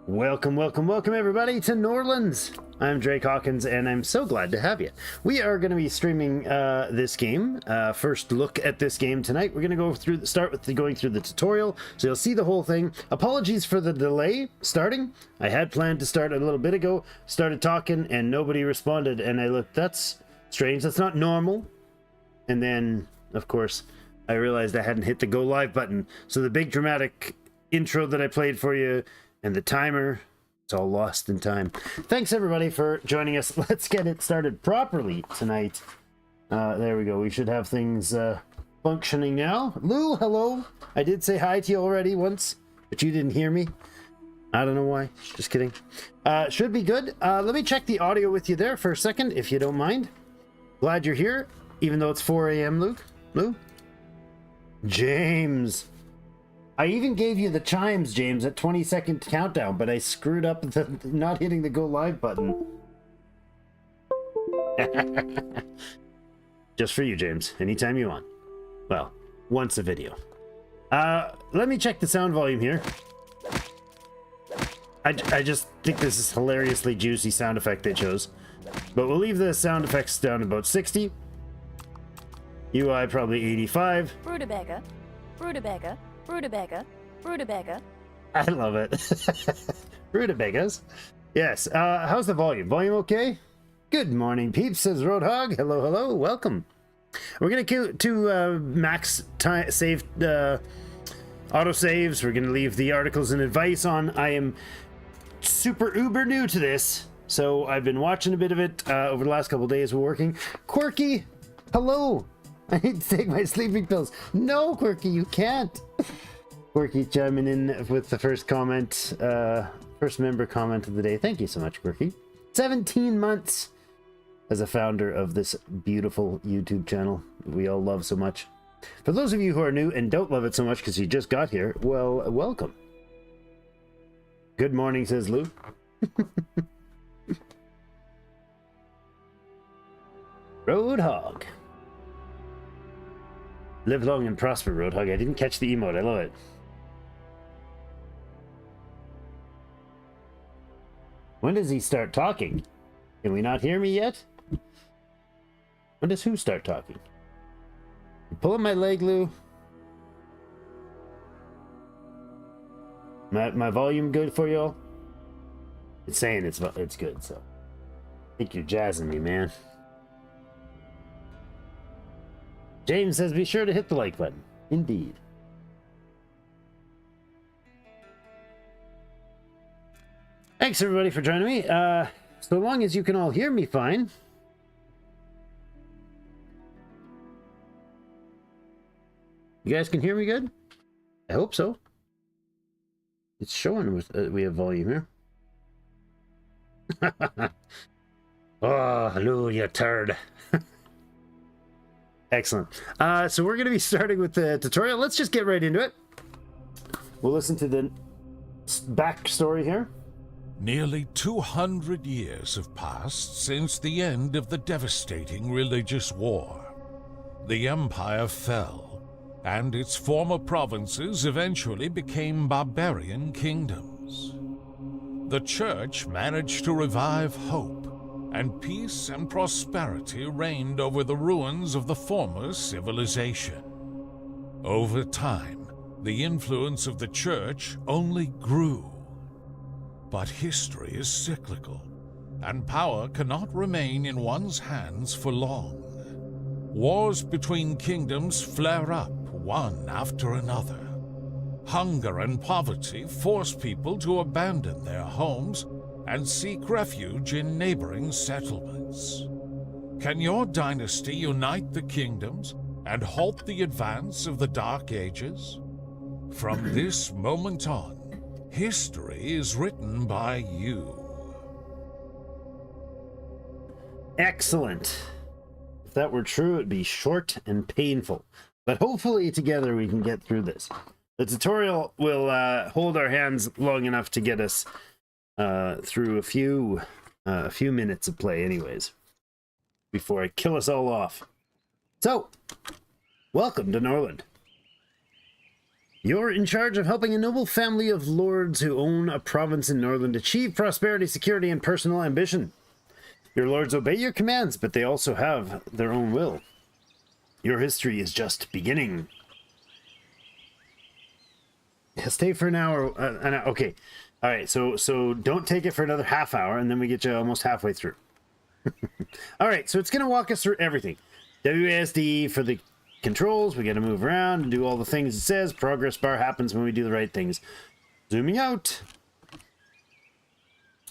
Welcome, welcome, welcome everybody to Norlands. I'm Drake Hawkins and I'm so glad to have you. We are going to be streaming this game. First look at this game tonight. We're going to go through, start with going through the tutorial, so you'll see the whole thing. Apologies for the delay starting. I had planned to start a little bit ago, started talking and nobody responded, and I looked, that's strange, that's not normal. And then, of course, I realized I hadn't hit the go live button. So the big dramatic intro that I played for you and the timer, it's all lost in time. Thanks everybody for joining us. Let's get it started properly tonight. There we go. We should have things functioning now. Lou, hello. I did say hi to you already once, but you didn't hear me. I don't know why. Just kidding. Should be good. Let me check the audio with you there for a second, if you don't mind. Glad you're here, even though it's 4 a.m., Luke. Lou? James. I even gave you the chimes, James, at 20-second countdown, but I screwed up the not hitting the go live button. Just for you, James. Anytime you want. Well, once a video. Let me check the sound volume here. I just think this is hilariously juicy sound effect they chose. But we'll leave the sound effects down about 60. UI probably 85. Rutabaga, rutabaga. Rutabaga, rutabaga. I love it. Rutabagas. Yes. How's the volume? Volume okay? Good morning, peeps, says Roadhog. Hello, hello. Welcome. We're going to max time save auto saves. We're going to leave the articles and advice on. I am super uber new to this, so I've been watching a bit of it over the last couple of days. We're working. Quirky, hello. I need to take my sleeping pills. No, Quirky, you can't. Quirky chiming in with the first comment, first member comment of the day. Thank you so much, Quirky. 17 months as a founder of this beautiful YouTube channel that we all love so much. For those of you who are new and don't love it so much because you just got here, well, welcome. Good morning, says Lou. Roadhog. Live long and prosper, Roadhog. I didn't catch the emote. I love it. When does he start talking? Can we not hear me yet? When does who start talking? You pulling my leg, Lou? My volume good for y'all? It's saying it's good, so I think you're jazzing me, man. James says be sure to hit the like button. Indeed. Thanks everybody for joining me. So long as you can all hear me fine. You guys can hear me good? I hope so. It's showing with we have volume here. Oh, Lou, you turd. Excellent. So we're going to be starting with the tutorial. Let's just get right into it. We'll listen to the backstory here. Nearly 200 years have passed since the end of the devastating religious war. The empire fell, and its former provinces eventually became barbarian kingdoms. The church managed to revive hope, and peace and prosperity reigned over the ruins of the former civilization. Over time, the influence of the church only grew. But history is cyclical, and power cannot remain in one's hands for long. Wars between kingdoms flare up one after another. Hunger and poverty force people to abandon their homes and seek refuge in neighboring settlements. Can your dynasty unite the kingdoms and halt the advance of the Dark Ages? From this moment on, history is written by you. Excellent. If that were true, it'd be short and painful. But hopefully together we can get through this. The tutorial will hold our hands long enough to get us through a few minutes of play anyways, before I kill us all off. So, welcome to Norland. You're in charge of helping a noble family of lords who own a province in Norland achieve prosperity, security, and personal ambition. Your lords obey your commands, but they also have their own will. Your history is just beginning. Stay for an hour. Okay. All right. So don't take it for another half hour, and then we get you almost halfway through. All right. So it's going to walk us through everything. WASD for the controls. We got to move around and do all the things it says. Progress bar happens when we do the right things. Zooming out.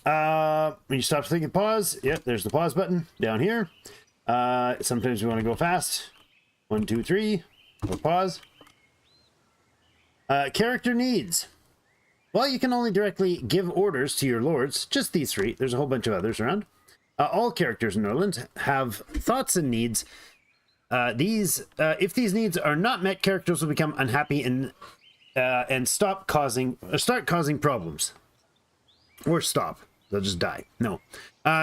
When you stop to think and pause. Yep. There's the pause button down here. Sometimes we want to go fast. 1, 2, 3. Or pause. Character needs. Well, you can only directly give orders to your lords, just these 3. There's a whole bunch of others around. All characters in Norland have thoughts and needs. If these needs are not met, characters will become unhappy and start causing problems. Or stop. They'll just die. No.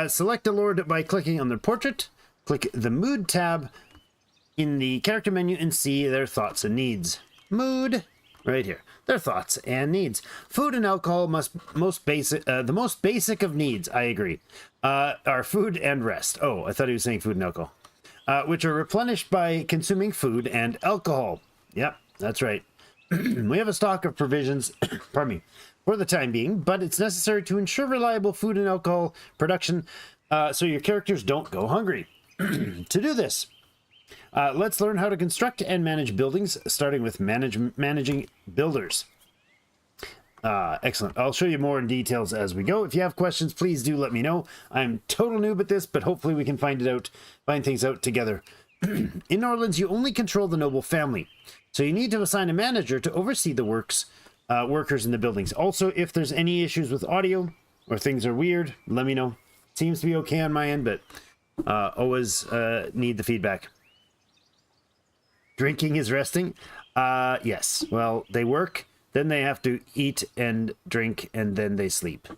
Select a lord by clicking on their portrait. Click the Mood tab in the character menu and see their thoughts and needs. Mood. Right here. Their thoughts and needs. Food and alcohol the most basic of needs, I agree, are food and rest. Oh, I thought he was saying food and alcohol. Which are replenished by consuming food and alcohol. Yep, that's right. We have a stock of provisions, pardon me, for the time being, but it's necessary to ensure reliable food and alcohol production so your characters don't go hungry. To do this, let's learn how to construct and manage buildings, starting with managing builders. Excellent. I'll show you more in details as we go. If you have questions, please do let me know. I'm total noob at this, but hopefully we can find things out together. In Norlands, you only control the noble family, so you need to assign a manager to oversee the workers in the buildings. Also, if there's any issues with audio or things are weird, let me know. Seems to be okay on my end, but always need the feedback. Drinking is resting. Yes. Well, they work, then they have to eat and drink, and then they sleep.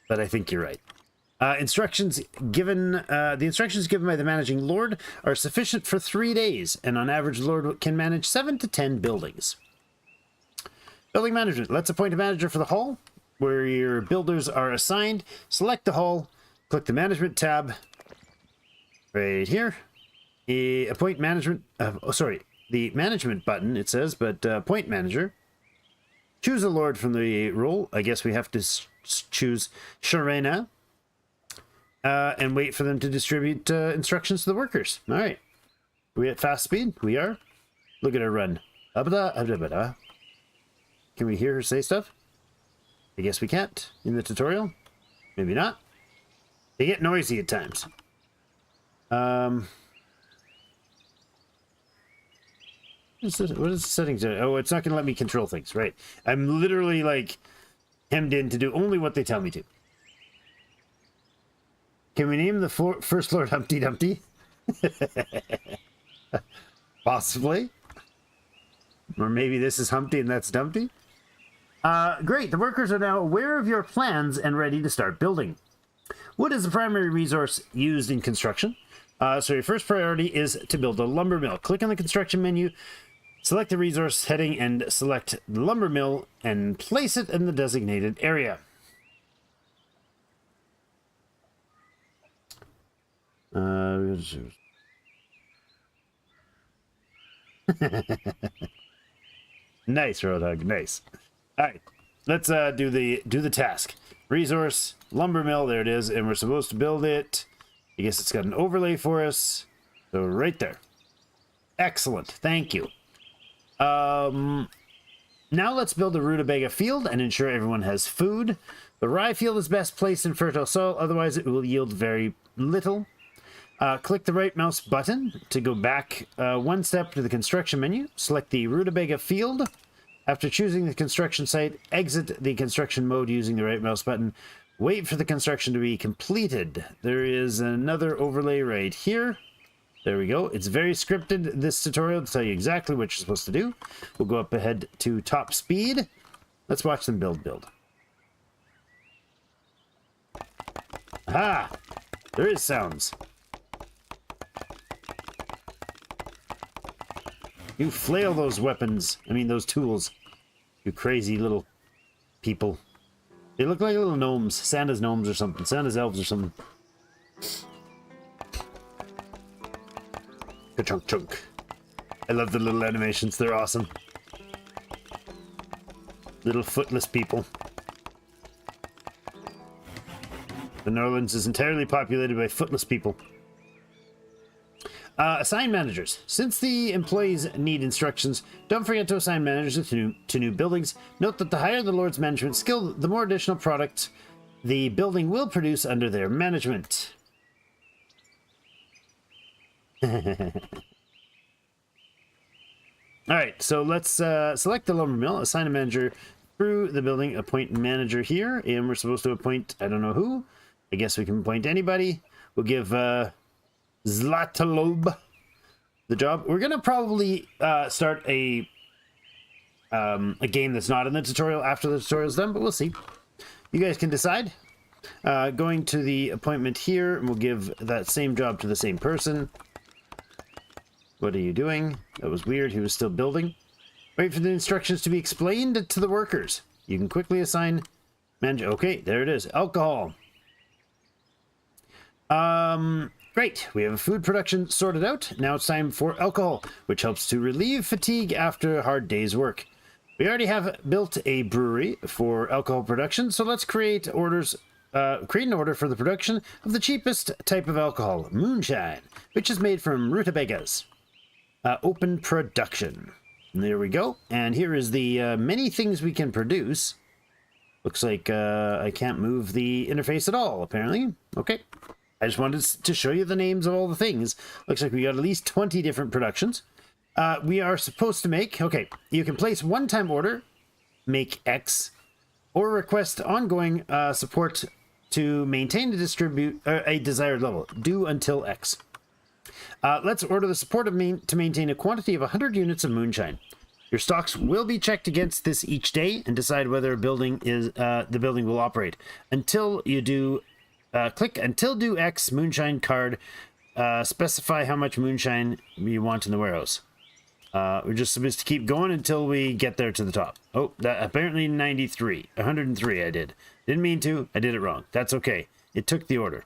But I think you're right. The instructions given by the managing lord are sufficient for 3 days, and on average, the lord can manage 7 to 10 buildings. Building management. Let's appoint a manager for the hall, where your builders are assigned. Select the hall. Click the management tab. Right here. Appoint management. The management button, it says, but appoint manager. Choose a lord from the role. I guess we have to choose Sharena. And wait for them to distribute instructions to the workers. All right. Are we at fast speed? We are. Look at her run. Can we hear her say stuff? I guess we can't in the tutorial. Maybe not. They get noisy at times. What is the settings? Oh, it's not going to let me control things. Right. I'm literally like hemmed in to do only what they tell me to. Can we name the first Lord Humpty Dumpty? Possibly. Or maybe this is Humpty and that's Dumpty. Great. The workers are now aware of your plans and ready to start building. Wood is the primary resource used in construction. So your first priority is to build a lumber mill. Click on the construction menu, select the resource heading, and select the lumber mill and place it in the designated area. Nice, Roadhog. Nice. All right, let's do the task. Resource lumber mill. There it is, and we're supposed to build it. I guess it's got an overlay for us. So right there. Excellent. Thank you. Now let's build a rutabaga field and ensure everyone has food. The rye field is best placed in fertile soil, otherwise it will yield very little. Click the right mouse button to go back one step to the construction menu. Select the rutabaga field. After choosing the construction site, exit the construction mode using the right mouse button. Wait for the construction to be completed. There is another overlay right here. There we go. It's very scripted, this tutorial, to tell you exactly what you're supposed to do. We'll go up ahead to top speed. Let's watch them build. Aha! There is sounds. You flail those weapons. I mean, those tools. You crazy little people. They look like little gnomes. Santa's gnomes or something. Santa's elves or something. Ka-chunk chunk. I love the little animations. They're awesome. Little footless people. The Norlands is entirely populated by footless people. Assign managers. Since the employees need instructions, don't forget to assign managers to new buildings. Note that the higher the Lord's management skill, the more additional products the building will produce under their management. Alright, so let's select the lumber mill, assign a manager through the building, appoint manager here, and we're supposed to appoint, I don't know who. I guess we can appoint anybody. We'll give Zlatalob the job. We're gonna probably start a game that's not in the tutorial after the tutorial's done, but we'll see. You guys can decide. Going to the appointment here, and we'll give that same job to the same person. What are you doing? That was weird. He was still building. Wait for the instructions to be explained to the workers. You can quickly assign manager. Okay, there it is. Alcohol. Great. We have food production sorted out. Now it's time for alcohol, which helps to relieve fatigue after a hard day's work. We already have built a brewery for alcohol production, so let's create an order for the production of the cheapest type of alcohol, moonshine, which is made from rutabagas. Open production. And there we go. And here is the many things we can produce. Looks like I can't move the interface at all, apparently. Okay. I just wanted to show you the names of all the things. Looks like we got at least 20 different productions. We are supposed to make... Okay, you can place one-time order, make X, or request ongoing support to maintain and distribute a desired level. Do until X. Let's order the support to maintain a quantity of 100 units of moonshine. Your stocks will be checked against this each day and decide whether the building will operate. Until you do, click Until Do X moonshine card. Specify how much moonshine you want in the warehouse. We're just supposed to keep going until we get there to the top. Oh, that apparently 93. 103 I did. Didn't mean to. I did it wrong. That's okay. It took the order.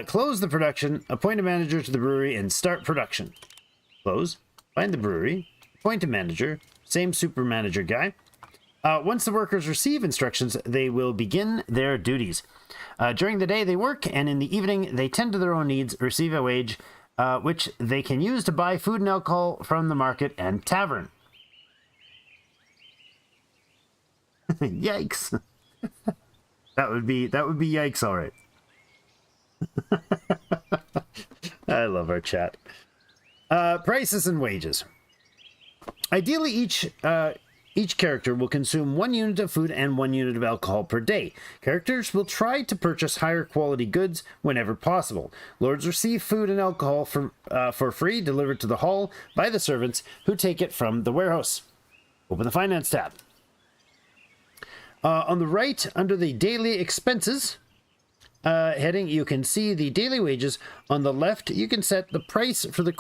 Close the production, appoint a manager to the brewery, and start production. Close. Find the brewery. Appoint a manager. Same super manager guy. Once the workers receive instructions, they will begin their duties. During the day they work, and in the evening they tend to their own needs, receive a wage, which they can use to buy food and alcohol from the market and tavern. Yikes. That would be yikes, all right. I love our chat. Prices and wages. Ideally, each character will consume 1 unit of food and 1 unit of alcohol per day. Characters will try to purchase higher quality goods whenever possible. Lords receive food and alcohol for free, delivered to the hall by the servants who take it from the warehouse. Open the finance tab. On the right, under the daily expenses heading, you can see the daily wages. On the left, you can set the price for the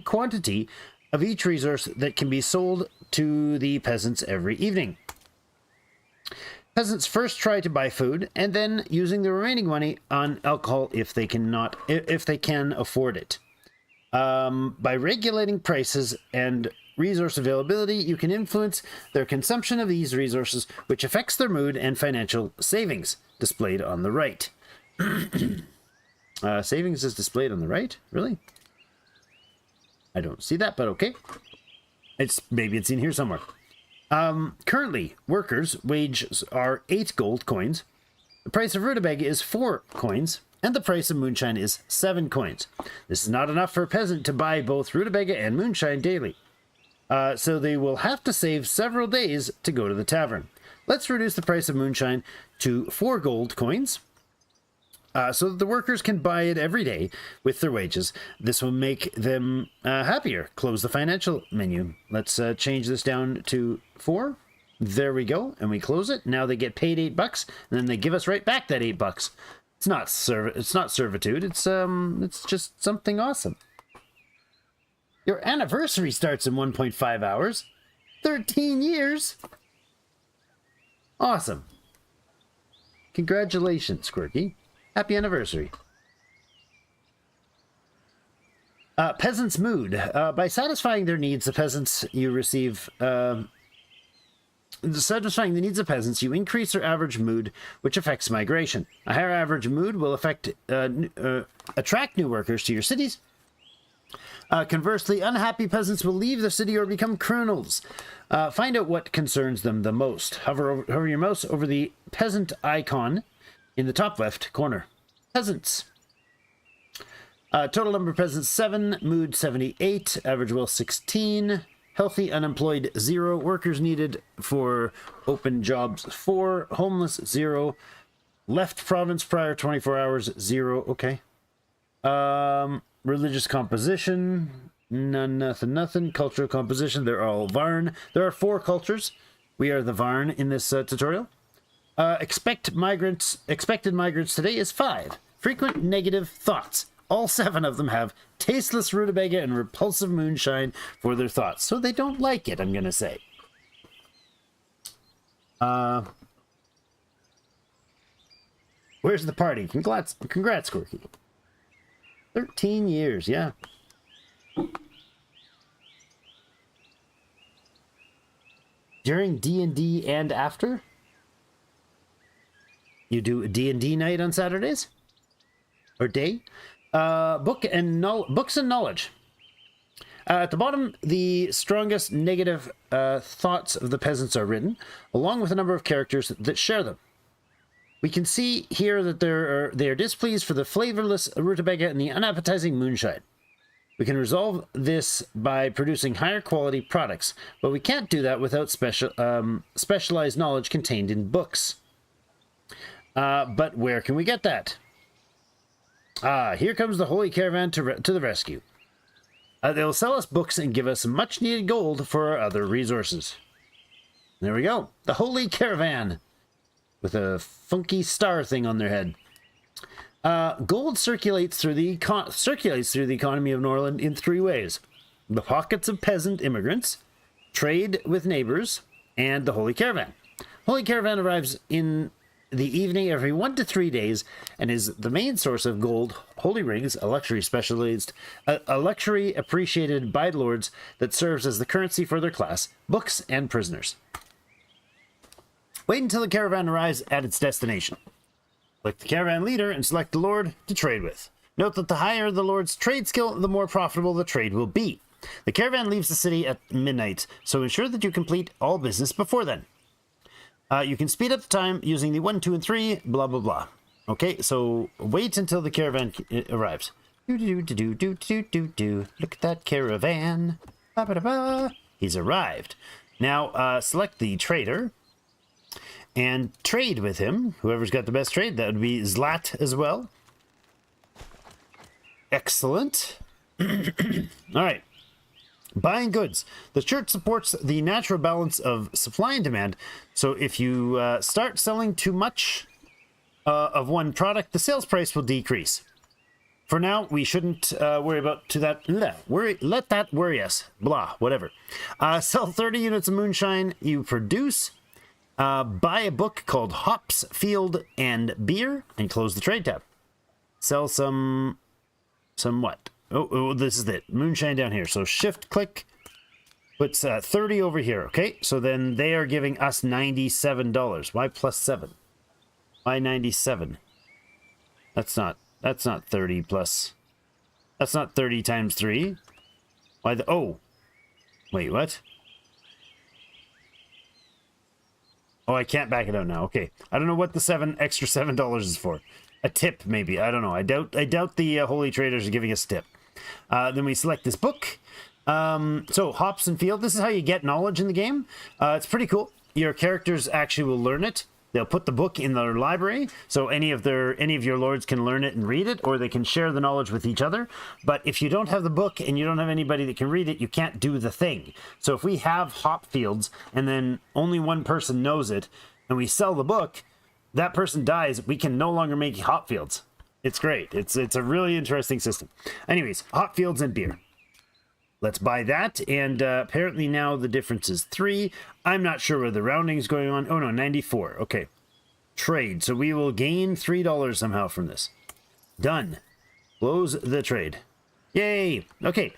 quantity of each resource that can be sold to the peasants every evening. Peasants first try to buy food, and then using the remaining money on alcohol if they can afford it. By regulating prices and resource availability, you can influence their consumption of these resources, which affects their mood and financial savings, displayed on the right. Savings is displayed on the right? Really? I don't see that, but okay. Maybe it's in here somewhere. Currently, workers' wages are 8 gold coins. The price of rutabaga is 4 coins, and the price of moonshine is 7 coins. This is not enough for a peasant to buy both rutabaga and moonshine daily. So they will have to save several days to go to the tavern. Let's reduce the price of moonshine to 4 gold coins, so that the workers can buy it every day with their wages. This will make them happier. Close the financial menu. Let's change this down to 4. There we go, and we close it. Now they get paid $8, and then they give us right back that $8. It's not servitude. It's just something awesome. Your anniversary starts in 1.5 hours. 13 years. Awesome. Congratulations, Quirky. Happy anniversary. Peasants' mood. By satisfying their needs, the peasants you receive... satisfying the needs of peasants, you increase their average mood, which affects migration. A higher average mood will attract new workers to your cities. Conversely, unhappy peasants will leave the city or become criminals. Find out what concerns them the most. Hover your mouse over the peasant icon in the top left corner. Peasants. Total number of peasants 7, mood 78, average wealth 16, healthy unemployed 0, workers needed for open jobs 4, homeless 0, left province prior 24 hours 0. Okay. Religious composition, none, nothing. Cultural composition, they're all Varn. There are 4 cultures. We are the Varn in this tutorial. Expected migrants today is 5. Frequent negative thoughts. All 7 of them have tasteless rutabaga and repulsive moonshine for their thoughts. So they don't like it, I'm going to say. Where's the party? Congrats, Quirky. 13 years, yeah. During D&D and after? You do a D&D night on Saturdays? Or day? Books and knowledge. At the bottom, the strongest negative thoughts of the peasants are written, along with a number of characters that share them. We can see here that they are displeased for the flavorless rutabaga and the unappetizing moonshine. We can resolve this by producing higher quality products, but we can't do that without specialized knowledge contained in books. But where can we get that? Here comes the Holy Caravan to the rescue. They'll sell us books and give us much needed gold for our other resources. There we go. The Holy Caravan. With a funky star thing on their head. Gold circulates through the economy of Norland in 3 ways. The pockets of peasant immigrants, trade with neighbors, and the Holy Caravan. Holy Caravan arrives in the evening every 1 to 3 days and is the main source of gold, holy rings, a luxury appreciated by lords that serves as the currency for their class, books, and prisoners. Wait until the caravan arrives at its destination. Select the caravan leader and select the lord to trade with. Note that the higher the lord's trade skill, the more profitable the trade will be. The caravan leaves the city at midnight, so ensure that you complete all business before then. You can speed up the time using the 1, 2, and 3, blah, blah, blah. Okay, so wait until the caravan arrives. Look at that caravan. He's arrived. Now, select the trader and trade with him. Whoever's got the best trade, that would be Zlat as well. Excellent. All right. Buying goods. The church supports the natural balance of supply and demand. So if you start selling too much of one product, the sales price will decrease. For now, we shouldn't worry about let that worry us. Blah, whatever. Sell 30 units of moonshine you produce. Buy a book called Hops, Field, and Beer, and close the trade tab. Sell some what? Oh, this is it. Moonshine down here. So shift click puts 30 over here. Okay, so then they are giving us $97. Why plus 7? Why 97? That's not 30 plus. That's not 30 times 3. Why the... Oh. Wait, what? Oh, I can't back it out now. Okay. I don't know what the extra $7 is for. A tip, maybe. I don't know. I doubt the holy traders are giving us a tip. Then we select this book. So Hops and Field. This is how you get knowledge in the game. It's pretty cool. Your characters actually will learn it. They'll put the book in their library, so any of your lords can learn it and read it, or they can share the knowledge with each other. But if you don't have the book and you don't have anybody that can read it, you can't do the thing. So if we have hop fields and then only one person knows it, and we sell the book, that person dies, we can no longer make hop fields. It's great. It's a really interesting system. Anyways, hop fields and beer. Let's buy that. And apparently now the difference is 3. I'm not sure where the rounding is going on. Oh, no, 94. Okay. Trade. So we will gain $3 somehow from this. Done. Close the trade. Yay. Okay.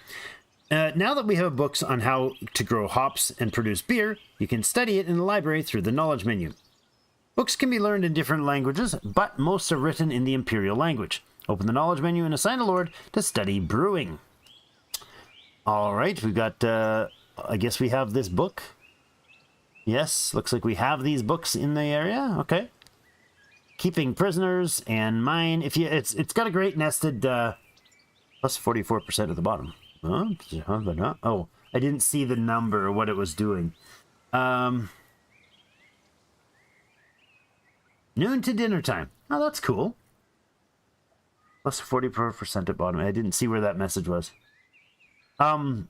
Now that we have books on how to grow hops and produce beer, you can study it in the library through the knowledge menu. Books can be learned in different languages, but most are written in the imperial language. Open the knowledge menu and assign a lord to study brewing. All right, we've got, I guess we have this book. Yes, looks like we have these books in the area. Okay. Keeping prisoners and mine. If you, it's got a great nested, plus 44% at the bottom. Oh, I didn't see the number or what it was doing. Noon to dinner time. Oh, that's cool. Plus 44% at bottom. I didn't see where that message was. 44%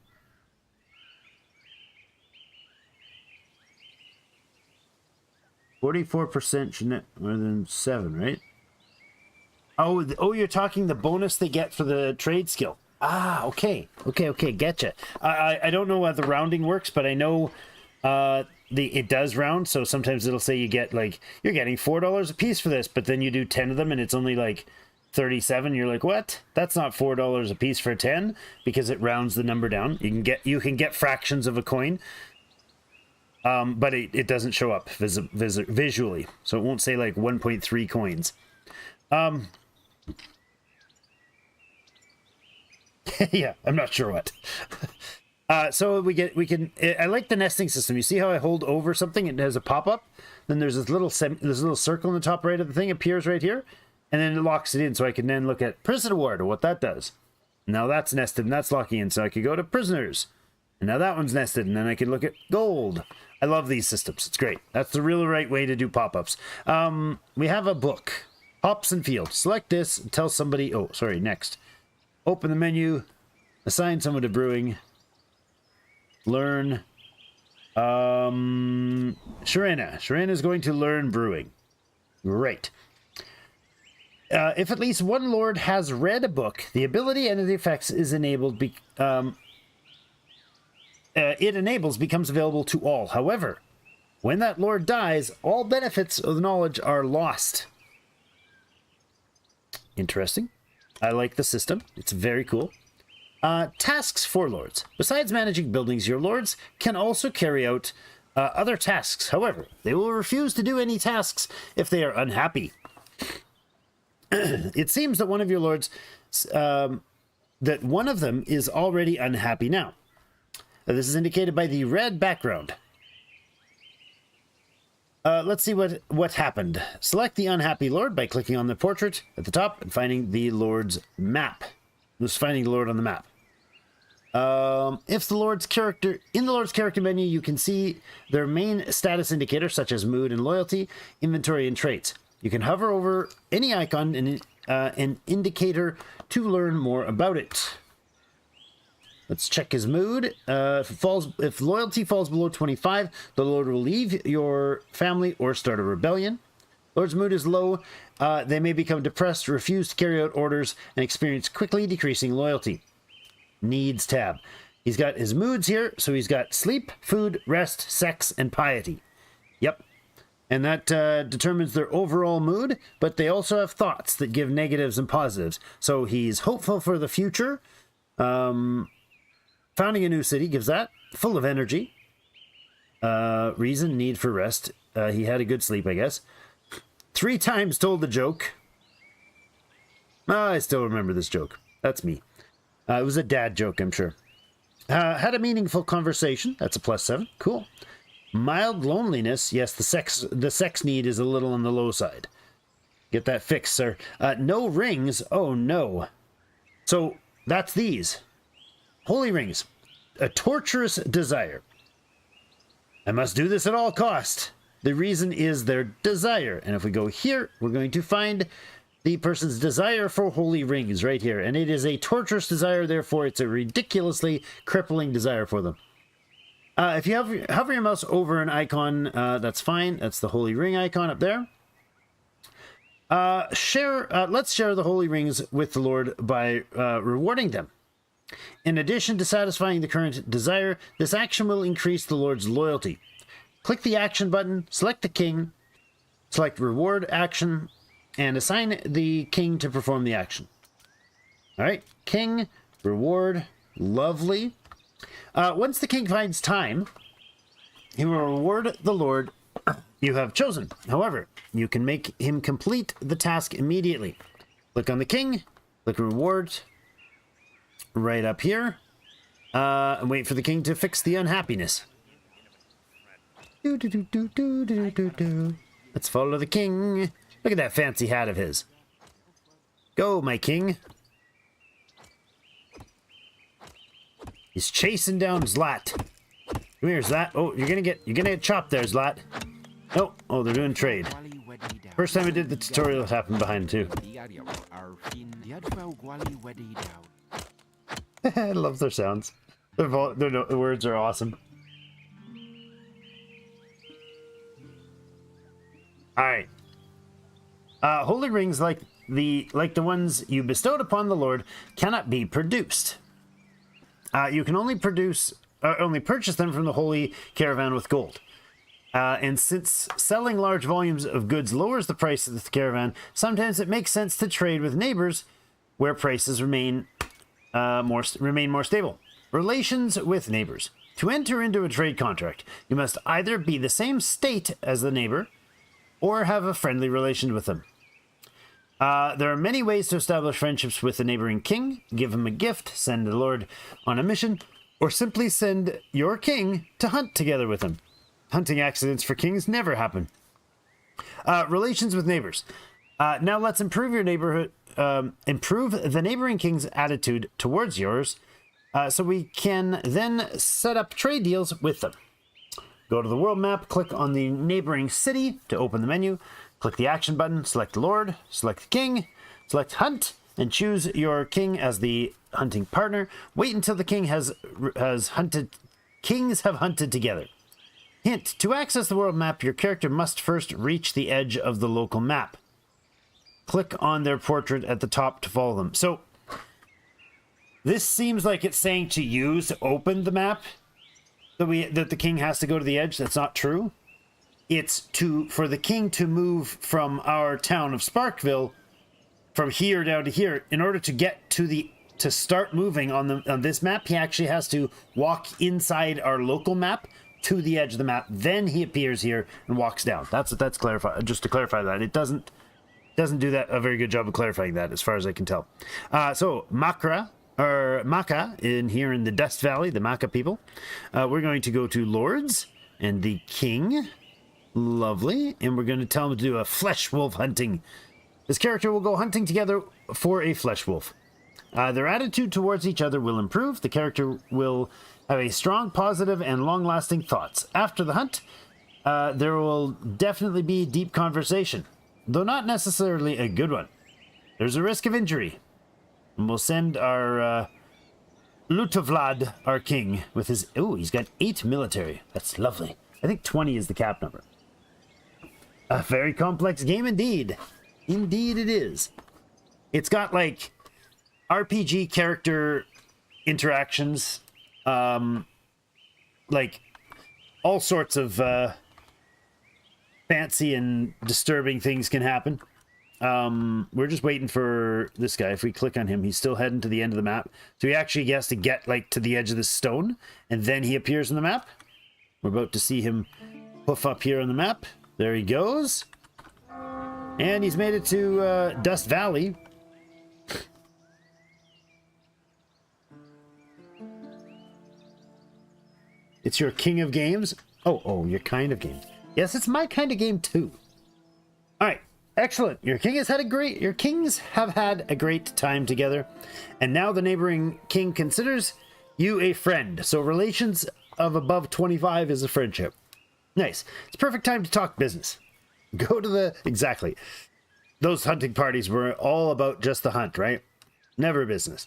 shouldn't more than 7, right? Oh, you're talking the bonus they get for the trade skill. Ah, okay, getcha. I don't know how the rounding works, but I know it does round. So sometimes it'll say you get like you're getting $4 a piece for this, but then you do 10 of them and it's only like 37. You're like, what? That's not $4 a piece for 10 because it rounds the number down. You can get fractions of a coin, but it doesn't show up visually, so it won't say like 1.3 coins. Yeah, I'm not sure what. So I like the nesting system. You see how I hold over something, it has a pop-up, then there's this little circle in the top right of the thing appears right here, and then it locks it in, so I can then look at prison ward or what that does. Now that's nested and that's locking in, so I could go to prisoners, and now that one's nested, and then I can look at gold. I love these systems. It's great. That's the real right way to do pop-ups. We have a book, Hops and Fields. Select this and tell somebody, oh, sorry, next. Open the menu, assign someone to brewing, learn. Sharena. Sharena is going to learn brewing. Great. If at least one lord has read a book, the ability and the effects is enabled. Becomes available to all. However, when that lord dies, all benefits of the knowledge are lost. Interesting. I like the system. It's very cool. Tasks for lords. Besides managing buildings, your lords can also carry out other tasks. However, they will refuse to do any tasks if they are unhappy. It seems that one of your lords, that one of them is already unhappy now. This is indicated by the red background. Let's see what happened. Select the unhappy lord by clicking on the portrait at the top and finding the lord's map. Just finding the lord on the map. If the lord's character in the lord's character menu, you can see their main status indicators such as mood and loyalty, inventory, and traits. You can hover over any icon and an indicator to learn more about it. Let's check his mood. If loyalty falls below 25, the lord will leave your family or start a rebellion. Lord's mood is low. They may become depressed, refuse to carry out orders, and experience quickly decreasing loyalty. Needs tab. He's got his moods here, so he's got sleep, food, rest, sex, and piety. Yep. And that determines their overall mood, but they also have thoughts that give negatives and positives. So he's hopeful for the future. Founding a new city gives that. Full of energy. Reason, need for rest. He had a good sleep, I guess. 3 times told a joke. I still remember this joke. That's me. It was a dad joke, I'm sure. Had a meaningful conversation. That's a +7. Cool. Mild loneliness. Yes, the sex need is a little on the low side. Get that fixed, sir. No rings. Oh, no. So, that's these. Holy rings. A torturous desire. I must do this at all cost. The reason is their desire. And if we go here, we're going to find the person's desire for holy rings right here. And it is a torturous desire, therefore it's a ridiculously crippling desire for them. If you hover your mouse over an icon, that's fine. That's the holy ring icon up there. Let's share the holy rings with the Lord by rewarding them. In addition to satisfying the current desire, this action will increase the Lord's loyalty. Click the action button, select the king, select reward action, and assign the king to perform the action. All right, king, reward, lovely. Once the king finds time, he will reward the Lord you have chosen. However, you can make him complete the task immediately. Click on the king, click reward right up here, and wait for the king to fix the unhappiness. Let's follow the king. Look at that fancy hat of his. Go, my king. He's chasing down Zlat. Come here, Zlat. Oh, you're gonna get chopped there, Zlat. Oh, they're doing trade. First time I did the tutorial, it happened behind too. I love their sounds. Their words are awesome. All right. Holy rings like the ones you bestowed upon the Lord cannot be produced. You can only purchase them from the holy caravan with gold. And since selling large volumes of goods lowers the price of the caravan, sometimes it makes sense to trade with neighbors where prices remain more stable. Relations with neighbors. To enter into a trade contract, you must either be the same state as the neighbor or have a friendly relation with them. There are many ways to establish friendships with the neighboring king. Give him a gift, send the Lord on a mission, or simply send your king to hunt together with him. Hunting accidents for kings never happen. Relations with neighbors. Now let's improve your neighborhood. Improve the neighboring king's attitude towards yours, so we can then set up trade deals with them. Go to the world map, click on the neighboring city to open the menu. Click the action button, select Lord, select the king, select Hunt, and choose your king as the hunting partner. Wait until the king has hunted. Kings have hunted together. Hint, to access the world map, your character must first reach the edge of the local map. Click on their portrait at the top to follow them. So, this seems like it's saying to use to open the map, that the king has to go to the edge. That's not true. It's for the king to move from our town of Sparkville, from here down to here. In order to get to start moving on this map, he actually has to walk inside our local map to the edge of the map. Then he appears here and walks down. That's clarified. Just to clarify that, it doesn't do that a very good job of clarifying that, as far as I can tell. So Maca in here in the Dust Valley, the Maca people. We're going to go to Lords and the King. Lovely. And we're going to tell him to do a flesh wolf hunting. This character will go hunting together for a flesh wolf. Their attitude towards each other will improve. The character will have a strong, positive, and long-lasting thoughts. After the hunt, there will definitely be deep conversation, though not necessarily a good one. There's a risk of injury. And we'll send our Lutovlad, our king, with his... Oh, he's got 8 military. That's lovely. I think 20 is the cap number. A very complex game indeed. Indeed it is. It's got, like, RPG character interactions. Like, all sorts of fancy and disturbing things can happen. We're just waiting for this guy. If we click on him, he's still heading to the end of the map. So he actually has to get, like, to the edge of the stone, and then he appears in the map. We're about to see him hoof up here on the map. There he goes. And he's made it to Dust Valley. It's your king of games? Oh, your kind of game. Yes, it's my kind of game too. All right, excellent. Your kings have had a great time together, and now the neighboring king considers you a friend. So relations of above 25 is a friendship. Nice. It's a perfect time to talk business. Go to the... Exactly. Those hunting parties were all about just the hunt, right? Never business.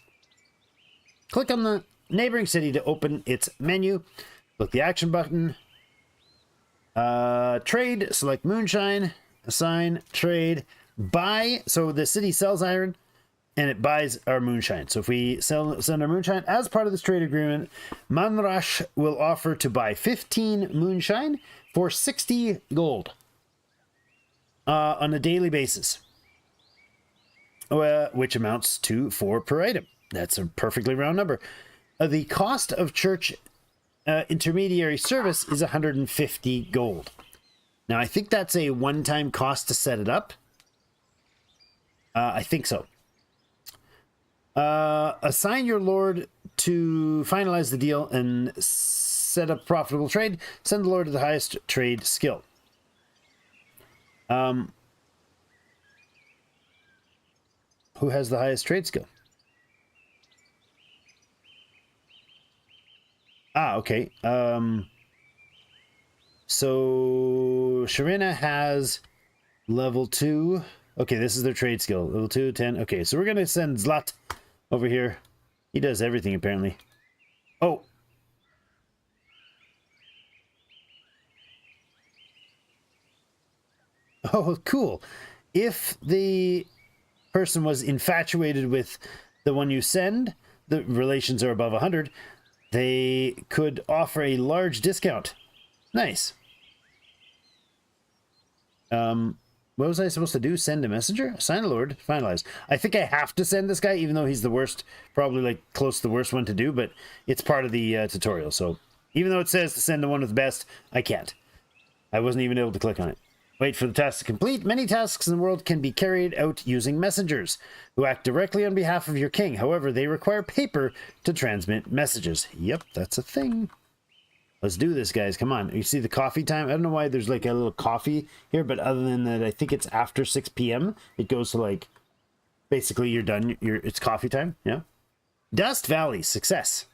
Click on the neighboring city to open its menu. Click the action button. Trade. Select moonshine. Assign. Trade. Buy. So the city sells iron. and it buys our moonshine. So if we send our moonshine as part of this trade agreement, Manrash will offer to buy 15 moonshine for 60 gold on a daily basis, which amounts to 4 per item. That's a perfectly round number. The cost of church intermediary service is 150 gold. Now, I think that's a one-time cost to set it up. I think so. Assign your lord to finalize the deal and set up profitable trade. Send the lord to the highest trade skill. Who has the highest trade skill? Okay. So Sharina has level 2. Okay, this is their trade skill. Level 2, 10. Okay, so we're going to send Zlat over here. He does everything, apparently. Oh. Oh, cool. If the person was infatuated with the one you send, the relations are above 100, they could offer a large discount. Nice. What was I supposed to do? Send a messenger? Assign a lord. Finalize. I think I have to send this guy, even though he's the worst, probably like close to the worst one to do, but it's part of the tutorial. So even though it says to send the one with best, I can't. I wasn't even able to click on it. Wait for the task to complete. Many tasks in the world can be carried out using messengers who act directly on behalf of your king. However, they require paper to transmit messages. Yep, that's a thing. Let's do this, guys. Come on. You see the coffee time? I don't know why there's like a little coffee here, but other than that, I think it's after 6 p.m. It goes to like, basically you're done. It's coffee time. Yeah. Dust Valley, success.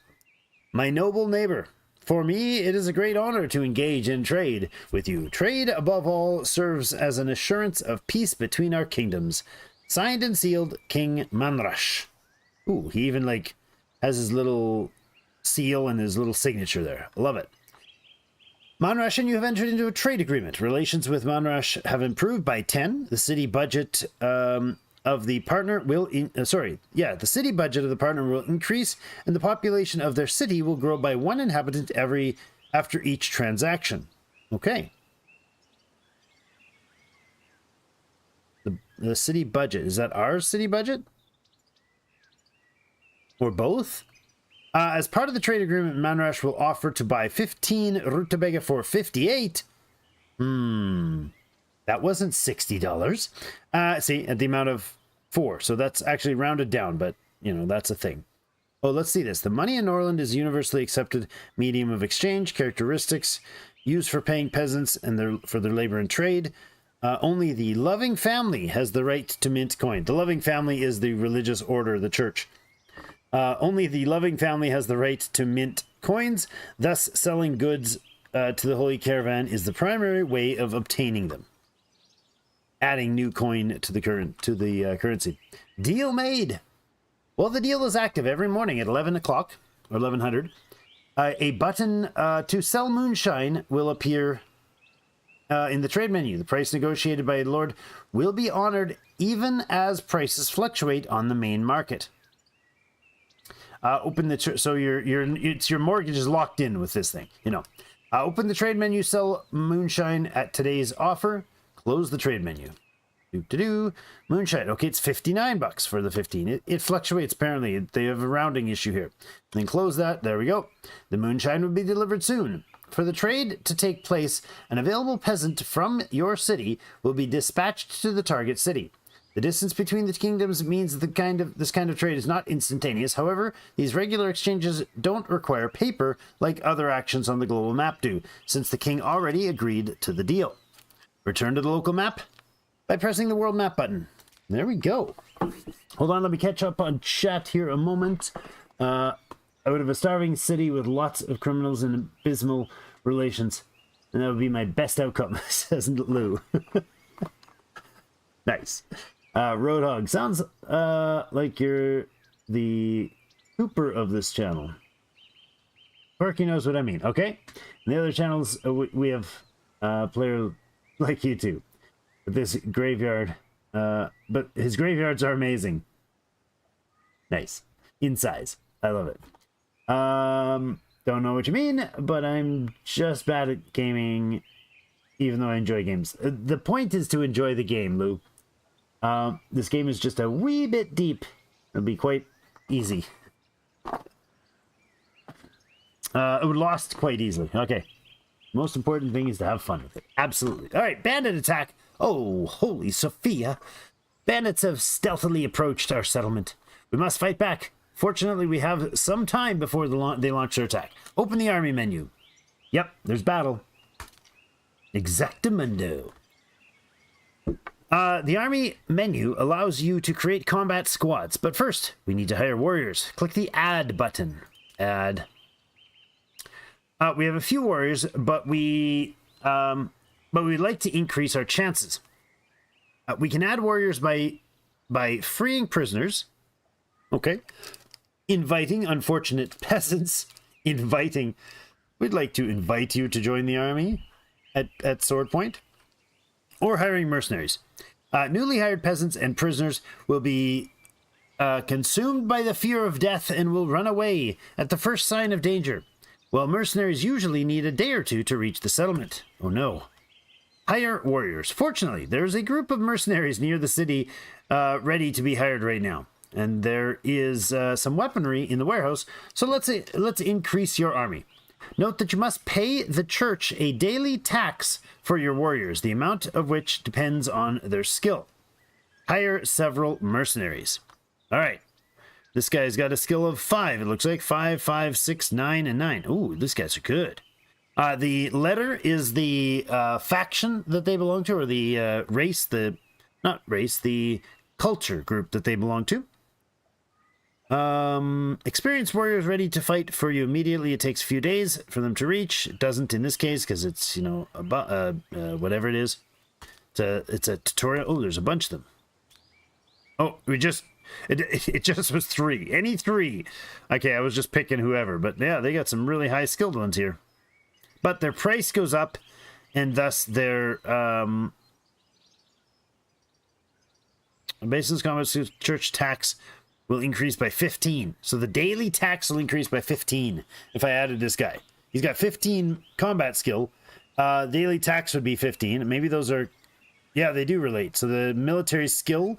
My noble neighbor. For me, it is a great honor to engage in trade with you. Trade, above all, serves as an assurance of peace between our kingdoms. Signed and sealed, King Manrash. Ooh, he even like has his little seal and his little signature there. Love it. Manrash and you have entered into a trade agreement. Relations with Manrash have improved by 10. The city budget of the partner will the city budget of the partner will increase, and the population of their city will grow by 1 inhabitant after each transaction. Okay. The city budget, is that our city budget? Or both? As part of the trade agreement, Manrash will offer to buy 15 rutabaga for 58. That wasn't $60. See, at the amount of 4. So that's actually rounded down, but, you know, that's a thing. Oh, let's see this. The money in Norland is universally accepted medium of exchange. Characteristics used for paying peasants and for their labor and trade. Only the loving family has the right to mint coin. The loving family is the religious order, the church. Only the loving family has the right to mint coins. Thus, selling goods to the Holy Caravan is the primary way of obtaining them. Adding new coin to the currency. Deal made. Well, the deal is active every morning at 11 o'clock or 1100. A button to sell moonshine will appear in the trade menu. The price negotiated by the Lord will be honored even as prices fluctuate on the main market. Open the so your mortgage is locked in with this thing. You know. Open the trade menu. Sell moonshine at today's offer. Close the trade menu. Moonshine. Okay, it's $59 for the 15. It fluctuates, apparently. They have a rounding issue here. Then close that. There we go. The moonshine will be delivered soon. For the trade to take place, an available peasant from your city will be dispatched to the target city. The distance between the kingdoms means that this kind of trade is not instantaneous. However, these regular exchanges don't require paper like other actions on the global map do, since the king already agreed to the deal. Return to the local map by pressing the world map button. There we go. Hold on, let me catch up on chat here a moment. Out of a starving city with lots of criminals and abysmal relations, and that would be my best outcome, says Lou. Nice. Roadhog, sounds like you're the Cooper of this channel. Porky knows what I mean. Okay. And the other channels, we have player like you too. But this graveyard, but his graveyards are amazing. Nice. In size. I love it. Don't know what you mean, but I'm just bad at gaming, even though I enjoy games. The point is to enjoy the game, Lou. This game is just a wee bit deep. It'll be quite easy. It would lost quite easily. Okay. Most important thing is to have fun with it. Absolutely. All right, bandit attack. Oh, holy Sophia. Bandits have stealthily approached our settlement. We must fight back. Fortunately, we have some time before they launch their attack. Open the army menu. Yep, there's battle. Exactamundo. The army menu allows you to create combat squads, but first, we need to hire warriors. Click the add button. Add. We have a few warriors, but we'd like to increase our chances. We can add warriors by freeing prisoners. Okay. Inviting unfortunate peasants. We'd like to invite you to join the army at sword point. Or hiring mercenaries. Newly hired peasants and prisoners will be consumed by the fear of death and will run away at the first sign of danger. Well, mercenaries usually need a day or two to reach the settlement. Oh no. Hire warriors. Fortunately, there's a group of mercenaries near the city ready to be hired right now. And there is some weaponry in the warehouse, so let's increase your army. Note that you must pay the church a daily tax for your warriors, the amount of which depends on their skill. Hire several mercenaries. All right. This guy's got a skill of 5. It looks like 5, 5, 6, 9, and 9. Ooh, these guys are good. The letter is the faction that they belong to, or the race, the culture group that they belong to. Experienced warriors ready to fight for you immediately. It takes a few days for them to reach. It doesn't in this case because it's, you know, whatever it is. It's a tutorial. Oh, there's a bunch of them. Oh, it just was 3. Any 3. Okay, I was just picking whoever, but yeah, they got some really high skilled ones here. But their price goes up, and thus their basis combat church tax will increase by 15. So the daily tax will increase by 15 if I added this guy. He's got 15 combat skill. Daily tax would be 15. Maybe those are, yeah, they do relate. So the military skill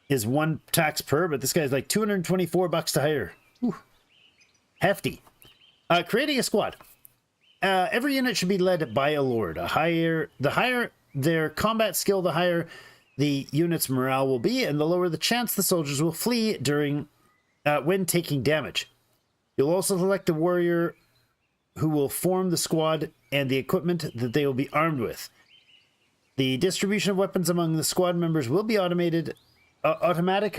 is 1 tax per, but this guy's like $224 to hire. Whew. Hefty. Creating a squad. Every unit should be led by a lord. The higher their combat skill, the higher the unit's morale will be, and the lower the chance the soldiers will flee during when taking damage. You'll also select the warrior who will form the squad and the equipment that they will be armed with. The distribution of weapons among the squad members will be automatic,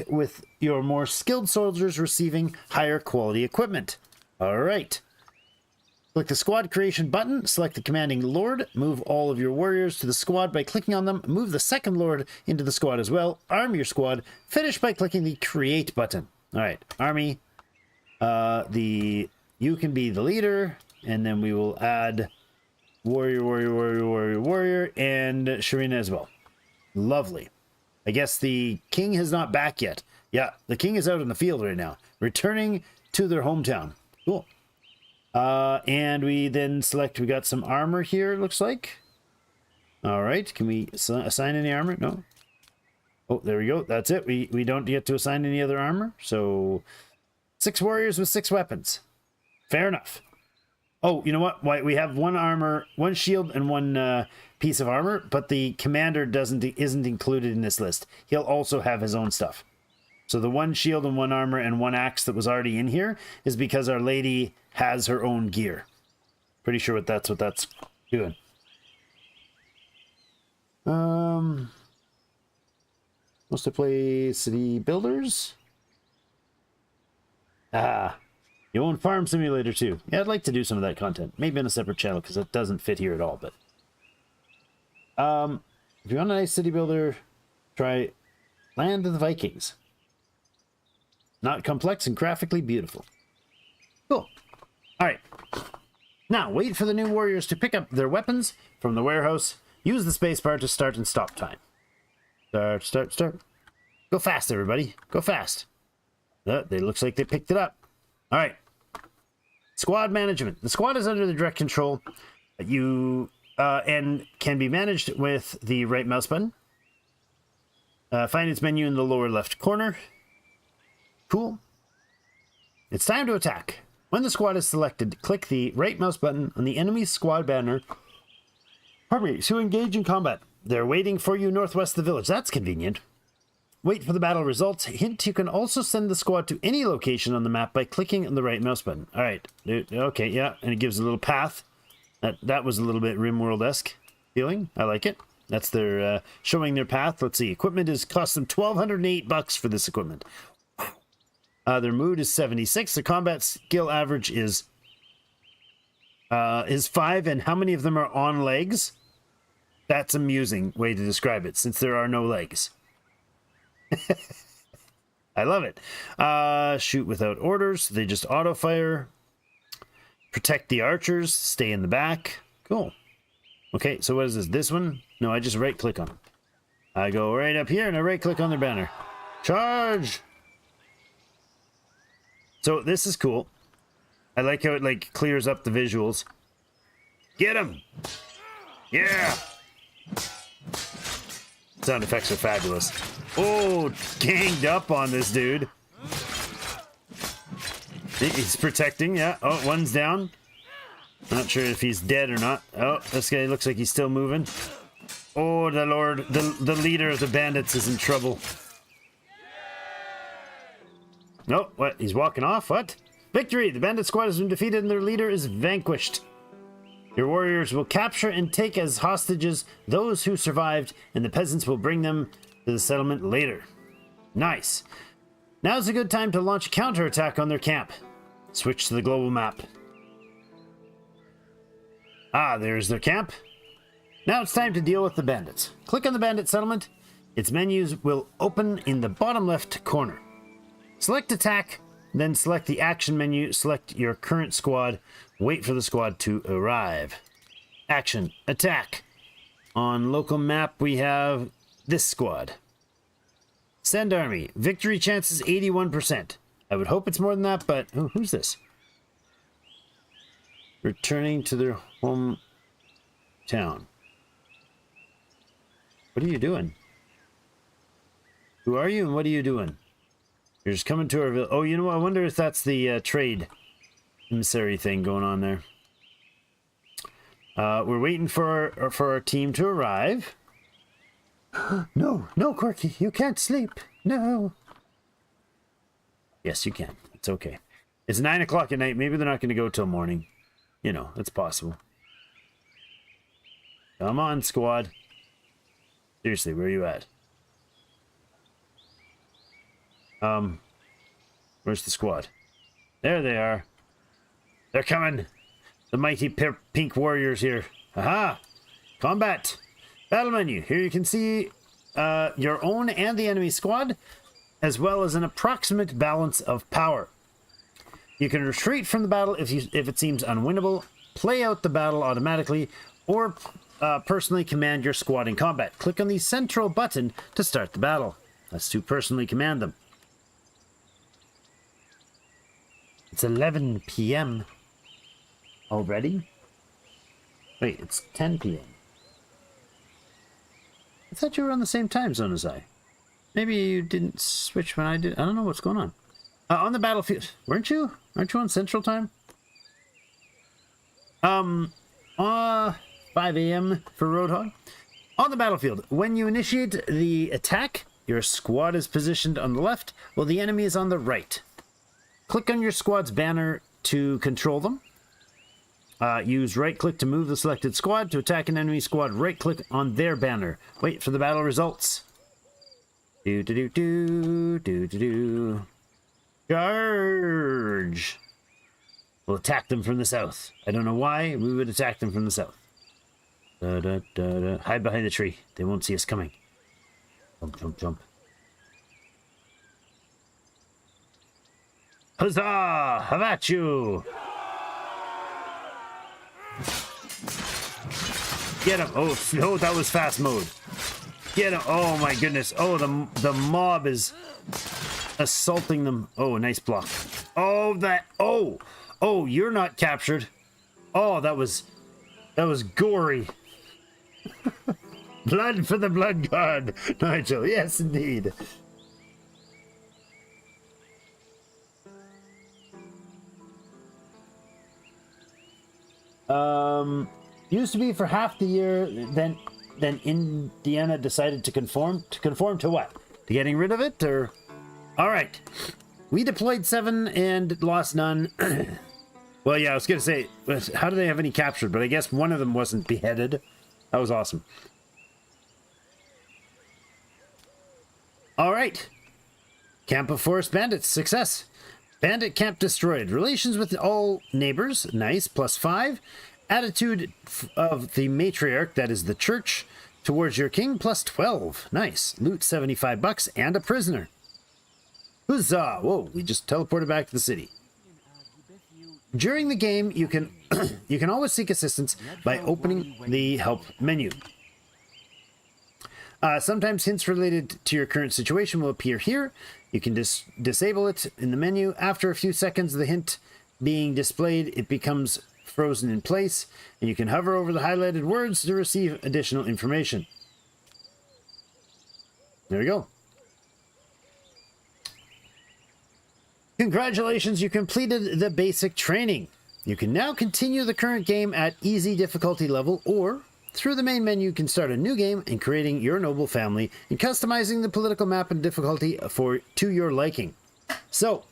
with your more skilled soldiers receiving higher quality equipment. All right. Click the squad creation button, select the commanding lord, move all of your warriors to the squad by clicking on them, move the second lord into the squad as well, arm your squad, finish by clicking the create button. All right, army, you can be the leader, and then we will add warrior, and Sharina as well. Lovely. I guess the king is not back yet. Yeah, the king is out in the field right now, returning to their hometown. Cool. And we then select, we got some armor here, it looks like. All right, can we assign any armor? No. Oh, there we go. That's it. We don't get to assign any other armor. So 6 warriors with 6 weapons. Fair enough. Oh, you know what? Why we have 1 armor, 1 shield, and 1 piece of armor, but the commander isn't included in this list. He'll also have his own stuff. So the 1 shield and 1 armor and 1 axe that was already in here is because Our Lady has her own gear. Pretty sure what that's doing. Supposed to play City Builders. You own Farm Simulator too. Yeah, I'd like to do some of that content. Maybe on a separate channel because it doesn't fit here at all. But if you want a nice city builder, try Land of the Vikings. Not complex and graphically beautiful. Cool. All right. Now, wait for the new warriors to pick up their weapons from the warehouse. Use the spacebar to start and stop time. Start. Go fast, everybody. Go fast. It looks like they picked it up. All right. Squad management. The squad is under the direct control. And can be managed with the right mouse button. Find its menu in the lower left corner. Cool. It's time to attack. When the squad is selected, click the right mouse button on the enemy's squad banner. To engage in combat. They're waiting for you northwest of the village. That's convenient. Wait for the battle results. Hint, you can also send the squad to any location on the map by clicking on the right mouse button. All right. Okay, yeah. And it gives a little path. That was a little bit RimWorld-esque feeling. I like it. That's their showing their path. Let's see. Equipment is cost them $1,208 for this equipment. Wow. Their mood is 76. The combat skill average is 5. And how many of them are on legs? That's an amusing way to describe it, since there are no legs. I love it. Shoot without orders. They just auto fire. Protect the archers. Stay in the back. Cool. Okay, so what is this? This one? No, I just right click on them. I go right up here and I right click on their banner. Charge! So this is cool. I like how it like clears up the visuals. Get him! Yeah! Sound effects are fabulous. Oh, ganged up on this dude. He's protecting, yeah. Oh, one's down. Not sure if he's dead or not. Oh, this guy looks like he's still moving. Oh, the lord, the leader of the bandits is in trouble. No, what? He's walking off? What? Victory! The bandit squad has been defeated and their leader is vanquished. Your warriors will capture and take as hostages those who survived, and the peasants will bring them to the settlement later. Nice. Now's a good time to launch a counterattack on their camp. Switch to the global map. Ah, there's their camp. Now it's time to deal with the bandits. Click on the bandit settlement. Its menus will open in the bottom left corner. Select attack, then select the action menu, select your current squad, wait for the squad to arrive. Action, attack. On local map we have this squad. Send army. Victory chances 81%. I would hope it's more than that, but who's this? Returning to their hometown. What are you doing? Who are you and what are you doing? You're just coming to our village. Oh, you know what? I wonder if that's the trade emissary thing going on there. We're waiting for our team to arrive. No, Corky, you can't sleep. No. Yes, you can. It's okay. It's 9 o'clock at night. Maybe they're not going to go till morning. You know, it's possible. Come on, squad. Seriously, where are you at? Where's the squad? There they are. They're coming. The mighty pink warriors here. Aha! Combat. Battle menu. Here you can see your own and the enemy squad, as well as an approximate balance of power. You can retreat from the battle if it seems unwinnable, play out the battle automatically, or personally command your squad in combat. Click on the central button to start the battle. That's to personally command them. It's 11 p.m. already? Wait, it's 10 p.m. I thought you were on the same time zone as I. Maybe you didn't switch when I did. I don't know what's going on. On the battlefield, weren't you? Aren't you on Central Time? 5 a.m. for Roadhog. On the battlefield, when you initiate the attack, your squad is positioned on the left, while the enemy is on the right. Click on your squad's banner to control them. Use right-click to move the selected squad. To attack an enemy squad, right-click on their banner. Wait for the battle results. Do-do-do-do. Charge! We'll attack them from the south. I don't know why we would attack them from the south. Da-da-da-da. Hide behind the tree. They won't see us coming. Jump, jump, jump. Huzzah! Have at you! Get him! Oh, no, that was fast mode. Get him! Oh my goodness! Oh, the mob is assaulting them. Oh, nice block. Oh, that. Oh, oh, you're not captured. Oh, that was gory. Blood for the blood god, Nigel. Yes, indeed. Used to be for half the year, then Indiana decided to conform. To conform to what? To getting rid of it, or? All right. We deployed 7 and lost none. Well, yeah, I was going to say, how do they have any captured? But I guess one of them wasn't beheaded. That was awesome. All right. Camp of Forest Bandits, success. Bandit camp destroyed. Relations with all neighbors, nice, +5. Attitude of the matriarch, that is the church, towards your king, +12. Nice. Loot $75 and a prisoner. Huzzah! Whoa, we just teleported back to the city. During the game, you can you can always seek assistance by opening the help menu. Sometimes hints related to your current situation will appear here. You can disable it in the menu. After a few seconds of the hint being displayed, it becomes frozen in place, and you can hover over the highlighted words to receive additional information. There we go. Congratulations, you completed the basic training. You can now continue the current game at easy difficulty level, or through the main menu you can start a new game and creating your noble family and customizing the political map and difficulty to your liking. So,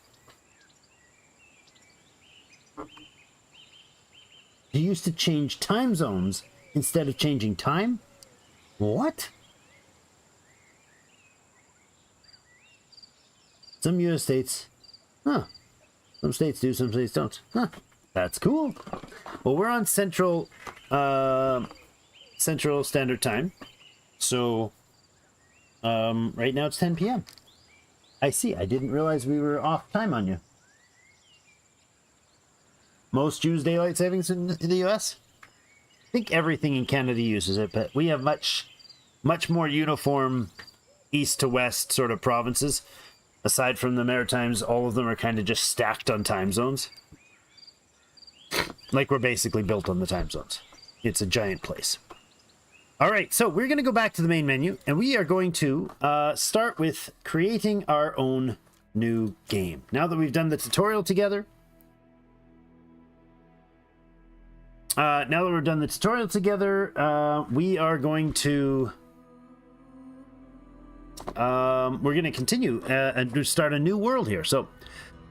you used to change time zones instead of changing time? What? Some U.S. states... Huh. Some states do, some states don't. Huh. That's cool. Well, we're on Central Standard Time. So, right now it's 10 p.m. I see. I didn't realize we were off time on you. Most use daylight savings in the U.S.? I think everything in Canada uses it, but we have much more uniform east to west sort of provinces. Aside from the Maritimes, all of them are kind of just stacked on time zones. Like we're basically built on the time zones. It's a giant place. All right, so we're going to go back to the main menu, and we are going to start with creating our own new game. Now that we've done the tutorial together, we are going to... we're going to continue and start a new world here. So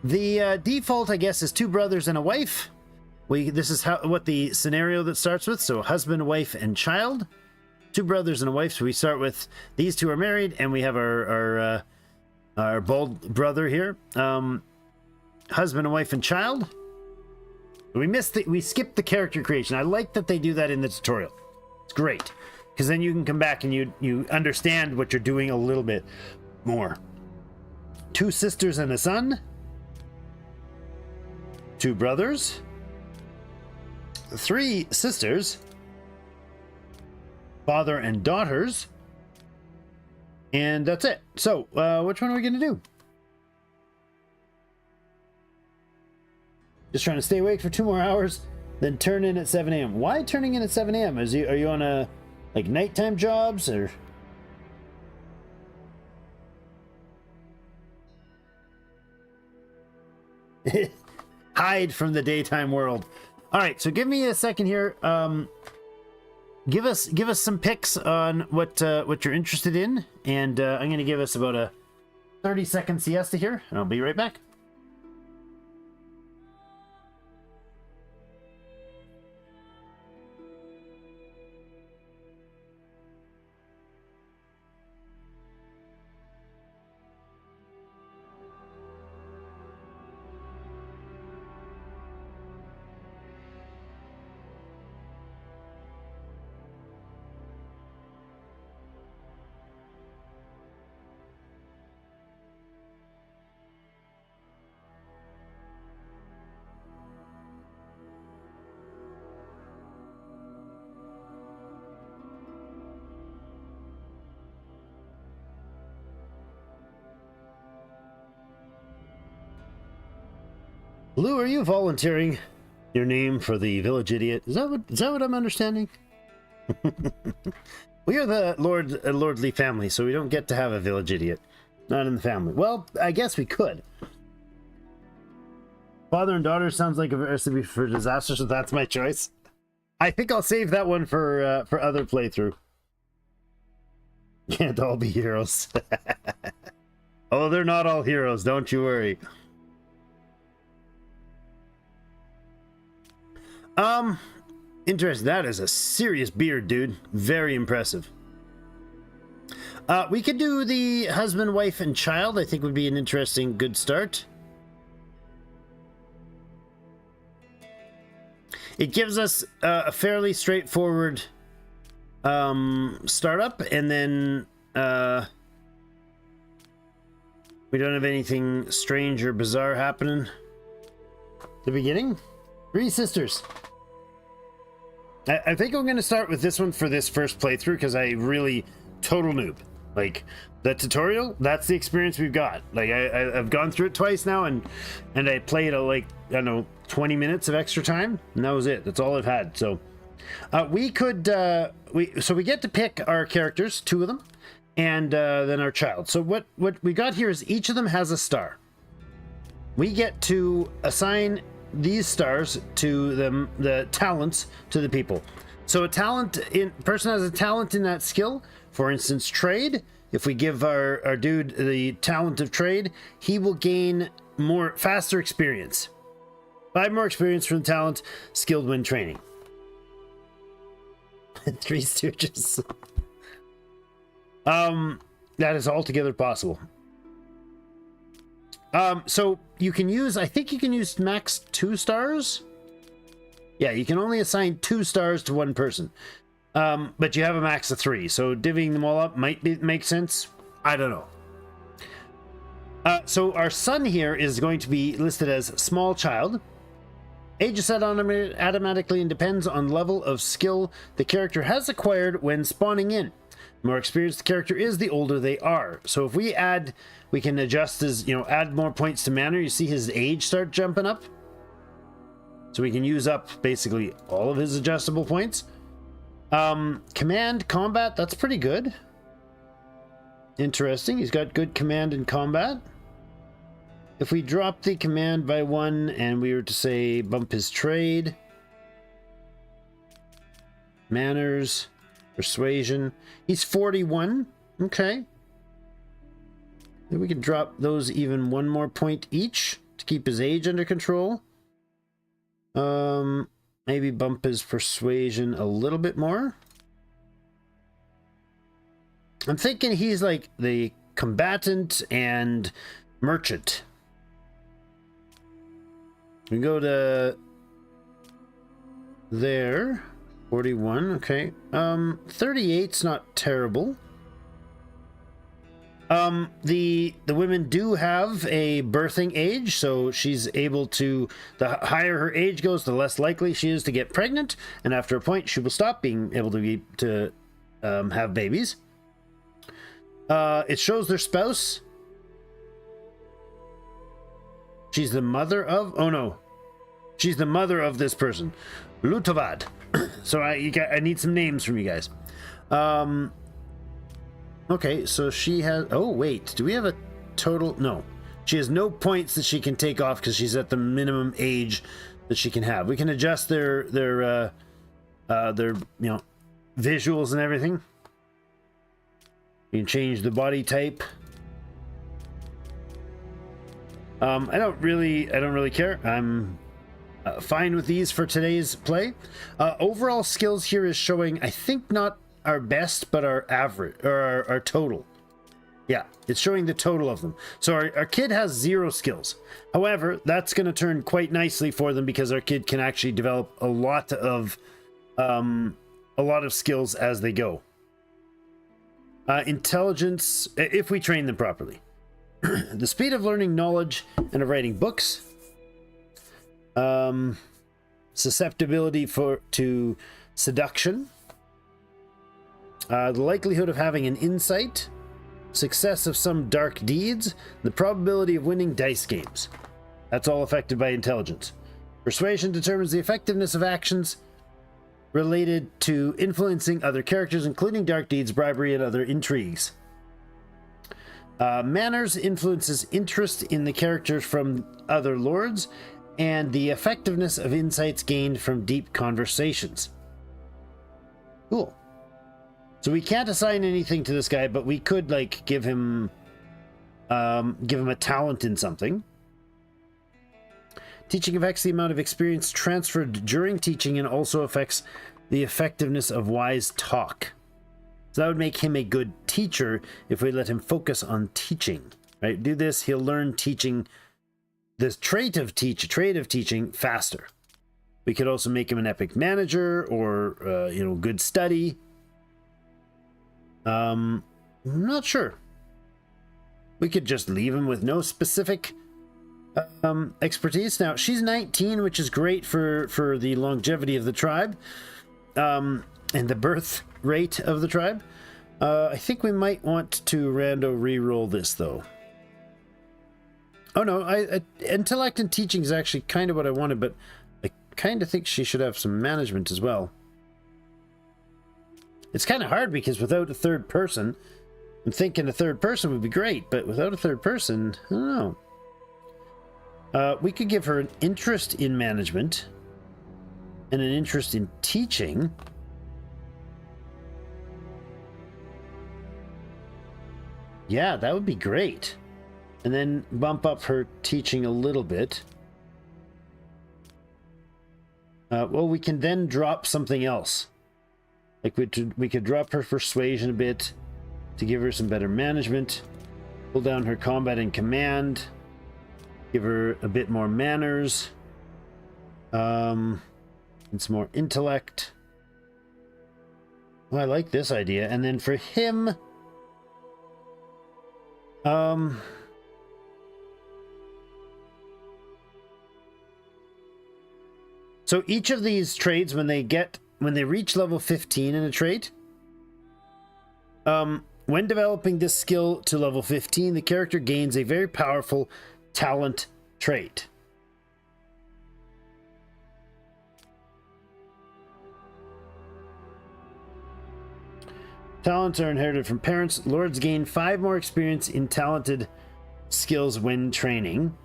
the default, I guess, is 2 brothers and a wife. This is what the scenario that starts with. So husband, wife, and child. 2 brothers and a wife. So we start with these 2 are married, and we have our bald brother here. Husband and wife and child. We skipped the character creation. I like that they do that in the tutorial. It's great. Because then you can come back and you understand what you're doing a little bit more. 2 sisters and a son. 2 brothers. 3 sisters. Father and daughters. And that's it. So, which one are we going to do? Just trying to stay awake for 2 more hours, then turn in at 7 a.m. Why turning in at 7 a.m.? Are you on a... like nighttime jobs, or hide from the daytime world? All right, so give me a second here. Give us some picks on what you're interested in, and I'm going to give us about a 30-second siesta here, and I'll be right back. Lou, are you volunteering your name for the village idiot? Is that what I'm understanding? We are the lordly family, so we don't get to have a village idiot. Not in the family. Well, I guess we could. Father and daughter sounds like a recipe for disaster, so that's my choice. I think I'll save that one for other playthrough. Can't all be heroes. Oh, they're not all heroes, don't you worry. Interesting. That is a serious beard, dude. Very impressive. We could do the husband, wife, and child. I think would be an interesting, good start. It gives us a fairly straightforward startup, and then we don't have anything strange or bizarre happening. The beginning? 3 sisters. I think I'm going to start with this one for this first playthrough because I really total noob. Like the tutorial, that's the experience we've got. Like I've gone through it twice now, and I played like I don't know 20 minutes of extra time, and that was it. That's all I've had. So we could we get to pick our characters, 2 of them, and then our child. So what we got here is each of them has a star. We get to assign these stars to them, the talents to the people. So a person has a talent in that skill. For instance, trade. If we give our dude the talent of trade, he will gain faster experience. 5 more experience from the talent, skilled when training. 3 Stooges. That is altogether possible. So you can use, I think you can use max 2 stars. Yeah, you can only assign 2 stars to one person. But you have a max of 3, so divvying them all up might make sense. I don't know. So our son here is going to be listed as small child. Age is set automatically and depends on level of skill the character has acquired when spawning in. The more experienced the character is, the older they are. So if we can adjust his, add more points to manner. You see his age start jumping up. So we can use up basically all of his adjustable points. Command, combat, that's pretty good. Interesting. He's got good command and combat. If we drop the command by 1 and we were to say bump his trade, manners, persuasion, he's 41. Okay. Then we can drop those even 1 more point each to keep his age under control. Maybe bump his persuasion a little bit more. I'm thinking he's like the combatant and merchant. We go to there. 41, okay. 38's not terrible. The women do have a birthing age, so she's able to, the higher her age goes, the less likely she is to get pregnant, and after a point she will stop being able to have babies. It shows their spouse. She's the mother of, oh no, she's the mother of this person, Lutovad. So I need some names from you guys. Okay, so she has... Oh, wait. Do we have a total... No. She has no points that she can take off because she's at the minimum age that she can have. We can adjust their visuals and everything. You can change the body type. I don't really care. I'm fine with these for today's play. Overall skills here is showing, I think, not our best, but our average, or our total. Yeah, it's showing the total of them. So our kid has 0 skills. However, that's going to turn quite nicely for them because our kid can actually develop a lot of skills as they go. Intelligence, if we train them properly. The speed of learning knowledge and of writing books. Susceptibility to seduction. The likelihood of having an insight, success of some dark deeds, the probability of winning dice games. That's all affected by intelligence. Persuasion determines the effectiveness of actions related to influencing other characters, including dark deeds, bribery, and other intrigues. Manners influences interest in the characters from other lords and the effectiveness of insights gained from deep conversations. Cool. So we can't assign anything to this guy, but we could like give him a talent in something. Teaching affects the amount of experience transferred during teaching and also affects the effectiveness of wise talk. So that would make him a good teacher if we let him focus on teaching, right? Do this, he'll learn teaching, this trait of teaching faster. We could also make him an epic manager or, good study. I'm not sure. We could just leave him with no specific expertise. Now, she's 19, which is great for the longevity of the tribe and the birth rate of the tribe. I think we might want to rando re-roll this, though. Oh, no, intellect and teaching is actually kind of what I wanted, but I kind of think she should have some management as well. It's kind of hard because without a third person, I'm thinking a third person would be great, but without a third person, I don't know. We could give her an interest in management and an interest in teaching. Yeah, that would be great. And then bump up her teaching a little bit. Well, we can then drop something else. Like we could drop her persuasion a bit to give her some better management. Pull down her combat and command. Give her a bit more manners. And some more intellect. Well, I like this idea. And then for him... So each of these trades, when they reach level 15 in a trait, when developing this skill to level 15, the character gains a very powerful talent trait. Talents are inherited from parents. Lords gain 5 more experience in talented skills when training.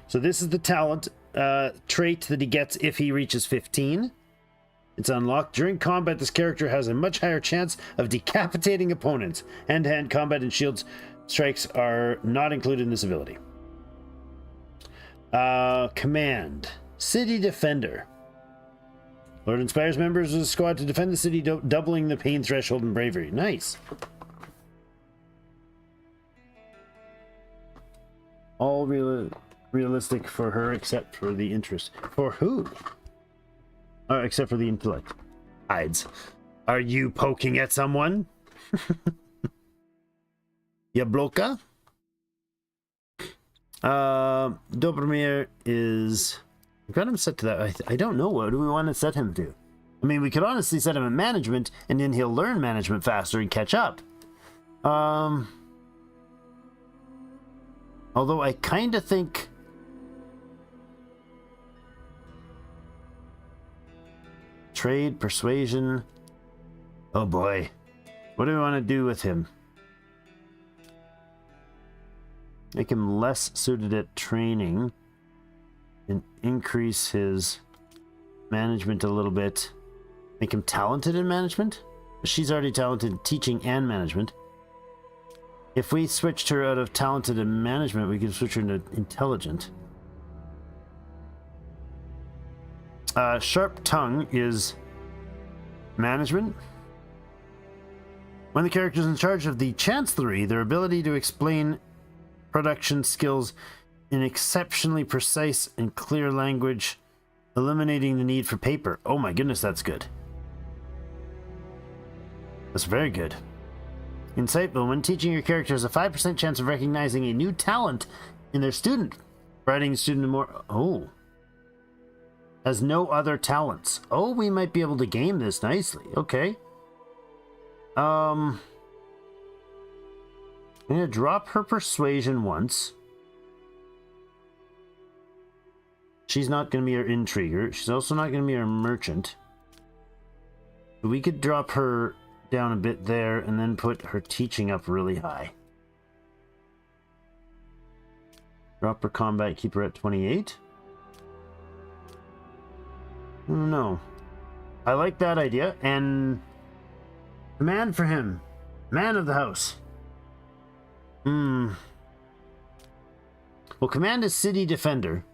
So this is the talent trait that he gets if he reaches 15. It's unlocked. During combat, this character has a much higher chance of decapitating opponents. Hand-to-hand combat and shield strikes are not included in this ability. Command. City Defender. Lord inspires members of the squad to defend the city, doubling the pain threshold and bravery. Nice. All realistic for her except for the interest. For who? Except for the intellect. Hides. Are you poking at someone? Yabloka? Dobromir is... We've got him set to that. I don't know. What do we want to set him to? I mean, we could honestly set him at management, and then he'll learn management faster and catch up. Although I kind of think... Trade, persuasion... Oh boy. What do we want to do with him? Make him less suited at training. And increase his management a little bit. Make him talented in management? She's already talented in teaching and management. If we switched her out of talented in management, we could switch her into intelligent. Sharp tongue is management. When the character is in charge of the chancellery, their ability to explain production skills in exceptionally precise and clear language, eliminating the need for paper. Oh my goodness, that's good. That's very good. Insightful. When teaching your character has a 5% chance of recognizing a new talent in their student. Providing the student more... Oh. Has no other talents. Oh, we might be able to game this nicely. Okay. I'm going to drop her persuasion once. she's not going to be our intriguer. She's also not going to be our merchant. We could drop her down a bit there and then put her teaching up really high. Drop her combat, keep her at 28. I don't know. I like that idea. And command for him. Man of the house. Well, command is city defender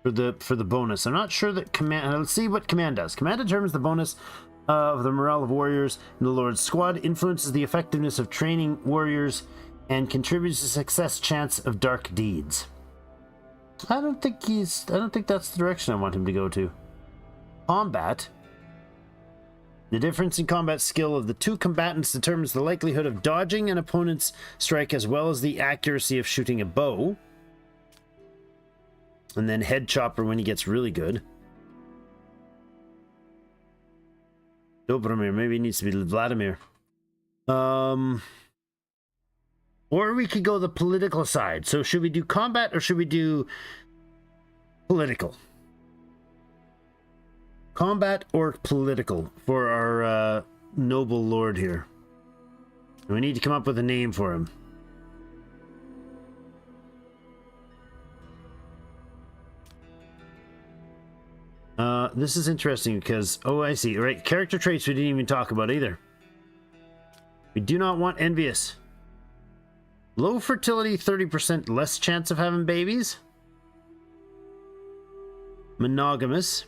for the bonus. I'm not sure that command. Let's see what command does. Command determines the bonus of the morale of warriors in the Lord's squad, influences the effectiveness of training warriors, and contributes to success chance of dark deeds. I don't think that's the direction I want him to go to. Combat. The difference in combat skill of the two combatants determines the likelihood of dodging an opponent's strike as well as the accuracy of shooting a bow. And then head chopper when he gets really good. Dobromir, maybe it needs to be Vladimir. Or we could go the political side. So should we do combat or should we do political? Combat or political for our noble lord here. We need to come up with a name for him. This is interesting because, oh, I see. Right, character traits we didn't even talk about either. We do not want envious. Low fertility, 30% less chance of having babies. Monogamous.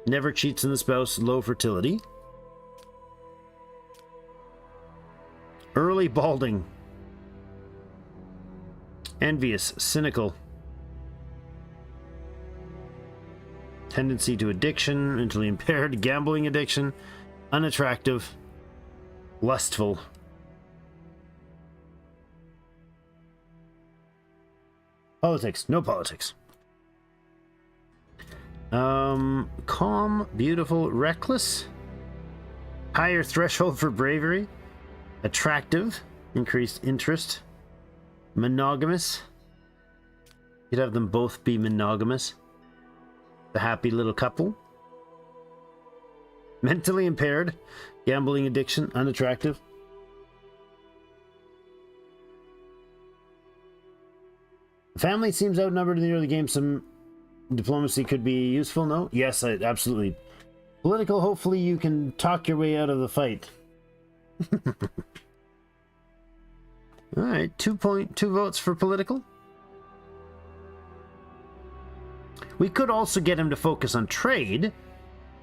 Never cheats on the spouse, low fertility. Early balding. Envious, cynical. Tendency to addiction, mentally impaired, gambling addiction, unattractive, lustful. Politics, no politics. Calm, beautiful, reckless. Higher threshold for bravery. Attractive, increased interest. Monogamous. You'd have them both be monogamous. The happy little couple. Mentally impaired, gambling addiction, unattractive. The family seems outnumbered in the early game. Some diplomacy could be useful, no? Yes, absolutely. Political, hopefully you can talk your way out of the fight. Alright, 2.2 votes for political. We could also get him to focus on trade,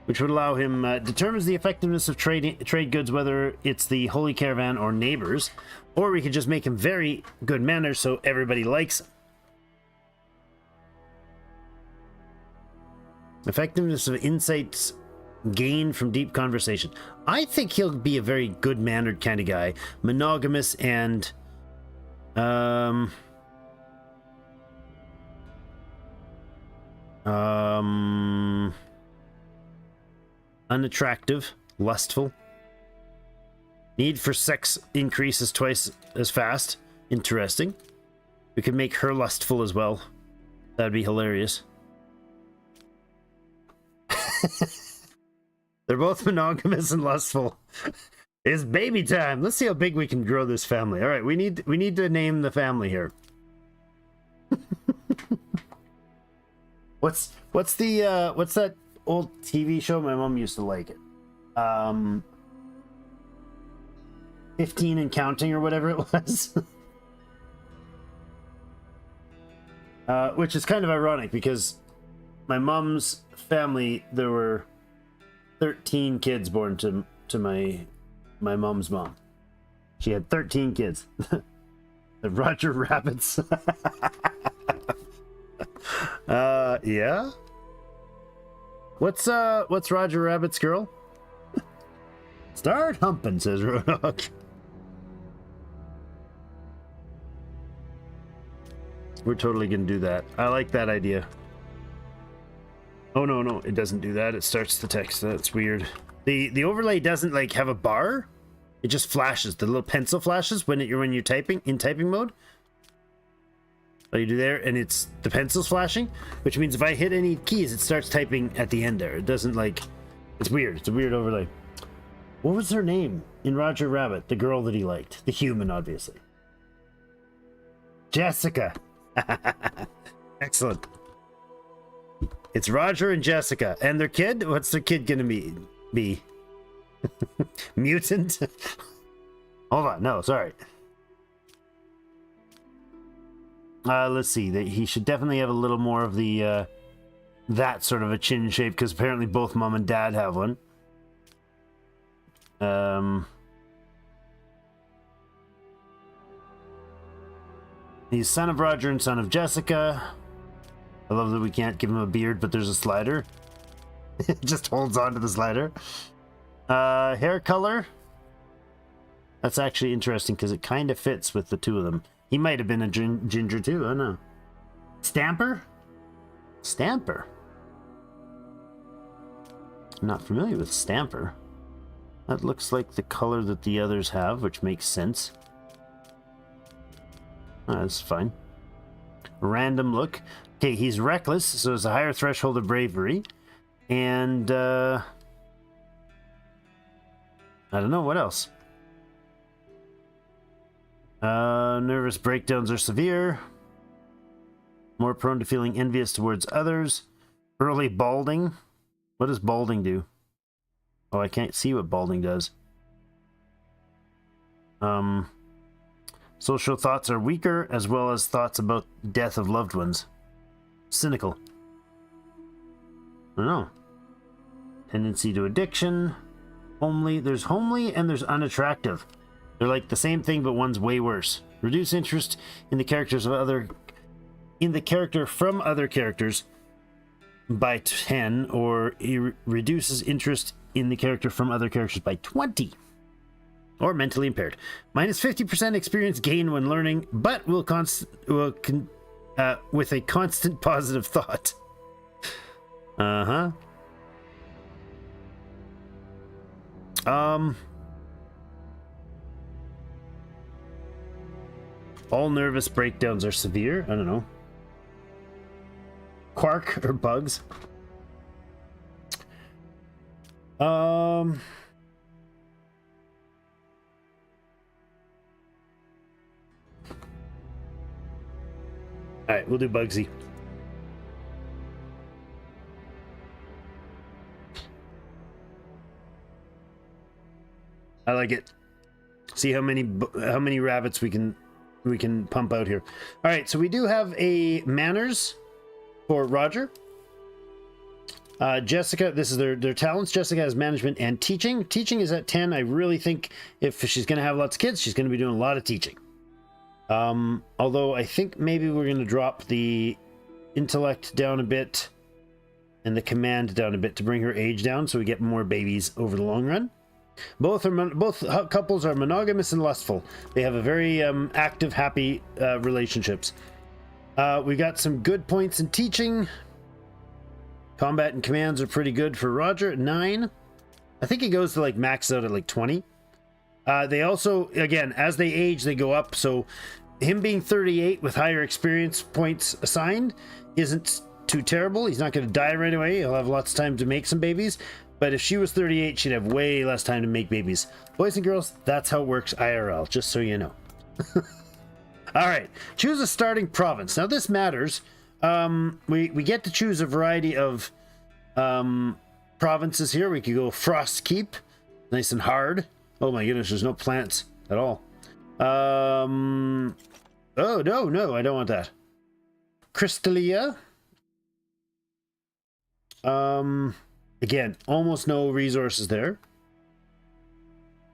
which would allow him, determines the effectiveness of trade goods, whether it's the Holy Caravan or neighbors, or we could just make him very good manners so everybody likes him. Effectiveness of insights gained from deep conversation. I think he'll be a very good-mannered kind of guy. Monogamous and... unattractive, lustful. Need for sex increases twice as fast. Interesting. We could make her lustful as well. That'd be hilarious. They're both monogamous and lustful. It's baby time. Let's see how big we can grow this family. All right, we need to name the family here. What's that old TV show? My mom used to like it. 15 and Counting or whatever it was. Which is kind of ironic because my mom's family, there were 13 kids born to my mom's mom. She had 13 kids. The Roger Rabbits. Yeah. What's Roger Rabbit's girl? Start humping, says Roadhog. We're totally gonna do that. I like that idea. Oh no, it doesn't do that. It starts the text. That's weird. The overlay doesn't like have a bar. It just flashes. The little pencil flashes when you're typing in typing mode. All you do there, and it's the pencil's flashing, which means if I hit any keys, it starts typing at the end there. It doesn't like, it's weird. It's a weird overlay. What was her name in Roger Rabbit? The girl that he liked. The human, obviously. Jessica. Excellent. It's Roger and Jessica. And their kid? What's their kid gonna be? Mutant? Hold on. No, sorry. Let's see. He should definitely have a little more of the that sort of a chin shape, because apparently both mom and dad have one. He's son of Roger and son of Jessica. I love that we can't give him a beard, but there's a slider. It just holds on to the slider. Hair color. That's actually interesting because it kind of fits with the two of them. He might have been a ginger too, I don't know. Stamper? Stamper? I'm not familiar with Stamper. That looks like the color that the others have, which makes sense. Oh, that's fine. Random look. Okay, he's reckless, so it's a higher threshold of bravery. And, I don't know, what else? Nervous breakdowns are severe. More prone to feeling envious towards others. Early balding. What does balding do? Oh, I can't see what balding does. Social thoughts are weaker, as well as thoughts about death of loved ones. Cynical. I don't know. Tendency to addiction. Homely. There's homely and there's unattractive. They're like the same thing, but one's way worse. Reduce interest in the characters of other... in the character from other characters by 10, or he reduces interest in the character from other characters by 20. Or mentally impaired. Minus 50% experience gain when learning, but with a constant positive thought. Uh-huh. All nervous breakdowns are severe. I don't know. Quark or bugs. Alright, we'll do Bugsy. I like it. See how many rabbits we can pump out here. All right, so we do have a manners for Roger. Jessica, this is their talents. Jessica has management and teaching. Teaching is at 10. I really think if she's going to have lots of kids, she's going to be doing a lot of teaching. Although I think maybe we're going to drop the intellect down a bit and the command down a bit to bring her age down so we get more babies over the long run. Both couples are monogamous and lustful. They have a very active, happy relationships. We got some good points in teaching. Combat and commands are pretty good for Roger at 9. I think he goes to like max out at like 20. They also, again, as they age, they go up. So him being 38 with higher experience points assigned isn't too terrible. He's not going to die right away. He'll have lots of time to make some babies. But if she was 38, she'd have way less time to make babies. Boys and girls, that's how it works IRL, just so you know. All right, choose a starting province. Now this matters. We get to choose a variety of provinces here. We could go Frost Keep, nice and hard. Oh my goodness, there's no plants at all. Oh, no, I don't want that. Crystalia. Again, almost no resources there.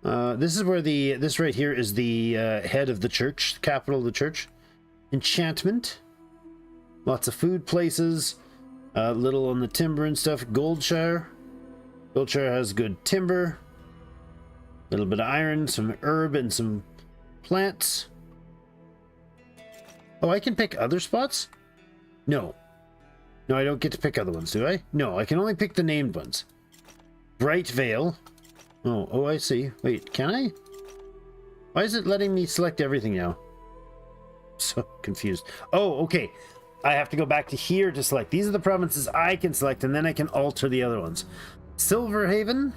This is where this right here is the head of the church, capital of the church. Enchantment. Lots of food places. Little on the timber and stuff. Goldshire. Goldshire has good timber. A little bit of iron, some herb, and some plants. Oh, I can pick other spots? No. No, I don't get to pick other ones, do I? No, I can only pick the named ones. Bright Vale. Oh, I see. Wait, can I? Why is it letting me select everything now? so confused. Oh, okay. I have to go back to here to select. These are the provinces I can select, and then I can alter the other ones. Silverhaven.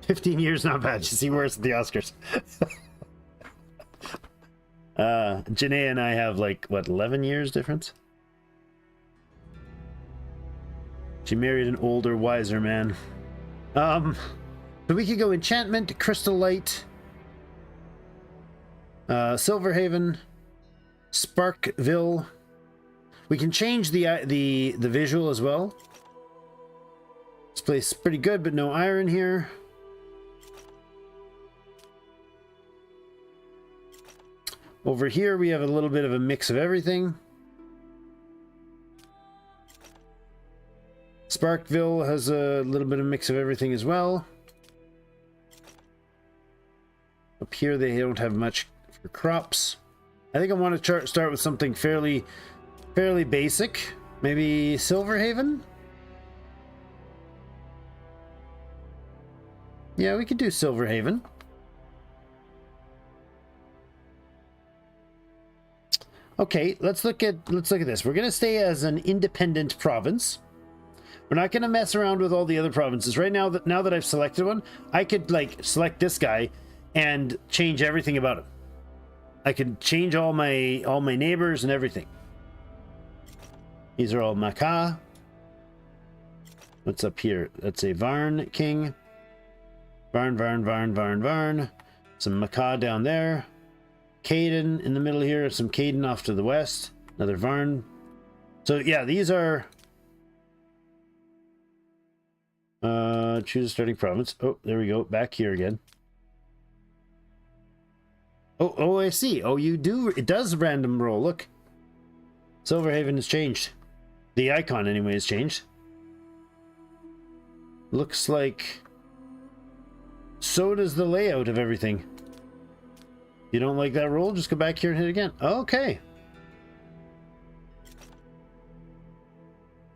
15 years, not bad. You see worse at the Oscars. Janae and I have like, what, 11 years difference? She married an older, wiser man. So we could go enchantment, crystal light, Silverhaven, Sparkville. We can change the visual as well. This place is pretty good, but no iron here. Over here we have a little bit of a mix of everything. Sparkville has a little bit of mix of everything as well. Up here they don't have much for crops. I think I want to start with something fairly basic. Maybe Silverhaven? Yeah, we could do Silverhaven. Okay, let's look at this. We're going to stay as an independent province. We're not going to mess around with all the other provinces. Right now that I've selected one, I could like select this guy and change everything about him. I could change all my neighbors and everything. These are all Maca. What's up here? That's a Varn king. Varn. Some Maca down there. Caden in the middle here. Some Caden off to the west. Another Varn. So yeah, these are... choose a starting province. Oh, there we go. Back here again. Oh, I see. Oh, you do. It does random roll. Look. Silverhaven has changed. The icon, anyway, has changed. Looks like... So does the layout of everything. You don't like that roll? Just go back here and hit again. Okay.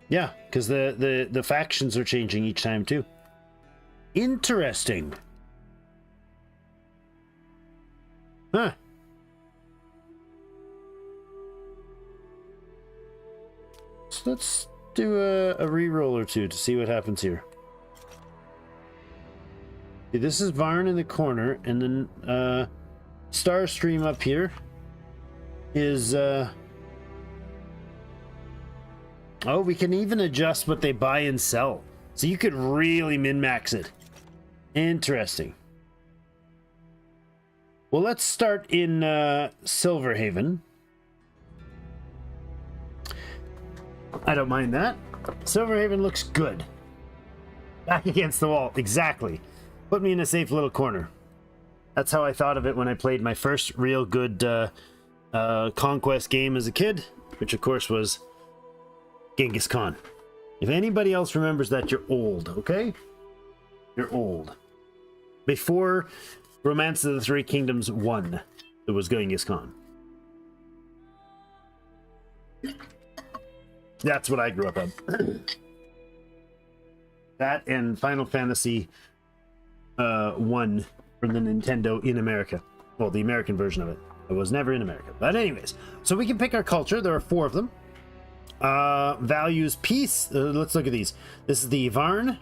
Yeah, because the factions are changing each time, too. Interesting. Huh. So let's do a re-roll or two to see what happens here. Okay, this is Varn in the corner, and then Starstream up here is... Oh, we can even adjust what they buy and sell. So you could really min-max it. Interesting. Well, let's start in Silverhaven. I don't mind that. Silverhaven looks good. Back against the wall. Exactly. Put me in a safe little corner. That's how I thought of it when I played my first real good conquest game as a kid, which of course was Genghis Khan. If anybody else remembers that, you're old, okay? You're old. Before Romance of the Three Kingdoms 1, it was Genghis Khan. That's what I grew up on. That and Final Fantasy 1 from the Nintendo in America. Well, the American version of it. It was never in America. But anyways, so we can pick our culture. There are 4 of them. Values peace. Let's look at these. This is the Varn.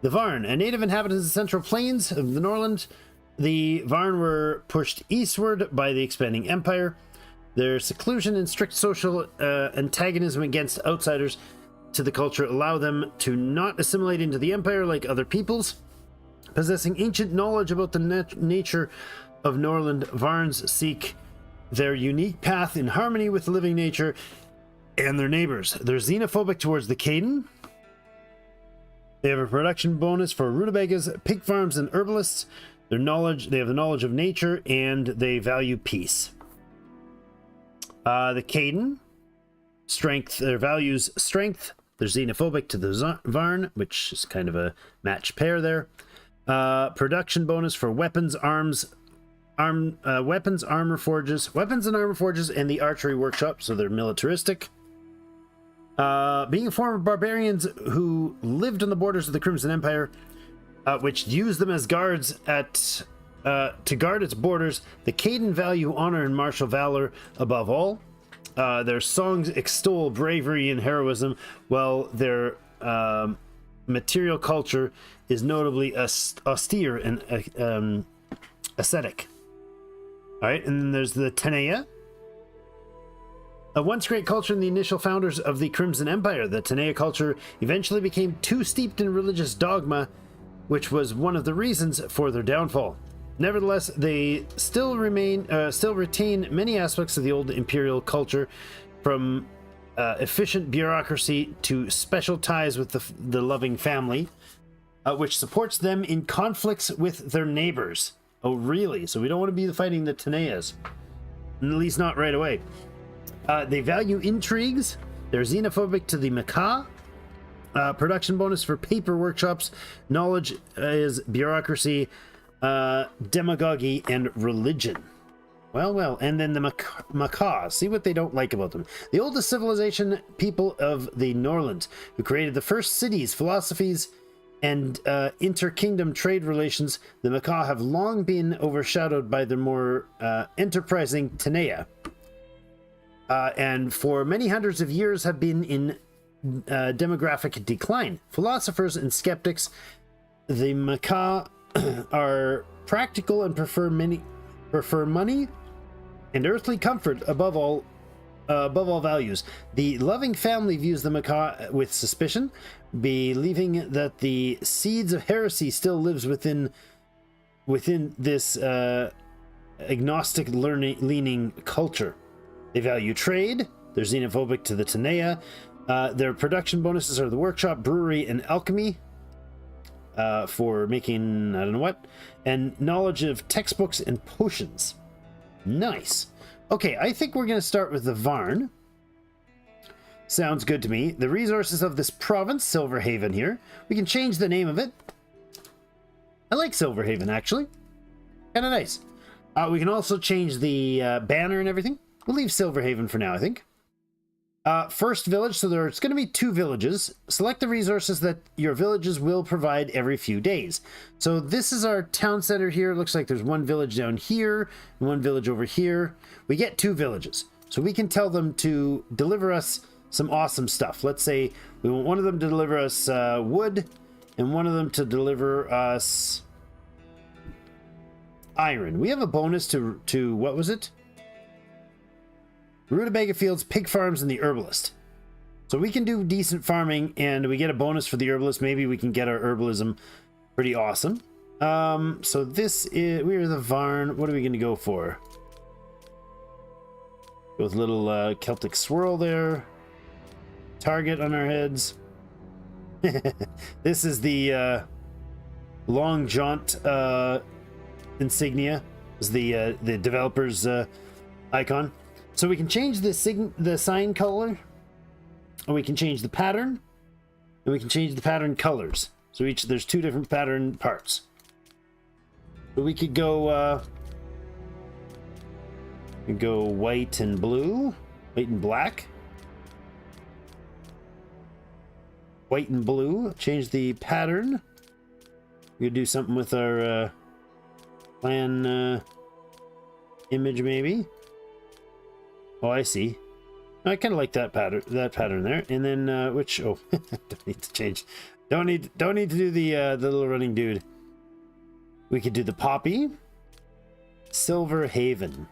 The Varn, a native inhabitant of the central plains of the Norland. The Varn were pushed eastward by the expanding empire. Their seclusion and strict social antagonism against outsiders to the culture allow them to not assimilate into the empire like other peoples. Possessing ancient knowledge about the nature of Norland, Varns seek their unique path in harmony with living nature and their neighbors. They're xenophobic towards the Caden. They have a production bonus for rutabagas, pig farms, and herbalists. They have the knowledge of nature, and they value peace. The Caden, strength. Their values strength. They're xenophobic to the Varn, which is kind of a matched pair there. Production bonus for weapons, weapons, armor forges, and the archery workshop. So they're militaristic. Being a form of barbarians who lived on the borders of the Crimson Empire, which used them as guards to guard its borders, the Caden value honor and martial valor above all. Their songs extol bravery and heroism, while their material culture is notably austere and ascetic. All right, and then there's the Tenaya. A once great culture in the initial founders of the Crimson Empire, the Tenaya culture eventually became too steeped in religious dogma, which was one of the reasons for their downfall. Nevertheless, they still retain many aspects of the old imperial culture, from efficient bureaucracy to special ties with the loving family, which supports them in conflicts with their neighbors. Oh, really? So we don't want to be fighting the Tenayas, at least not right away. They value intrigues. They're xenophobic to the Macaw. Production bonus for paper workshops. Knowledge is bureaucracy, demagogy, and religion. Well, and then the Macaw. See what they don't like about them. The oldest civilization people of the Norland, who created the first cities, philosophies, and inter-kingdom trade relations, the Macaw have long been overshadowed by the more enterprising Tenaya. And for many hundreds of years have been in demographic decline. Philosophers and skeptics, the Macaw are practical and prefer money and earthly comfort above all values. The loving family views the Macaw with suspicion, believing that the seeds of heresy still lives within this agnostic leaning culture. They value trade. They're xenophobic to the Tenaya. Their production bonuses are the workshop, brewery, and alchemy for making I don't know what, and knowledge of textbooks and potions. Nice. Okay, I think we're going to start with the Varn. Sounds good to me. The resources of this province, Silverhaven here. We can change the name of it. I like Silverhaven, actually. Kind of nice. We can also change the banner and everything. We'll leave Silverhaven for now, I think. First village, so there's going to be 2 villages. Select the resources that your villages will provide every few days. So this is our town center here. It looks like there's 1 village down here and 1 village over here. We get 2 villages. So we can tell them to deliver us some awesome stuff. Let's say we want one of them to deliver us wood and one of them to deliver us iron. We have a bonus to what was it? Rutabaga Fields, pig farms, and the herbalist. So we can do decent farming, and we get a bonus for the herbalist. Maybe we can get our herbalism pretty awesome. So this is, we are the Varn. What are we going to go for? Go with a little Celtic swirl there. Target on our heads. This is the long jaunt insignia. This is the developer's icon. So we can change the sign color, or we can change the pattern, and we can change the pattern colors. So there's 2 different pattern parts. But we could go white and blue, white and black, white and blue. Change the pattern. We could do something with our clan image, maybe. Oh, I see. I kind of like that pattern there. And then don't need to change. Don't need to do the little running dude. We could do the poppy. Silverhaven.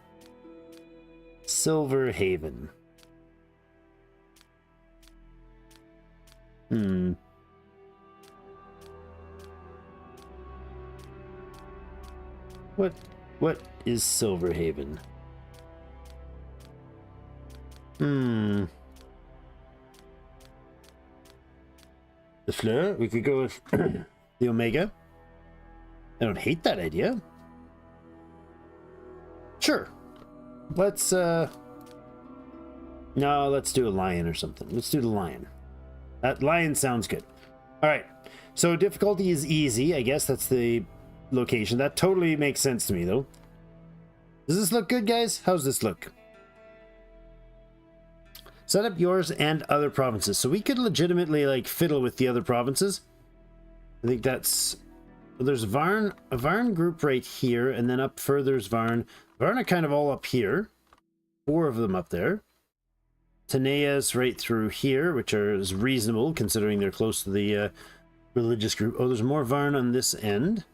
What is Silverhaven? The fleur. We could go with the omega. I don't hate that idea. Sure. Let's no, let's do a lion or something. Let's do the lion. That lion sounds good. All right. So difficulty is easy. I guess that's the location. That totally makes sense to me, though. Does this look good, guys? How's this look? Set up yours and other provinces. So we could legitimately like fiddle with the other provinces. I think that's... Well, there's a Varn group right here, and then up further is Varn. Varn are kind of all up here. 4 of them up there. Tanea's right through here, which is reasonable considering they're close to the religious group. Oh, there's more Varn on this end.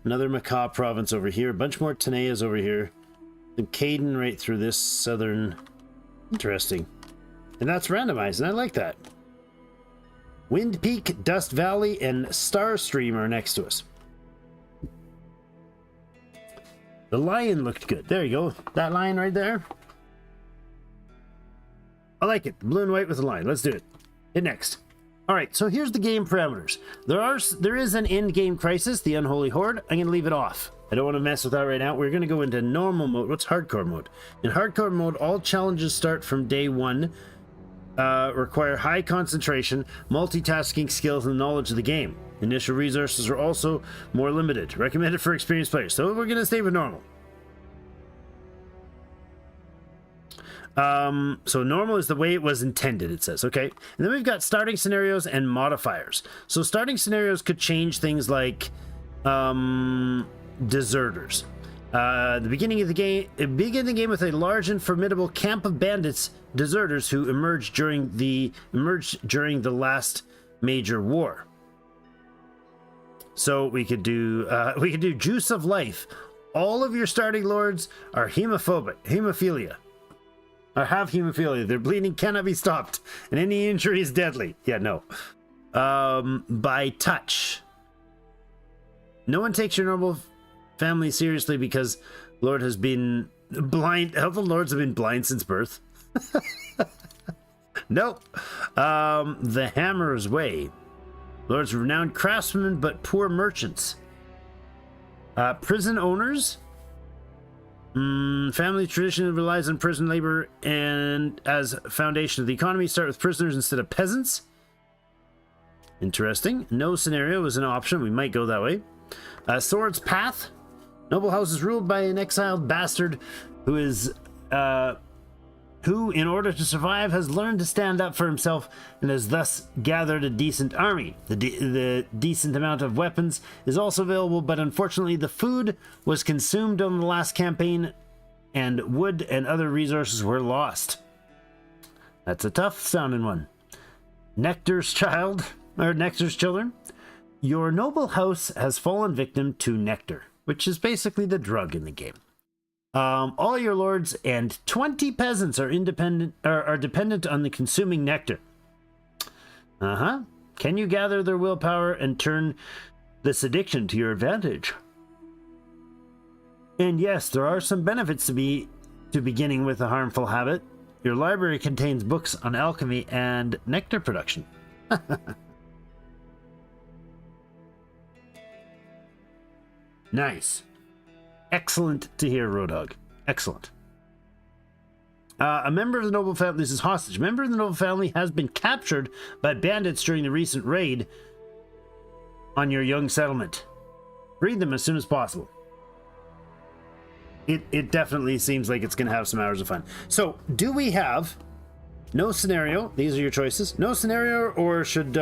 Another Macaw province over here. A bunch more Tanea's over here. And Caden right through this southern... Interesting. And that's randomized, and I like that. Wind Peak, Dust Valley, and Starstream are next to us. The lion looked good. There you go. That lion right there. I like it. Blue and white with a lion. Let's do it. Hit next. All right, so here's the game parameters. There is an end-game crisis, the Unholy Horde. I'm going to leave it off. I don't want to mess with that right now. We're going to go into normal mode. What's hardcore mode? In hardcore mode, all challenges start from day 1. Require high concentration, multitasking skills, and knowledge of the game. Initial resources are also more limited. Recommended for experienced players. So we're going to stay with normal. So normal is the way it was intended, it says. Okay. And then we've got starting scenarios and modifiers. So starting scenarios could change things like deserters. The beginning of the game, begin the game with a large and formidable camp of bandits, deserters who emerged during the last major war. So we could do Juice of Life. All of your starting lords are hemophilia. Or have hemophilia. Their bleeding cannot be stopped, and any injury is deadly. Yeah, no. By touch. No one takes your normal family seriously because Lord has been blind. How the lords have been blind since birth? Nope. The Hammer's Way. Lords renowned craftsmen, but poor merchants. Prison owners. Family tradition relies on prison labor and as foundation of the economy. Start with prisoners instead of peasants. Interesting. No scenario is an option. We might go that way. Sword's Path. Noble house is ruled by an exiled bastard who in order to survive has learned to stand up for himself and has thus gathered a decent army. The decent amount of weapons is also available, but unfortunately the food was consumed on the last campaign and wood and other resources were lost. That's a tough sounding one. Nectar's children. Your noble house has fallen victim to nectar, which is basically the drug in the game. All your lords and 20 peasants are dependent on the consuming nectar. Can you gather their willpower and turn this addiction to your advantage? And yes, there are some benefits to beginning with a harmful habit. Your library contains books on alchemy and nectar production. Nice. Excellent to hear, Roadhog. Excellent. A member of the noble family, this is hostage. A member of the noble family has been captured by bandits during the recent raid on your young settlement. Free them as soon as possible. It definitely seems like it's going to have some hours of fun. So, do we have no scenario? These are your choices. No scenario, or should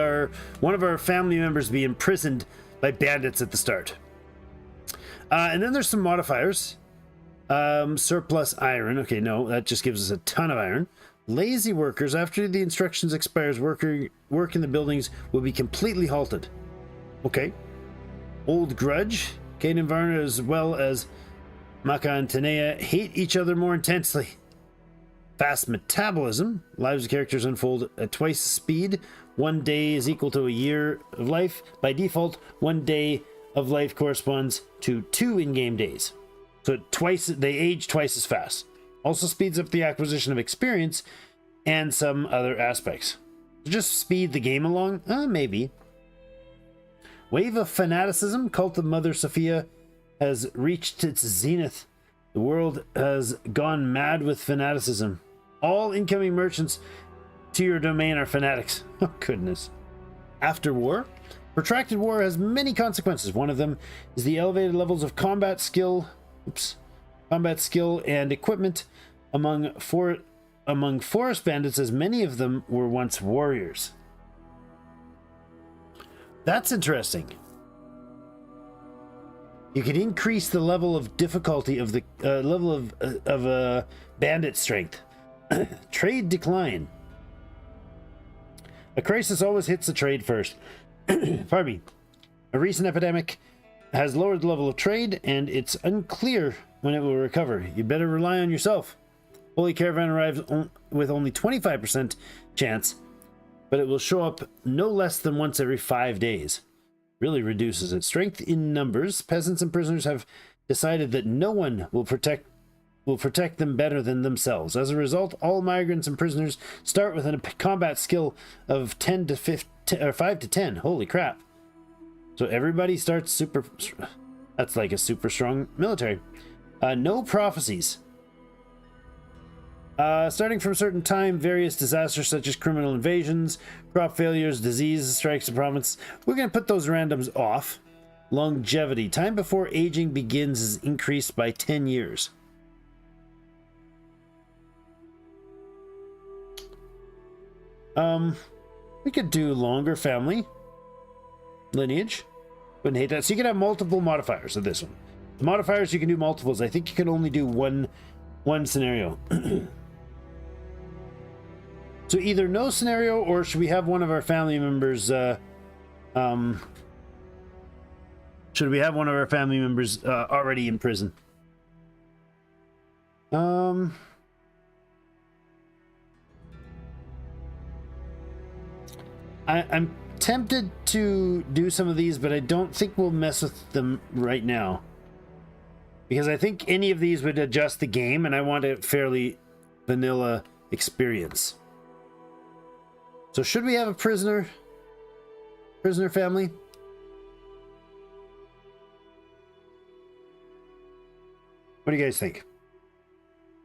one of our family members be imprisoned by bandits at the start? And then there's some modifiers. Surplus iron. Okay, no, that just gives us a ton of iron. Lazy workers. After the instructions expires, work in the buildings will be completely halted. Okay. Old grudge. Kate and Varna, as well as Maka and Tanea, hate each other more intensely. Fast metabolism. Lives of characters unfold at twice the speed. 1 day is equal to a year of life. By default, 1 day of life corresponds to 2 in-game days. So they age twice as fast. Also speeds up the acquisition of experience and some other aspects. Just speed the game along? Maybe. Wave of fanaticism. Cult of Mother Sophia has reached its zenith. The world has gone mad with fanaticism. All incoming merchants to your domain are fanatics. Oh, goodness. After war. Protracted war has many consequences. One of them is the elevated levels of combat skill and equipment among among forest bandits, as many of them were once warriors. That's interesting. You can increase the level of difficulty of the level of bandit strength. Trade decline. A crisis always hits the trade first. Pardon me. A recent epidemic has lowered the level of trade, and it's unclear when it will recover. You better rely on yourself. Holy Caravan arrives with only 25% chance, but it will show up no less than once every 5 days. Really reduces its strength in numbers. Peasants and prisoners have decided that no one will protect them better than themselves. As a result, all migrants and prisoners start with a combat skill of 10 to 15 or 5 to 10. Holy crap. So everybody starts super. That's like a super strong military. No prophecies. Starting from a certain time, various disasters such as criminal invasions, crop failures, disease strikes the province. We're going to put those randoms off. Longevity. Time before aging begins is increased by 10 years. We could do longer family lineage. Wouldn't hate that. So you can have multiple modifiers of this one. The modifiers, you can do multiples. I think you can only do one scenario. So either no scenario, or should we have one of our family members should we have one of our family members already in prison? I'm tempted to do some of these, but I don't think we'll mess with them right now, because I think any of these would adjust the game, and I want a fairly vanilla experience. So should we have a prisoner family? What do you guys think?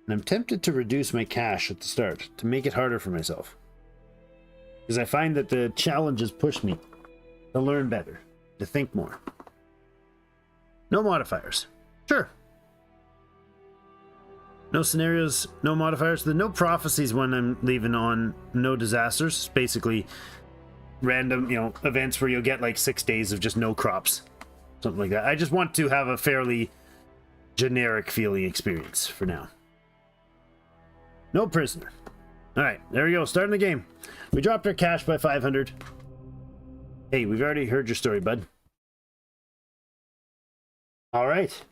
And I'm tempted to reduce my cash at the start to make it harder for myself, because I find that the challenges push me to learn better, to think more. No modifiers. Sure. No scenarios, no modifiers. The no prophecies one I'm leaving on. No disasters. It's basically random, events where you'll get like 6 days of just no crops. Something like that. I just want to have a fairly generic feeling experience for now. No prisoner. Alright, there we go. Starting the game. We dropped our cash by 500. Hey, we've already heard your story, bud. Alright.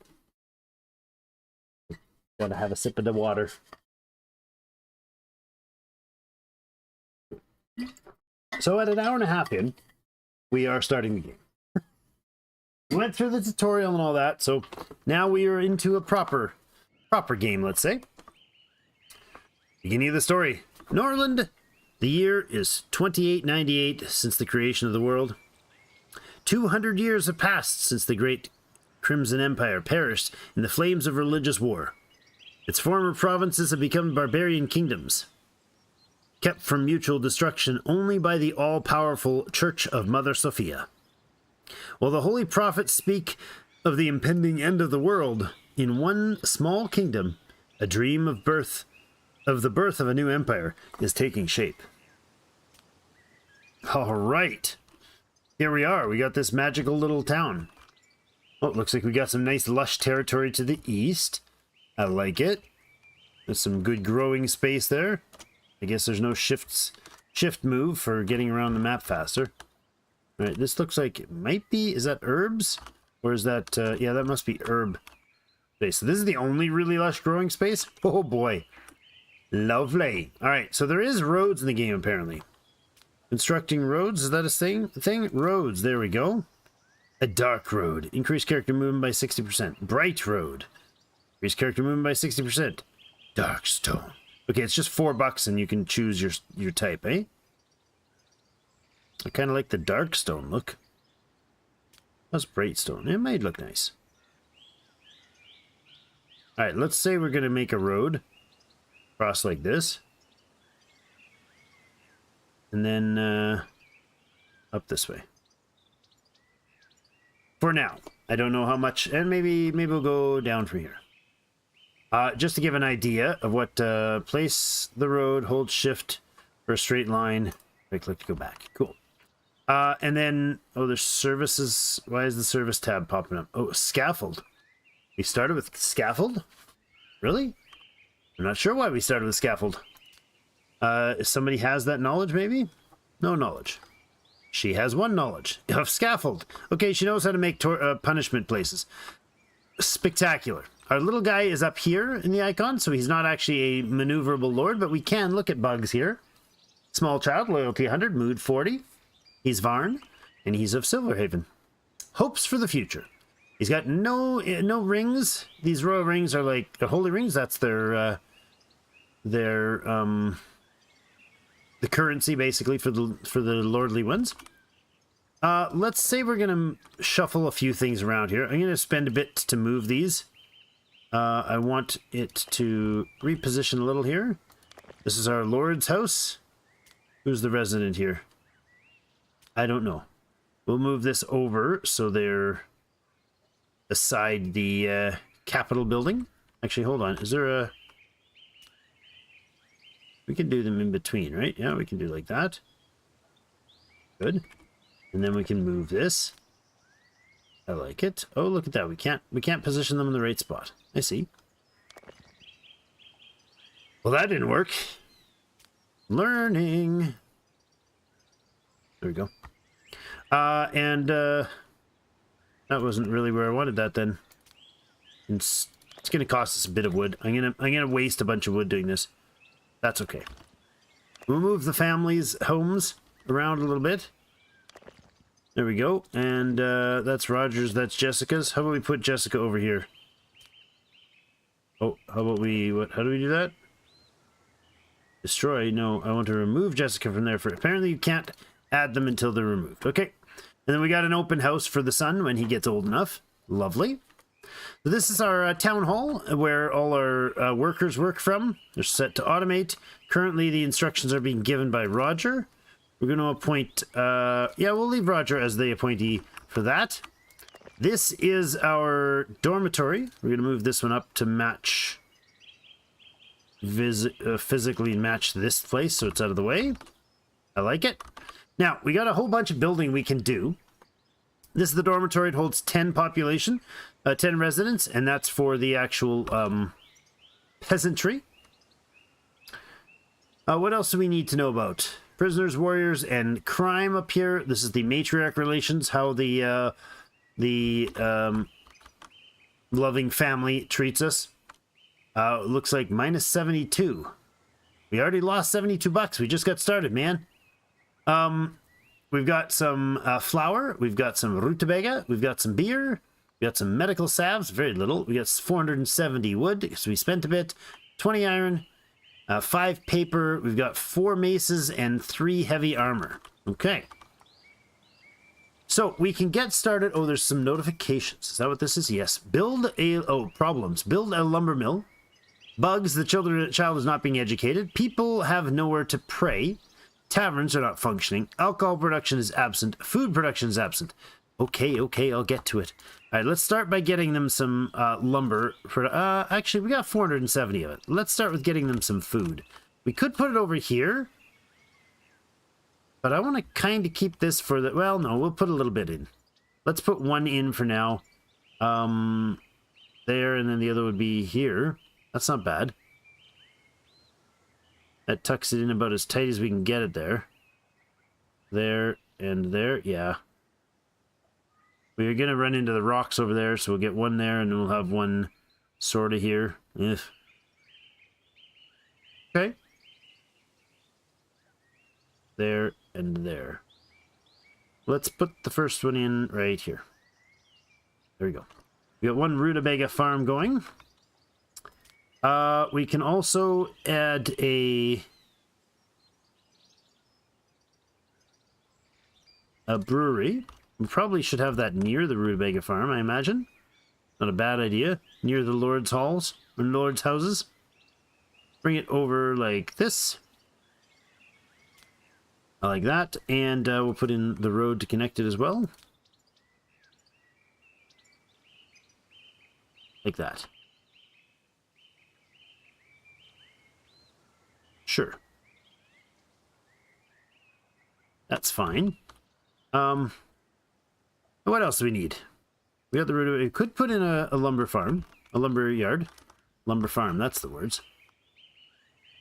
Gotta have a sip of the water. So at an hour and a half in, we are starting the game. We went through the tutorial and all that, so now we are into a proper game, let's say. Beginning of the story. Norland. The year is 2898 since the creation of the world. 200 years have passed since the great Crimson Empire perished in the flames of religious war. Its former provinces have become barbarian kingdoms, kept from mutual destruction only by the all-powerful Church of Mother Sophia. While the holy prophets speak of the impending end of the world, in one small kingdom, a dream of the birth of a new empire is taking shape. All right. Here we are. We got this magical little town. Oh, it looks like we got some nice lush territory to the east. I like it. There's some good growing space there. I guess there's no shift move for getting around the map faster. All right, this looks like it might be, is that herbs? Or is that, yeah, that must be herb. Okay, so this is the only really lush growing space? Oh boy. Lovely. All right, so there is roads in the game apparently. Constructing roads, is that a thing? Roads, there we go. A dark road. Increase character movement by 60%. Bright road. Increase character movement by 60%. Dark stone. Okay, it's just $4 and you can choose your type, eh? I kind of like the dark stone look. That's bright stone. It might look nice. Alright, let's say we're going to make a road. Cross like this. And then up this way. For now. I don't know how much, and maybe we'll go down from here. Just to give an idea of what, place the road, hold shift for a straight line. Right click to go back. Cool. And then, oh, there's services. Why is the service tab popping up? Oh, scaffold. We started with scaffold? Really? I'm not sure why we started with scaffold. If somebody has that knowledge, maybe? No knowledge. She has one knowledge of scaffold. Okay, she knows how to make punishment places. Spectacular. Our little guy is up here in the icon, so he's not actually a maneuverable lord, but we can look at bugs here. Small child, loyalty 100, mood 40. He's Varn, and he's of Silverhaven. Hopes for the future. He's got no rings. These royal rings are like the holy rings. That's their the currency basically for the lordly ones. Let's say we're gonna shuffle a few things around here. I'm gonna spend a bit to move these. I want it to reposition a little here. This is our lord's house. Who's the resident here? I don't know. We'll move this over so they're beside the Capitol building. Actually, hold on. Is there a... We can do them in between, right? Yeah, we can do like that. Good. And then we can move this. I like it. Oh, look at that. We can't position them in the right spot. I see. Well, that didn't work. Learning. There we go. That wasn't really where I wanted that then. It's going to cost us a bit of wood. I'm gonna waste a bunch of wood doing this. That's okay. We'll move the family's homes around a little bit. There we go. And that's Roger's, that's Jessica's. How about we put Jessica over here? Oh, how about we... How do we do that? Destroy? No, I want to remove Jessica from there. Apparently you can't add them until they're removed. Okay. And then we got an open house for the son when he gets old enough. Lovely. So this is our town hall where all our workers work from. They're set to automate. Currently the instructions are being given by Roger. We're going to appoint... yeah, we'll leave Roger as the appointee for that. This is our dormitory. We're going to move this one up to match... physically match this place so it's out of the way. I like it. Now, we got a whole bunch of building we can do. This is the dormitory. It holds 10 population, 10 residents, and that's for the actual peasantry. What else do we need to know about? Prisoners, warriors, and crime up here. This is the matriarch relations, how the loving family treats us. Looks like minus 72. We already lost 72 bucks. We just got started, man. We've got some flour. We've got some rutabaga. We've got some beer. We got some medical salves. Very little. We got 470 wood because we spent a bit. 20 iron. 5 paper. We've got 4 maces and 3 heavy armor. Okay. So we can get started. Oh, there's some notifications. Is that what this is? Yes. Build a... Oh, problems. Build a lumber mill. Bugs. The child is not being educated. People have nowhere to pray. Taverns are not functioning. Alcohol production is absent. Food production is absent. Okay, I'll get to it. All right, let's start by getting them some lumber. Actually, we got 470 of it. Let's start with getting them some food. We could put it over here. But I want to kind of keep this for the... Well, no, we'll put a little bit in. Let's put 1 in for now. There, and then the other would be here. That's not bad. That tucks it in about as tight as we can get it there. There and there, yeah. We're going to run into the rocks over there, so we'll get 1 there, and we'll have 1 sort of here. Ugh. Okay. There and there. Let's put the first one in right here. There we go. We got 1 rutabaga farm going. We can also add a brewery. We probably should have that near the rutabaga farm, I imagine. Not a bad idea. Near the Lord's halls, or Lord's houses. Bring it over like this. I like that. And we'll put in the road to connect it as well. Like that. Sure. That's fine. What else do we need? We got the root. We could put in a lumber farm, a lumber yard, lumber farm. That's the words.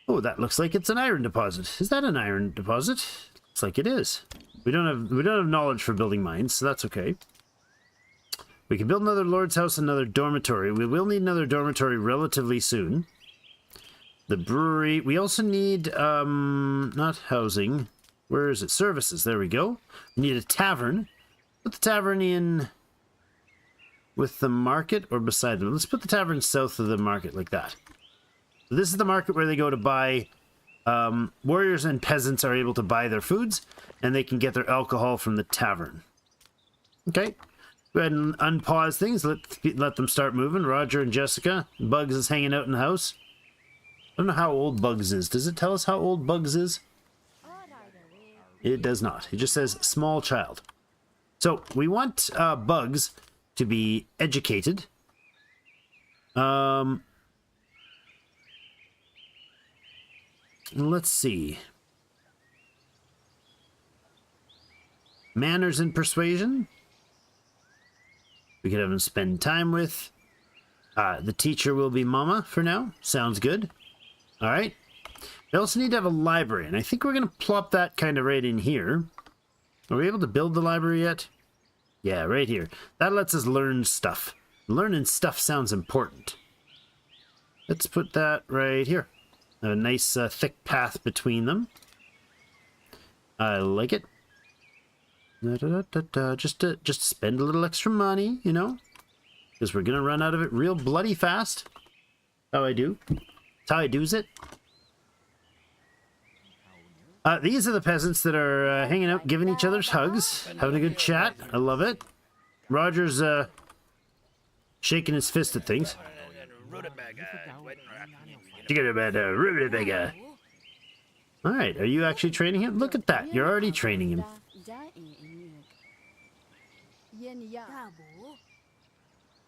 Oh, that looks like it's an iron deposit. Is that an iron deposit? Looks like it is. We don't have knowledge for building mines, so that's okay. We can build another lord's house, another dormitory. We will need another dormitory relatively soon. The brewery. We also need not housing. Where is it? Services. There we go. We need a tavern. Put the tavern in with the market or beside them. Let's put the tavern south of the market like that. So this is the market where they go to buy. Warriors and peasants are able to buy their foods, and they can get their alcohol from the tavern. Okay. Go ahead and unpause things. Let them start moving. Roger and Jessica. Bugs is hanging out in the house. I don't know how old Bugs is. Does it tell us how old Bugs is? It does not. It just says small child. So we want Bugs to be educated. Let's see. Manners and persuasion. We could have him spend time with. The teacher will be Mama for now. Sounds good. All right. We also need to have a library, and I think we're going to plop that kind of right in here. Are we able to build the library yet? Yeah, right here. That lets us learn stuff. Learning stuff sounds important. Let's put that right here. A nice thick path between them. I like it. Just to spend a little extra money, you know, because we're gonna run out of it real bloody fast. How I do? That's how I do's it. These are the peasants that are hanging out, giving each other's hugs, having a good chat. I love it. Roger's shaking his fist at things. All right, are you actually training him? Look at that. You're already training him.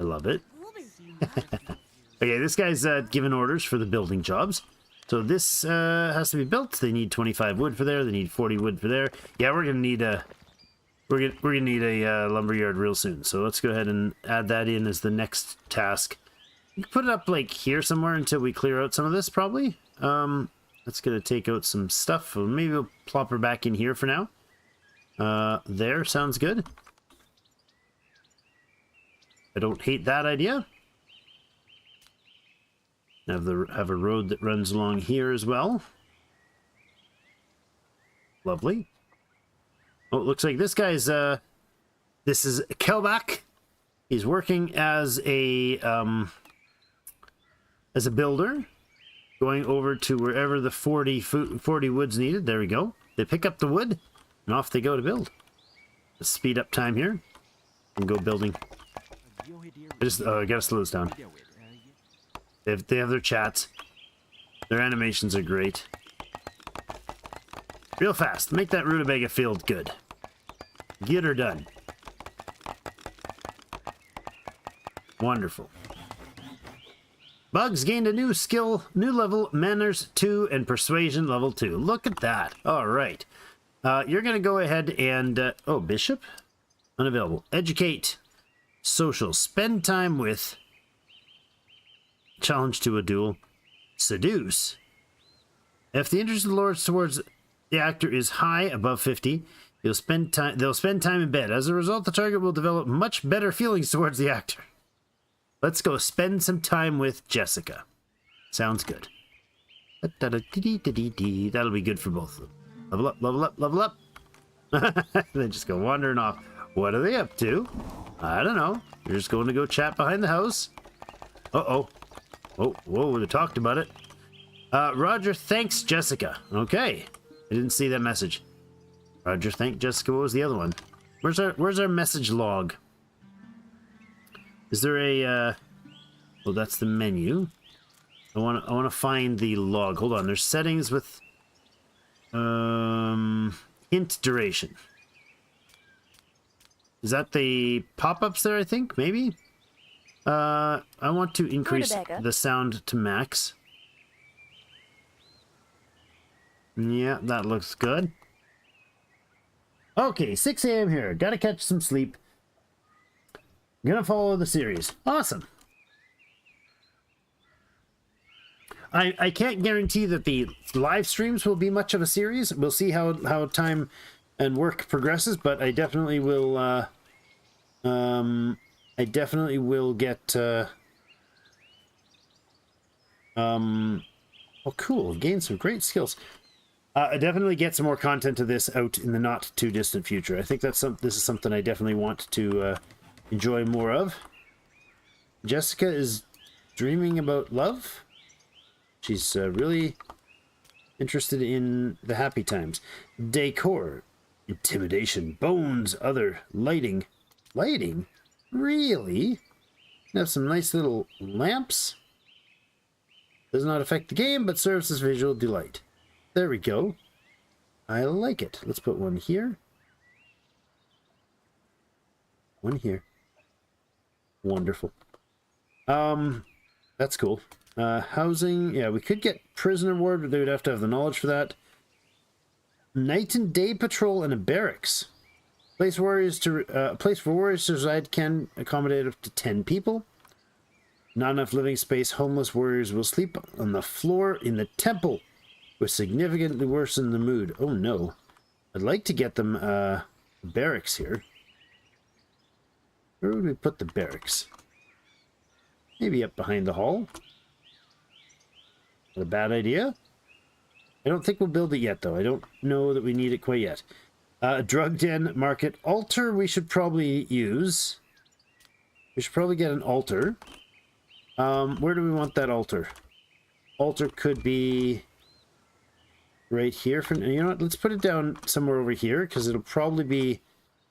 I love it. Okay, this guy's giving orders for the building jobs. So this has to be built. They need 25 wood for there. They need 40 wood for there. Yeah, we're gonna need a lumberyard real soon. So let's go ahead and add that in as the next task. You can put it up like here somewhere until we clear out some of this. Probably. That's gonna take out some stuff. Maybe we'll plop her back in here for now. There sounds good. I don't hate that idea. Have a road that runs along here as well. Lovely. Oh, it looks like this guy's this is Kelbach. He's working as a builder, going over to wherever the 40 wood's needed. There we go. They pick up the wood and off they go to build. Let's speed up time here and go building. I gotta slow this down. They have their chats. Their animations are great. Real fast. Make that rutabaga field good. Get her done. Wonderful. Bugs gained a new skill, new level, manners 2 and persuasion level 2. Look at that. All right. You're going to go ahead and... oh, bishop? Unavailable. Educate. Social. Spend time with... Challenge to a duel. Seduce. If the interest of the lords towards the actor is high, above 50, they'll spend time in bed. As a result, the target will develop much better feelings towards the actor. Let's go spend some time with Jessica. Sounds good. That'll be good for both of them. Level up, level up, level up. They just go wandering off. What are they up to? I don't know. They're just going to go chat behind the house. Uh-oh. Oh, whoa, they talked about it. Roger thanks Jessica. Okay. I didn't see that message. Roger thanked Jessica. What was the other one? Where's our message log? Is there a well, that's the menu. I want to find the log. Hold on. There's settings with hint duration. Is that the pop-ups there, I think? Maybe? I want to increase the sound to max. Yeah, that looks good. Okay, 6 a.m. here. Gotta catch some sleep. Gonna follow the series. Awesome. I can't guarantee that the live streams will be much of a series. We'll see how time and work progresses, but I definitely will get oh cool, gain some great skills. I definitely get some more content of this out in the not too distant future. I think this is something I definitely want to enjoy more of. Jessica is dreaming about love. She's really interested in the happy times. Decor, intimidation, bones, other, lighting. Lighting? Really? Have some nice little lamps. Does not affect the game, but serves as visual delight. There we go. I like it. Let's put one here. One here. Wonderful. That's cool. Housing, yeah, we could get prisoner ward, but they would have to have the knowledge for that. Night and day patrol and a barracks. Place for warriors to reside can accommodate up to 10 people. Not enough living space. Homeless warriors will sleep on the floor in the temple, which significantly worsen the mood. Oh no. I'd like to get them barracks here. Where would we put the barracks? Maybe up behind the hall. Not a bad idea. I don't think we'll build it yet, though. I don't know that we need it quite yet. Drug den, market, altar we should probably use. We should probably get an altar. Where do we want that altar? Altar could be right here. For, you know what? Let's put it down somewhere over here, because it'll probably be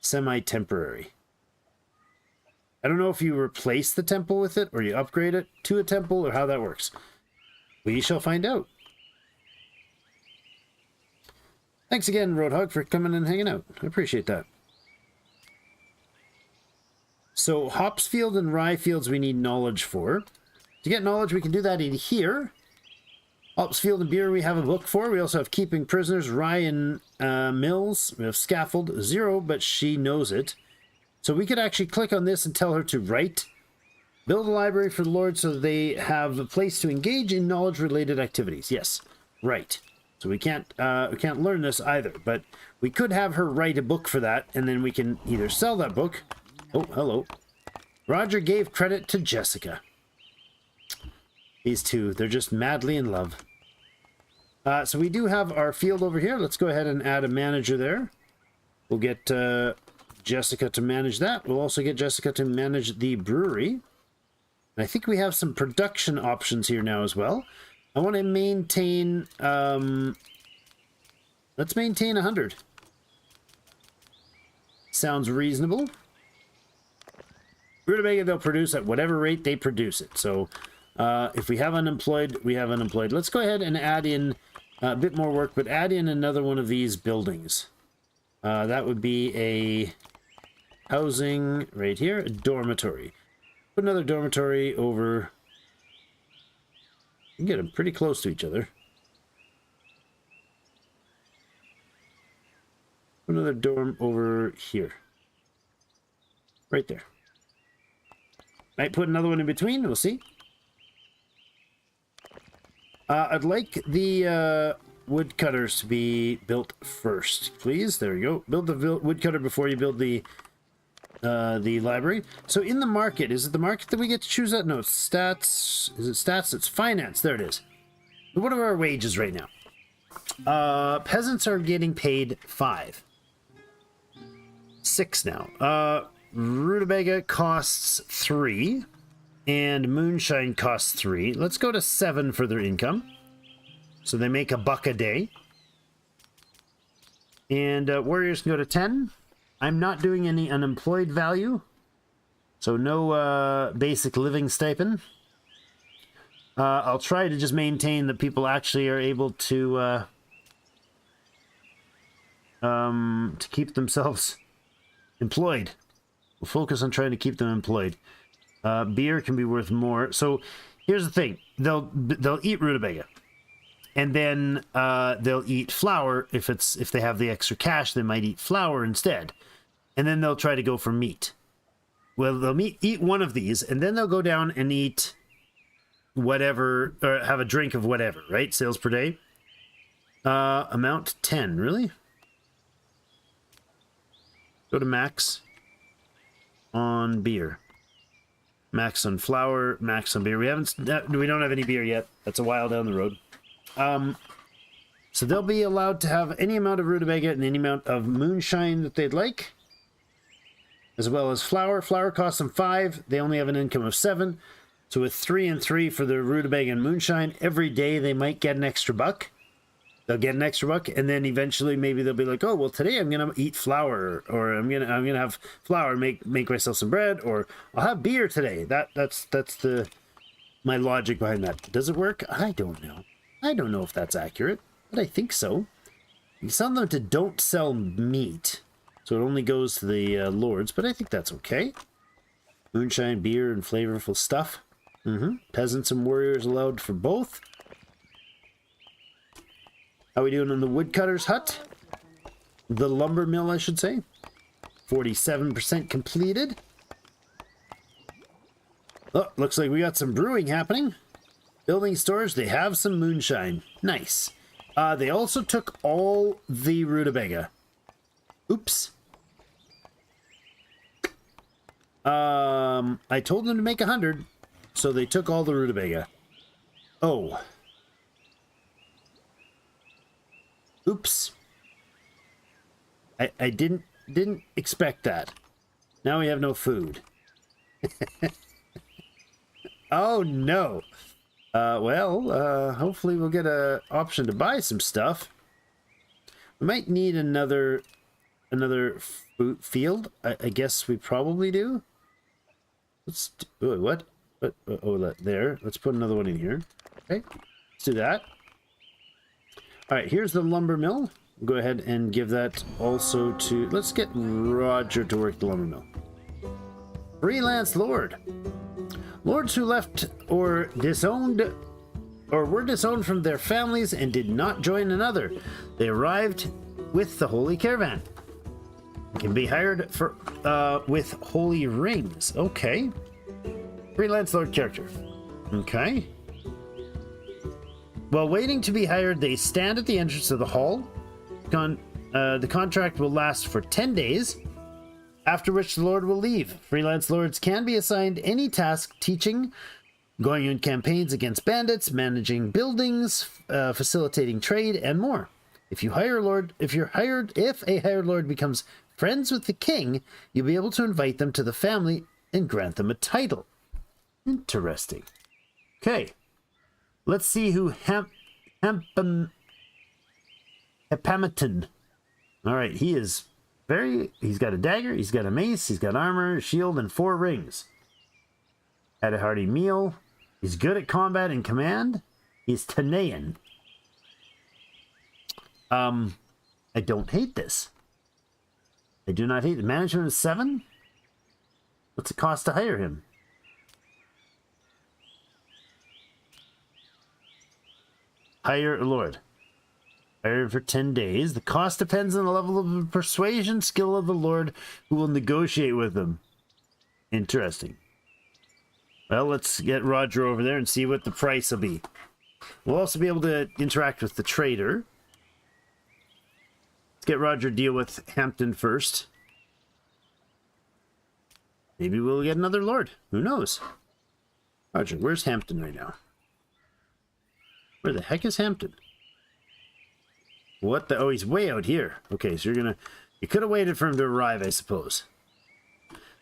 semi-temporary. I don't know if you replace the temple with it, or you upgrade it to a temple, or how that works. We shall find out. Thanks again, Roadhog, for coming and hanging out. I appreciate that. So, hops field and rye fields we need knowledge for. To get knowledge, we can do that in here. Hops field and beer we have a book for. We also have keeping prisoners, rye and mills. We have scaffold, 0, but she knows it. So we could actually click on this and tell her to write. Build a library for the Lord so they have a place to engage in knowledge-related activities. Yes, right. So we can't learn this either, but we could have her write a book for that, and then we can either sell that book. Oh, hello. Roger gave credit to Jessica. These two, they're just madly in love. So we do have our field over here. Let's go ahead and add a manager there. We'll get Jessica to manage that. We'll also get Jessica to manage the brewery. And I think we have some production options here now as well. I want to maintain, let's maintain 100. Sounds reasonable. Rutabaga, they'll produce at whatever rate they produce it. So if we have unemployed, we have unemployed. Let's go ahead and add in a bit more work, but add in another one of these buildings. That would be a housing right here, a dormitory. Put another dormitory over. You can get them pretty close to each other. Put another dorm over here. Right there. Might put another one in between, we'll see. I'd like the woodcutters to be built first, please. There we go. Build the woodcutter before you build the library. So in the market, is it the market that we get to choose that? No, it's stats. Is it stats? It's finance. There it is. What are our wages right now? Peasants are getting paid 5. 6 now. Rutabaga costs 3. And moonshine costs 3. Let's go to 7 for their income. So they make $1 a day. And warriors can go to 10. I'm not doing any unemployed value. So no basic living stipend. I'll try to just maintain that people actually are able to keep themselves employed. We'll focus on trying to keep them employed. Beer can be worth more. So here's the thing. They'll eat rutabaga. And then they'll eat flour. If they have the extra cash, they might eat flour instead. And then they'll try to go for meat. Well, they'll eat one of these, and then they'll go down and eat whatever, or have a drink of whatever, right? Sales per day. Amount 10, really? Go to max on beer. Max on flour, max on beer. We don't have any beer yet. That's a while down the road. So they'll be allowed to have any amount of rutabaga and any amount of moonshine that they'd like, as well as flour. Flour costs them 5. They only have an income of 7. So with 3 and 3 for the rutabaga and moonshine, every day they might get an extra buck. They'll get an extra buck, and then eventually maybe they'll be like, oh, well, today I'm gonna eat flour, or I'm gonna have flour, make myself some bread, or I'll have beer today. That's my logic behind that. Does it work? I don't know. I don't know if that's accurate, but I think so. You sell them to don't sell meat, so it only goes to the lords, but I think that's okay. Moonshine, beer, and flavorful stuff. Peasants and warriors allowed for both. How are we doing on the woodcutter's hut? The lumber mill, I should say. 47% completed. Oh, looks like we got some brewing happening. Building stores, they have some moonshine. Nice. They also took all the rutabaga. Oops. I told them to make 100, so they took all the rutabaga. Oh. Oops. I didn't expect that. Now we have no food. Oh no. Hopefully we'll get an option to buy some stuff. We might need another field. I guess we probably do. What? Oh, there. Let's put another one in here. Okay. Let's do that. All right, here's the lumber mill. Go ahead and give that also to... Let's get Roger to work the lumber mill. Freelance Lord. Lords who left or disowned or were disowned from their families and did not join another. They arrived with the Holy Caravan. Can be hired for with holy rings. Okay. Freelance Lord character. Okay. While waiting to be hired, they stand at the entrance of the hall. The contract will last for 10 days, after which the Lord will leave. Freelance Lords can be assigned any task: teaching, going on campaigns against bandits, managing buildings, facilitating trade, and more. If a hired lord becomes friends with the king, you'll be able to invite them to the family and grant them a title. Interesting. Okay. Let's see who Hepamiton. All right, he's got a dagger, he's got a mace, he's got armor, a shield, and 4 rings. Had a hearty meal. He's good at combat and command. He's Tanaian. I don't hate this. I do not hate the management is 7. What's it cost to hire him? Hire a lord. Hire for 10 days. The cost depends on the level of persuasion skill of the lord who will negotiate with them. Interesting. Well, let's get Roger over there and see what the price will be. We'll also be able to interact with the trader. Let's get Roger to deal with Hampton first. Maybe we'll get another lord. Who knows? Roger, where's Hampton right now? Where the heck is Hampton? What the... Oh, he's way out here. Okay, so you could have waited for him to arrive, I suppose.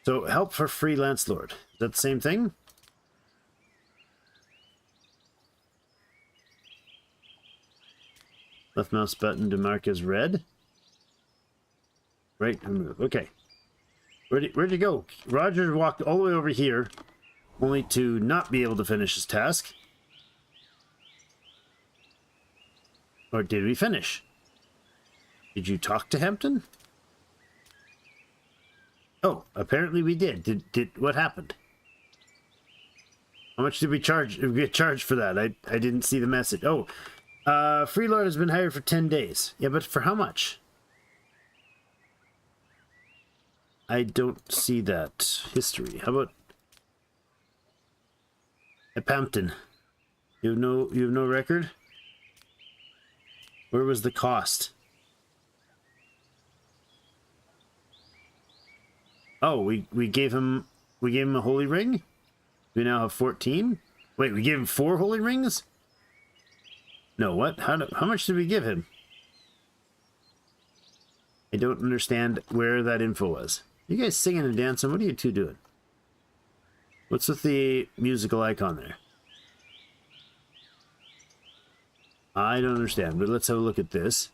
So, help for freelance lord. Is that the same thing? Left mouse button to mark as red. Right, move. Okay. Where'd you go? Roger walked all the way over here, only to not be able to finish his task. Or did we finish? Did you talk to Hampton? Oh, apparently we did. What happened? How much did we charge? We get charged for that. I didn't see the message. Oh, Freelord has been hired for 10 days. Yeah, but for how much? I don't see that history. How about Epampton? You have no record? Where was the cost? Oh, we gave him a holy ring? We now have 14? Wait, we gave him 4 holy rings? No, what? How much did we give him? I don't understand where that info was. You guys singing and dancing? What are you two doing? What's with the musical icon there? I don't understand, but let's have a look at this.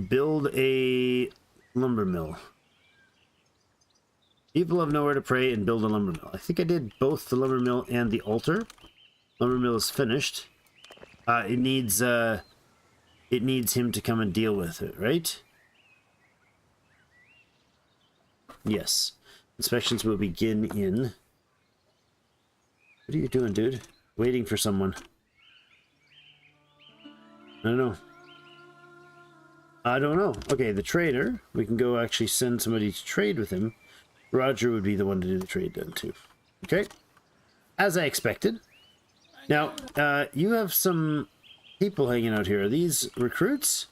Build a lumber mill. People have nowhere to pray and build a lumber mill. I think I did both the lumber mill and the altar. Lumber mill is finished. It needs him to come and deal with it, right? Yes. Inspections will begin in... What are you doing, dude? Waiting for someone. I don't know. Okay, the trader. We can go actually send somebody to trade with him. Roger would be the one to do the trade then, too. Okay. As I expected. Now, you have some people hanging out here. Are these recruits?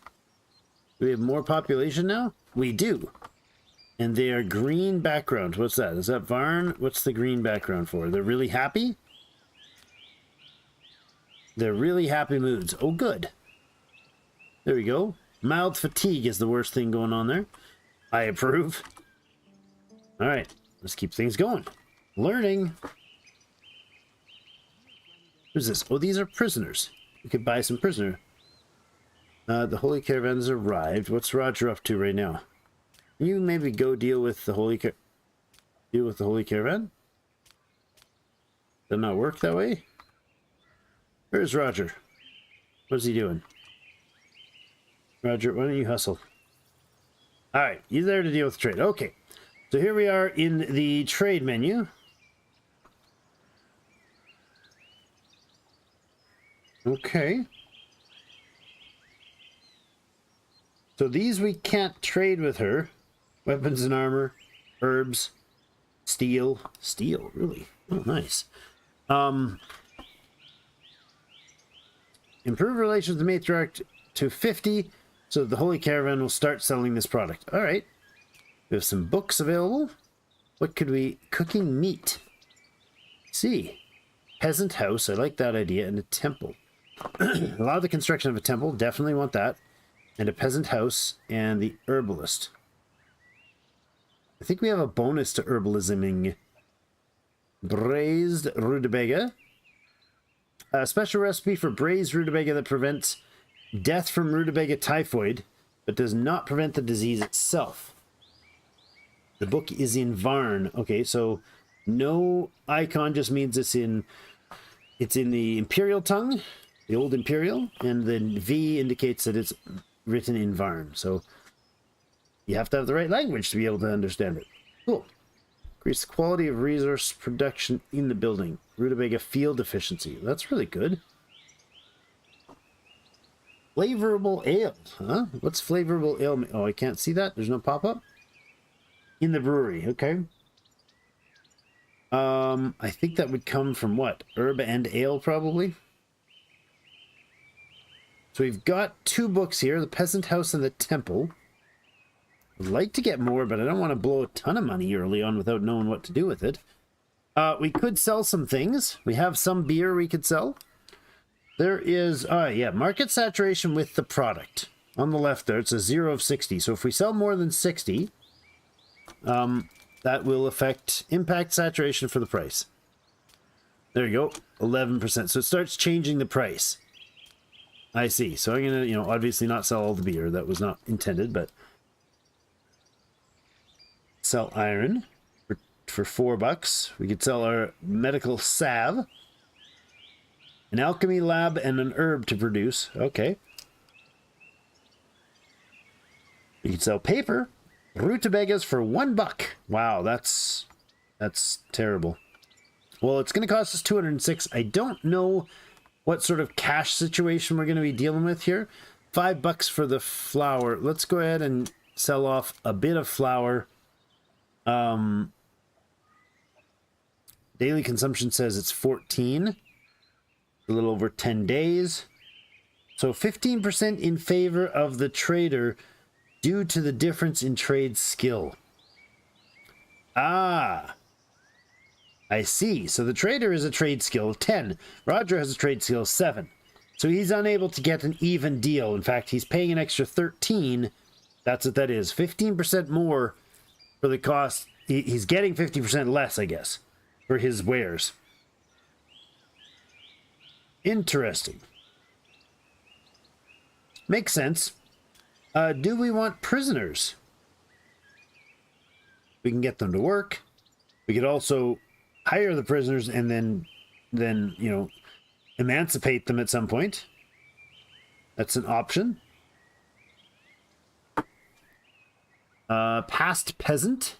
Do we have more population now? We do. And they are green background. What's that? Is that Varn? What's the green background for? They're really happy? They're really happy moods. Oh, good. There we go. Mild fatigue is the worst thing going on there. I approve. All right. Let's keep things going. Learning. Who's this? Oh, these are prisoners. We could buy some prisoner. The Holy Caravan has arrived. What's Roger up to right now? Can you maybe go deal with the Holy Caravan? Does not work that way? Where's Roger? What's he doing? Roger, why don't you hustle? Alright, he's there to deal with trade. Okay. So here we are in the trade menu. Okay. So these we can't trade with her. Weapons and armor, herbs, steel. Steel, really? Oh, nice. Improve relations with the matriarch to 50, so that the Holy Caravan will start selling this product. All right. We have some books available. What could we... Cooking meat. See. Peasant house. I like that idea. And a temple. Allow the construction of a temple. Definitely want that. And a peasant house. And the herbalist. I think we have a bonus to herbalisming. Braised rutabaga. A special recipe for braised rutabaga that prevents death from rutabaga typhoid, but does not prevent the disease itself. The book is in Varn. Okay, so no icon just means it's in the Imperial tongue, the old Imperial, and then V indicates that it's written in Varn. So you have to have the right language to be able to understand it. Cool. Increase the quality of resource production in the building. Rutabaga field efficiency. That's really good. Flavorable ale. Huh? What's flavorable ale? Oh, I can't see that. There's no pop-up. In the brewery. Okay. I think that would come from what? Herb and ale, probably. So we've got 2 books here. The Peasant House and the Temple. I'd like to get more, but I don't want to blow a ton of money early on without knowing what to do with it. We could sell some things. We have some beer we could sell. There is, yeah, market saturation with the product. On the left there, it's a 0 of 60. So if we sell more than 60, that will impact saturation for the price. There you go, 11%. So it starts changing the price. I see. So I'm going to, obviously not sell all the beer. That was not intended, but... Sell iron for $4. We could sell our medical salve. An alchemy lab and an herb to produce. Okay. We could sell paper. Rutabagas for $1. Wow, that's terrible. Well, it's going to cost us 206. I don't know what sort of cash situation we're going to be dealing with here. $5 for the flour. Let's go ahead and sell off a bit of flour. Daily consumption says it's 14. A little over 10 days. So 15% in favor of the trader due to the difference in trade skill. Ah, I see. So the trader is a trade skill of 10. Roger has a trade skill of 7. So he's unable to get an even deal. In fact, he's paying an extra 13. That's what that is. 15% more for the cost. He's getting 50% less, I guess, for his wares. Interesting. Makes sense. Do we want prisoners? We can get them to work. We could also hire the prisoners and then you know, emancipate them at some point. That's an option. Past peasant.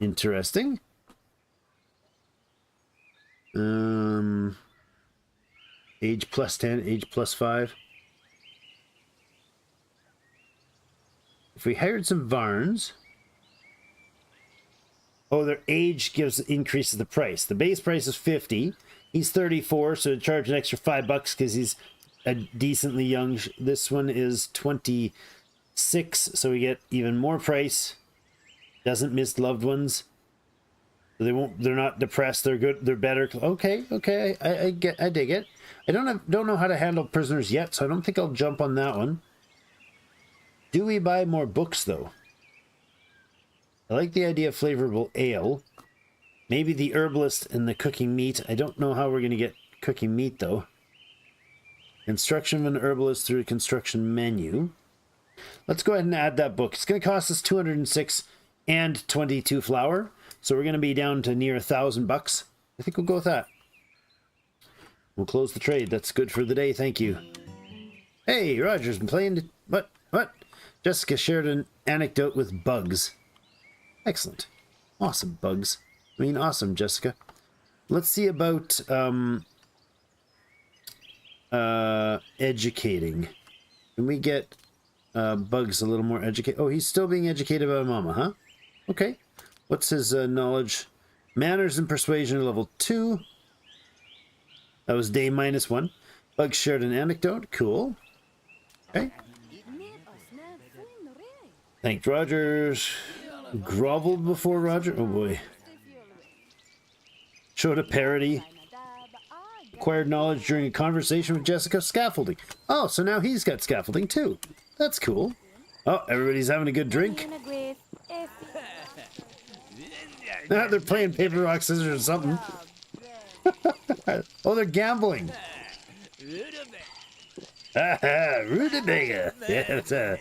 Interesting. Age plus 10, age plus 5. If we hired some Varns. Oh, their age increases the price. The base price is 50. He's 34, so charge an extra $5 because he's a decently young. This one is 26, so we get even more price. Doesn't miss loved ones. So they're not depressed. They're good. They're better. Okay. I dig it. I don't know how to handle prisoners yet, so I don't think I'll jump on that one. Do we buy more books though? I like the idea of flavorful ale. Maybe the herbalist and the cooking meat. I don't know how we're going to get cooking meat though. Instruction of an herbalist through a construction menu. Let's go ahead and add that book. It's going to cost us 206 and 22 flour. So we're going to be down to near $1,000. I think we'll go with that. We'll close the trade. That's good for the day. Thank you. Hey, Roger's been playing. What? Jessica shared an anecdote with Bugs. Excellent. Awesome, Bugs. I mean, awesome, Jessica. Let's see about educating. Can we get Bugs a little more educated? Oh, he's still being educated by Mama, huh? Okay. What's his knowledge? Manners and persuasion are level 2. That was day -1. Bugs shared an anecdote. Cool. Okay. Thanked Rogers. Groveled before Roger. Oh boy. Showed a parody. Acquired knowledge during a conversation with Jessica. Scaffolding. Oh, so now he's got scaffolding too. That's cool. Oh, everybody's having a good drink. They're playing paper, rock, scissors or something. Oh, they're gambling. Rutabaga. Yeah,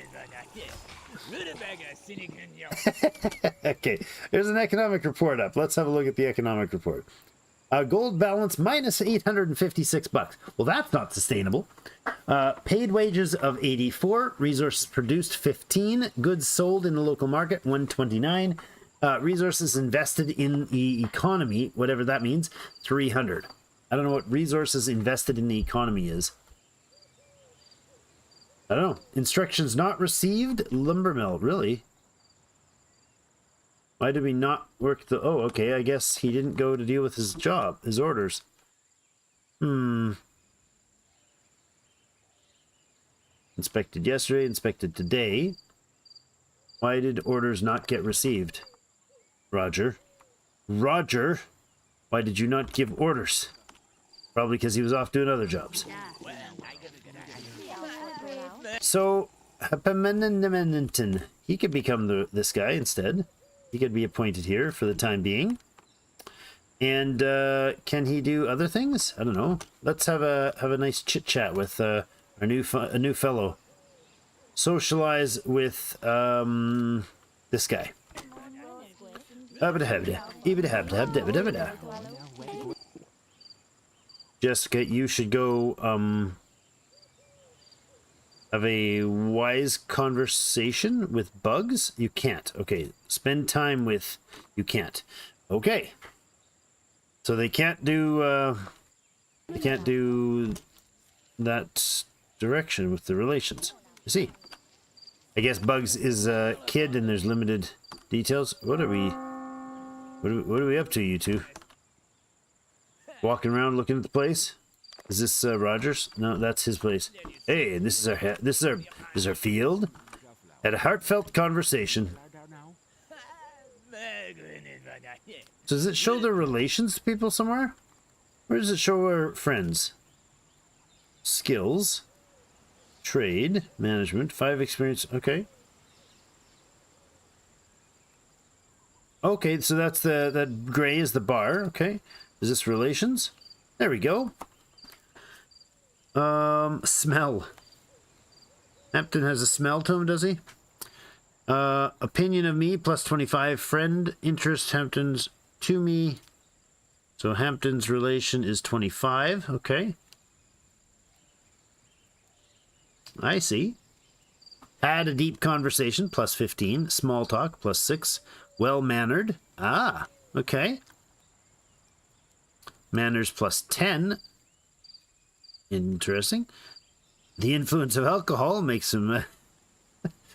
okay, there's an economic report up. Let's have a look at the economic report. Gold balance minus $856. Well, that's not sustainable. Paid wages of 84. Resources produced 15. Goods sold in the local market 129. Resources invested in the economy, whatever that means, 300. I don't know what resources invested in the economy is. I don't know. Instructions not received. Lumber mill, really? Why did we not work the... Oh, okay. I guess he didn't go to deal with his job, his orders. Inspected yesterday, inspected today. Why did orders not get received? Roger. Roger? Why did you not give orders? Probably because he was off doing other jobs. So, he could become this guy instead. He could be appointed here for the time being. And can he do other things? I don't know. Let's have a nice chit chat with a new fellow. Socialize with this guy. Jessica, you should go have a wise conversation with Bugs. You can't. Okay. Spend time with... You can't. Okay. So they can't do I can't do that direction with the relations. You see. I guess Bugs is a kid and there's limited details. What are we up to, you two? Walking around looking at the place? Is this Rogers? No, that's his place. Hey, this is our field. Had a heartfelt conversation. So does it show their relations to people somewhere? Where does it show our friends? Skills. Trade. Management. 5 experience. Okay. Okay, so that's that gray is the bar. Okay. Is this relations? There we go. Smell. Hampton has a smell to him, does he? Opinion of me, plus 25. Friend, interest, Hampton's to me. So Hampton's relation is 25. Okay. I see. Had a deep conversation, plus 15. Small talk, plus 6. Well-mannered. Ah, okay. Manners, plus 10. Interesting. The influence of alcohol makes him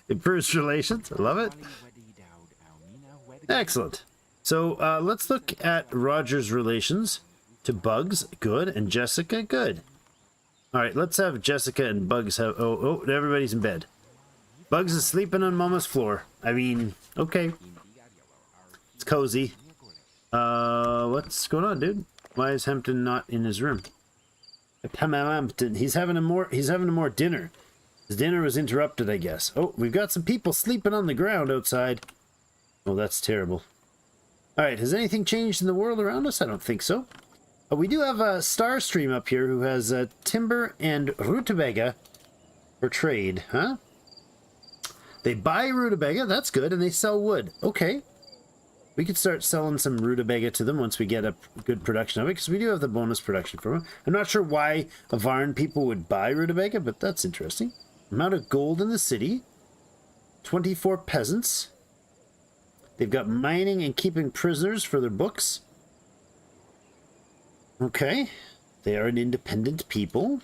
improves relations. I love it. Excellent. So let's look at Roger's relations to Bugs. Good. And Jessica. Good. All right, let's have Jessica and Bugs have... Oh, everybody's in bed. Bugs is sleeping on Mama's floor. I mean, okay. It's cozy. What's going on, dude? Why is Hampton not in his room? Hampton, he's having a more dinner. His dinner was interrupted, I guess. Oh, we've got some people sleeping on the ground outside. Oh, that's terrible. All right, has anything changed in the world around us? I don't think so. We do have a Starstream up here who has timber and rutabaga for trade, huh? They buy rutabaga, that's good, and they sell wood. Okay. We could start selling some rutabaga to them once we get a good production of it, because we do have the bonus production for them. I'm not sure why Avarn people would buy rutabaga, but that's interesting. Amount of gold in the city. 24 peasants. They've got mining and keeping prisoners for their books. Okay. They are an independent people.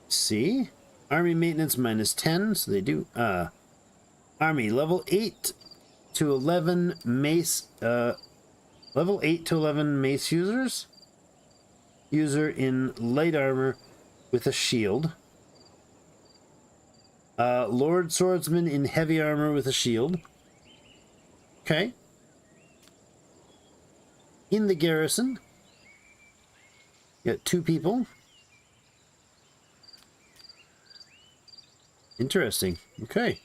See? Army maintenance minus 10, so they do... Army, level 8 to 11 mace... level 8 to 11 mace users. User in light armor with a shield. Lord Swordsman in heavy armor with a shield. Okay. In the garrison. Got 2 people. Interesting. Okay.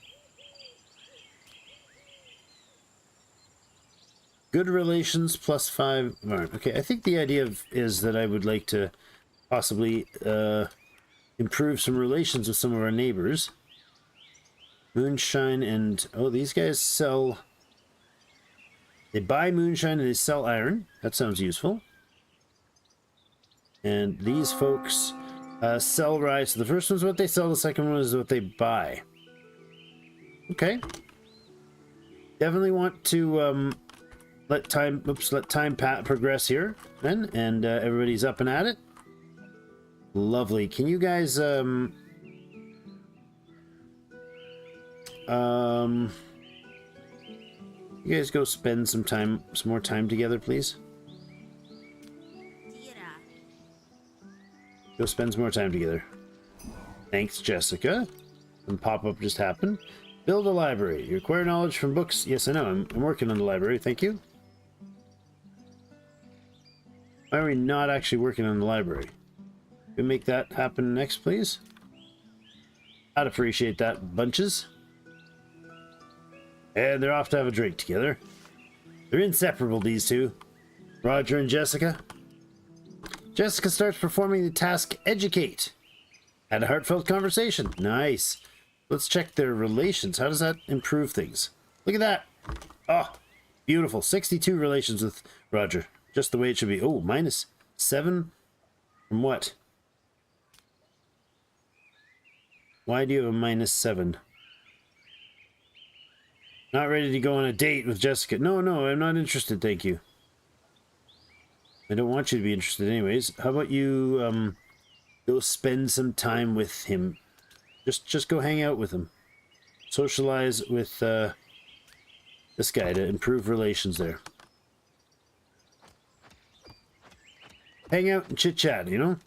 Good relations plus 5. Okay, I think the idea is that I would like to possibly improve some relations with some of our neighbors. Moonshine and... Oh, these guys sell... They buy moonshine and they sell iron. That sounds useful. And these folks sell rye. So the first one's what they sell, the second one is what they buy. Okay. Definitely want to let time progress here then, and everybody's up and at it. Lovely. Can you guys you guys go spend some more time together, please? Go spend some more time together. Thanks, Jessica. Some pop-up just happened. Build a library. You acquire knowledge from books. Yes, I know. I'm working on the library. Thank you. Why are we not actually working on the library? Can we make that happen next, please? I'd appreciate that, bunches. And they're off to have a drink together. They're inseparable, these two. Roger and Jessica. Jessica starts performing the task Educate. Had a heartfelt conversation. Nice. Let's check their relations. How does that improve things? Look at that. Oh, beautiful. 62 relations with Roger. Just the way it should be. Oh, minus 7 from what? Why do you have a minus 7? Not ready to go on a date with Jessica. No, I'm not interested, thank you. I don't want you to be interested anyways. How about you go spend some time with him? Just go hang out with him. Socialize with this guy to improve relations there. Hang out and chit-chat, you know?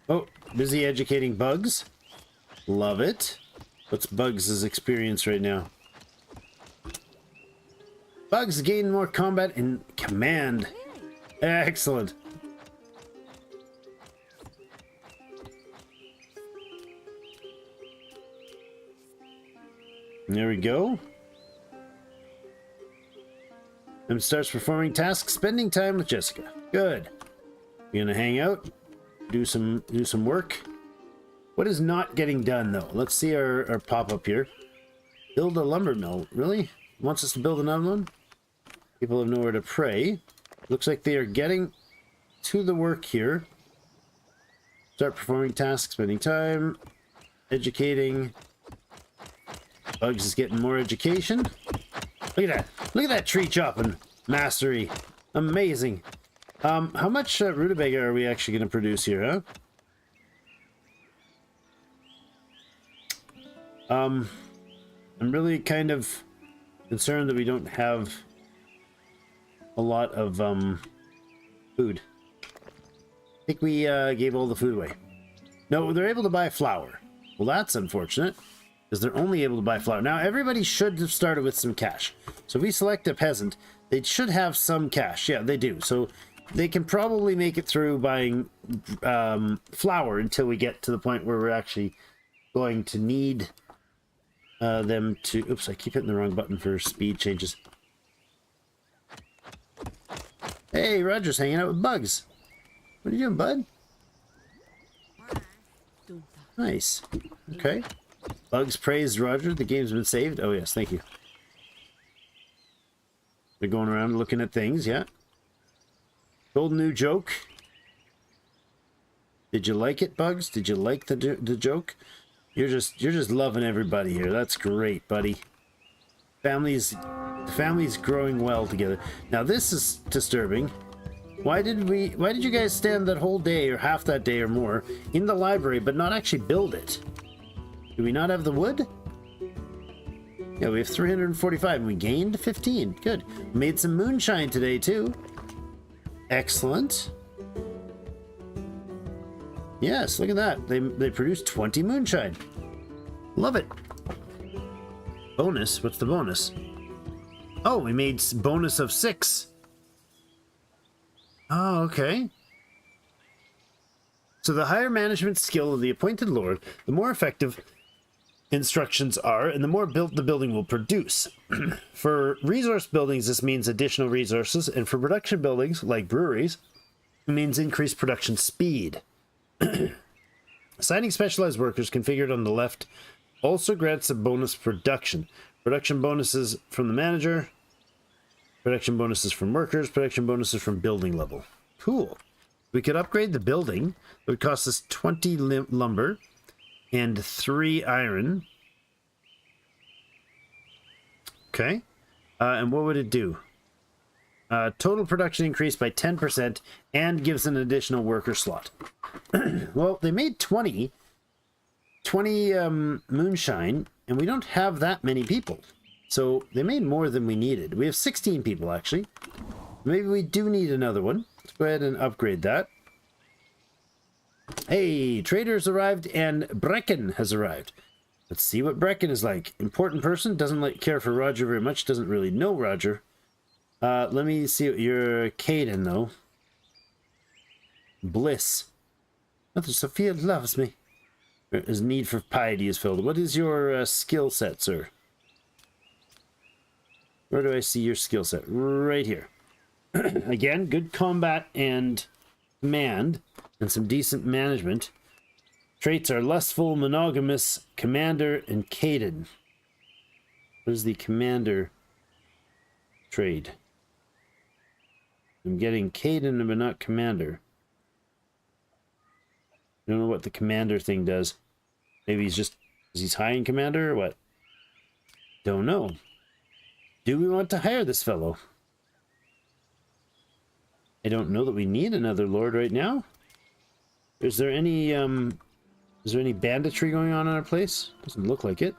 Oh, busy educating Bugs. Love it. What's Bugs' experience right now? Bugs gain more combat and command. Excellent. There we go. And starts performing tasks, spending time with Jessica. Good. You're gonna hang out, do some work. What is not getting done though? Let's see our pop-up here. Build a lumber mill. Really? Wants us to build another one? People have nowhere to pray. Looks like they are getting to the work here. Start performing tasks, spending time, educating. Bugs is getting more education. Look at that. Look at that tree chopping mastery. Amazing. How much rutabaga are we actually going to produce here, huh? I'm really kind of concerned that we don't have a lot of food. I think we gave all the food away. No, they're able to buy flour. Well, that's unfortunate, because they're only able to buy flour. Now, everybody should have started with some cash. So if we select a peasant, they should have some cash. Yeah, they do. So they can probably make it through buying flour until we get to the point where we're actually going to need them to... Oops, I keep hitting the wrong button for speed changes. Hey, Roger's hanging out with Bugs. What are you doing, bud? Nice. Okay. Bugs praised Roger. The game's been saved. Oh, yes. Thank you. They're going around looking at things. Yeah. Told a new joke. Did you like it, Bugs? Did you like the joke? You're just loving everybody here. That's great, buddy. The family's growing well together. Now this is disturbing. Why did you guys stand that whole day or half that day or more in the library but not actually build it? Do we not have the wood? Yeah, we have 345 and we gained 15. Good. Made some moonshine today too. Excellent. Yes, look at that. They produced 20 moonshine. Love it. Bonus? What's the bonus? Oh, we made bonus of 6. Oh, okay. So the higher management skill of the appointed lord, the more effective instructions are, and the more the building will produce. For resource buildings, this means additional resources, and for production buildings, like breweries, it means increased production speed. Assigning specialized workers configured on the left also grants a bonus production. Production bonuses from the manager, production bonuses from workers, production bonuses from building level. Cool. We could upgrade the building. It would cost us 20 lumber and 3 iron. Okay. And what would it do? Total production increased by 10% and gives an additional worker slot. Well, they made 20 moonshine, and we don't have that many people. So they made more than we needed. We have 16 people, actually. Maybe we do need another one. Let's go ahead and upgrade that. Hey, traders arrived and Brecken has arrived. Let's see what Brecken is like. Important person, doesn't care for Roger very much, doesn't really know Roger. Let me see what you're Caden, though. Bliss. Mother Sophia loves me. His need for piety is filled. What is your skill set, sir? Where do I see your skill set? Right here. Again, good combat and command, and some decent management. Traits are lustful, monogamous, commander, and Caden. What is the commander trade? I'm getting Caden, but not commander. I don't know what the commander thing does. Maybe he's high in commander or what? Don't know. Do we want to hire this fellow? I don't know that we need another lord right now. Is there any banditry going on in our place? Doesn't look like it.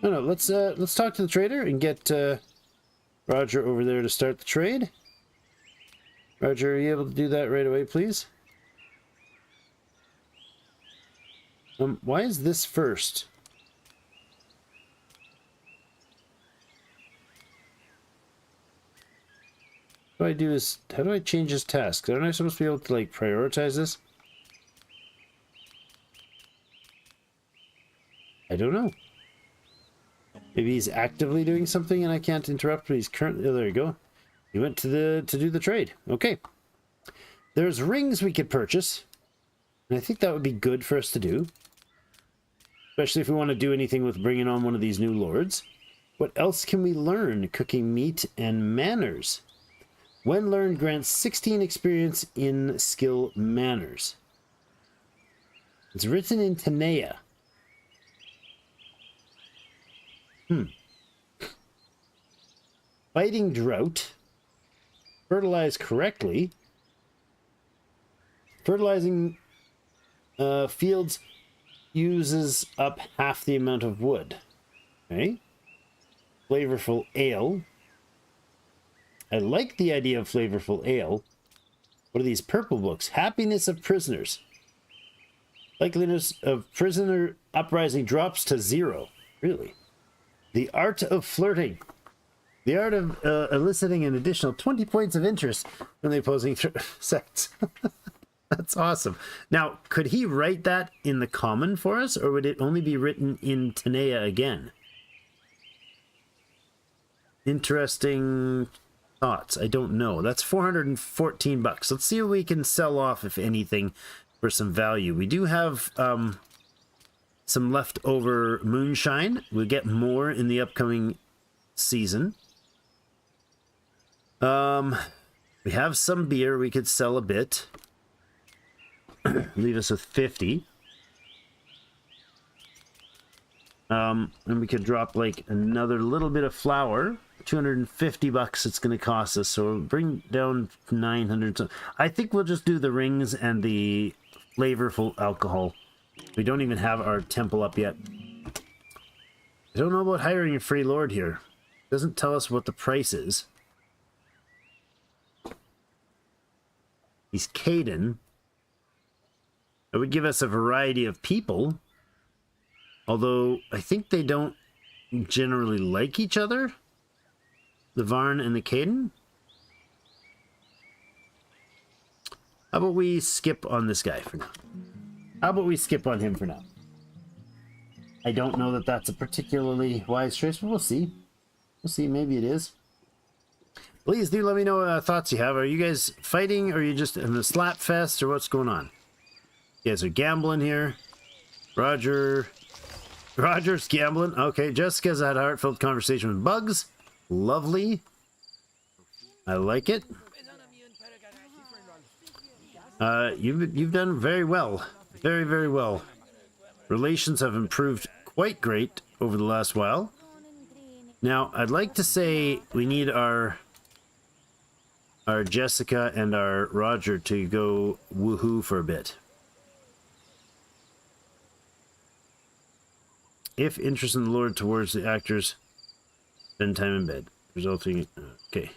No, let's talk to the trader and get Roger over there to start the trade. Roger, are you able to do that right away, please? Why is this first? What do I do is, how do I change his tasks? Aren't I supposed to be able to, like, prioritize this? I don't know. Maybe he's actively doing something and I can't interrupt, but he's currently... Oh, there you go. He went to do the trade. Okay. There's rings we could purchase. And I think that would be good for us to do. Especially if we want to do anything with bringing on one of these new lords. What else can we learn? Cooking meat and manners. When learned, grants 16 experience in skill manners. It's written in Tanea. Fighting drought. Fertilize correctly. Fertilizing fields uses up half the amount of wood. Okay. Flavorful ale. I like the idea of flavorful ale. What are these purple books? Happiness of prisoners. Likeliness of prisoner uprising drops to 0. Really? The art of flirting. The art of eliciting an additional 20 points of interest from the opposing sects. That's awesome. Now, could he write that in the common for us, or would it only be written in Tanea again? Interesting thoughts. I don't know. That's 414 bucks. Let's see what we can sell off, if anything, for some value. We do have some leftover moonshine. We'll get more in the upcoming season. We have some beer. We could sell a bit. Leave us with 50. And we could drop like another little bit of flour. 250 bucks it's going to cost us, so we'll bring down 900. So I think we'll just do the rings and the flavorful alcohol. We don't even have our temple up yet. I don't know about hiring a free lord here. It doesn't tell us what the price is. He's Caden. It would give us a variety of people. Although, I think they don't generally like each other. The Varn and the Caden. How about we skip on this guy for now? How about we skip on him for now? I don't know that that's a particularly wise choice, but we'll see. We'll see, maybe it is. Please do let me know what thoughts you have. Are you guys fighting, or are you just in a slap fest, or what's going on? You guys are gambling here. Roger's gambling. Okay, Jessica's had a heartfelt conversation with Bugs. Lovely. I like it. You've done very well. Very, very well. Relations have improved quite great over the last while. Now, I'd like to say we need our Jessica and our Roger to go woohoo for a bit. If interest in the Lord towards the actors, spend time in bed, resulting. Okay.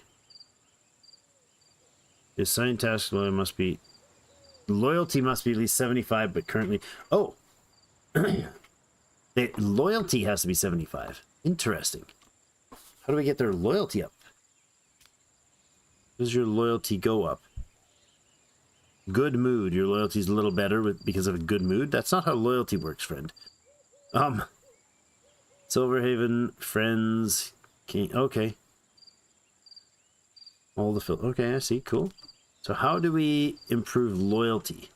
The assigned task loyalty must be at least 75, but currently. Oh, the loyalty has to be 75. Interesting. How do we get their loyalty up? Does your loyalty go up? Good mood. Your loyalty is a little better because of a good mood. That's not how loyalty works, friend. Silverhaven, friends, king. Okay. All the fill. Okay, I see. Cool. So how do we improve loyalty?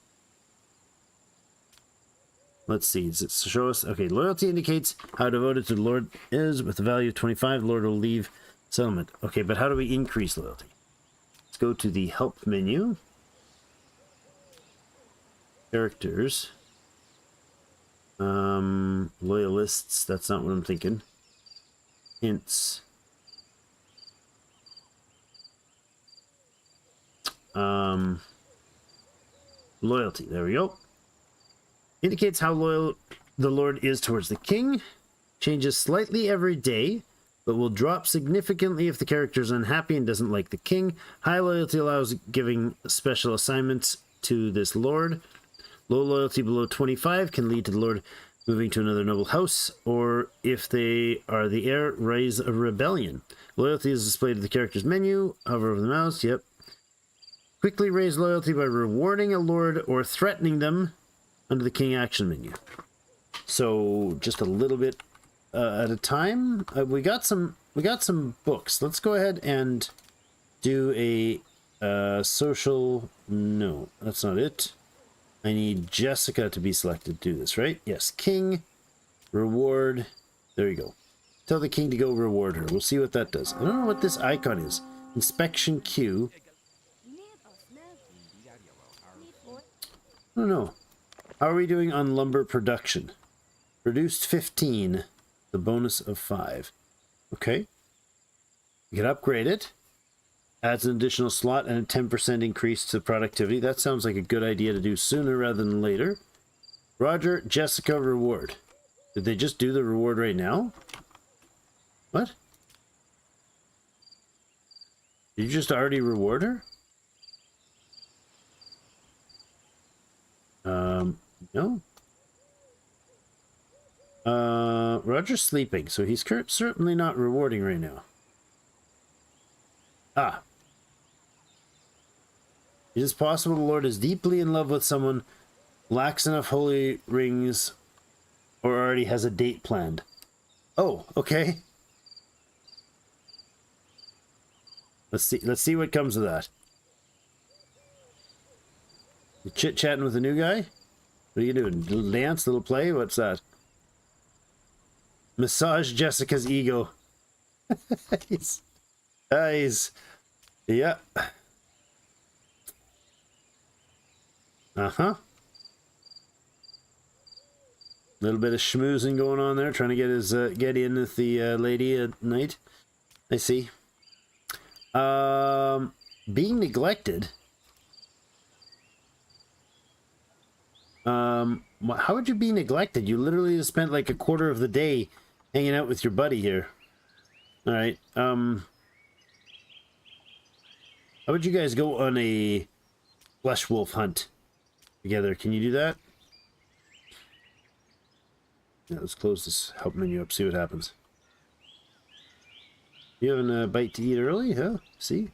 Let's see. Does it show us? Okay, loyalty indicates how devoted to the Lord is. With a value of 25, the Lord will leave settlement. Okay, but how do we increase loyalty? Let's go to the help menu. Characters. Loyalists. That's not what I'm thinking. Hints. Loyalty. There we go. Indicates how loyal the Lord is towards the king. Changes slightly every day, but will drop significantly if the character is unhappy and doesn't like the king. High loyalty allows giving special assignments to this lord. Low loyalty below 25 can lead to the lord moving to another noble house, or if they are the heir, raise a rebellion. Loyalty is displayed at the character's menu. Hover over the mouse. Yep. Quickly raise loyalty by rewarding a lord or threatening them under the king action menu. So just a little bit at a time. We got some books. Let's go ahead and do a social. No, that's not it. I need Jessica to be selected to do this, right? Yes, king, reward. There you go. Tell the king to go reward her. We'll see what that does. I don't know what this icon is. Inspection queue. I don't know. How are we doing on lumber production? Produced 15. The bonus of 5. Okay. We can upgrade it. Adds an additional slot and a 10% increase to productivity. That sounds like a good idea to do sooner rather than later. Roger, Jessica, reward. Did they just do the reward right now? What? Did you just already reward her? No. Roger's sleeping, so he's certainly not rewarding right now. Ah. It is possible the Lord is deeply in love with someone, lacks enough holy rings, or already has a date planned. Oh, okay. Let's see what comes of that. You chit-chatting with a new guy? What are you doing? Little dance, little play? What's that? Massage Jessica's ego. Nice. Yeah. Uh-huh. Little bit of schmoozing going on there, trying to get his get in with the lady at night. I see. Being neglected. How would you be neglected? You literally just spent like a quarter of the day hanging out with your buddy here. All right. How would you guys go on a flesh wolf hunt together? Can you do that? Yeah, let's close this help menu up, see what happens. You having a bite to eat early, huh? See?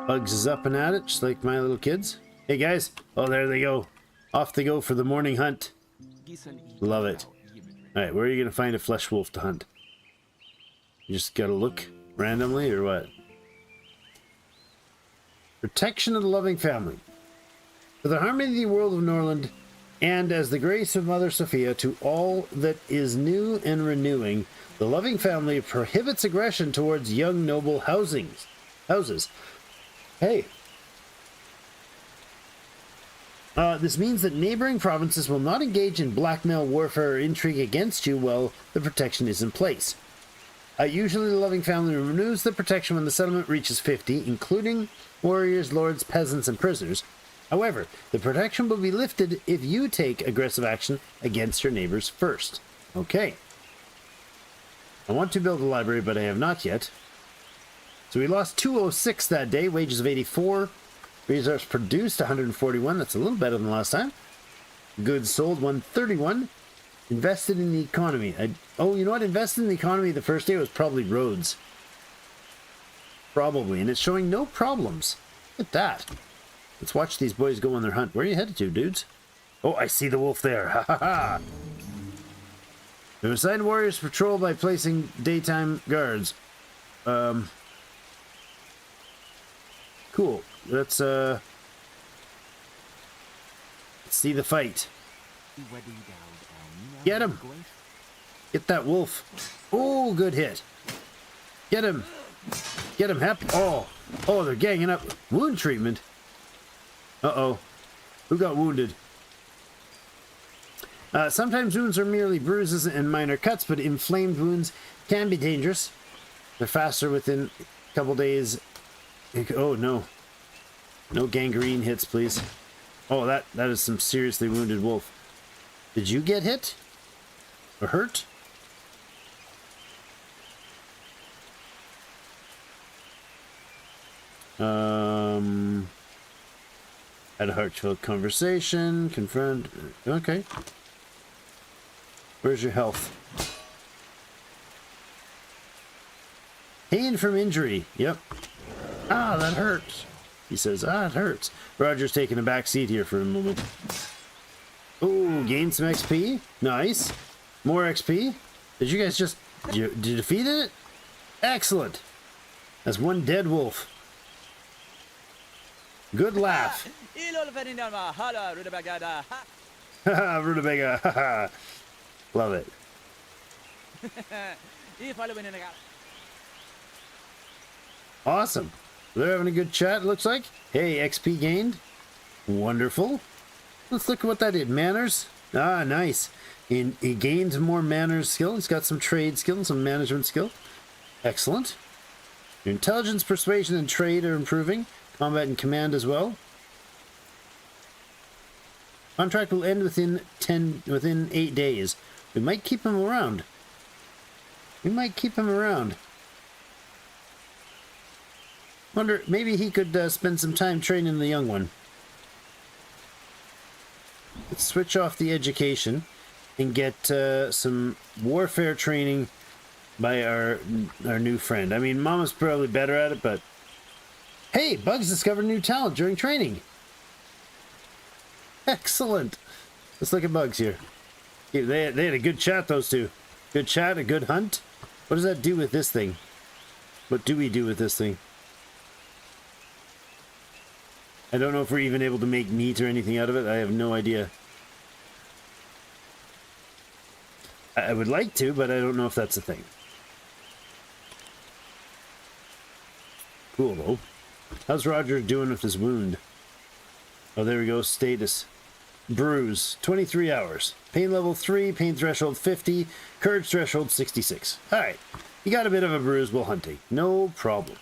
Bugs is up and at it, just like my little kids. Hey guys! Oh, there they go. Off they go for the morning hunt. Love it. Alright, where are you going to find a flesh wolf to hunt? You just gotta look randomly, or what? Protection of the loving family. For the harmony of the world of Norland, and as the grace of Mother Sophia to all that is new and renewing, the loving family prohibits aggression towards young noble houses. Hey. This means that neighboring provinces will not engage in blackmail, warfare, or intrigue against you while the protection is in place. Usually the loving family renews the protection when the settlement reaches 50, including warriors, lords, peasants, and prisoners. However, the protection will be lifted if you take aggressive action against your neighbors first. Okay. I want to build a library, but I have not yet. So we lost 206 that day, wages of 84. Resource produced 141. That's a little better than last time. Goods sold 131. Invested in the economy. Oh, you know what? Invested in the economy the first day was probably roads. Probably. And it's showing no problems. Look at that. Let's watch these boys go on their hunt. Where are you headed to, dudes? Oh, I see the wolf there. Ha ha ha. We've assigned warriors to patrol by placing daytime guards. Cool. Let's see the fight. Get him! Get that wolf. Oh, good hit. Get him. Get him, Hep. Oh, they're ganging up. Wound treatment. Uh-oh. Who got wounded? Sometimes wounds are merely bruises and minor cuts, but inflamed wounds can be dangerous. They're faster within a couple days. Oh, no. No gangrene hits, please. Oh, that is some seriously wounded wolf. Did you get hit? Or hurt? Had a heartfelt conversation. Confirmed. Okay. Where's your health? Pain from injury. Yep. Ah, that hurts. He says, ah, it hurts. Roger's taking a back seat here for a moment. Oh, gain some XP. Nice. More XP. Did you guys just... Did you defeat it? Excellent. That's one dead wolf. Good laugh. Haha, Rutabaga. Haha. Love it. Awesome. They're having a good chat, it looks like. Hey, XP gained. Wonderful. Let's look at what that did. Manners. Ah, nice. He gained more manners skill. He's got some trade skill and some management skill. Excellent. Your intelligence, persuasion, and trade are improving. Combat and command as well. Contract will end within 8 days. We might keep him around. Wonder, maybe he could spend some time training the young one. Let's switch off the education and get some warfare training by our new friend. I mean, Mama's probably better at it, but... Hey, Bugs discovered a new talent during training. Excellent. Let's look at Bugs here. Yeah, they had a good chat, those two. Good chat, a good hunt. What does that do with this thing? What do we do with this thing? I don't know if we're even able to make meat or anything out of it. I have no idea. I would like to, but I don't know if that's a thing. Cool, though. How's Roger doing with his wound? Oh, there we go. Status. Bruise. 23 hours. Pain level 3. Pain threshold 50. Courage threshold 66. Alright. You got a bit of a bruise while hunting. No problem.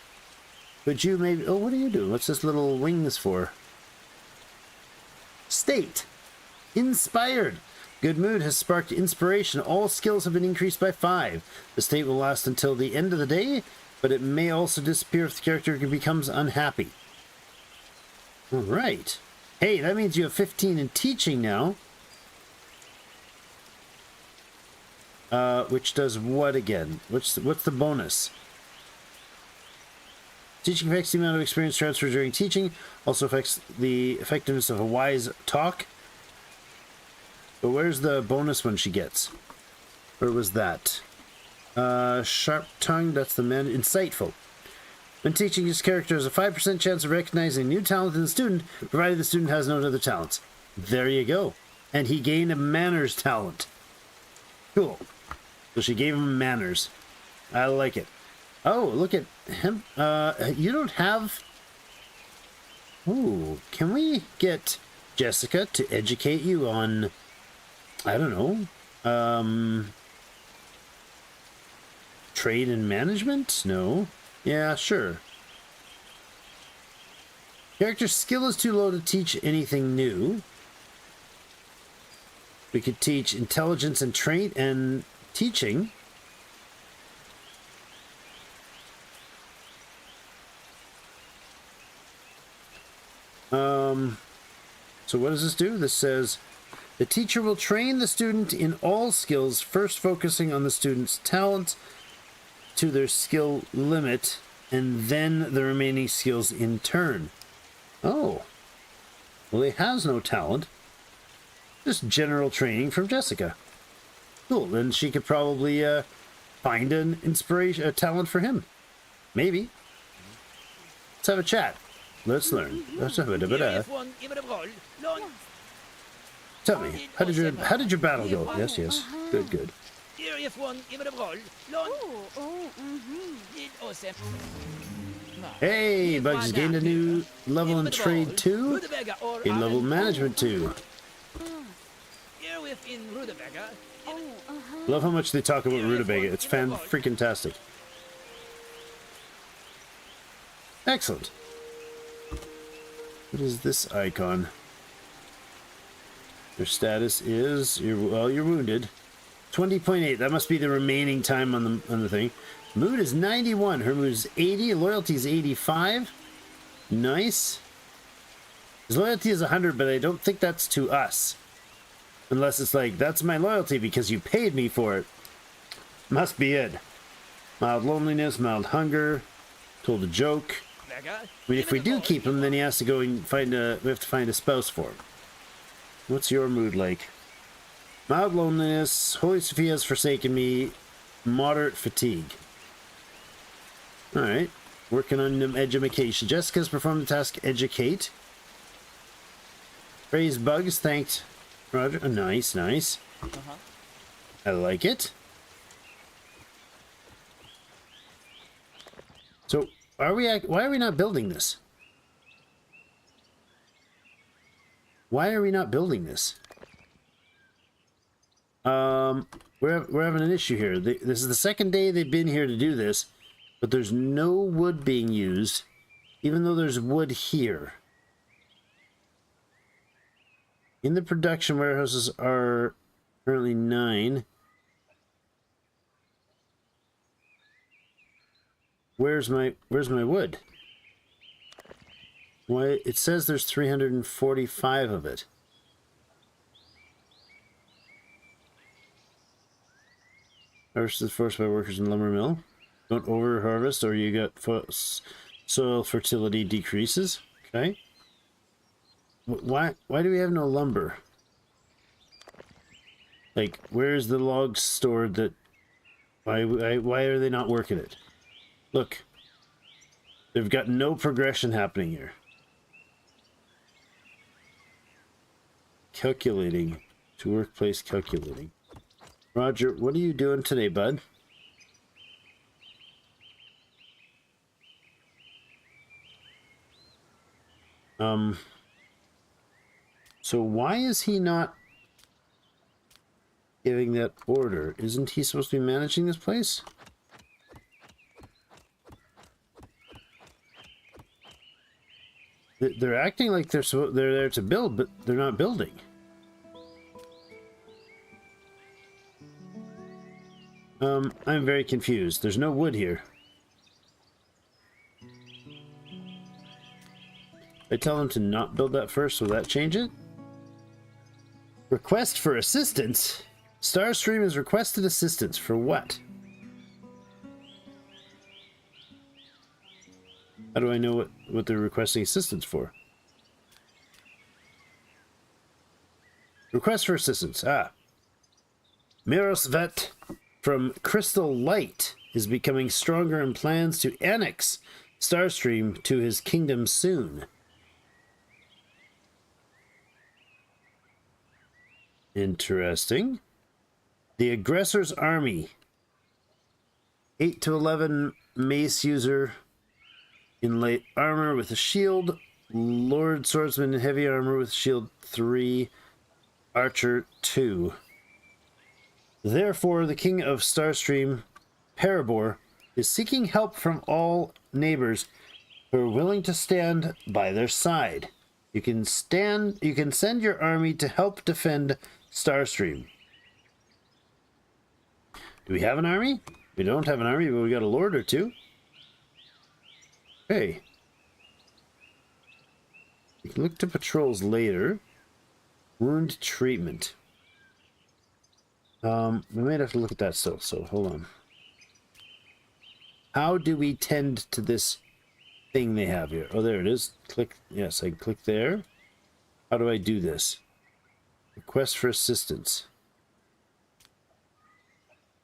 Could you maybe... Oh, what are you doing? What's this little wings for? State. Inspired. Good mood has sparked inspiration. All skills have been increased by 5. The state will last until the end of the day, but it may also disappear if the character becomes unhappy. Alright. Hey, that means you have 15 in teaching now. Which does what again? What's the bonus? Teaching affects the amount of experience transferred during teaching. Also affects the effectiveness of a wise talk. But where's the bonus one she gets? Where was that? Sharp tongue, that's the man. Insightful. When teaching, his character has a 5% chance of recognizing a new talent in the student, provided the student has no other talents. There you go. And he gained a manners talent. Cool. So she gave him manners. I like it. Oh, look at him. You don't have... Ooh, can we get Jessica to educate you on... I don't know. Trade and management? No. Yeah, sure. Character skill is too low to teach anything new. We could teach intelligence and trait and teaching. So what does this do? This says the teacher will train the student in all skills, first focusing on the student's talent to their skill limit, and then the remaining skills in turn. Oh. Well, he has no talent. Just general training from Jessica. Cool. Then she could probably find an inspiration, a talent for him. Maybe. Let's have a chat. Let's learn. Let's have a bit of... Tell me, how did your battle go? Yes, yes. Good, good. Hey, Bugs gained a new level in trade 2, in level management 2. Love how much they talk about Rutabaga. It's fan-freaking-tastic. Excellent. What is this icon? Your status is you're wounded. 20.8. That must be the remaining time on the thing. Mood is 91. Her mood is 80. Loyalty is 85. Nice. His loyalty is 100, but I don't think that's to us. Unless it's like, that's my loyalty because you paid me for it. Must be it. Mild loneliness, mild hunger. Told a joke. I mean, if we do keep him, then he has to go and we have to find a spouse for him. What's your mood like? Mild loneliness, Holy Sophia has forsaken me, moderate fatigue. Alright, working on education. Jessica's performed the task educate. Praise bugs, thanked Roger. Oh, nice, nice. I like it. So, why are we not building this? Why are we not building this? We're having an issue here. This is the second day they've been here to do this, but there's no wood being used, even though there's wood here. In the production warehouses are currently 9. Where's my wood? Why it says there's 345 of it. Harvest is forced by workers in lumber mill. Don't over harvest or you got soil fertility decreases. Okay. Why do we have no lumber? Like, where's the logs stored that... Why are they not working it? Look. They've got no progression happening here. Calculating. To workplace calculating. Roger, what are you doing today, bud? So why is he not giving that order? Isn't he supposed to be managing this place? They're acting like they're there to build, but they're not building. I'm very confused. There's no wood here. I tell them to not build that first, will that change it? Request for assistance? Starstream has requested assistance for what? How do I know what they're requesting assistance for? Request for assistance. Ah. Mirosvet from Crystal Light is becoming stronger and plans to annex Starstream to his kingdom soon. Interesting. The aggressor's army. 8 to 11 mace user in light armor with a shield. Lord swordsman in heavy armor with shield 3. Archer 2. Therefore, the king of Starstream, Parabor, is seeking help from all neighbors who are willing to stand by their side. You can send your army to help defend Starstream. Do we have an army? We don't have an army, but we got a lord or two. Hey. We can look to patrols later. Wound treatment. We might have to look at that still, so hold on. How do we tend to this thing they have here? Oh, there it is. Click. Yes, I can click there. How do I do this? Request for assistance.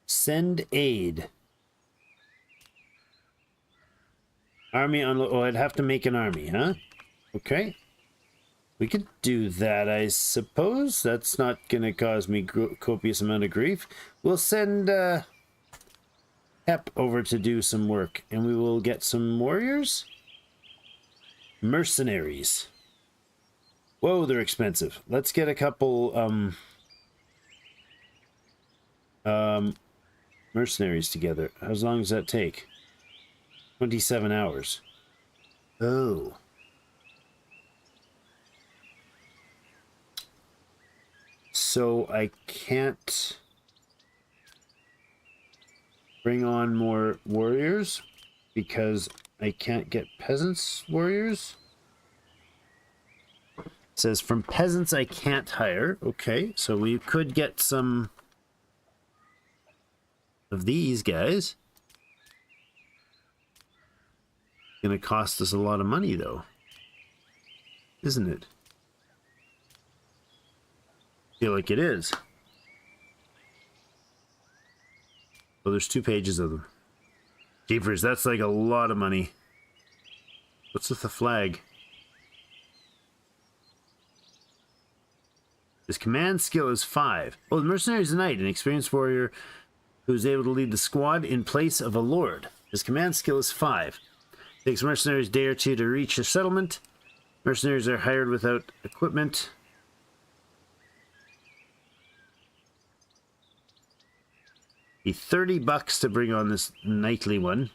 Send aid. Army unload. Oh, I'd have to make an army, huh? Okay. We could do that, I suppose. That's not going to cause me copious amount of grief. We'll send Hep over to do some work, and we will get some warriors. Mercenaries. Whoa, they're expensive. Let's get a couple mercenaries together. How long does that take? 27 hours. Oh. so I can't bring on more warriors because I can't get peasants warriors. It says from peasants I can't hire. Okay, so we could get some of these guys. Gonna cost us a lot of money though, isn't it? Feel like it is. Well, there's 2 pages of them. Jeepers, that's like a lot of money. What's with the flag? His command skill is 5. Oh, the mercenary is a knight, an experienced warrior who is able to lead the squad in place of a lord. His command skill is 5. Takes mercenaries a day or 2 to reach a settlement. Mercenaries are hired without equipment. Be $30 to bring on this knightly one.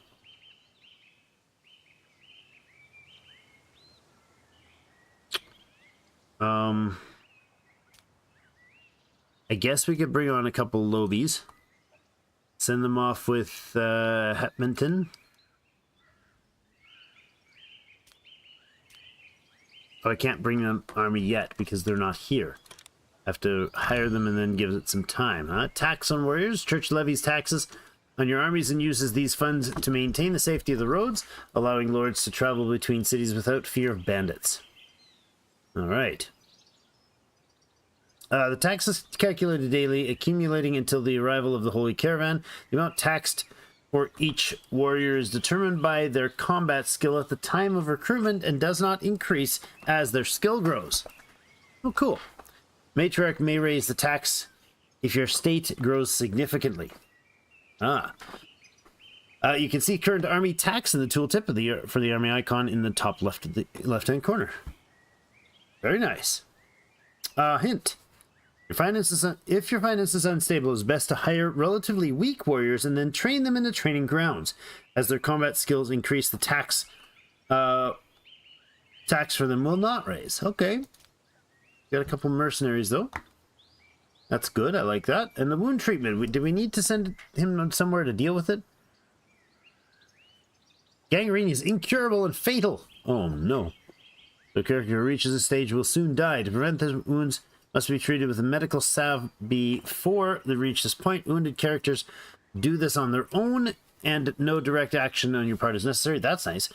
I guess we could bring on a couple lobies. Send them off with Hetmanton. But I can't bring them army yet because they're not here. I have to hire them and then give it some time, huh? Tax on warriors. Church levies taxes on your armies and uses these funds to maintain the safety of the roads, allowing lords to travel between cities without fear of bandits. All right. The tax is calculated daily, accumulating until the arrival of the Holy Caravan. The amount taxed for each warrior is determined by their combat skill at the time of recruitment and does not increase as their skill grows. Oh, cool. Matriarch may raise the tax if your state grows significantly. You can see current army tax in the tooltip for the army icon in the top left of the left-hand corner. Very nice. Hint. If your finances is unstable, it's best to hire relatively weak warriors and then train them in the training grounds. As their combat skills increase, the tax for them will not raise. Okay. Got a couple mercenaries, though. That's good. I like that. And the wound treatment. Do we need to send him somewhere to deal with it? Gangrene is incurable and fatal. Oh, no. The character who reaches this stage will soon die. To prevent the wounds, must be treated with a medical salve before they reach this point. Wounded characters do this on their own, and no direct action on your part is necessary. That's nice.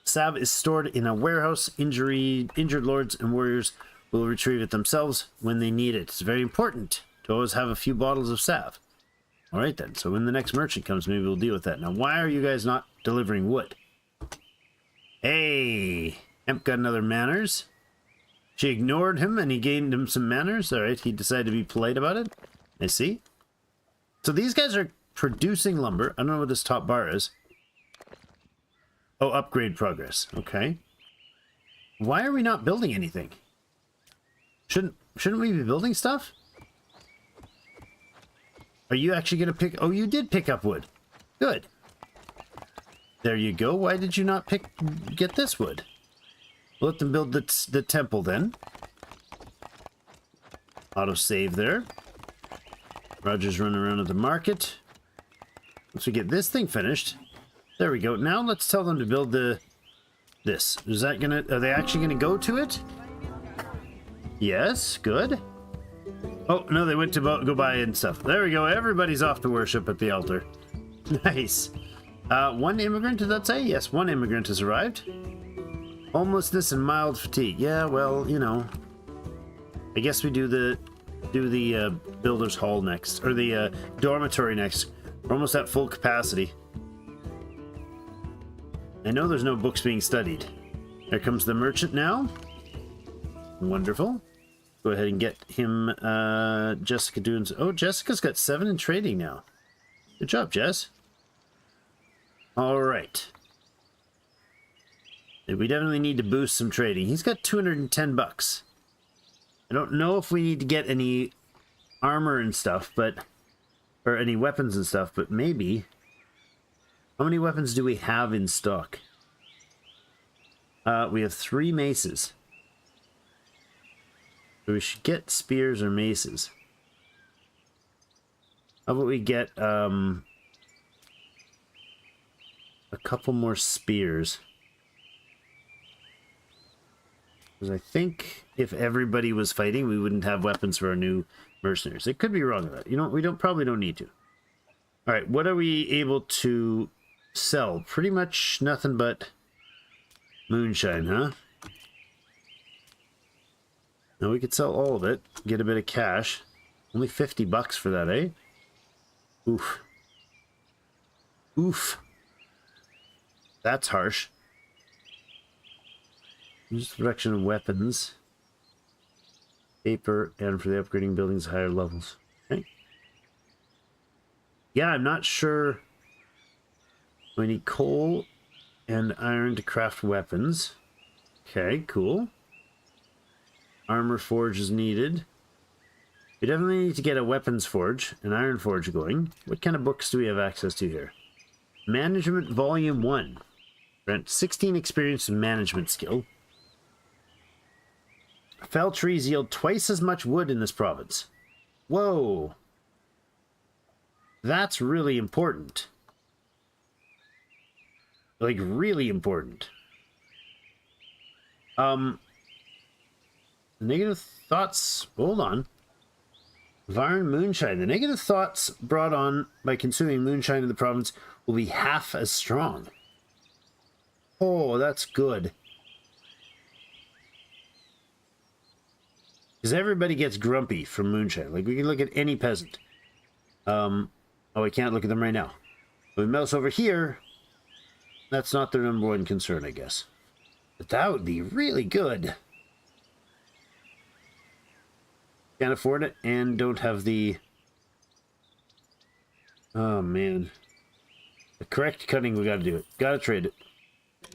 Salve is stored in a warehouse. Injured lords and warriors will retrieve it themselves when they need it. It's very important to always have a few bottles of salve. All right, then. So when the next merchant comes, maybe we'll deal with that. Now, why are you guys not delivering wood? Hey, Hemp got another manners. She ignored him and he gained him some manners. All right, he decided to be polite about it. I see. So these guys are producing lumber. I don't know what this top bar is. Oh, upgrade progress. Okay. Why are we not building anything? Shouldn't we be building stuff? Are you actually going to pick... Oh, you did pick up wood. Good. There you go. Why did you not get this wood? We'll let them build the temple then. Auto-save there. Roger's running around at the market. Once we get this thing finished... There we go. Now let's tell them to build this. Is that gonna... Are they actually gonna go to it? Yes, good. Oh, no, they went to go buy and stuff. There we go. Everybody's off to worship at the altar. Nice. One immigrant, did that say? Yes, one immigrant has arrived. Homelessness and mild fatigue. Yeah, well, you know. I guess we do the builder's hall next. Or the dormitory next. We're almost at full capacity. I know there's no books being studied. Here comes the merchant now. Wonderful. Go ahead and get him Jessica doing... Oh, Jessica's got 7 in trading now. Good job, Jess. All right. We definitely need to boost some trading. He's got 210 bucks. I don't know if we need to get any armor and stuff, but... Or any weapons and stuff, but maybe... How many weapons do we have in stock? We have 3 maces. So we should get spears or maces. How about we get a couple more spears? Because I think if everybody was fighting, we wouldn't have weapons for our new mercenaries. It could be wrong with that. You know, we probably don't need to. All right, what are we able to sell? Pretty much nothing but moonshine, huh? Now we could sell all of it, get a bit of cash. Only 50 bucks for that, eh? Oof. Oof. That's harsh. Use the production of weapons, paper, and for the upgrading buildings higher levels. Okay. Yeah, I'm not sure. We need coal and iron to craft weapons. Okay, cool. Armor forge is needed. We definitely need to get a weapons forge, an iron forge going. What kind of books do we have access to here? Management Volume 1. Grant 16 experience and management skill. Fell trees yield twice as much wood in this province. Whoa. That's really important. Like, really important. Negative thoughts. Hold on. Varn moonshine. The negative thoughts brought on by consuming moonshine in the province will be half as strong. Oh, that's good. Because everybody gets grumpy from moonshine. Like, we can look at any peasant. Oh, we can't look at them right now. If we mouse over here, that's not their number one concern, I guess. But that would be really good. Can't afford it and don't have the... Oh, man. The correct cutting, we gotta do it. Gotta trade it.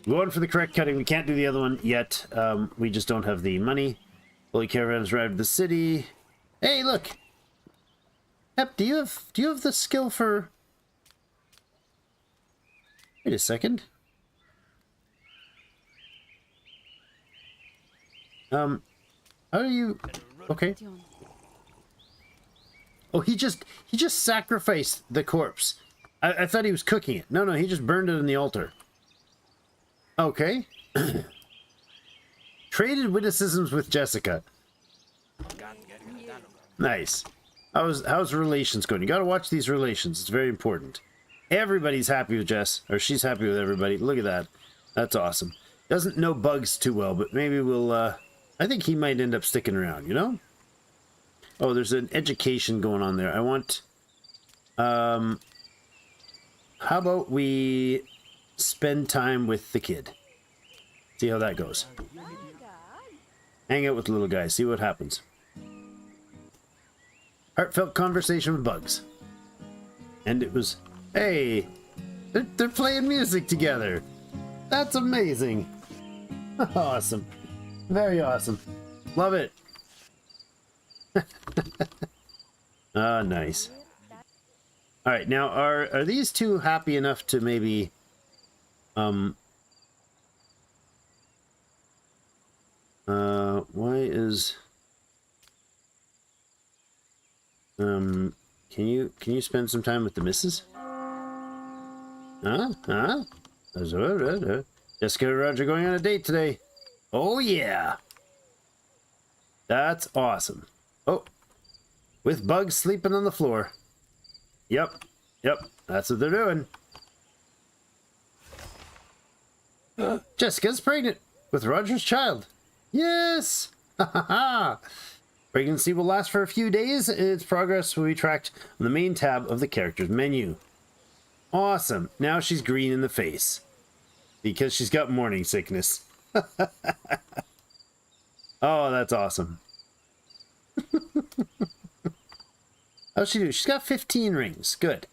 We're going for the correct cutting. We can't do the other one yet. We just don't have the money. Holy caravan has arrived at the city. Hey, look! Hep, do you have the skill for... Wait a second. How do you... Okay. Oh, he just sacrificed the corpse. I thought he was cooking it. No, he just burned it in the altar. Okay. Traded witticisms with Jessica. Nice. How's relations going? You gotta watch these relations. It's very important. Everybody's happy with Jess. Or she's happy with everybody. Look at that. That's awesome. Doesn't know bugs too well, but maybe we'll... I think he might end up sticking around, you know? Oh, there's an education going on there. I want... how about we spend time with the kid? See how that goes. Hang out with the little guy. See what happens. Heartfelt conversation with bugs. And it was... Hey! They're playing music together! That's amazing! Awesome. Very awesome. Love it. Ah, nice. Alright, now are these two happy enough to maybe why is can you spend some time with the missus? Jessica and Roger going on a date today. Oh yeah. That's awesome. Oh, with bugs sleeping on the floor. Yep, that's what they're doing. Jessica's pregnant with Roger's child. Yes! Pregnancy will last for a few days. Its progress will be tracked on the main tab of the character's menu. Awesome. Now she's green in the face. Because she's got morning sickness. Oh, that's awesome. How's she do? She's got 15 rings. Good.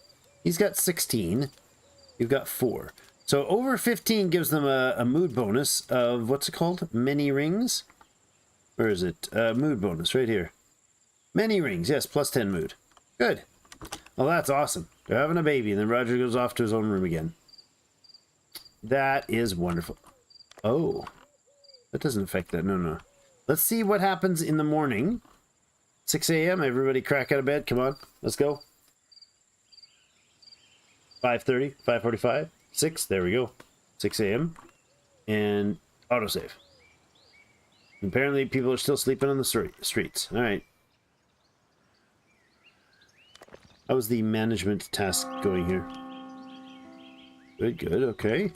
He's got 16. You've got 4. So over 15 gives them a mood bonus of, what's it called? Many rings? Where is it? Mood bonus, right here. Many rings, yes, plus 10 mood. Good. Well, that's awesome. They're having a baby, and then Roger goes off to his own room again. That is wonderful. Oh. That doesn't affect that. No. Let's see what happens in the morning. 6 a.m. Everybody crack out of bed. Come on. Let's go. 5:30, 5:45, 6. There we go. 6 a.m. And autosave. Apparently, people are still sleeping on the streets. All right. How's the management task going here? Good, good. Okay.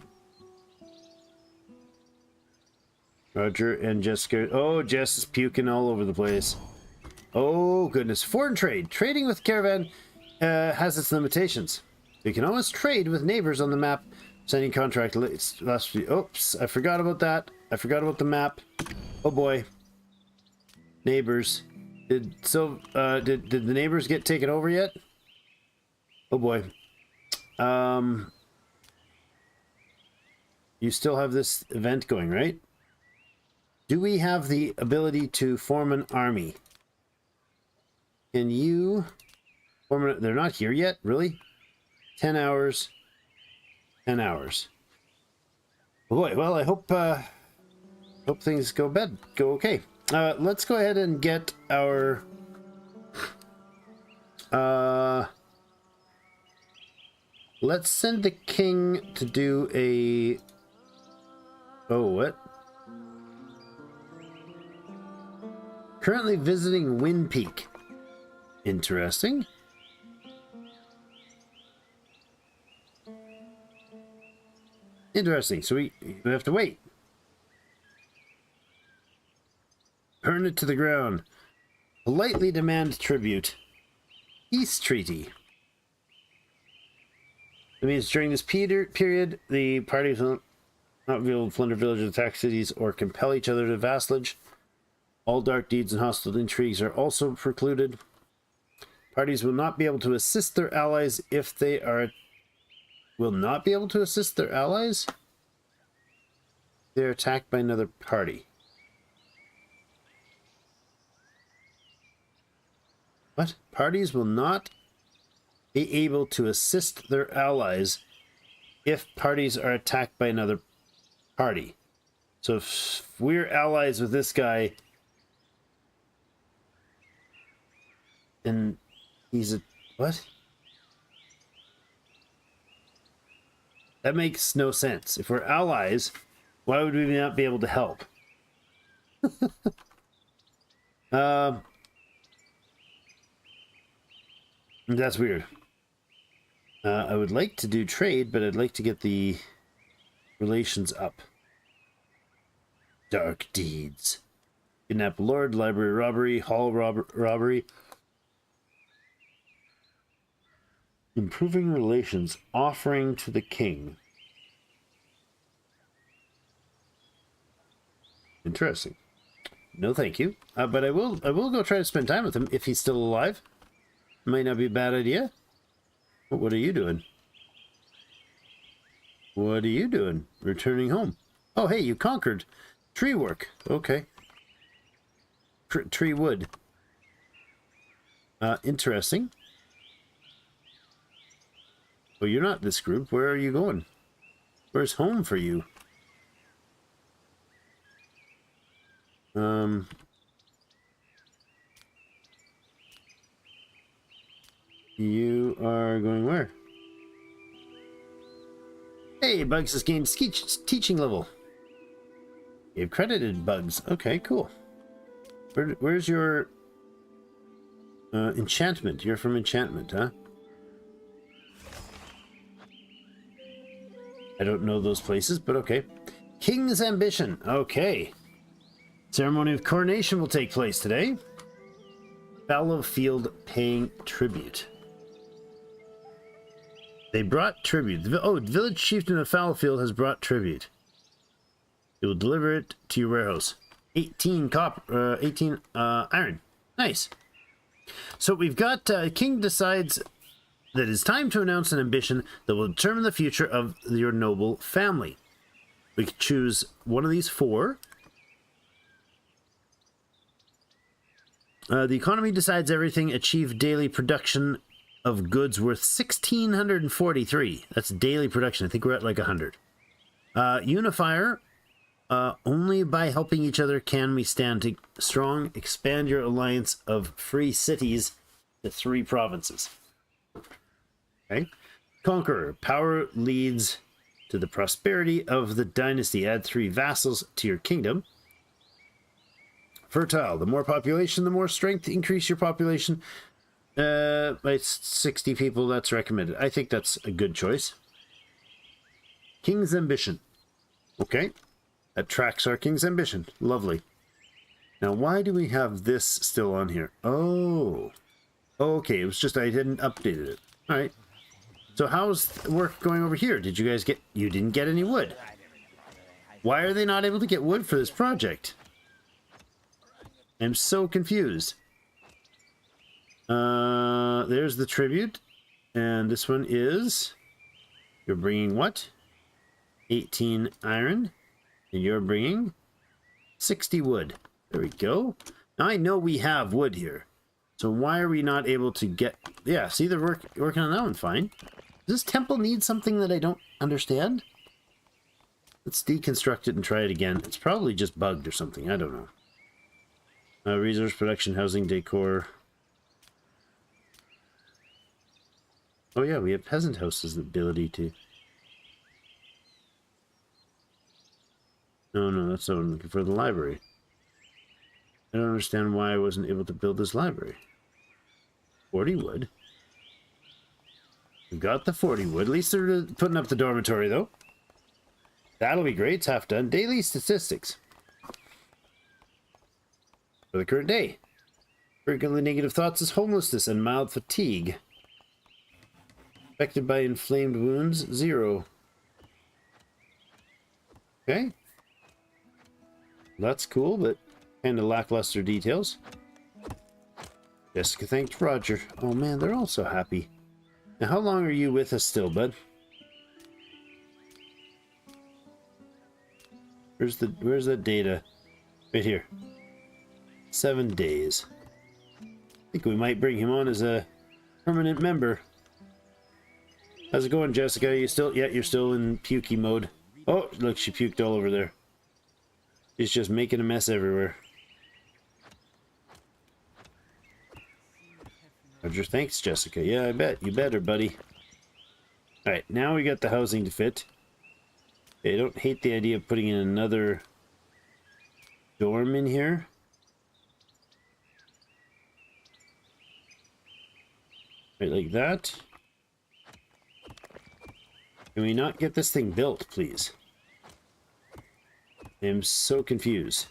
Roger and Jessica. Oh, Jess is puking all over the place. Oh, goodness. Foreign trade. Trading with caravan has its limitations. You can always trade with neighbors on the map. Signing contract last week. Oops, I forgot about that. I forgot about the map. Oh boy. Neighbors. Did the neighbors get taken over yet? Oh boy. You still have this event going, right? Do we have the ability to form an army? Can you form an... They're not here yet, really? 10 hours. 10 hours. Oh boy, well, I hope things go okay. Let's go ahead and get our let's send the king to do a... Oh, what? Currently visiting Wind Peak. Interesting. Interesting. So we have to wait. Burn it to the ground. Politely demand tribute. Peace treaty. That means during this period, the parties will not be able to plunder villages, attack cities, or compel each other to vassalage. All dark deeds and hostile intrigues are also precluded. Parties will not be able to assist their allies if they are... Will not be able to assist their allies? They're attacked by another party. What? Parties will not be able to assist their allies if parties are attacked by another party. So if we're allies with this guy and he's a... What? That makes no sense. If we're allies, why would we not be able to help? That's weird. I would like to do trade, but I'd like to get the relations up. Dark deeds. Kidnap lord, library robbery, hall robbery. Improving relations, offering to the king. Interesting. No, thank you. But I will go try to spend time with him if he's still alive. Might not be a bad idea. What are you doing? What are you doing? Returning home. Oh, hey, you conquered tree work. Okay. Tree wood. Interesting. Well, you're not this group. Where are you going? Where's home for you? You are going where? Hey, Bugs has gained teaching level. You've credited Bugs. Okay, cool. Where's your enchantment? You're from enchantment, huh? I don't know those places, but okay. King's ambition. Okay. Ceremony of coronation will take place today. Fallow Field paying tribute. They brought tribute. Oh, village chieftain of Fallowfield has brought tribute. He will deliver it to your warehouse. 18 copper, 18 iron. Nice. So we've got king decides that it's time to announce an ambition that will determine the future of your noble family. We could choose one of these four. The economy decides everything. Achieve daily production of goods worth 1,643. That's daily production. I think we're at like 100. Unifier. Only by helping each other can we stand strong. Expand your alliance of free cities to 3 provinces. Okay. Conqueror. Power leads to the prosperity of the dynasty. Add 3 vassals to your kingdom. Fertile. The more population, the more strength. Increase your population by 60 people. That's recommended. I think that's a good choice. King's Ambition. Okay. That tracks our King's Ambition. Lovely. Now, why do we have this still on here? Oh. Okay, it was just I hadn't updated it. All right. So how's work going over here? Did you guys get... You didn't get any wood. Why are they not able to get wood for this project? I'm so confused. There's the tribute. And this one is... You're bringing what? 18 iron. And you're bringing 60 wood. There we go. Now I know we have wood here. So why are we not able to get... Yeah, see, they're working on that one fine. Does this temple need something that I don't understand? Let's deconstruct it and try it again. It's probably just bugged or something. I don't know. Resource production, housing, decor. Oh yeah, we have peasant houses, the ability to... No, that's not what I'm looking for. The library. I don't understand why I wasn't able to build this library. 40 wood. We've got the 40 wood. At least they're putting up the dormitory, though. That'll be great. It's half done. Daily statistics. For the current day. Frequently negative thoughts is homelessness and mild fatigue. Affected by inflamed wounds, 0. Okay. That's cool, but kind of lackluster details. Jessica thanked Roger. Oh man, they're all so happy. Now, how long are you with us still, bud? Where's that data? Right here. 7 days. I think we might bring him on as a permanent member. How's it going, Jessica? Are you still... Yeah, you're still in pukey mode. Oh, look, she puked all over there. She's just making a mess everywhere. Roger, thanks, Jessica. Yeah, I bet. You better, buddy. Alright, now we got the housing to fit. I don't hate the idea of putting in another dorm in here. Right, like that. Can we not get this thing built, please? I am so confused.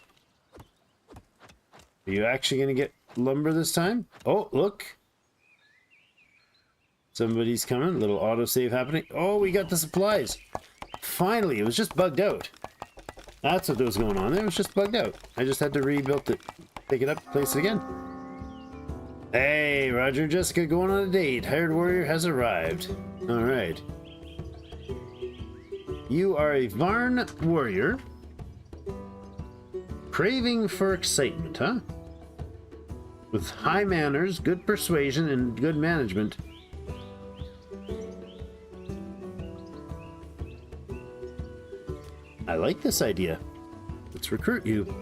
Are you actually going to get lumber this time? Oh, look. Somebody's coming. Little autosave happening. Oh, we got the supplies. Finally, it was just bugged out. That's what was going on there. It was just bugged out. I just had to rebuild it. Pick it up, place it again. Hey, Roger and Jessica going on a date. Hired warrior has arrived. All right. You are a Varn warrior. Craving for excitement, huh? With high manners, good persuasion, and good management. I like this idea. Let's recruit you.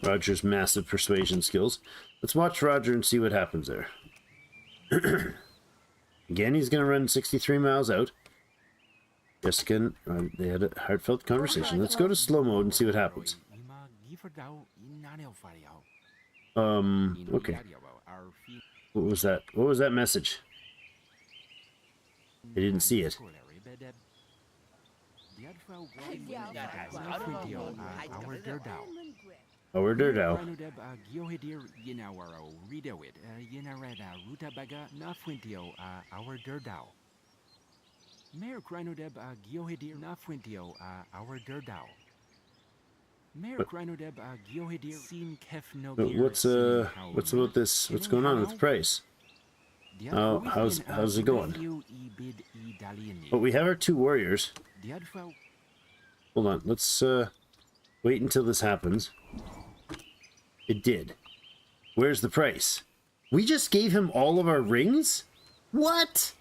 Roger's massive persuasion skills. Let's watch Roger and see what happens there. Again, he's going to run 63 miles out. Jessica, they had a heartfelt conversation. Let's go to slow mode and see what happens. Okay. What was that? What was that message? I didn't see it. Our Durdao. What's about this? What's going on with the price? How's it going? But we have our 2 warriors. Hold on, let's wait until this happens. It did. Where's the price? We just gave him all of our rings? What?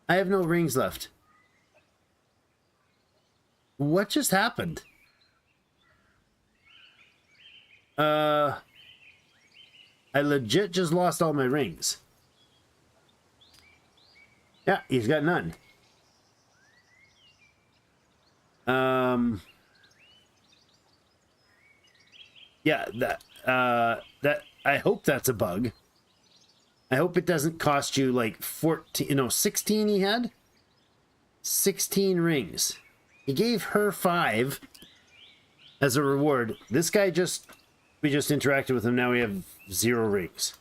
I have no rings left. What just happened? I legit just lost all my rings. Yeah, he's got none. Yeah, that I hope that's a bug. I hope it doesn't cost you like 14, 16 he had? 16 rings. He gave her 5 as a reward. This guy we just interacted with him, now we have 0 rings.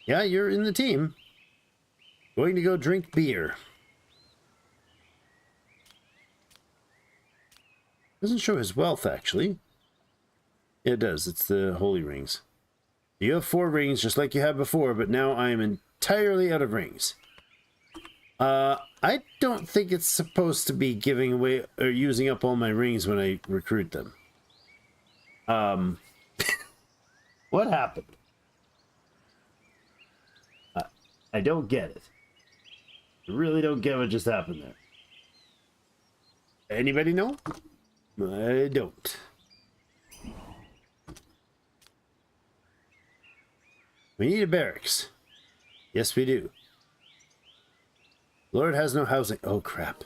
Yeah, you're in the team. Going to go drink beer. Doesn't show his wealth, actually. Yeah, it does. It's the holy rings. You have 4 rings, just like you had before, but now I am entirely out of rings. I don't think it's supposed to be giving away or using up all my rings when I recruit them. What happened? I don't get it. I really don't get what just happened there. Anybody know? I don't. We need a barracks. Yes, we do. Lord has no housing. Oh, crap.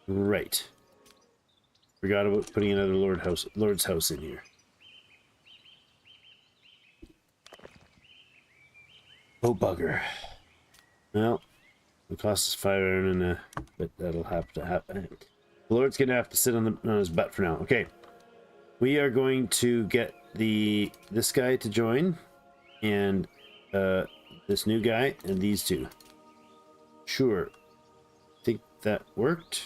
Right. Forgot about putting another Lord's house in here. Oh, bugger. Well, it costs us 5 iron, but that'll have to happen. The Lord's gonna have to sit on his butt for now. Okay. We are going to get this guy to join, and this new guy, and these 2. Sure. Think that worked.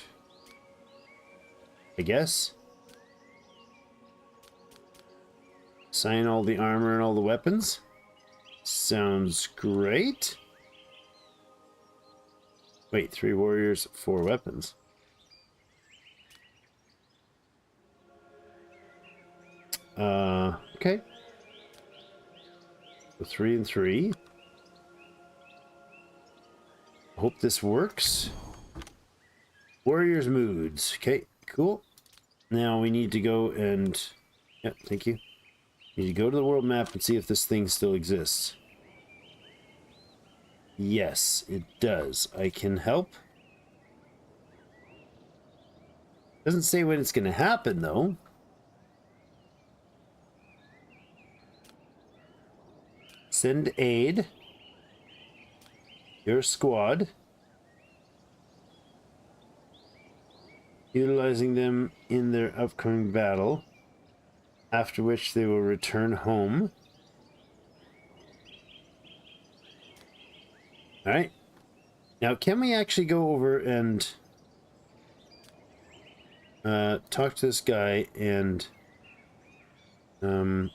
I guess. Assign all the armor and all the weapons. Sounds great. Wait, 3 warriors, 4 weapons. Okay. So 3 and 3. Hope this works. Warriors moods. Okay, cool. Now we need to go and... Yeah, thank you. Need to go to the world map and see if this thing still exists. Yes, it does. I can help. Doesn't say when it's going to happen, though. Send aid. Your squad. Utilizing them in their upcoming battle. After which they will return home. Alright. Now, can we actually go over and talk to this guy and go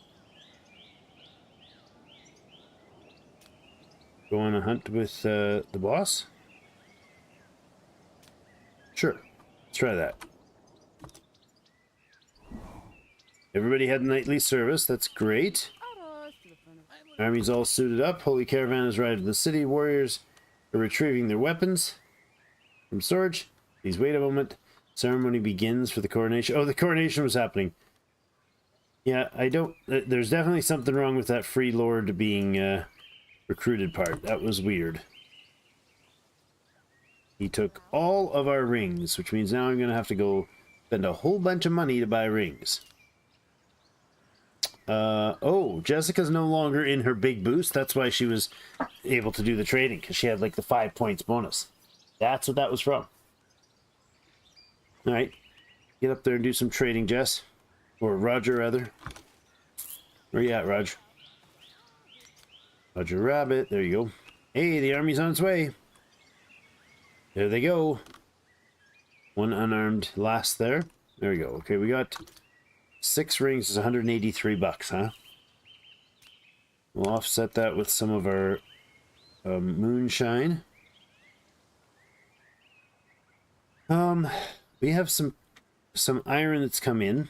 on a hunt with the boss? Sure. Let's try that. Everybody had nightly service. That's great. Army's all suited up. Holy Caravan has arrived in the city. Warriors are retrieving their weapons from storage. Please wait a moment. Ceremony begins for the coronation. Oh, the coronation was happening. Yeah, I don't... There's definitely something wrong with that free lord being recruited part. That was weird. He took all of our rings, which means now I'm going to have to go spend a whole bunch of money to buy rings. Oh, Jessica's no longer in her big boost. That's why she was able to do the trading, because she had like the 5 points bonus. That's what that was from. Alright. Get up there and do some trading, Jess. Or Roger, rather. Where you at, Roger? Roger Rabbit. There you go. Hey, the army's on its way. There they go. One unarmed lass there. There we go. Okay, we got 6 rings is 183 bucks, huh? We'll offset that with some of our moonshine. We have some iron that's come in.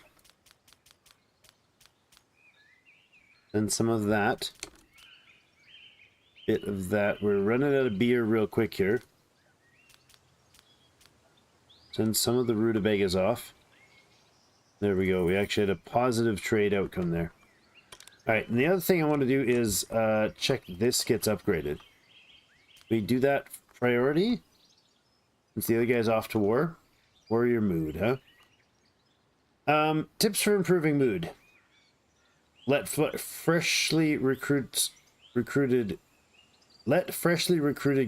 And some of that. bit of that. We're running out of beer real quick here. Send some of the rutabagas off. There we go. We actually had a positive trade outcome there. All right, and the other thing I want to do is check this gets upgraded. We do that priority. Since the other guy's off to war. Warrior mood, huh? Tips for improving mood. Let freshly recruited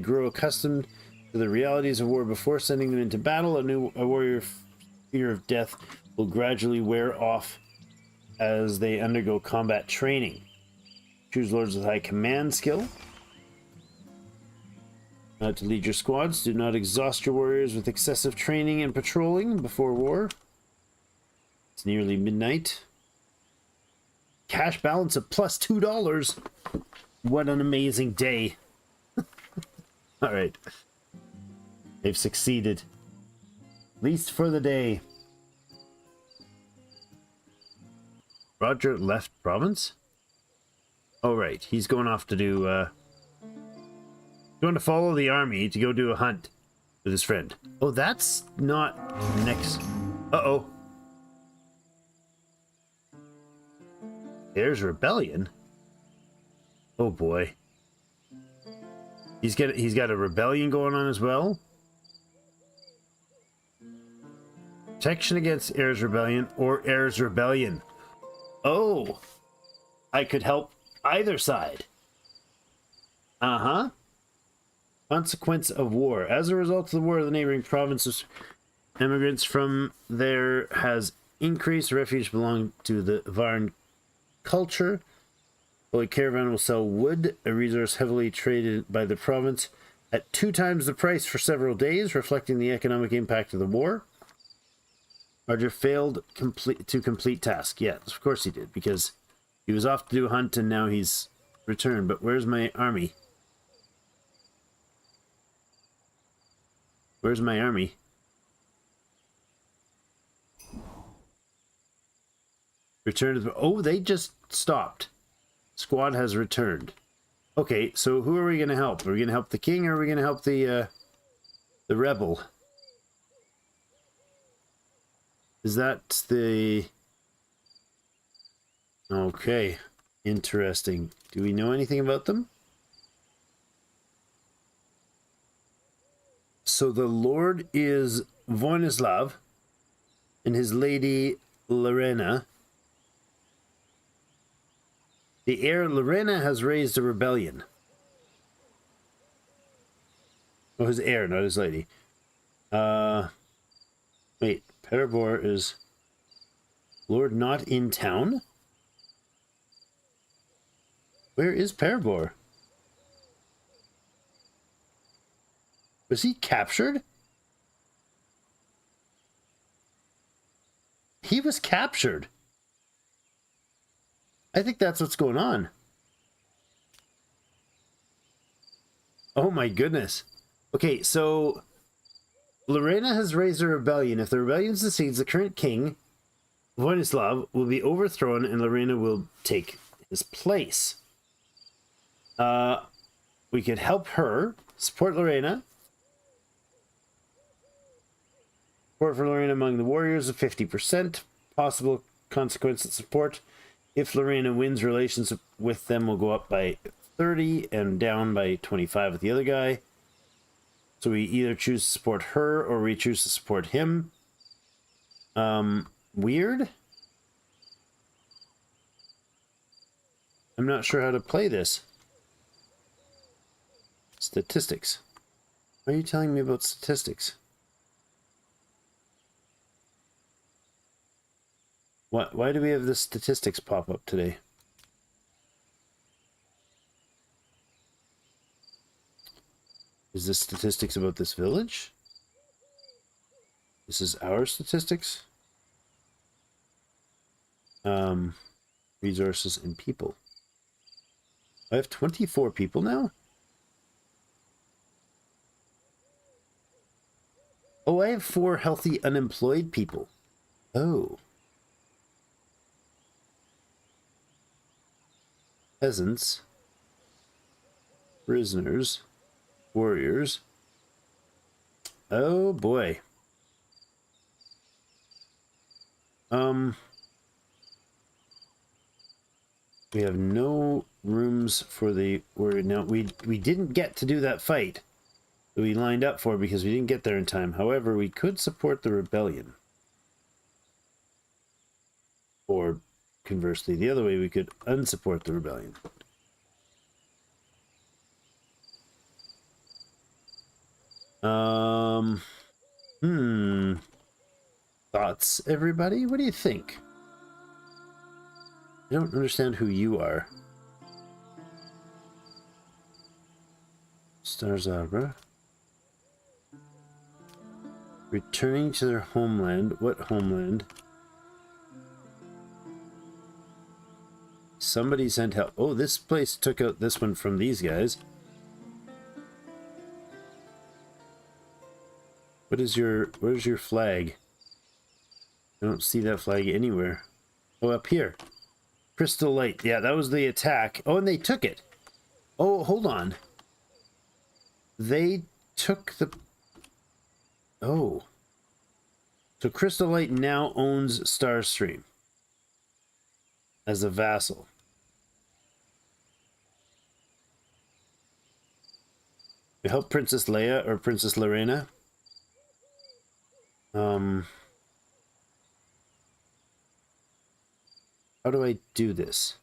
grow accustomed to the realities of war before sending them into battle. A warrior's fear of death will gradually wear off as they undergo combat training. Choose lords with high command skill. To lead your squads. Do not exhaust your warriors with excessive training and patrolling before war. It's nearly midnight. Cash balance of plus $2. What an amazing day. All right. They've succeeded. At least for the day. Roger left province? Oh, right. He's going off to do, going to follow the army to go do a hunt with his friend. Oh, that's not next. Uh-oh. There's rebellion. Oh boy. He's got a rebellion going on as well. Protection against Heirs Rebellion or Heirs Rebellion. Oh. I could help either side. Uh-huh. Consequence of war. As a result of the war, the neighboring provinces, immigrants from there has increased. Refuge belong to the Varn culture. Holy Caravan will sell wood, a resource heavily traded by the province, at 2 times the price for several days, reflecting the economic impact of the war. Roger failed to complete task. Yes, of course he did, because he was off to do a hunt and now he's returned. But where's my army? Where's my army? Return to the... Oh, they just stopped. Squad has returned. Okay, so who are we going to help? Are we going to help the king or are we going to help the rebel? Is that the... Okay, interesting. Do we know anything about them? So the lord is Voinislav and his lady Lorena. The heir Lorena has raised a rebellion. Oh, his heir, not his lady. Wait, Peribor is lord not in town? Where is Peribor? Was he captured? He was captured. I think that's what's going on. Oh my goodness. Okay, so Lorena has raised a rebellion. If the rebellion succeeds, the current king, Voinislav, will be overthrown and Lorena will take his place. We could help her, support Lorena. Support for Lorena among the warriors of 50%. Possible consequence of support. If Lorena wins, relations with them will go up by 30 and down by 25 with the other guy. So we either choose to support her or we choose to support him. Weird. I'm not sure how to play this. Statistics. Why are you telling me about statistics? Why do we have the statistics pop up today? Is this statistics about this village? This is our statistics? Resources and people. I have 24 people now? Oh, I have 4 healthy unemployed people. Oh. Peasants. prisoners, warriors. Oh boy. We have no rooms for the warrior. Now, we didn't get to do that fight that we lined up for because we didn't get there in time. However, we could support the rebellion. Or conversely, the other way, we could unsupport the rebellion. Thoughts, everybody? What do you think? I don't understand who you are. Stars Arbor. Returning to their homeland. What homeland? Somebody sent help. Oh, this place took out this one from these guys. Where's your flag? I don't see that flag anywhere. Oh, up here. Crystal Light. Yeah, that was the attack. Oh, and they took it. Oh, hold on. They took the... Oh. So Crystal Light now owns Starstream as a vassal. We help Princess Leia or Princess Lorena. How do I do this?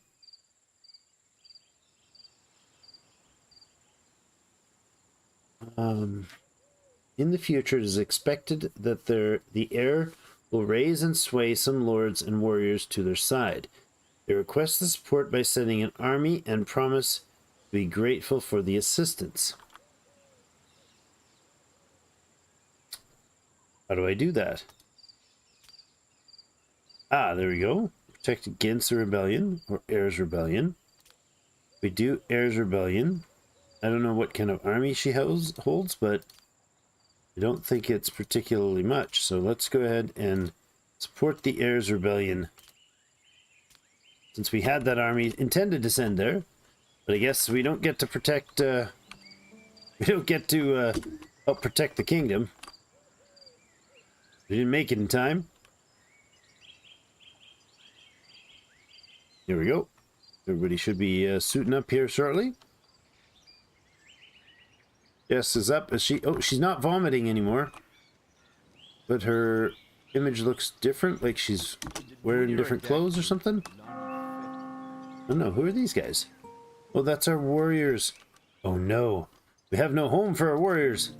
In the future, it is expected that the heir will raise and sway some lords and warriors to their side. They request the support by sending an army and promise to be grateful for the assistance. How do I do that? Ah, there we go. Protect against the rebellion, or heirs rebellion. We do heirs rebellion. I don't know what kind of army she holds, but I don't think it's particularly much. So let's go ahead and support the heirs rebellion. Since we had that army intended to send there, but I guess we don't get to protect. We don't get to help protect the kingdom. We didn't make it in time. Here we go. Everybody should be suiting up here shortly. Jess is up. Is she? Oh, she's not vomiting anymore. But her image looks different, like she's wearing different clothes or something. Oh no, who are these guys? Oh, that's our warriors. Oh no, we have no home for our warriors.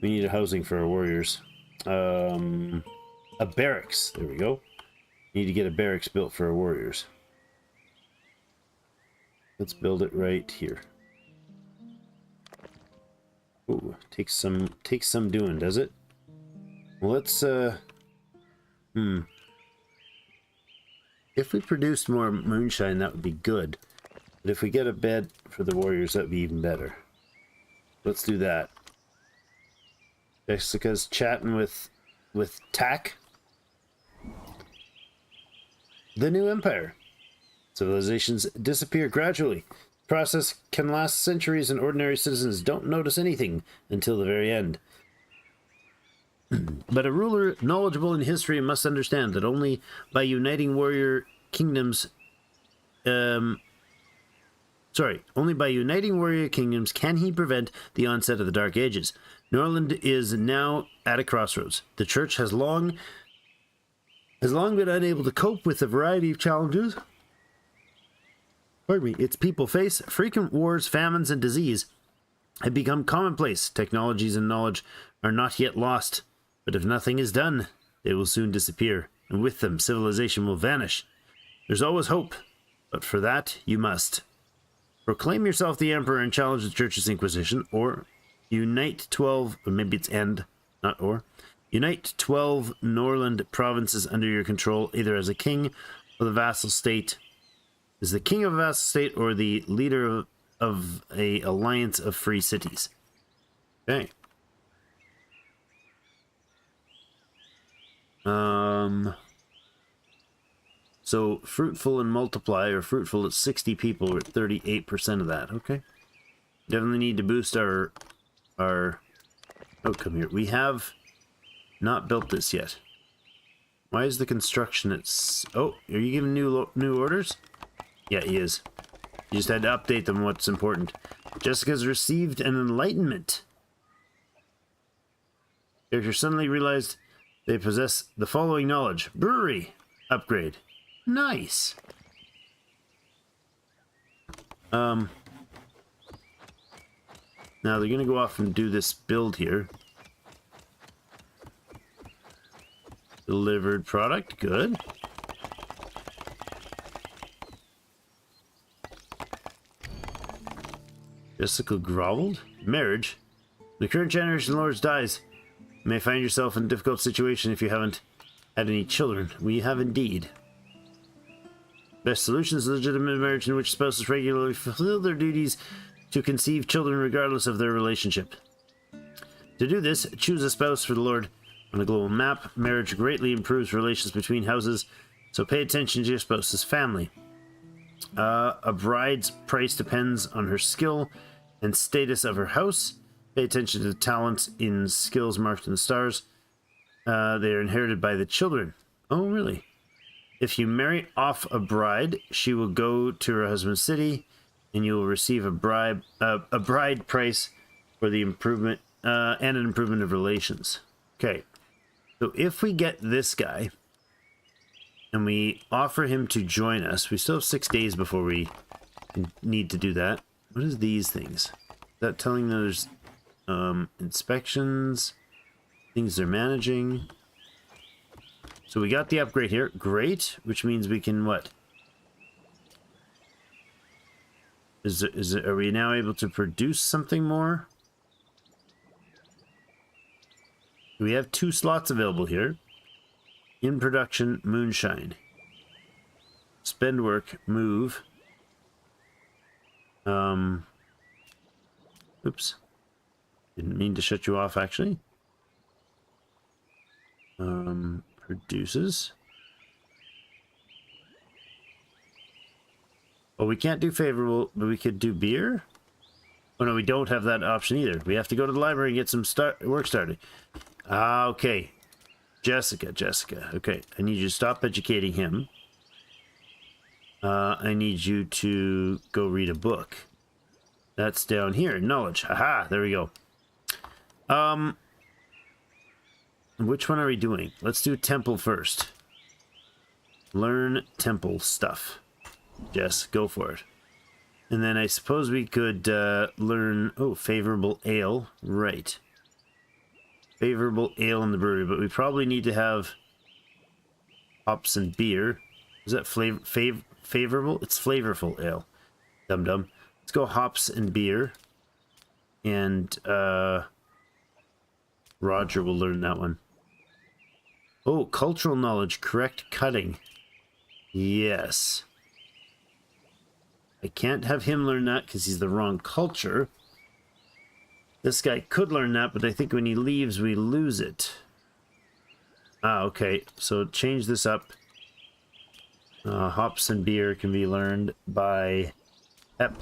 We need a housing for our warriors. A barracks. There we go. Need to get a barracks built for our warriors. Let's build it right here. Ooh, takes some doing, does it? Well, let's if we produced more moonshine, that would be good. But if we get a bed for the warriors, that would be even better. Let's do that. Jessica's chatting with Tack. The new empire. Civilizations disappear gradually. The process can last centuries and ordinary citizens don't notice anything until the very end. But a ruler knowledgeable in history must understand that only by uniting warrior kingdoms can he prevent the onset of the Dark Ages. Norland is now at a crossroads. The church has long been unable to cope with a variety of challenges. Pardon me. Its people face frequent wars, famines, and disease have become commonplace. Technologies and knowledge are not yet lost, but if nothing is done, they will soon disappear, and with them, civilization will vanish. There's always hope, but for that, you must proclaim yourself the emperor and challenge the church's inquisition, or unite 12, or maybe it's end, not or. Unite 12 Norland provinces under your control, either as a king of the vassal state, is the king of a vassal state, or the leader of a alliance of free cities. Okay. So fruitful and multiply, or fruitful at 60 people, we're at 38% of that. Okay. Definitely need to boost our outcome here. We have not built this yet. Why is the construction oh, are you giving new orders? Yeah, he is. You just had to update them what's important. Jessica's received an enlightenment. Character suddenly realized they possess the following knowledge. Brewery upgrade. Nice. Now they're gonna go off and do this build here. Delivered product, good. Jessica groveled. Marriage. The current generation of lords dies. You may find yourself in a difficult situation if you haven't had any children. We have indeed. Best solution is legitimate marriage in which spouses regularly fulfill their duties to conceive children regardless of their relationship. To do this, choose a spouse for the Lord. On a global map, marriage greatly improves relations between houses, so pay attention to your spouse's family. A bride's price depends on her skill and status of her house. Pay attention to the talents in skills marked in the stars. They are inherited by the children. Oh, really? If you marry off a bride, she will go to her husband's city, and you will receive a bride price for the improvement and an improvement of relations. Okay, so if we get this guy and we offer him to join us, we still have 6 days before we need to do that. What is these things? Is that telling there's inspections, things they're managing? So we got the upgrade here. Great, which means we can what? Are we now able to produce something more? We have 2 slots available here. In production, moonshine. Spend work, move. Oops. Didn't mean to shut you off, actually. Produces. Well, we can't do favorable, but we could do beer. Oh no, we don't have that option either. We have to go to the library and get some work started. Ah, okay. Jessica. Okay, I need you to stop educating him. I need you to go read a book. That's down here. Knowledge. Aha, there we go. Which one are we doing? Let's do temple first. Learn temple stuff. Jess, go for it. And then I suppose we could learn... Oh, favorable ale. Right. Favorable ale in the brewery, but we probably need to have hops and beer. Is that favorable? It's flavorful ale. Dum-dum. Let's go hops and beer. And Roger will learn that one. Oh, cultural knowledge. Correct cutting. Yes. I can't have him learn that because he's the wrong culture. This guy could learn that, but I think when he leaves, we lose it. Ah, okay. So change this up. Hops and beer can be learned by Pep.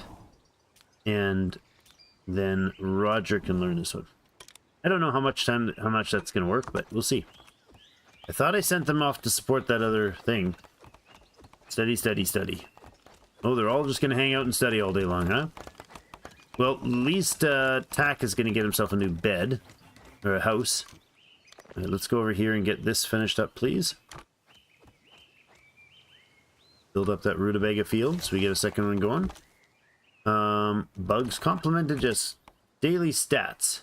And then Roger can learn this one. I don't know how much that's going to work, but we'll see. I thought I sent them off to support that other thing. Study, study, study. Oh, they're all just going to hang out and study all day long, huh? Well, at least Tack is going to get himself a new bed. Or a house. All right, let's go over here and get this finished up, please. Build up that rutabaga field so we get a second one going. Bugs complemented just daily stats.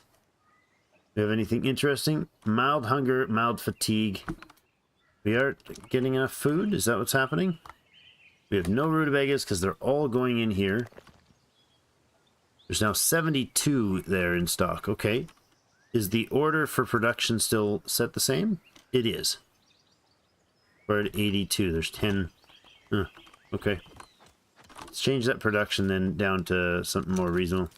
Do we have anything interesting? Mild hunger, mild fatigue. We aren't getting enough food? Is that what's happening? We have no rutabagas because they're all going in here. There's now 72 there in stock. Okay. Is the order for production still set the same? It is. We're at 82. There's 10. Okay. Let's change that production then down to something more reasonable.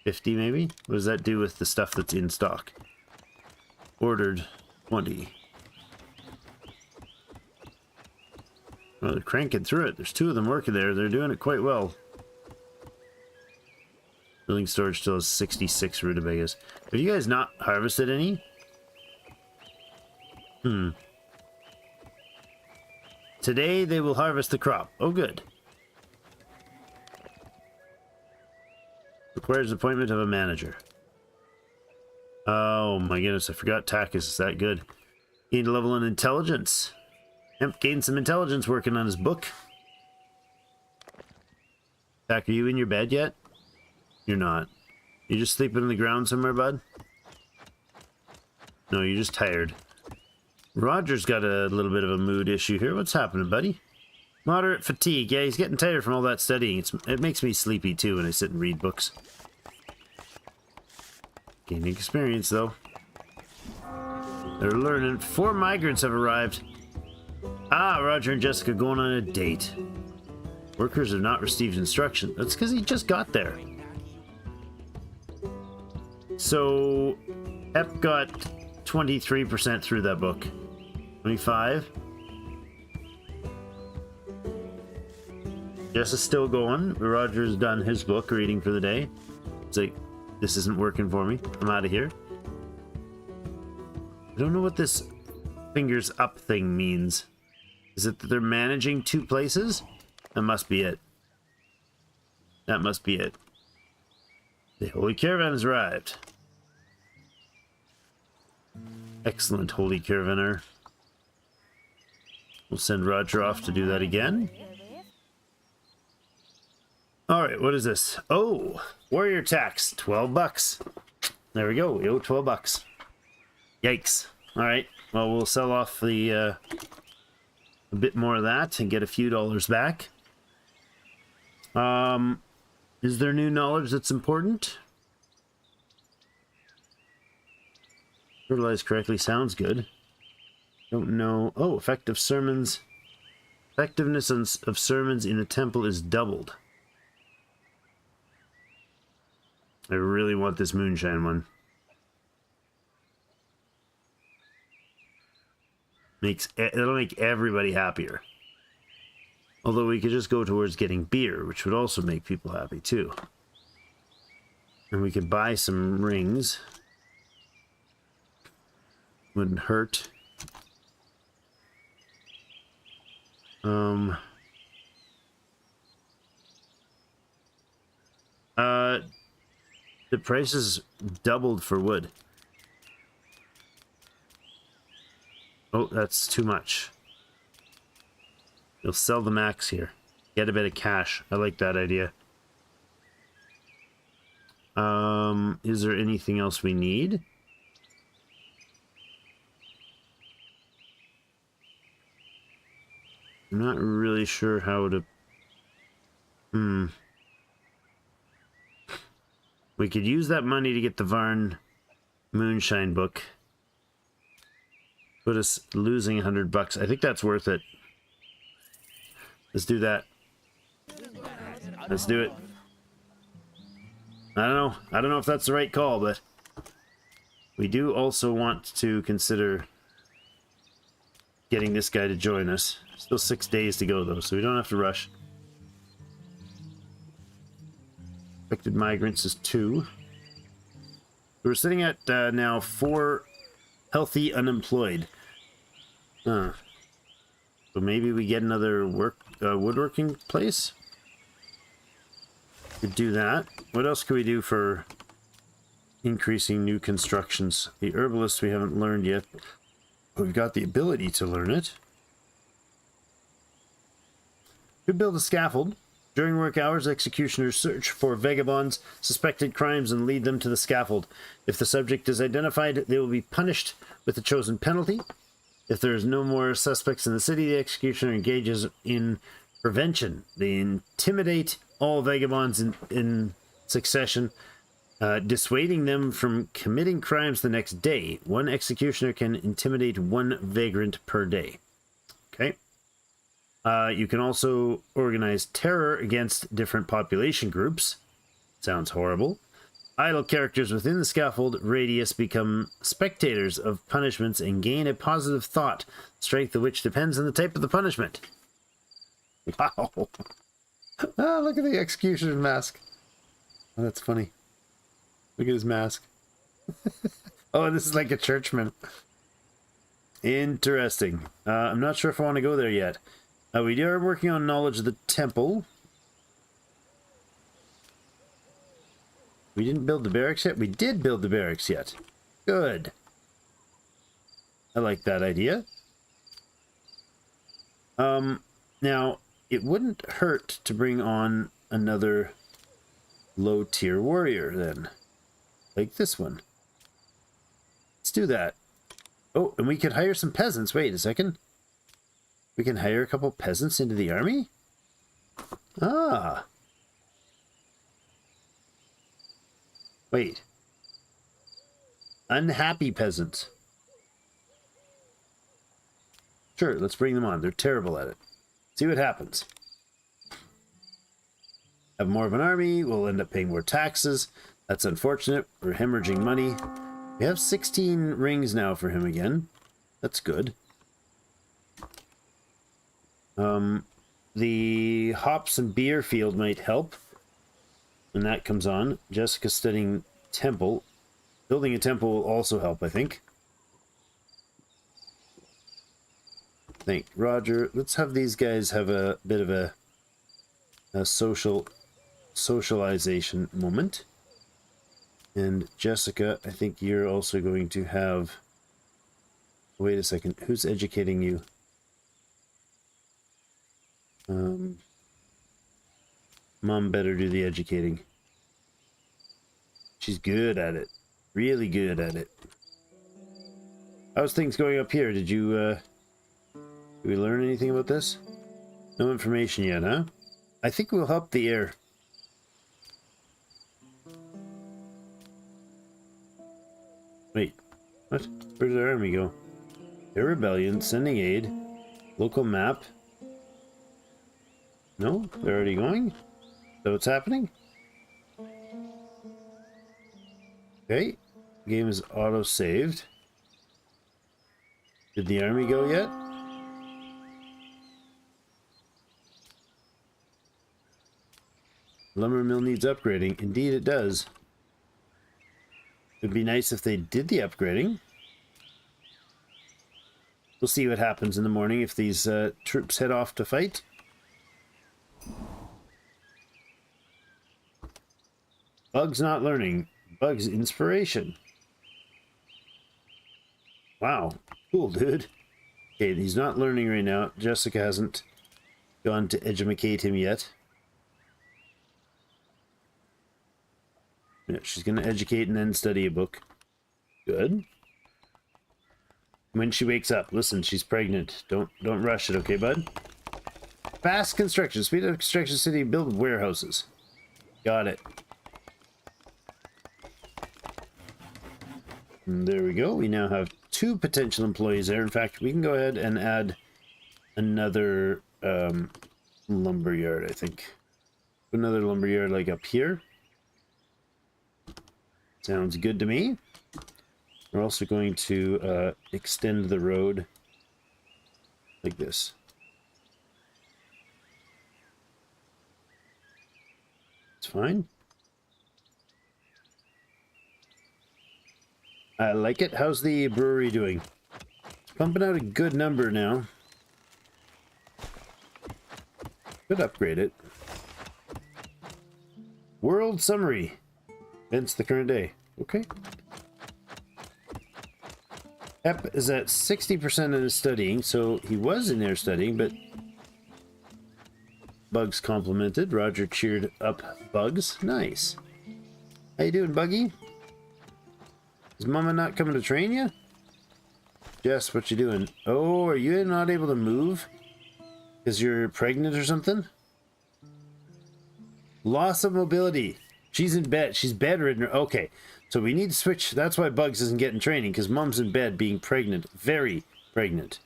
50 maybe? What does that do with the stuff that's in stock? Ordered 20. Well, they're cranking through it. There's 2 of them working there. They're doing it quite well. Building storage still has 66 rutabagas. Have you guys not harvested any? Today they will harvest the crop. Oh, good. Requires appointment of a manager. Oh my goodness, I forgot Takis is that good. Gained a level in intelligence. Hemp gained some intelligence working on his book. Tak, are you in your bed yet? You're not. You just sleeping on the ground somewhere, bud? No, you're just tired. Roger's got a little bit of a mood issue here. What's happening, buddy? Moderate fatigue. Yeah, he's getting tired from all that studying. It makes me sleepy too when I sit and read books. Gaining experience, though. They're learning. 4 migrants have arrived. Ah, Roger and Jessica going on a date. Workers have not received instruction. That's because he just got there. So, Ep got 23% through that book. 25. Jess is still going. Roger's done his book reading for the day. It's like, this isn't working for me. I'm out of here. I don't know what this fingers up thing means. Is it that they're managing 2 places? That must be it. That must be it. The Holy Caravan has arrived. Excellent, Holy Caravaner. We'll send Roger off to do that again. Alright, what is this? Oh, warrior tax, 12 bucks. There we go, we owe 12 bucks. Yikes. Alright, well, we'll sell off the a bit more of that and get a few dollars back. Is there new knowledge that's important? Fertilize correctly sounds good. Don't know. Oh, effective sermons. Effectiveness of sermons in the temple is doubled. I really want this moonshine one. It'll make everybody happier. Although we could just go towards getting beer, which would also make people happy too. And we could buy some rings. Wouldn't hurt. The prices doubled for wood. Oh, that's too much. You'll sell the max here. Get a bit of cash. I like that idea. Is there anything else we need? I'm not really sure how to... We could use that money to get the Varn Moonshine book. Put us losing 100 bucks. I think that's worth it. Let's do that. Let's do it. I don't know. I don't know if that's the right call, but we do also want to consider getting this guy to join us. Still 6 days to go, though, so we don't have to rush. Affected migrants is 2. We're sitting at now 4 healthy unemployed. So maybe we get another woodworking place? Could do that. What else could we do for increasing new constructions? The herbalist we haven't learned yet. But we've got the ability to learn it. Could build a scaffold. During work hours, executioners search for vagabonds, suspected crimes, and lead them to the scaffold. If the subject is identified, they will be punished with the chosen penalty. If there is no more suspects in the city, the executioner engages in prevention. They intimidate all vagabonds in succession, dissuading them from committing crimes the next day. One executioner can intimidate 1 vagrant per day. Okay. You can also organize terror against different population groups. Sounds horrible. Idle characters within the scaffold radius become spectators of punishments and gain a positive thought, strength of which depends on the type of the punishment. Wow. Ah, look at the executioner's mask. Oh, that's funny. Look at his mask. Oh, this is like a churchman. Interesting. I'm not sure if I want to go there yet. We are working on knowledge of the temple. We didn't build the barracks yet? We did build the barracks yet. Good. I like that idea. Now, it wouldn't hurt to bring on another low-tier warrior, then. Like this one. Let's do that. Oh, and we could hire some peasants. Wait a second. We can hire a couple peasants into the army? Ah. Wait. Unhappy peasants. Sure, let's bring them on. They're terrible at it. See what happens. Have more of an army. We'll end up paying more taxes. That's unfortunate. We're hemorrhaging money. We have 16 rings now for him again. That's good. The hops and beer field might help when that comes on. Jessica studying temple. Building a temple will also help, I think. Thank Roger. Let's have these guys have a bit of a socialization moment. And Jessica, I think you're also going to have... Wait a second. Who's educating you? Mom better do the educating. She's good at it. Really good at it. How's things going up here? Did we learn anything about this? No information yet, huh? I think we'll help the heir. Wait, what? Where did our army go? Air rebellion, sending aid, local map. No, they're already going? Is that what's happening? Okay, game is auto-saved. Did the army go yet? Lumber mill needs upgrading. Indeed it does. It'd be nice if they did the upgrading. We'll see what happens in the morning if these troops head off to fight. Bug's not learning. Bug's inspiration. Wow. Cool, dude. Okay, he's not learning right now. Jessica hasn't gone to educate him yet. Yeah, she's going to educate and then study a book. Good. When she wakes up, listen, she's pregnant. Don't rush it, okay, bud? Fast construction. Speed of construction city. Build warehouses. Got it. And there we go. We now have 2 potential employees there. In fact, we can go ahead and add another lumber yard, I think. Another lumber yard like up here. Sounds good to me. We're also going to extend the road like this. It's fine. I like it. How's the brewery doing? It's pumping out a good number now. Could upgrade it. World summary. Events the current day. Okay. Ep is at 60% in his studying, so he was in there studying, but Bugs complimented. Roger cheered up Bugs. Nice. How you doing, Buggy? Is Mama not coming to train you? Jess, what you doing? Oh, are you not able to move? Because you're pregnant or something? Loss of mobility. She's in bed. She's bedridden. Okay, so we need to switch. That's why Bugs isn't getting training, because Mom's in bed being pregnant. Very pregnant.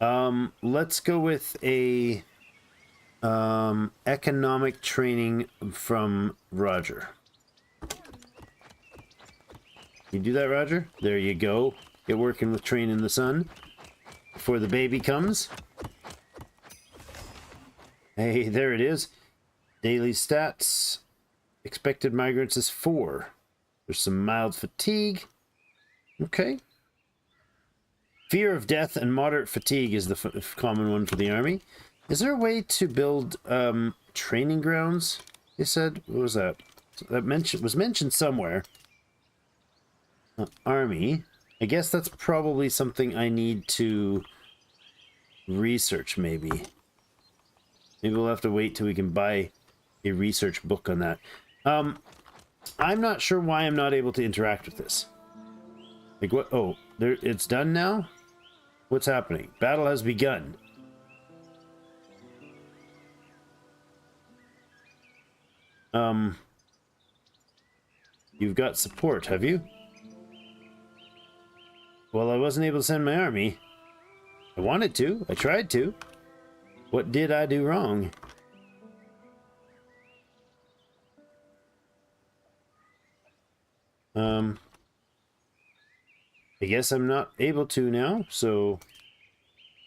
Let's go with a economic training from Roger. You do that, Roger? There you go. Get working with training the son before the baby comes. Hey, there it is. Daily stats. Expected migrants is 4. There's some mild fatigue. Okay. Fear of death and moderate fatigue is the common one for the army. Is there a way to build training grounds? They said, what was that? That was mentioned somewhere. Army. I guess that's probably something I need to research, maybe. Maybe we'll have to wait till we can buy a research book on that. I'm not sure why I'm not able to interact with this. Like what? Oh, there, it's done now? What's happening? Battle has begun. You've got support, have you? Well, I wasn't able to send my army. I wanted to. I tried to. What did I do wrong? I guess I'm not able to now, so...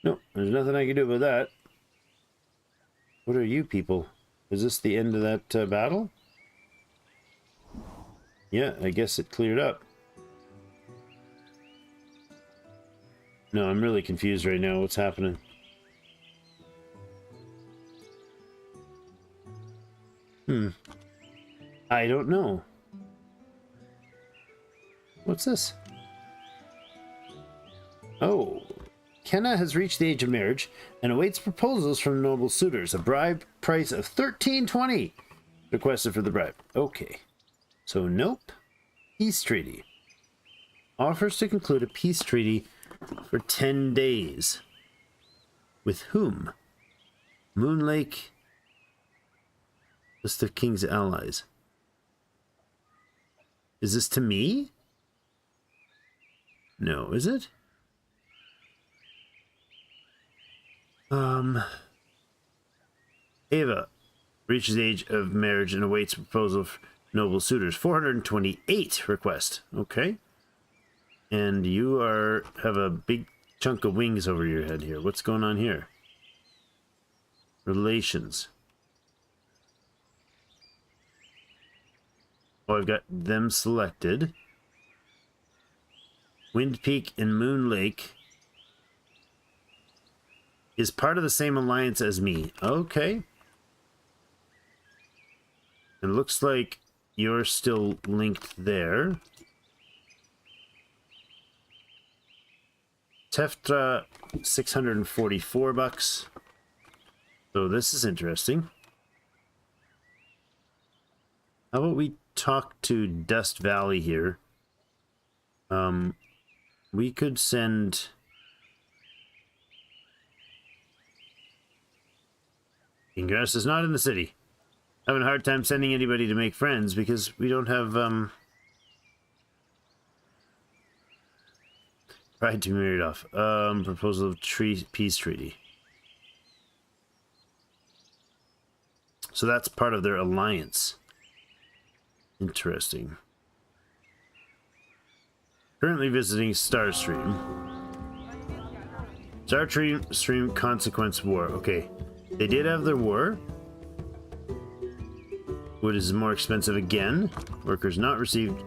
Nope, there's nothing I can do about that. What are you people? Is this the end of that battle? Yeah, I guess it cleared up. No, I'm really confused right now. What's happening? I don't know. What's this? Oh, Kenna has reached the age of marriage and awaits proposals from noble suitors. A bribe price of $13.20 requested for the bribe. Okay. So, nope. Peace treaty. Offers to conclude a peace treaty for 10 days. With whom? Moon Lake. List of King's allies. Is this to me? No, is it? Ava reaches the age of marriage and awaits a proposal of noble suitors. 428 request. Okay. And you have a big chunk of wings over your head here. What's going on here? Relations. Oh, I've got them selected. Wind Peak and Moon Lake is part of the same alliance as me. Okay. It looks like you're still linked there. Teftra, 644 bucks. So this is interesting. How about we talk to Dust Valley here? We could send... Ingress is not in the city. Having a hard time sending anybody to make friends because we don't have, Pride to be married off. Proposal of peace treaty. So that's part of their alliance. Interesting. Currently visiting Starstream. Starstream Consequence War. Okay. They did have their war. Wood is more expensive again. Workers not received.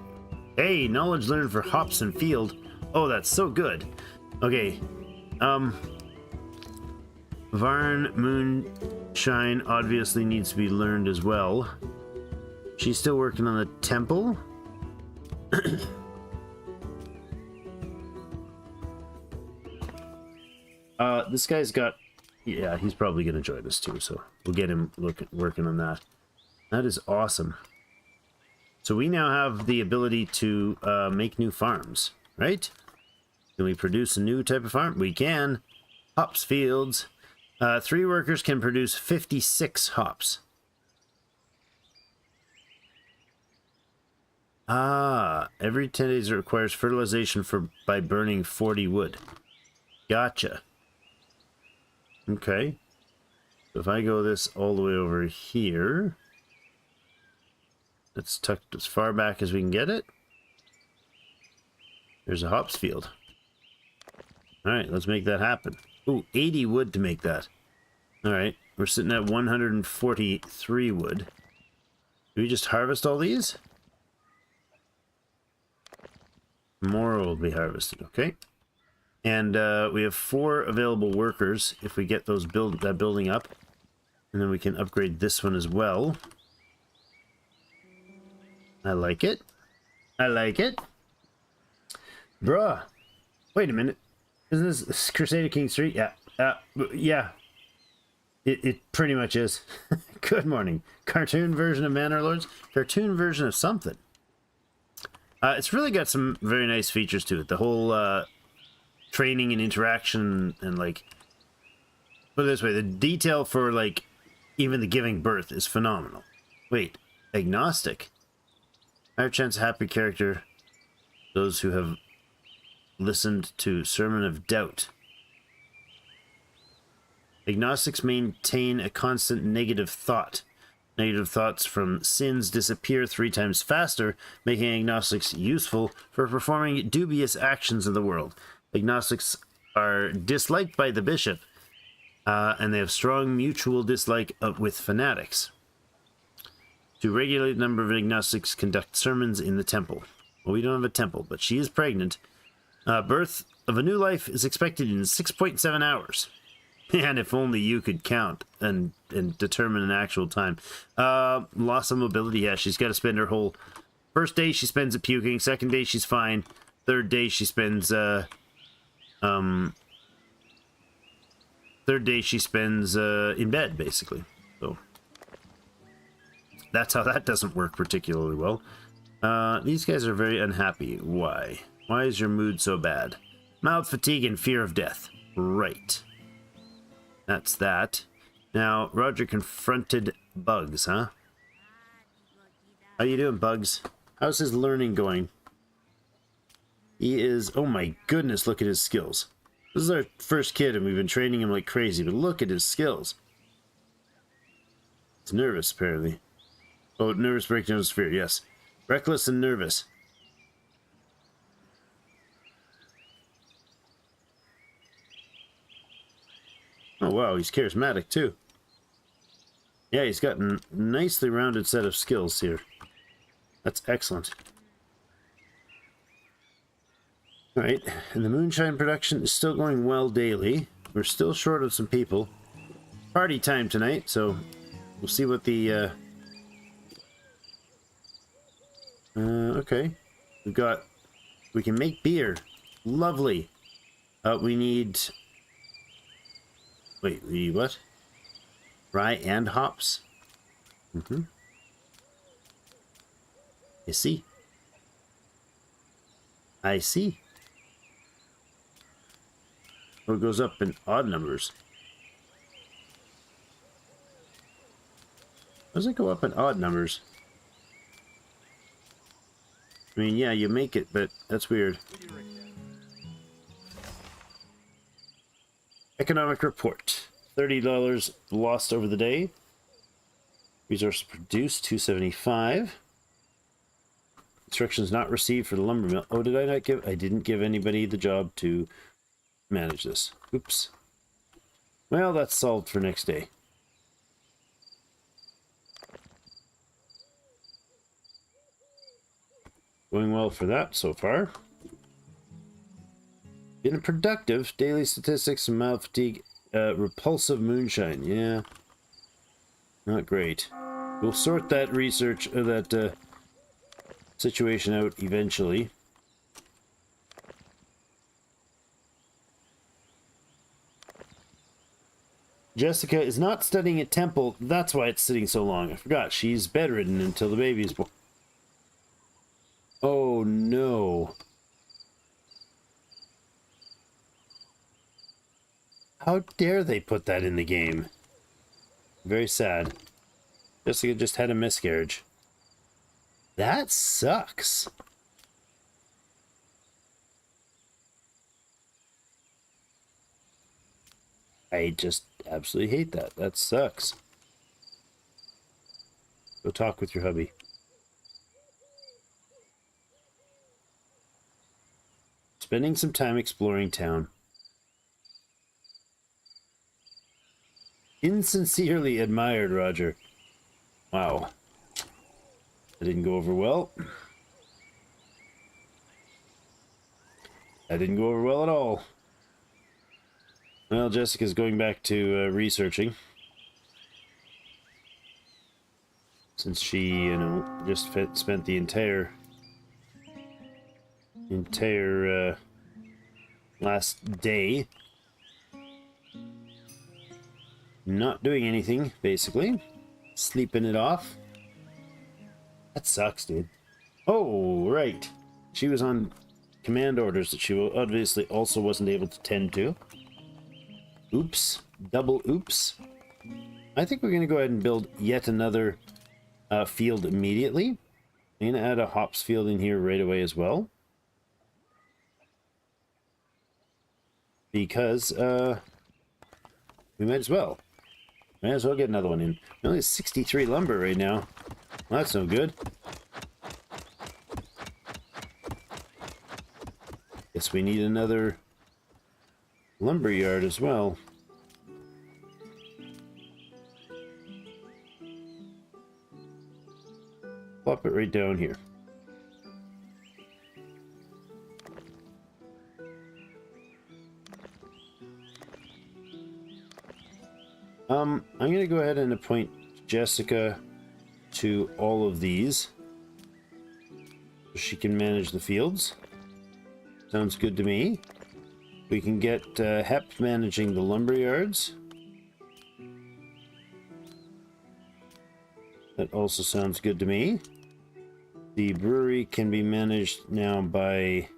Hey, knowledge learned for hops and field. Oh, that's so good. Okay. Varn Moonshine obviously needs to be learned as well. She's still working on the temple. This guy's got... Yeah, he's probably going to join us too, so we'll get him working on that. That is awesome. So we now have the ability to make new farms, right? Can we produce a new type of farm? We can. Hops fields. 3 workers can produce 56 hops. Every 10 days it requires fertilization by burning 40 wood. Gotcha. Okay. So if I go this all the way over here, it's tucked as far back as we can get it. There's a hops field. Alright, let's make that happen. Ooh, 80 wood to make that. Alright, we're sitting at 143 wood. Do we just harvest all these? More will be harvested, okay. And we have 4 available workers if we get those that building up. And then we can upgrade this one as well. I like it. I like it. Bruh. Wait a minute. Isn't this Crusader King Street? Yeah. Yeah. It pretty much is. Good morning. Cartoon version of Manor Lords. Cartoon version of something. It's really got some very nice features to it. The whole training and interaction and like... Put it this way. The detail for like even the giving birth is phenomenal. Wait. Agnostic. Higher chance of happy character. Those who have listened to Sermon of Doubt. Agnostics maintain a constant negative thought. Negative thoughts from sins disappear 3 times faster, making agnostics useful for performing dubious actions in the world. Agnostics are disliked by the bishop, and they have strong mutual dislike with fanatics. To regulate the number of agnostics, conduct sermons in the temple. Well, we don't have a temple, but she is pregnant. Birth of a new life is expected in 6.7 hours. And if only you could count and determine an actual time. Loss of mobility, yeah, she's got to spend her whole... First day she spends it puking, second day she's fine, third day she spends, in bed, basically. So, that's how that doesn't work particularly well. These guys are very unhappy. Why? Why is your mood so bad? Mild fatigue and fear of death. Right. That's that. Now, Roger confronted Bugs, huh? How you doing, Bugs? How's his learning going? He is... Oh my goodness, look at his skills. This is our first kid, and we've been training him like crazy, but look at his skills. He's nervous, apparently. Oh, nervous breakdown of fear, yes. Reckless and nervous. Oh wow, he's charismatic too. Yeah, he's got a nicely rounded set of skills here. That's excellent. Alright, and the moonshine production is still going well daily. We're still short of some people. Party time tonight, so we'll see what the... okay. We can make beer. Lovely. We need... Wait, what? Rye and hops? Mm-hmm. I see. I see. Oh, it goes up in odd numbers. Does it go up in odd numbers? I mean, yeah, you make it, but that's weird. Economic report. $30 lost over the day. Resources produced, 275. Instructions not received for the lumber mill. Oh, did I not give... I didn't give anybody the job to manage this. Oops. Well, that's solved for next day. Going well for that so far. Been productive. Daily statistics and mild fatigue. Repulsive moonshine. Yeah. Not great. We'll sort that research, that situation out eventually. Jessica is not studying at temple. That's why it's sitting so long. I forgot. She's bedridden until the baby's born. Oh no. How dare they put that in the game? Very sad. Jessica just had a miscarriage. That sucks. I just absolutely hate that. That sucks. Go talk with your hubby. Spending some time exploring town. Insincerely admired, Roger. Wow. That didn't go over well. That didn't go over well at all. Well, Jessica's going back to researching. Since she, you know, just spent the entire last day not doing anything, basically. Sleeping it off. That sucks, dude. Oh, right. She was on command orders that she obviously also wasn't able to tend to. Oops. Double oops. I think we're going to go ahead and build yet another field immediately. I'm going to add a hops field in here right away as well. Because we might as well. Might as well get another one in. We only have 63 lumber right now. Well, that's no good. Guess we need another lumber yard as well. Plop it right down here. I'm going to go ahead and appoint Jessica to all of these so she can manage the fields. Sounds good to me. We can get Hep managing the lumber yards. That also sounds good to me. The brewery can be managed now by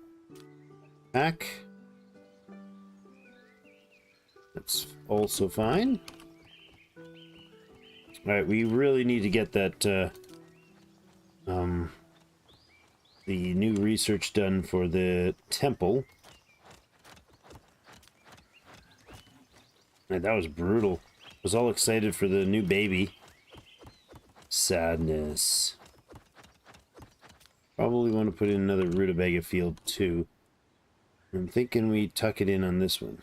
Pack. That's also fine. Alright, we really need to get that the new research done for the temple. Man, that was brutal. I was all excited for the new baby. Sadness. Probably want to put in another rutabaga field too. I'm thinking we tuck it in on this one.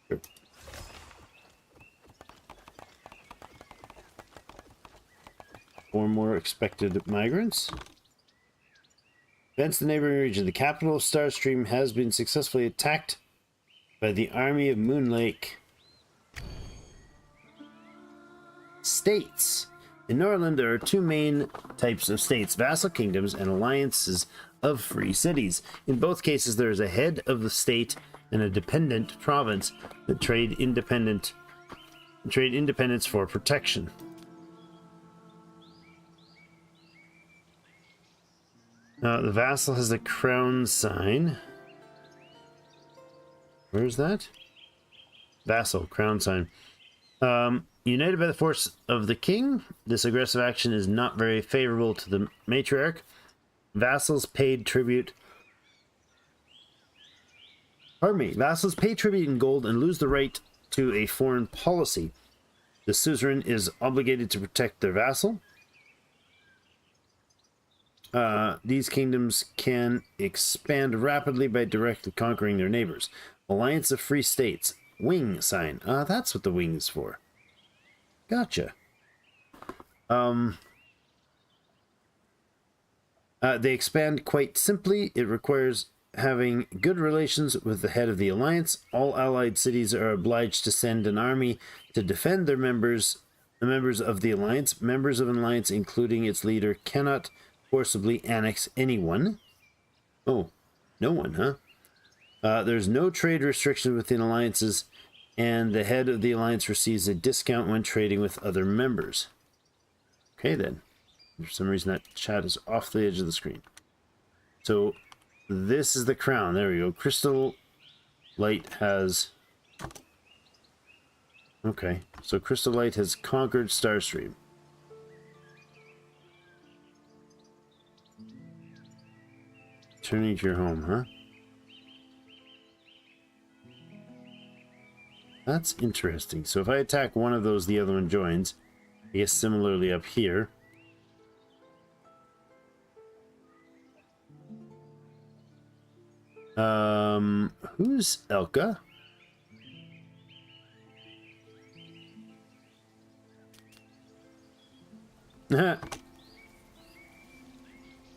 Sure. 4 more expected migrants. Events in the neighboring region. The capital of Starstream has been successfully attacked by the army of Moon Lake. States. In Norland, there are 2 main types of states: vassal kingdoms and alliances of free cities. In both cases, there is a head of the state and a dependent province that trade independence for protection. The vassal has the crown sign. Where's that? Vassal, crown sign. United by the force of the king, this aggressive action is not very favorable to the matriarch. Vassals paid tribute. Pardon me. Vassals pay tribute in gold and lose the right to a foreign policy. The suzerain is obligated to protect their vassal. These kingdoms can expand rapidly by directly conquering their neighbors. Alliance of Free States. Wing sign. That's what the wing is for. Gotcha. They expand quite simply. It requires having good relations with the head of the alliance. All allied cities are obliged to send an army to defend their members, the members of the alliance. Members of an alliance, including its leader, cannot forcibly annex anyone. Oh, no one, huh? There's no trade restriction within alliances, and the head of the alliance receives a discount when trading with other members. Okay, then. For some reason, that chat is off the edge of the screen. So, this is the crown. There we go. Crystal Light has... Okay, so Crystal Light has conquered Starstream. Turning to your home, huh? That's interesting. So if I attack one of those, the other one joins. I guess similarly up here. Who's Elka?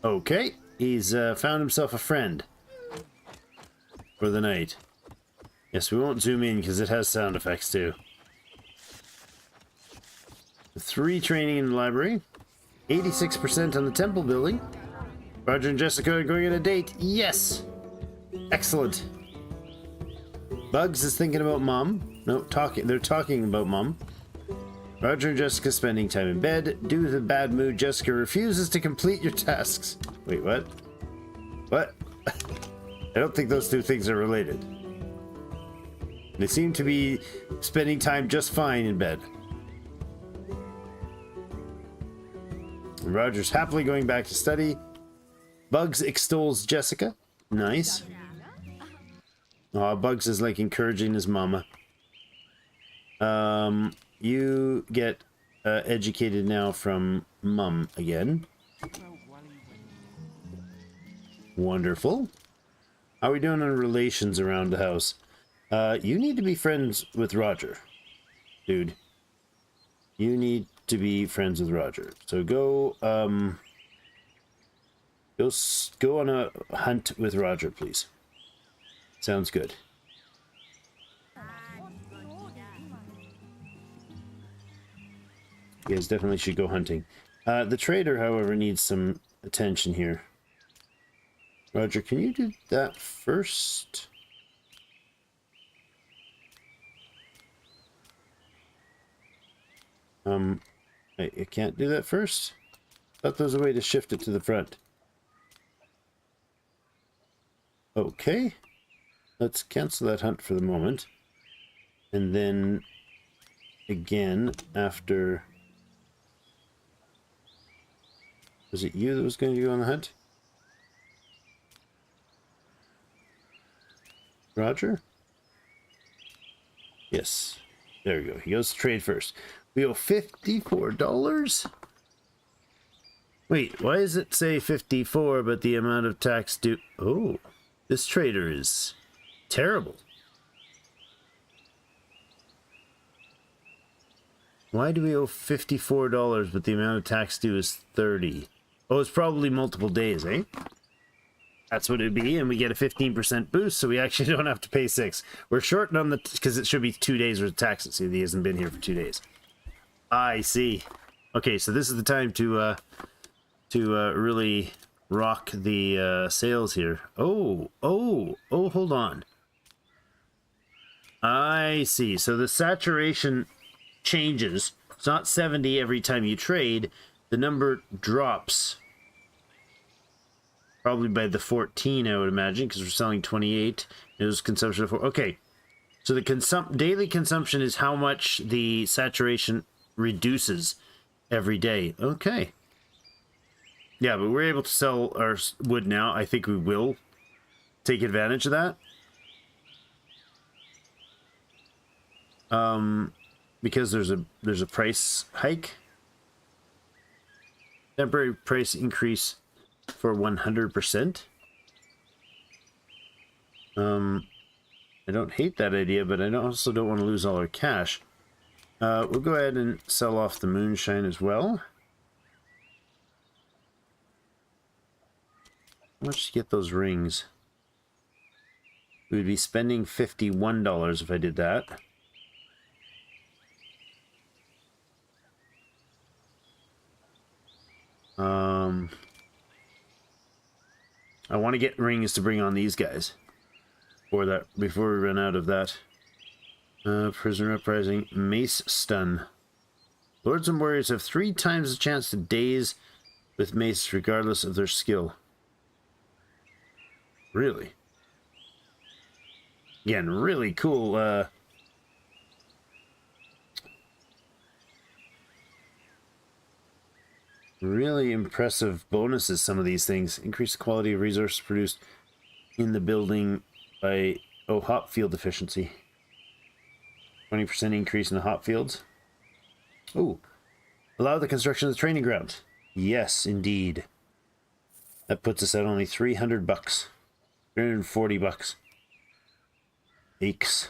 Okay, he's found himself a friend for the night. Yes, we won't zoom in because it has sound effects too. 3 training in the library. 86% on the temple building. Roger and Jessica are going on a date. Yes! Excellent. Bugs is thinking about mom. No, they're talking about mom. Roger and Jessica spending time in bed. Due to the bad mood, Jessica refuses to complete your tasks. Wait, what? What? I don't think those two things are related. They seem to be spending time just fine in bed. Roger's happily going back to study. Bugs extols Jessica. Nice. Aw, Bugs is like encouraging his mama. You get educated now from mum again. Wonderful. How are we doing on relations around the house? You need to be friends with Roger. Dude. You need to be friends with Roger. So go on a hunt with Roger, please. Sounds good. You guys definitely should go hunting. The trader, however, needs some attention here. Roger, can you do that first? I can't do that first? Thought there was a way to shift it to the front. Okay. Let's cancel that hunt for the moment. And then again after... Was it you that was going to go on the hunt? Roger? Yes. There we go. He goes to trade first. We owe $54? Wait, why does it say 54 but the amount of tax due? Oh, this trader is terrible. Why do we owe $54 but the amount of tax due is 30? Oh, it's probably multiple days, eh? That's what it'd be, and we get a 15% boost, so we actually don't have to pay 6. We're shorting on the... because it should be 2 days worth of taxes. See, he hasn't been here for 2 days. I see. Okay, so this is the time to really rock the sales here. Oh, hold on. I see. So the saturation changes. It's not 70 every time you trade. The number drops. Probably by the 14, I would imagine, because we're selling 28. It was consumption of 4. Okay. So the daily consumption is how much the saturation reduces every day. Okay. Yeah, but we're able to sell our wood now. I think we will take advantage of that. Because there's a price hike. Temporary price increase for 100%. I don't hate that idea, but I also don't want to lose all our cash. We'll go ahead and sell off the moonshine as well. How much to get those rings? We would be spending $51 if I did that. I want to get rings to bring on these guys before we run out of that. Prisoner uprising, mace stun. Lords and warriors have 3 times the chance to daze with mace regardless of their skill. Really? Again, really cool. Really impressive bonuses, some of these things. Increase the quality of resources produced in the building by... Oh, hop field efficiency. 20% increase in the hop fields. Oh, allow the construction of the training ground. Yes, indeed. That puts us at only $300. $340. Yikes.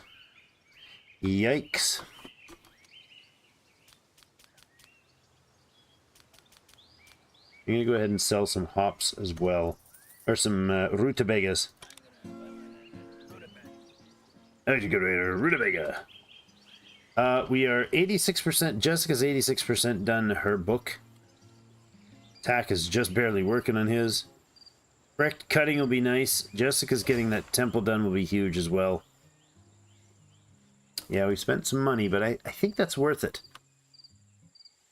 Yikes. I'm going to go ahead and sell some hops as well. Or some rutabagas. How'd you go to rutabaga? We are 86%. Jessica's 86% done her book. Tack is just barely working on his. Correct cutting will be nice. Jessica's getting that temple done will be huge as well. Yeah, we spent some money, but I think that's worth it.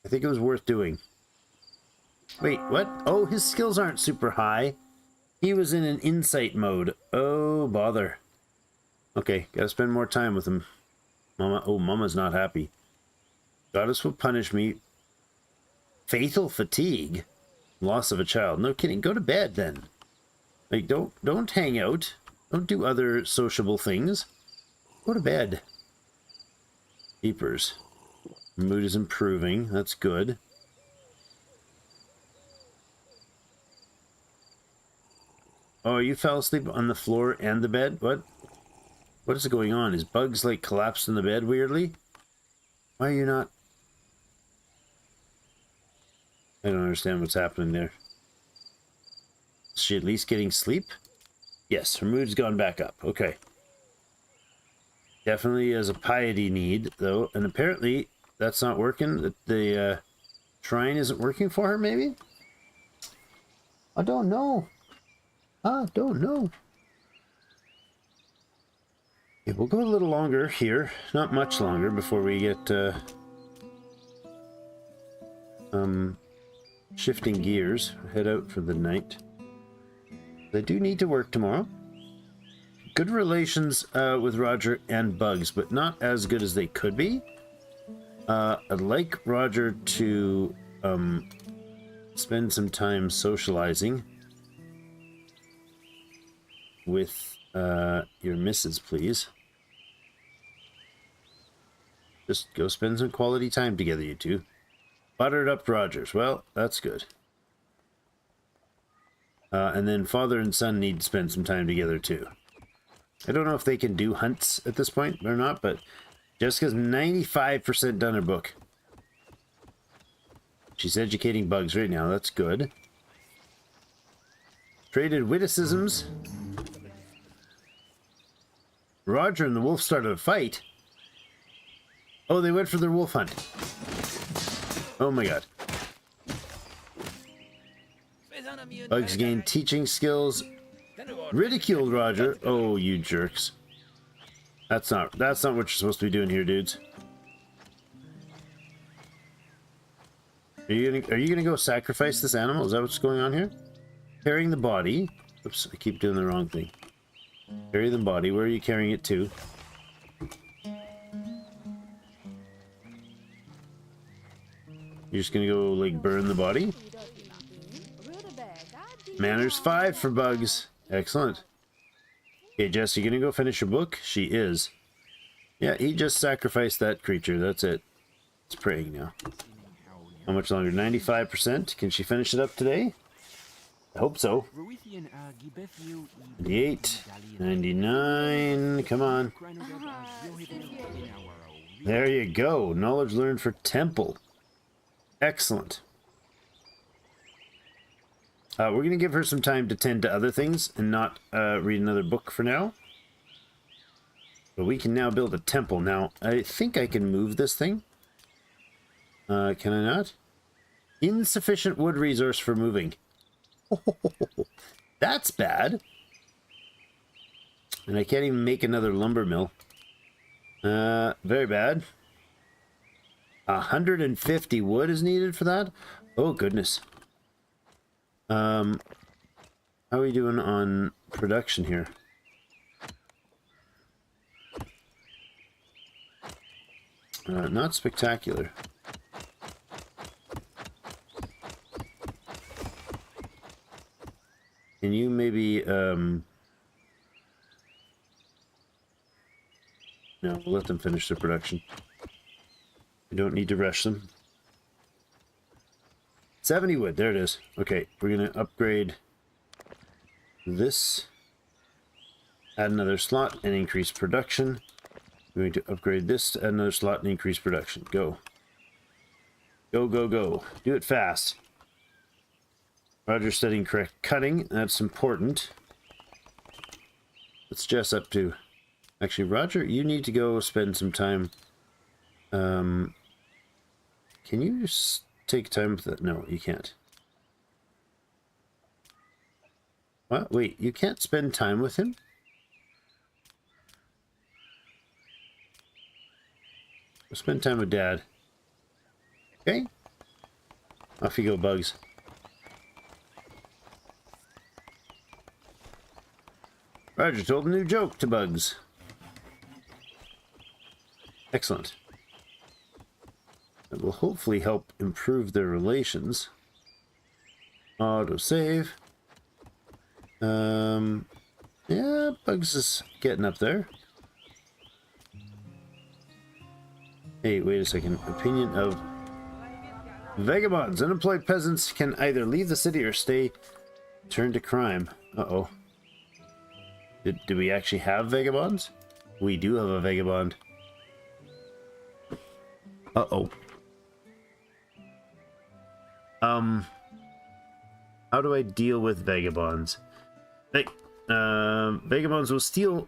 I think it was worth doing. Wait, what? Oh, his skills aren't super high. He was in an insight mode. Oh, bother. Okay, gotta spend more time with him. Mama, oh, Mama's not happy. Goddess will punish me. Fatal fatigue. Loss of a child. No kidding. Go to bed then. Like, don't hang out. Don't do other sociable things. Go to bed. Keepers. Mood is improving. That's good. Oh, you fell asleep on the floor and the bed? What? What is going on? Is Bugs, like, collapsed in the bed weirdly? Why are you not... I don't understand what's happening there. Is she at least getting sleep? Yes, her mood's gone back up. Okay. Definitely has a piety need, though. And apparently, that's not working. The shrine isn't working for her, maybe? I don't know. I don't know. Yeah, we'll go a little longer here. Not much longer before we get shifting gears. Head out for the night. They do need to work tomorrow. Good relations with Roger and Bugs, but not as good as they could be. I'd like Roger to spend some time socializing with your missus, please. Just go spend some quality time together, you two. Buttered up Rogers. Well, that's good. And then father and son need to spend some time together, too. I don't know if they can do hunts at this point or not, but Jessica's 95% done her book. She's educating Bugs right now. That's good. Traded witticisms. Roger and the wolf started a fight. Oh, they went for their wolf hunt. Oh my god. Bugs gained teaching skills. Ridiculed Roger. Oh, you jerks. That's not what you're supposed to be doing here, dudes. Are you gonna go sacrifice this animal? Is that what's going on here? Carrying the body. Oops, I keep doing the wrong thing. Carry the body. Where are you carrying it to? You're just gonna go, like, burn the body? Manners 5 for Bugs. Excellent. Okay, Jess, you gonna go finish your book? She is. Yeah, he just sacrificed that creature. That's it. It's praying now. How much longer? 95%. Can she finish it up today? I hope so. 98. 99. Come on. There you go. Knowledge learned for Temple. Excellent. We're going to give her some time to tend to other things and not read another book for now. But we can now build a temple. Now, I think I can move this thing. Can I not? Insufficient wood resource for moving. Oh, that's bad. And I can't even make another lumber mill. Very bad. 150 wood is needed for that? Oh, goodness. How are we doing on production here? Not spectacular. Can you maybe, no, we'll let them finish their production. We don't need to rush them. 70 wood, there it is. Okay, we're going to upgrade this. Add another slot and increase production. We're going to upgrade this to add another slot and increase production. Go. Go, go, go. Do it fast. Roger studying correct cutting. That's important. What's Jess up to? Actually, Roger, you need to go spend some time. Can you just take time with that? No, you can't. What? Wait, you can't spend time with him? Go spend time with Dad. Okay? Off you go, Bugs. Roger told a new joke to Bugs. Excellent. That will hopefully help improve their relations. Autosave. Yeah, Bugs is getting up there. Hey, wait a second. Opinion of vagabonds. Unemployed peasants can either leave the city or stay, turn to crime. Uh-oh. Do we actually have vagabonds? We do have a vagabond. Uh-oh. How do I deal with vagabonds? Hey, vagabonds will steal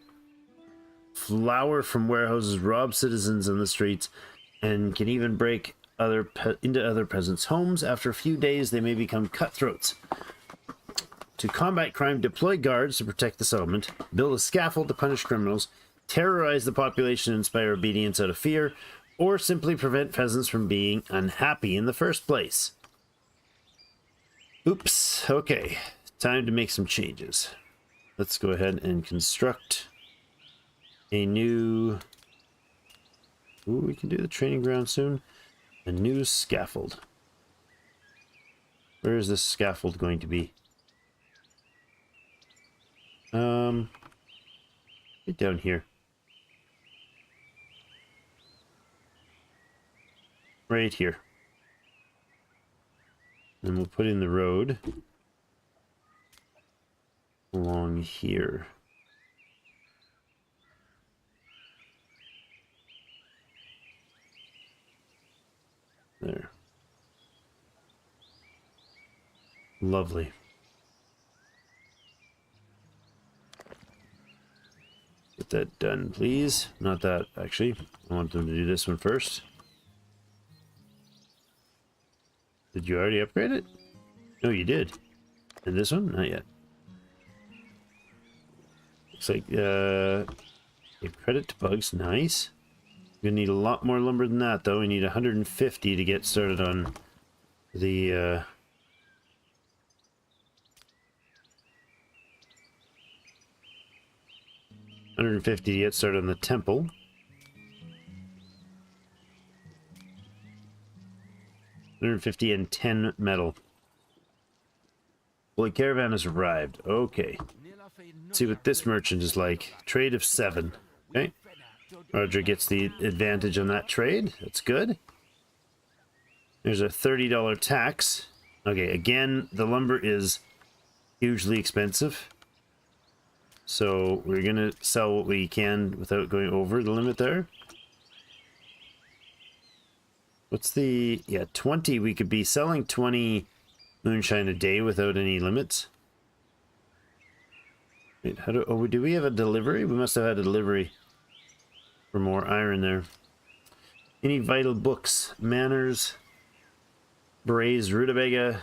flour from warehouses, rob citizens in the streets, and can even break into other peasants' homes. After a few days, they may become cutthroats. To combat crime, deploy guards to protect the settlement, build a scaffold to punish criminals, terrorize the population and inspire obedience out of fear, or simply prevent peasants from being unhappy in the first place. Oops, okay. Time to make some changes. Let's go ahead and construct a new... Ooh, we can do the training ground soon. A new scaffold. Where is this scaffold going to be? Get down here. Right here. And we'll put in the road along here. There. Lovely. Get that done, please. Not that, actually. I want them to do this one first. Did you already upgrade it? No, you did. And this one? Not yet. Looks like, give credit to Bugs. Nice. We're gonna need a lot more lumber than that, though. We need 150 to get started on the, 150 to get started on the temple. 150 and 10 metal. Well, the caravan has arrived. Okay. Let's see what this merchant is like. Trade of 7. Okay. Roger gets the advantage on that trade. That's good. There's a $30 tax. Okay, again, the lumber is hugely expensive. So we're going to sell what we can without going over the limit there. What's the... Yeah, 20. We could be selling 20 moonshine a day without any limits. Wait, how do... Oh, do we have a delivery? We must have had a delivery for more iron there. Any vital books? Manners. Berets, rutabaga.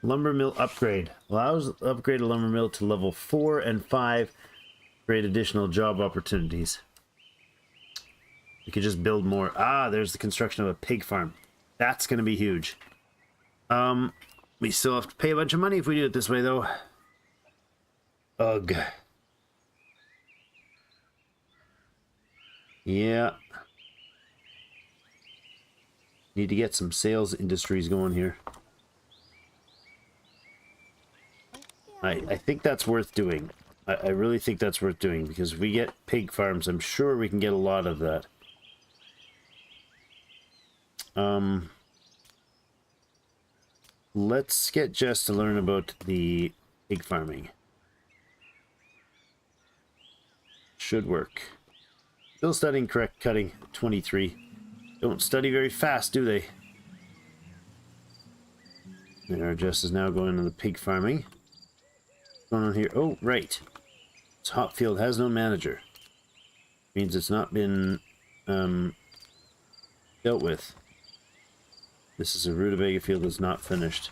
Lumber mill upgrade. Allows upgrade a lumber mill to level 4 and 5. Create additional job opportunities. We could just build more. Ah, there's the construction of a pig farm. That's going to be huge. We still have to pay a bunch of money if we do it this way, though. Ugh. Yeah. Need to get some sales industries going here. I think that's worth doing. I really think that's worth doing, because if we get pig farms, I'm sure we can get a lot of that. Let's get Jess to learn about the pig farming. Should work. Still studying correct cutting, 23. Don't study very fast, do they? There, Jess is now going on the pig farming. What's going on here? Oh, right. This hop field has no manager. Means it's not been dealt with. This is a rutabaga field that's not finished.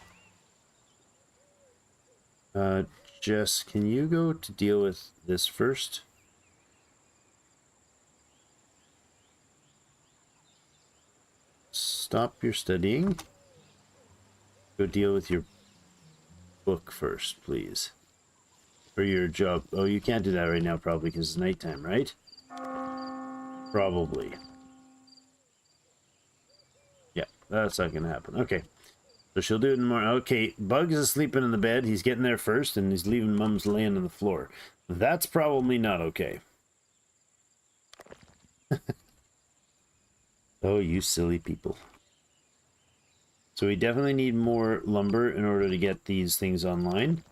Jess, can you go to deal with this first? Stop your studying. Go deal with your book first, please. Or your job. Oh, you can't do that right now, probably, because it's nighttime, right? Probably. Yeah, that's not gonna happen. Okay. So she'll do it in the morning. Okay, Bugs is sleeping in the bed. He's getting there first, and he's leaving Mum's laying on the floor. That's probably not okay. Oh, you silly people. So we definitely need more lumber in order to get these things online.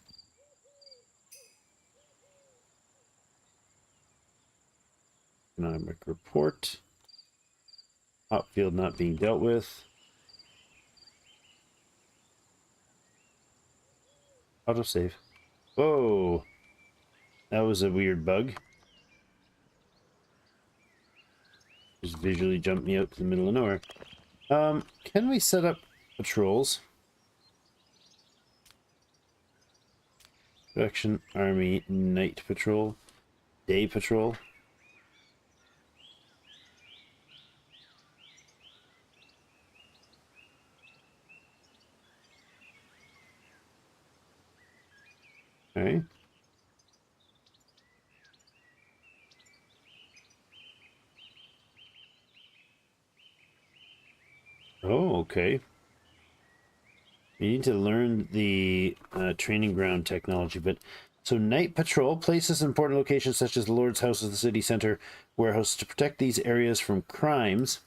Economic report. Hop field not being dealt with. Autosave. Whoa! That was a weird bug. Just visually jumped me out to the middle of nowhere. Can we set up patrols? Production, army, night patrol, day patrol. Okay. Oh, okay. You need to learn the training ground technology, but so night patrol places important locations such as the Lord's House, the city center, warehouse to protect these areas from crimes.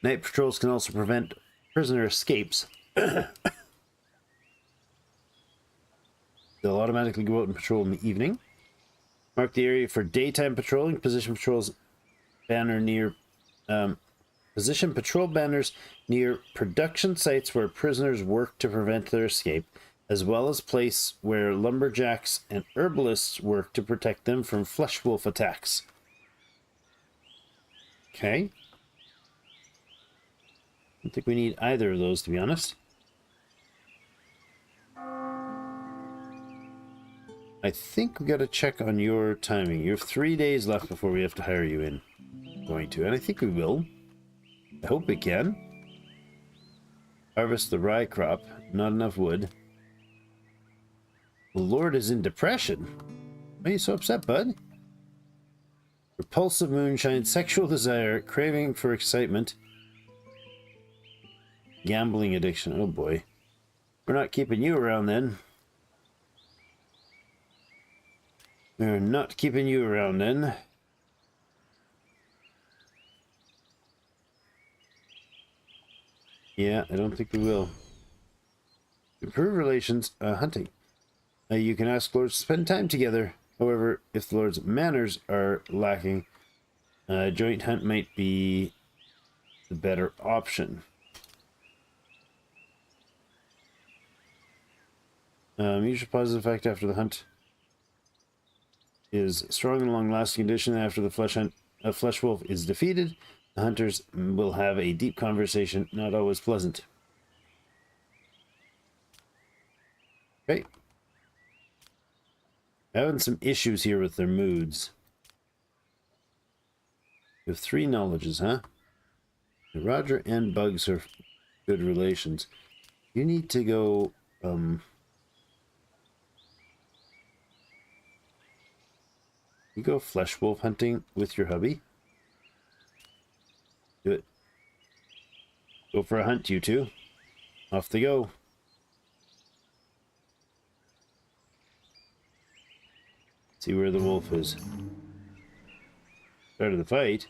Night patrols can also prevent prisoner escapes. They'll automatically go out and patrol in the evening. Mark the area for daytime patrolling. Position patrols banner near position patrol banners near production sites where prisoners work to prevent their escape, as well as place where lumberjacks and herbalists work to protect them from flesh wolf attacks. Okay. I don't think we need either of those, to be honest. I think we got to check on your timing. You have 3 days left before we have to hire you in. Going to, and I think we will. I hope we can. Harvest the rye crop. Not enough wood. The Lord is in depression. Why are you so upset, bud? Repulsive moonshine, sexual desire, craving for excitement, gambling addiction. Oh boy. We're not keeping you around then. We're not keeping you around then. Yeah, I don't think we will. Improve relations, hunting. You can ask lords to spend time together. However, if the lord's manners are lacking, joint hunt might be the better option. Usual positive effect after the hunt is strong and long-lasting condition. After the flesh wolf is defeated, the hunters will have a deep conversation, not always pleasant. Okay. Having some issues here with their moods. We have 3 knowledges, huh? Roger and Bugs are good relations. You need to go, you go flesh wolf hunting with your hubby. Do it. Go for a hunt, you two. Off they go. See where the wolf is. Started the fight.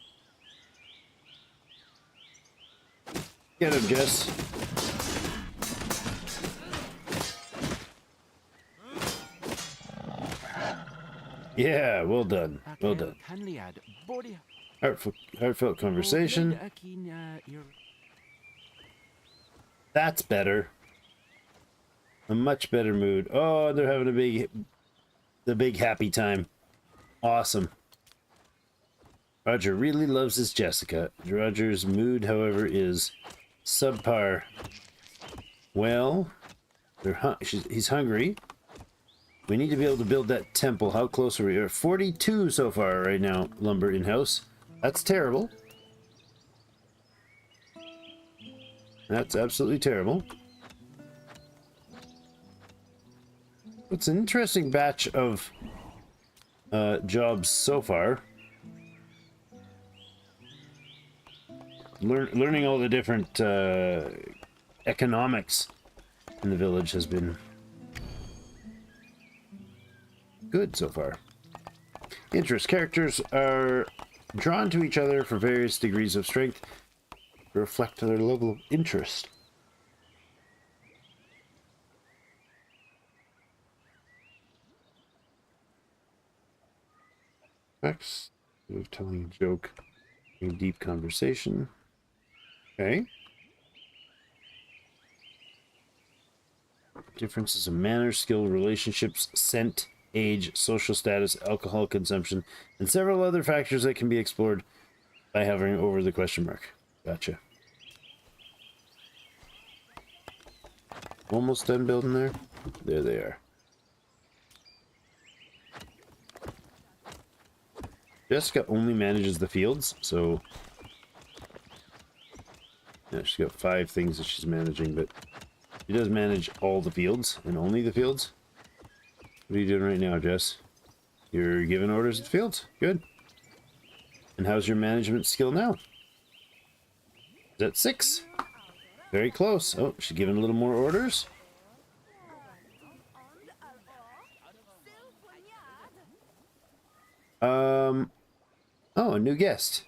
Get him, Jess. Yeah, well done. Well done. Heartfelt conversation. That's better. A much better mood. Oh, they're having the big happy time. Awesome. Roger really loves his Jessica. Roger's mood, however, is subpar. Well, he's hungry. We need to be able to build that temple. How close are we? We're 42 so far right now, lumber in-house. That's terrible. That's absolutely terrible. It's an interesting batch of jobs so far. Learning all the different economics in the village has been good so far. Interest. Characters are drawn to each other for various degrees of strength to reflect their level of interest. Effects of telling a joke, a deep conversation. Okay. Differences in manner, skill, relationships, scent, age, social status, alcohol consumption, and several other factors that can be explored by hovering over the question mark. Gotcha. Almost done building there. There they are. Jessica only manages the fields, so yeah, she's got 5 things that she's managing, but she does manage all the fields and only the fields. What are you doing right now, Jess? You're giving orders at the fields? Good. And how's your management skill now? Is that 6? Very close. Oh, she's giving a little more orders. Oh, a new guest.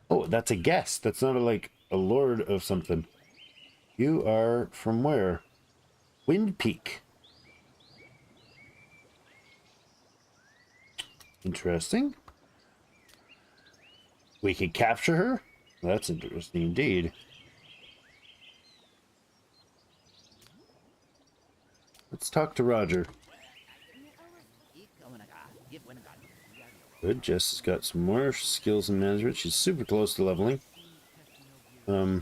Oh, that's a guest. That's not like a lord of something. You are from where? Wind Peak. Interesting. We could capture her? That's interesting indeed. Let's talk to Roger. Good. Jess has got some more skills in management. She's super close to leveling. Does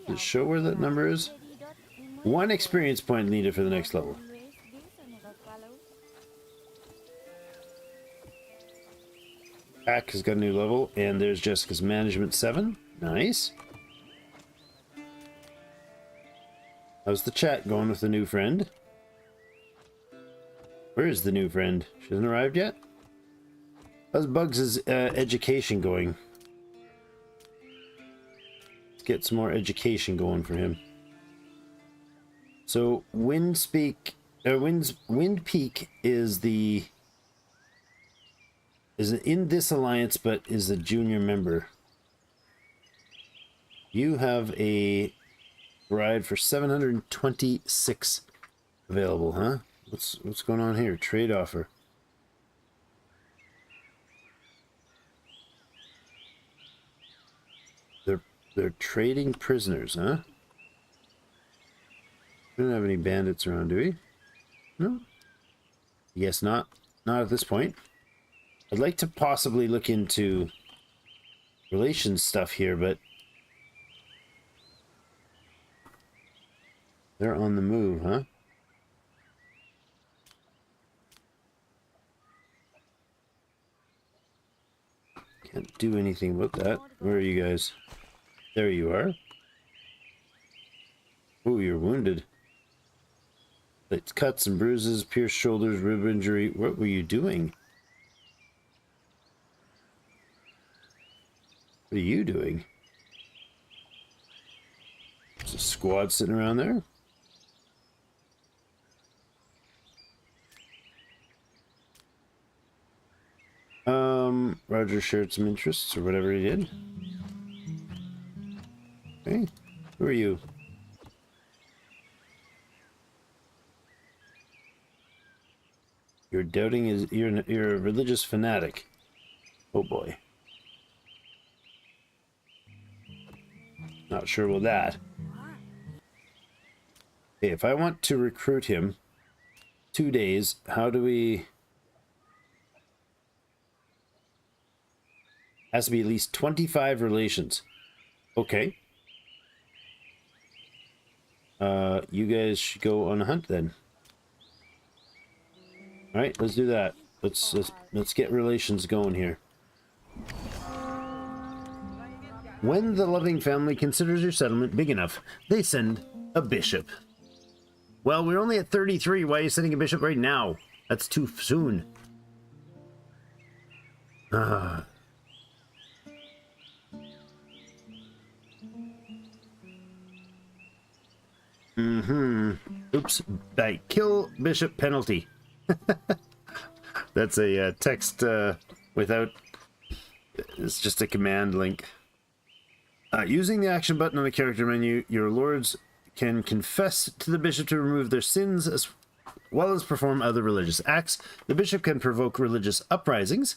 it show where that number is? 1 experience point needed for the next level. Pack has got a new level, and there's Jessica's management 7. Nice. How's the chat going with the new friend? Where is the new friend? She hasn't arrived yet? How's Bugs' education going? Let's get some more education going for him. So Wind Peak is in this alliance, but is a junior member. You have a ride for 726 available, huh? What's going on here? Trade offer. They're trading prisoners, huh? We don't have any bandits around, do we? No? Yes, not at this point. I'd like to possibly look into relations stuff here, but they're on the move, huh? Can't do anything about that. Where are you guys? There you are. Oh, you're wounded. It's cuts and bruises, pierced shoulders, rib injury. What were you doing? What are you doing? There's a squad sitting around there. Roger shared some interests or whatever he did. Okay, who are you? You're doubting is you're a religious fanatic. Oh boy. Not sure about that. Okay, if I want to recruit him 2 days, how do we... Has to be at least 25 relations. Okay. You guys should go on a hunt then. All right, let's do that. Let's get relations going here. When the loving family considers your settlement big enough, they send a bishop. Well, we're only at 33. Why are you sending a bishop right now? That's too soon. Oops. Kill bishop penalty. That's a text without... It's just a command link. Using the action button on the character menu, your lords can confess to the bishop to remove their sins as well as perform other religious acts. The bishop can provoke religious uprisings.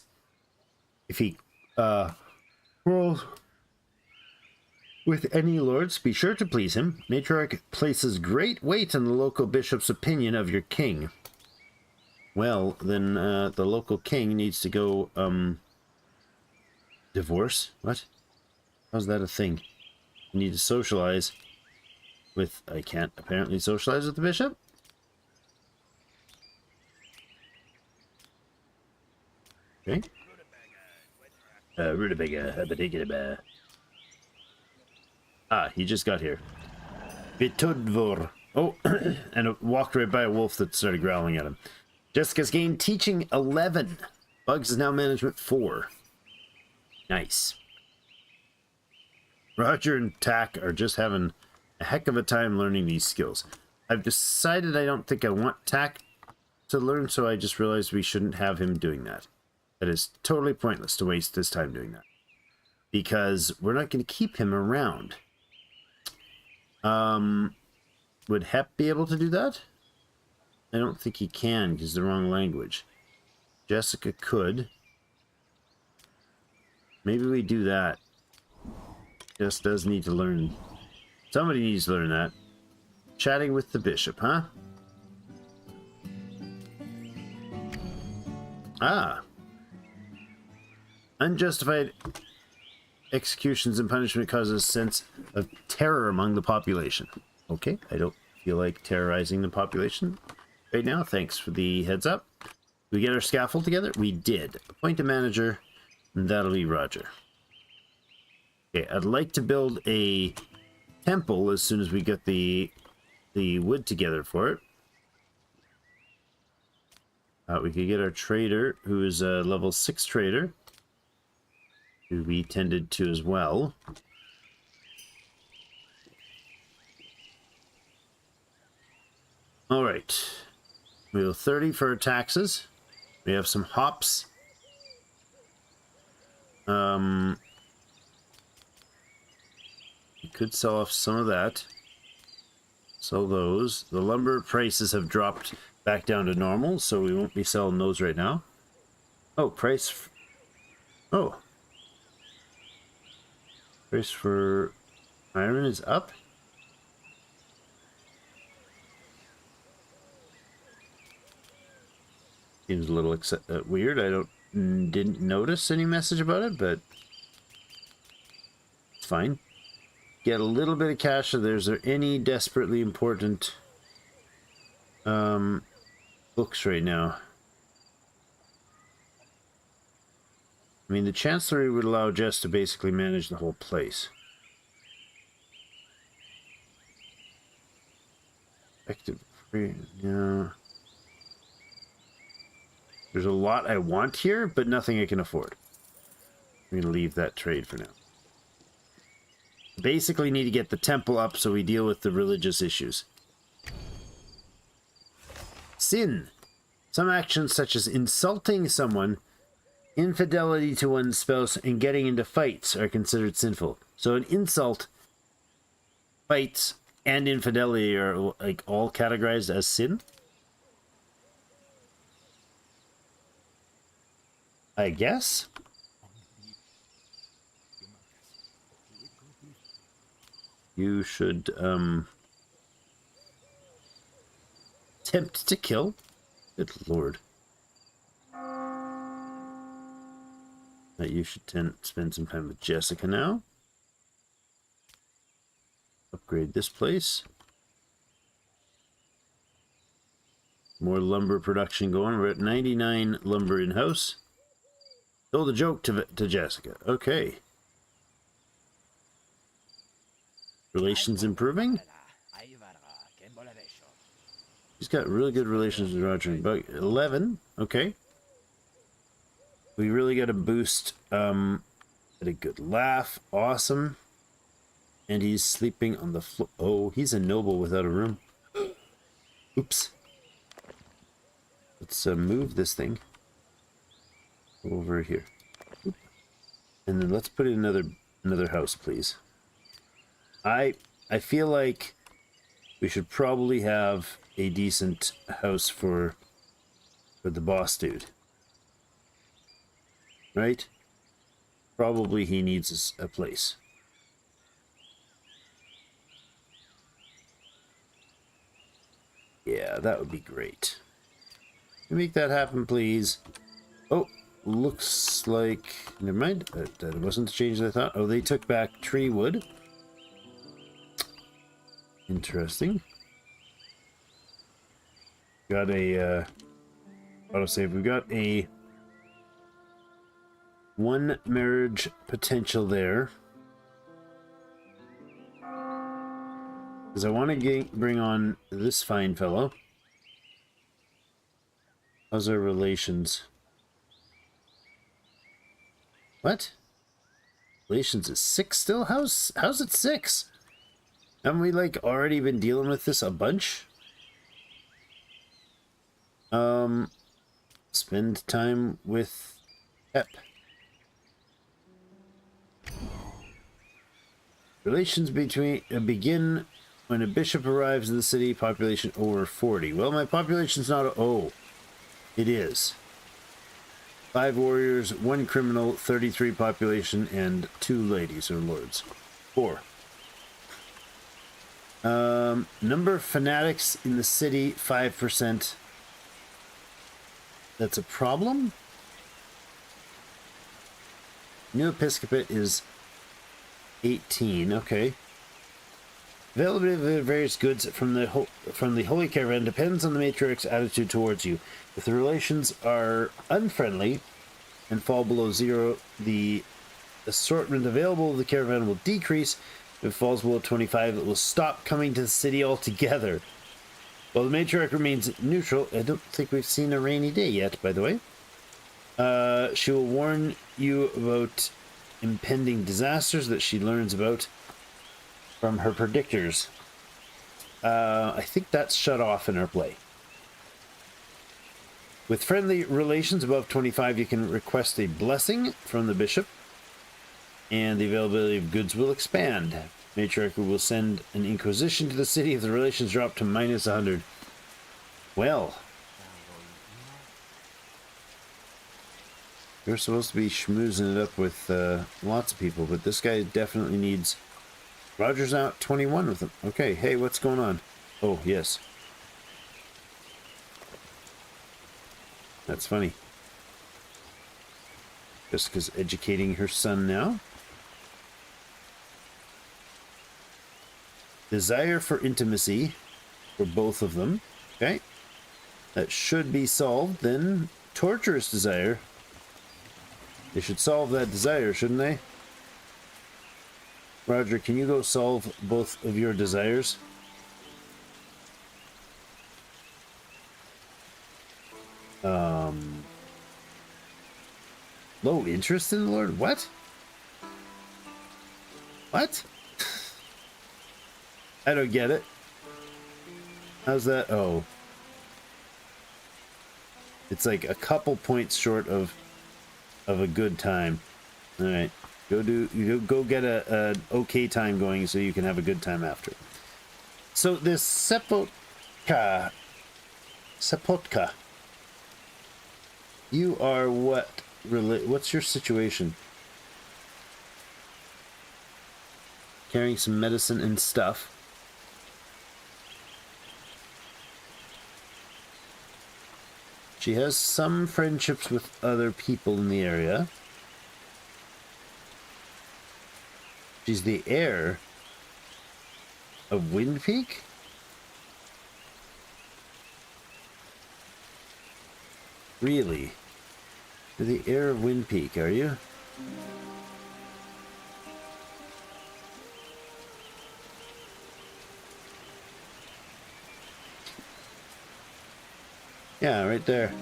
If he quarrels with any lords, be sure to please him. Matriarch places great weight on the local bishop's opinion of your king. Well, then the local king needs to go divorce? What? How's that a thing? You need to socialize with... I can't apparently socialize with the bishop? Okay. Rutabaga. Ah, he just got here. Vitudvor. Oh, and it walked right by a wolf that started growling at him. Jessica's gained teaching 11. Bugs is now management 4. Nice. Roger and Tack are just having a heck of a time learning these skills. I've decided I don't think I want Tack to learn, so I just realized we shouldn't have him doing that. That is totally pointless to waste his time doing that. Because we're not going to keep him around. Would Hep be able to do that? I don't think he can, because the wrong language. Jessica could. Maybe we do that. Jess does need to learn. Somebody needs to learn that. Chatting with the bishop, huh? Ah. Unjustified executions and punishment causes a sense of terror among the population. Okay, I don't feel like terrorizing the population right now. Thanks for the heads up. We get our scaffold together? We did. Appoint a manager, and that'll be Roger. Okay, I'd like to build a temple as soon as we get the wood together for it. We could get our trader, who is a level 6 trader, who we tended to as well. All right. We have 30 for our taxes. We have some hops. We could sell off some of that. Sell those. The lumber prices have dropped back down to normal, so we won't be selling those right now. Oh, price... Oh. Price for iron is up? Seems a little weird. I didn't notice any message about it, but it's fine. Get a little bit of cash. So there's any desperately important books right now. I mean, the Chancellery would allow Jess to basically manage the whole place. Effective free, yeah. There's a lot I want here, but nothing I can afford. I'm going to leave that trade for now. Basically need to get the temple up so we deal with the religious issues. Sin. Some actions such as insulting someone, infidelity to one's spouse, and getting into fights are considered sinful. So an insult, fights, and infidelity are like all categorized as sin? I guess. You should Attempt to kill? Good lord. You should spend some time with Jessica now. Upgrade this place. More lumber production going. We're at 99 lumber in-house. Told a joke to Jessica. Okay. Relations improving. He's got really good relations with Roger and Bug. 11. Okay. We really got to boost. Had a good laugh. Awesome. And he's sleeping on the floor. Oh, he's a noble without a room. Oops. Let's move this thing over here. Oop. And then let's put in another house, please. I feel like we should probably have a decent house for the boss dude. Right? Probably he needs a place. Yeah, that would be great. Can you make that happen, please? Oh, looks like... Never mind. That wasn't the change I thought. Oh, they took back tree wood. Interesting. Got a... autosave. We've got a... one marriage potential there. Because I want to bring on this fine fellow. How's our relations? What? Relations is 6 still? How's it 6? Haven't we like already been dealing with this a bunch? Spend time with Pep. Relations begin when a bishop arrives in the city. Population over 40. Well, my population's not it is. 5 warriors, 1 criminal, 33 population, and 2 ladies or lords. 4. Number of fanatics in the city, 5%. That's a problem. New episcopate is 18. Okay. Availability of various goods from the Holy Caravan depends on the matriarch's attitude towards you. If the relations are unfriendly and fall below 0, the assortment available of the caravan will decrease. If it falls below 25, it will stop coming to the city altogether. While the matriarch remains neutral, I don't think we've seen a rainy day yet, by the way. She will warn you about impending disasters that she learns about from her predictors. I think that's shut off in our play. With friendly relations above 25, you can request a blessing from the bishop, and the availability of goods will expand. Matriarch will send an inquisition to the city if the relations drop to minus 100. Well, you're supposed to be schmoozing it up with lots of people, but this guy definitely needs... Roger's out 21 with him. Okay, hey, what's going on? Oh, yes. That's funny. Jessica's educating her son now. Desire for intimacy for both of them. Okay. That should be solved. Then torturous desire. They should solve that desire, shouldn't they? Roger, can you go solve both of your desires? Low interest in the Lord? What? What? I don't get it. How's that? Oh. It's like a couple points short of a good time. All right. Go get a okay time going so you can have a good time after. So this Sepotka, you are what? What's your situation? Carrying some medicine and stuff. She has some friendships with other people in the area. She's the heir of Wind Peak? Really? You're the heir of Wind Peak, are you? Yeah, right there.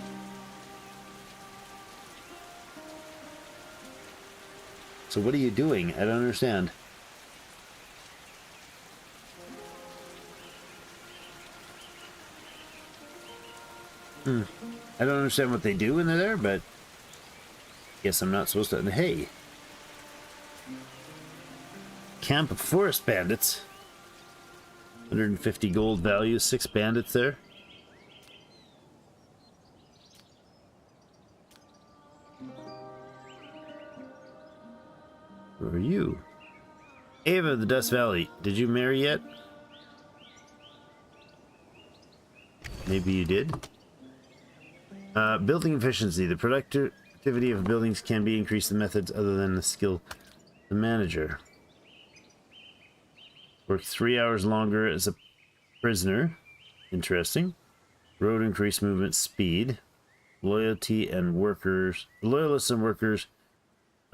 So what are you doing? I don't understand. I don't understand what they do when they're there, but guess I'm not supposed to. Hey, camp of forest bandits. 150 gold value, 6 bandits there. Who are you? Ava of the Dust Valley. Did you marry yet? Maybe you did. Building efficiency. The productivity of buildings can be increased in methods other than the skill of the manager. Work 3 hours longer as a prisoner. Interesting. Road increased movement speed. Loyalists and workers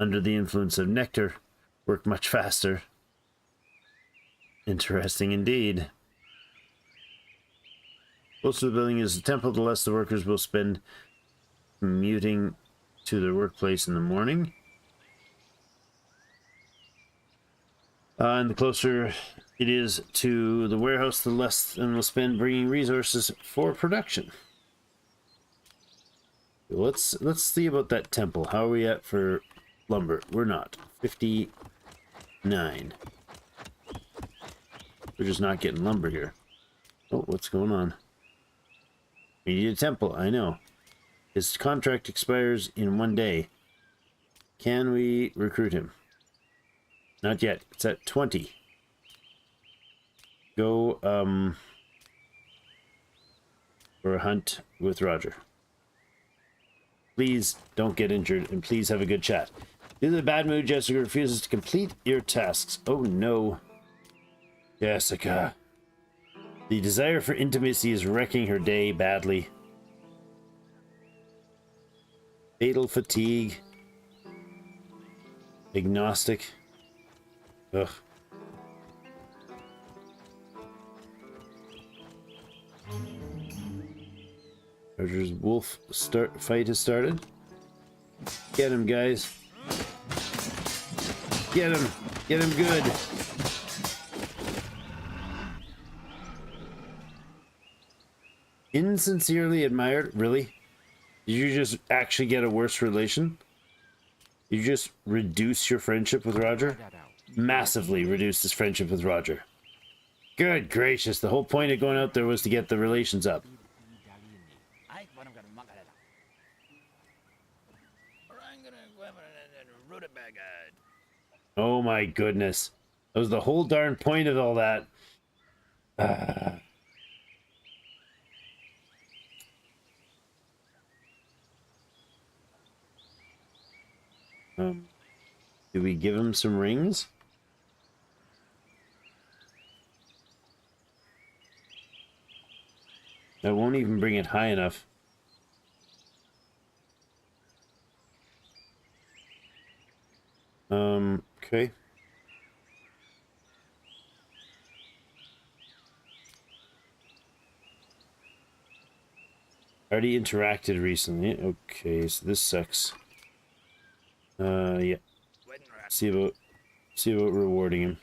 under the influence of nectar work much faster. Interesting indeed. Closer to the building is the temple, the less the workers will spend commuting to their workplace in the morning. And the closer it is to the warehouse, the less than will spend bringing resources for production. Let's see about that temple. How are we at for lumber? We're not. 59. We're just not getting lumber here. Oh, what's going on? We need a temple, I know. His contract expires in 1 day. Can we recruit him? Not yet. It's at 20. Go, for a hunt with Roger. Please don't get injured, and please have a good chat. Due to the bad mood, Jessica refuses to complete your tasks. Oh no. Jessica. The desire for intimacy is wrecking her day badly. Fatal fatigue. Agnostic. Ugh. Roger's wolf fight has started. Get him, guys. Get him. Get him good. Insincerely admired? Really? Did you just actually get a worse relation? You just reduce your friendship with Roger? Massively reduced his friendship with Roger. Good gracious, the whole point of going out there was to get the relations up. Oh my goodness. That was the whole darn point of all that. Do we give him some rings? I won't even bring it high enough. Okay. Already interacted recently. Okay, so this sucks. Yeah. See about rewarding him.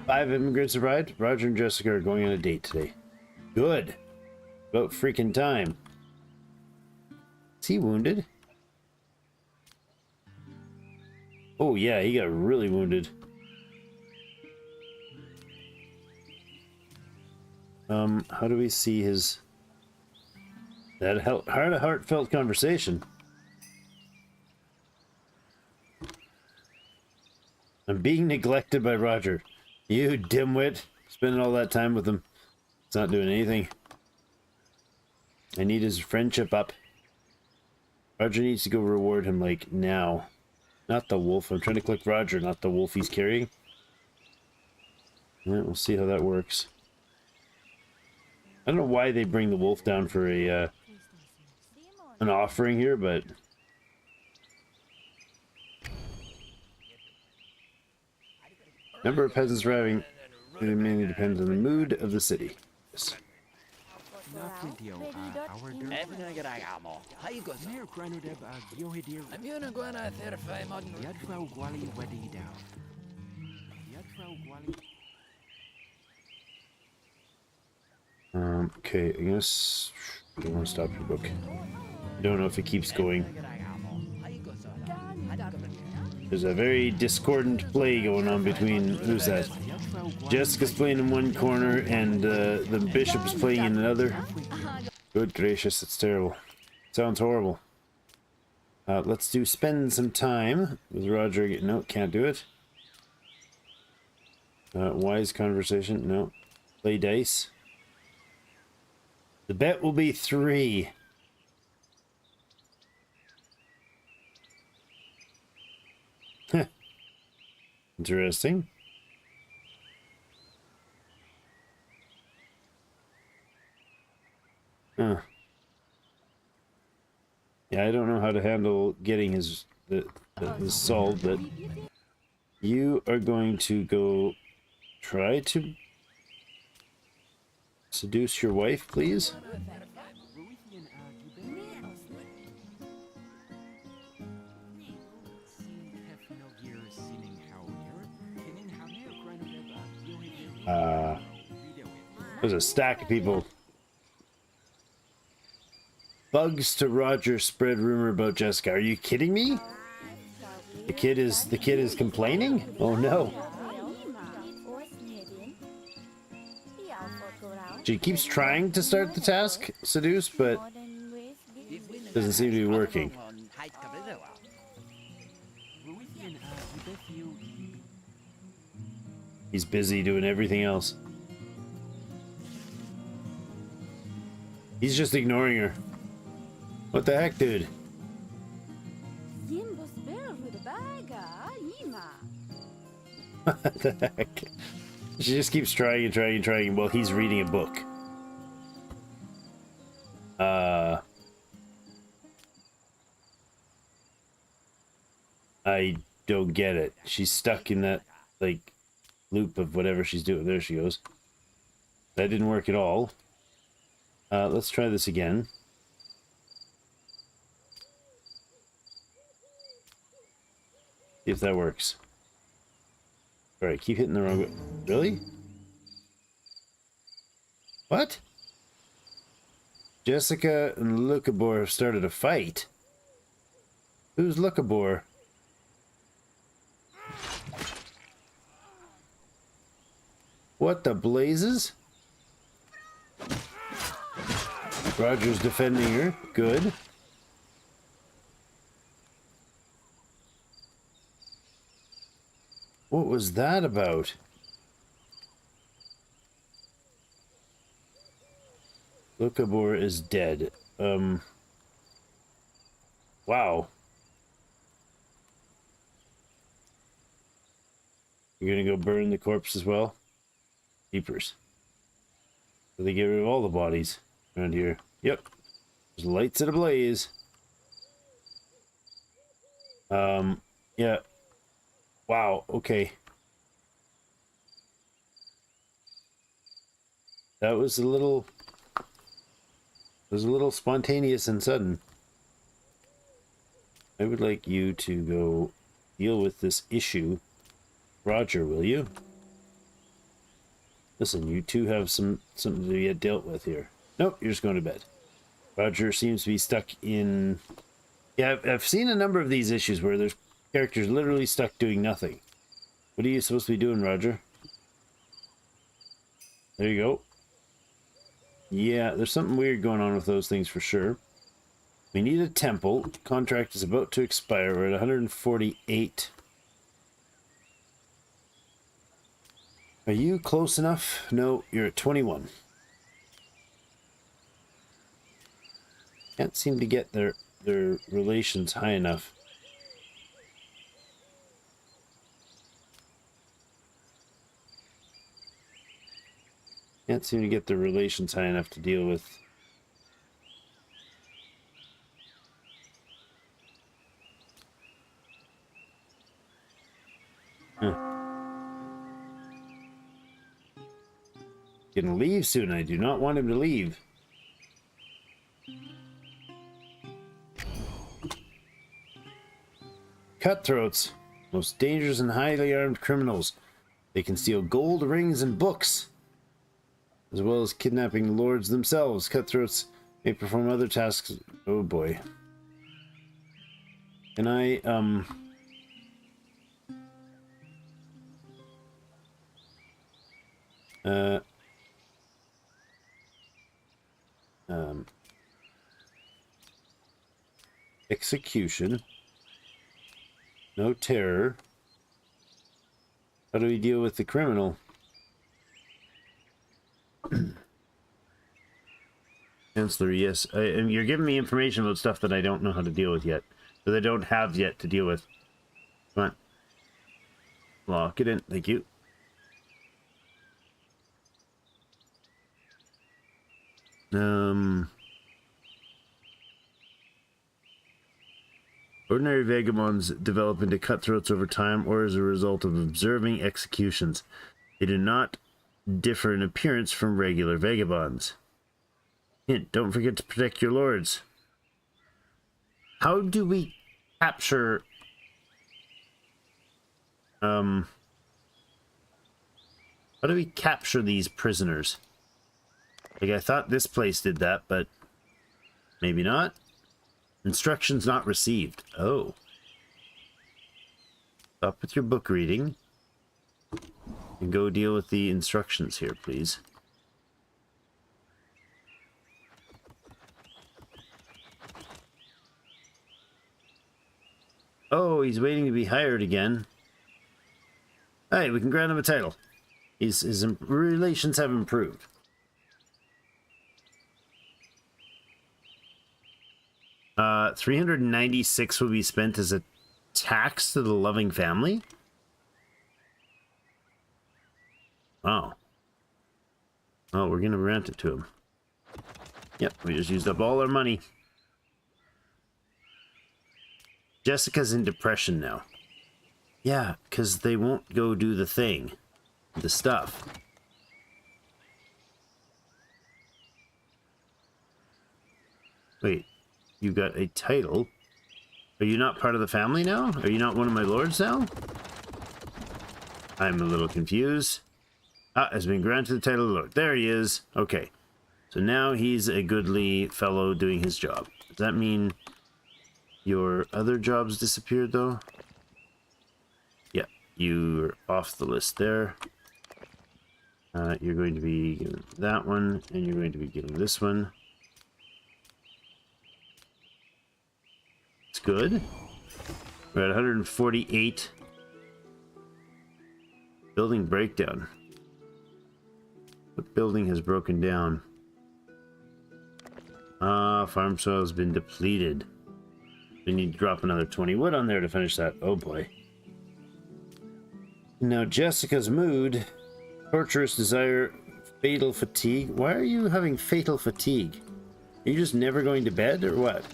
5 immigrants arrived. Roger and Jessica are going on a date today. Good. About freaking time. Is he wounded? Oh yeah, he got really wounded. How do we see his... That heartfelt conversation. I'm being neglected by Roger. You dimwit. Spending all that time with him. It's not doing anything. I need his friendship up. Roger needs to go reward him, like, now. Not the wolf. I'm trying to click Roger, not the wolf he's carrying. Alright, we'll see how that works. I don't know why they bring the wolf down for a an offering here, but number of peasants arriving mainly depends on the mood of the city. Yes. Okay, I guess I don't want to stop your book. I don't know if it keeps going. There's a very discordant play going on between, who's that? Jessica's playing in one corner and the bishop is playing in another. Good gracious, it's terrible. Sounds horrible. Let's spend some time with Roger. No, can't do it. Wise conversation, no. Play dice. The bet will be 3. Interesting. Huh. Yeah, I don't know how to handle getting his soul, but you are going to go try to seduce your wife, please. There's a stack of people. Bugs to Roger spread rumor about Jessica. Are you kidding me? The kid is complaining? Oh no. She keeps trying to start the task, seduce, but doesn't seem to be working. He's busy doing everything else. He's just ignoring her. What the heck, dude? What the heck? She just keeps trying and trying and trying while he's reading a book. I don't get it. She's stuck in that, like, loop of whatever she's doing. There she goes. That didn't work at all. Let's try this again. See if that works. Alright, keep hitting the wrong way. Really? What? Jessica and Lucabor have started a fight. Who's Lucabor? What the blazes? Roger's defending her. Good. What was that about? Lucabor is dead. Wow. You're gonna go burn the corpse as well? Keepers. So they get rid of all the bodies around here. Yep. There's lights at ablaze. Yeah. Wow, okay. That was a little spontaneous and sudden. I would like you to go deal with this issue. Roger, will you? Listen, you two have something to get dealt with here. Nope, you're just going to bed. Roger seems to be stuck in... Yeah, I've seen a number of these issues where there's characters literally stuck doing nothing. What are you supposed to be doing, Roger? There you go. Yeah, there's something weird going on with those things for sure. We need a temple. Contract is about to expire. We're at 148. Are you close enough? No, you're at 21. Can't seem to get their relations high enough. Can't seem to get the relations high enough to deal with. Gonna leave soon. I do not want him to leave. Cutthroats, most dangerous and highly armed criminals. They can steal gold, rings, and books, as well as kidnapping lords themselves. Cutthroats may perform other tasks. Oh boy. Can I, execution. No terror. How do we deal with the criminal? Chancellor, yes. And you're giving me information about stuff that I don't know how to deal with yet. That I don't have yet to deal with. Come on. Lock it in. Thank you. Ordinary vagabonds develop into cutthroats over time or as a result of observing executions. They do not differ in appearance from regular vagabonds. Hint, don't forget to protect your lords. How do we capture... How do we capture these prisoners? Like, I thought this place did that, but maybe not. Instructions not received. Oh. Stop with your book reading. And go deal with the instructions here, please. Oh, he's waiting to be hired again. Hey, we can grant him a title. His relations have improved. Uh, 396 will be spent as a tax to the loving family? Wow. Oh, we're gonna rent it to him. Yep, we just used up all our money. Jessica's in depression now. Yeah, because they won't go do the thing. The stuff. Wait, you got a title? Are you not part of the family now? Are you not one of my lords now? I'm a little confused. Ah, has been granted the title of lord. There he is. Okay. So now he's a goodly fellow doing his job. Does that mean your other jobs disappeared, though? Yeah, you're off the list there. You're going to be given that one, and you're going to be given this one. It's good. We're at 148. Building breakdown. What building has broken down? Ah, farm soil has been depleted. We need to drop another 20 wood on there to finish that. Oh boy. Now Jessica's mood. Torturous desire. Fatal fatigue. Why are you having fatal fatigue? Are you just never going to bed or what?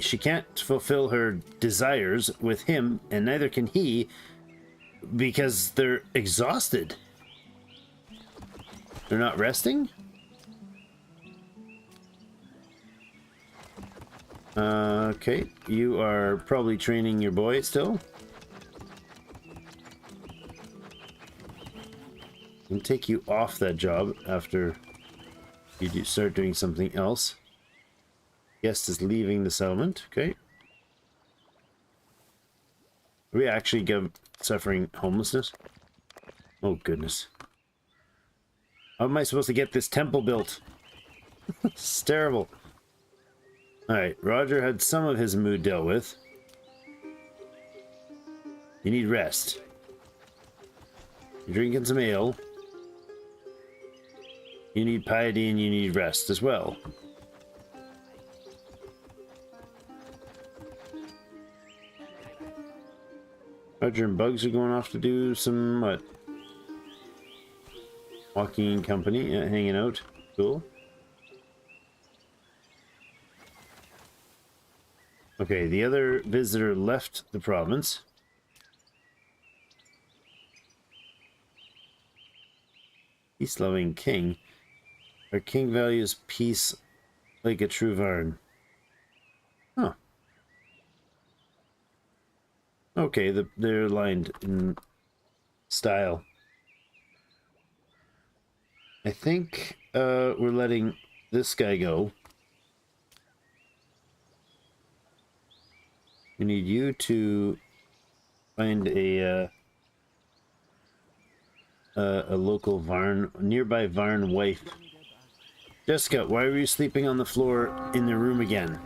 She can't fulfill her desires with him, and neither can he, because they're exhausted. They're not resting? Okay, you are probably training your boy still. I'll take you off that job after you start doing something else. Guest is leaving the settlement. Okay. Are we actually suffering homelessness? Oh, goodness. How am I supposed to get this temple built? It's terrible. Alright, Roger had some of his mood dealt with. You need rest. You're drinking some ale. You need piety and you need rest as well. Roger and Bugs are going off to do some, what? Walking in company, hanging out. Cool. Okay, the other visitor left the province. Peace-loving king. Our king values peace like a true Varn. Huh. Okay, they're aligned in style. I think we're letting this guy go. We need you to find a local Varn, nearby Varn wife. Jessica, why were you sleeping on the floor in the room again?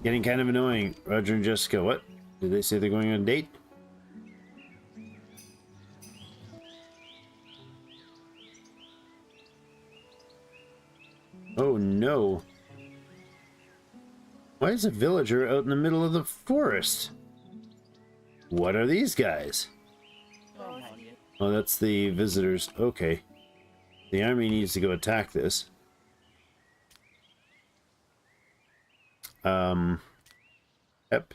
Getting kind of annoying. Roger and Jessica, what? Did they say they're going on a date? Oh no. Why is a villager out in the middle of the forest? What are these guys? Oh, that's the visitors. Okay. The army needs to go attack this. Yep.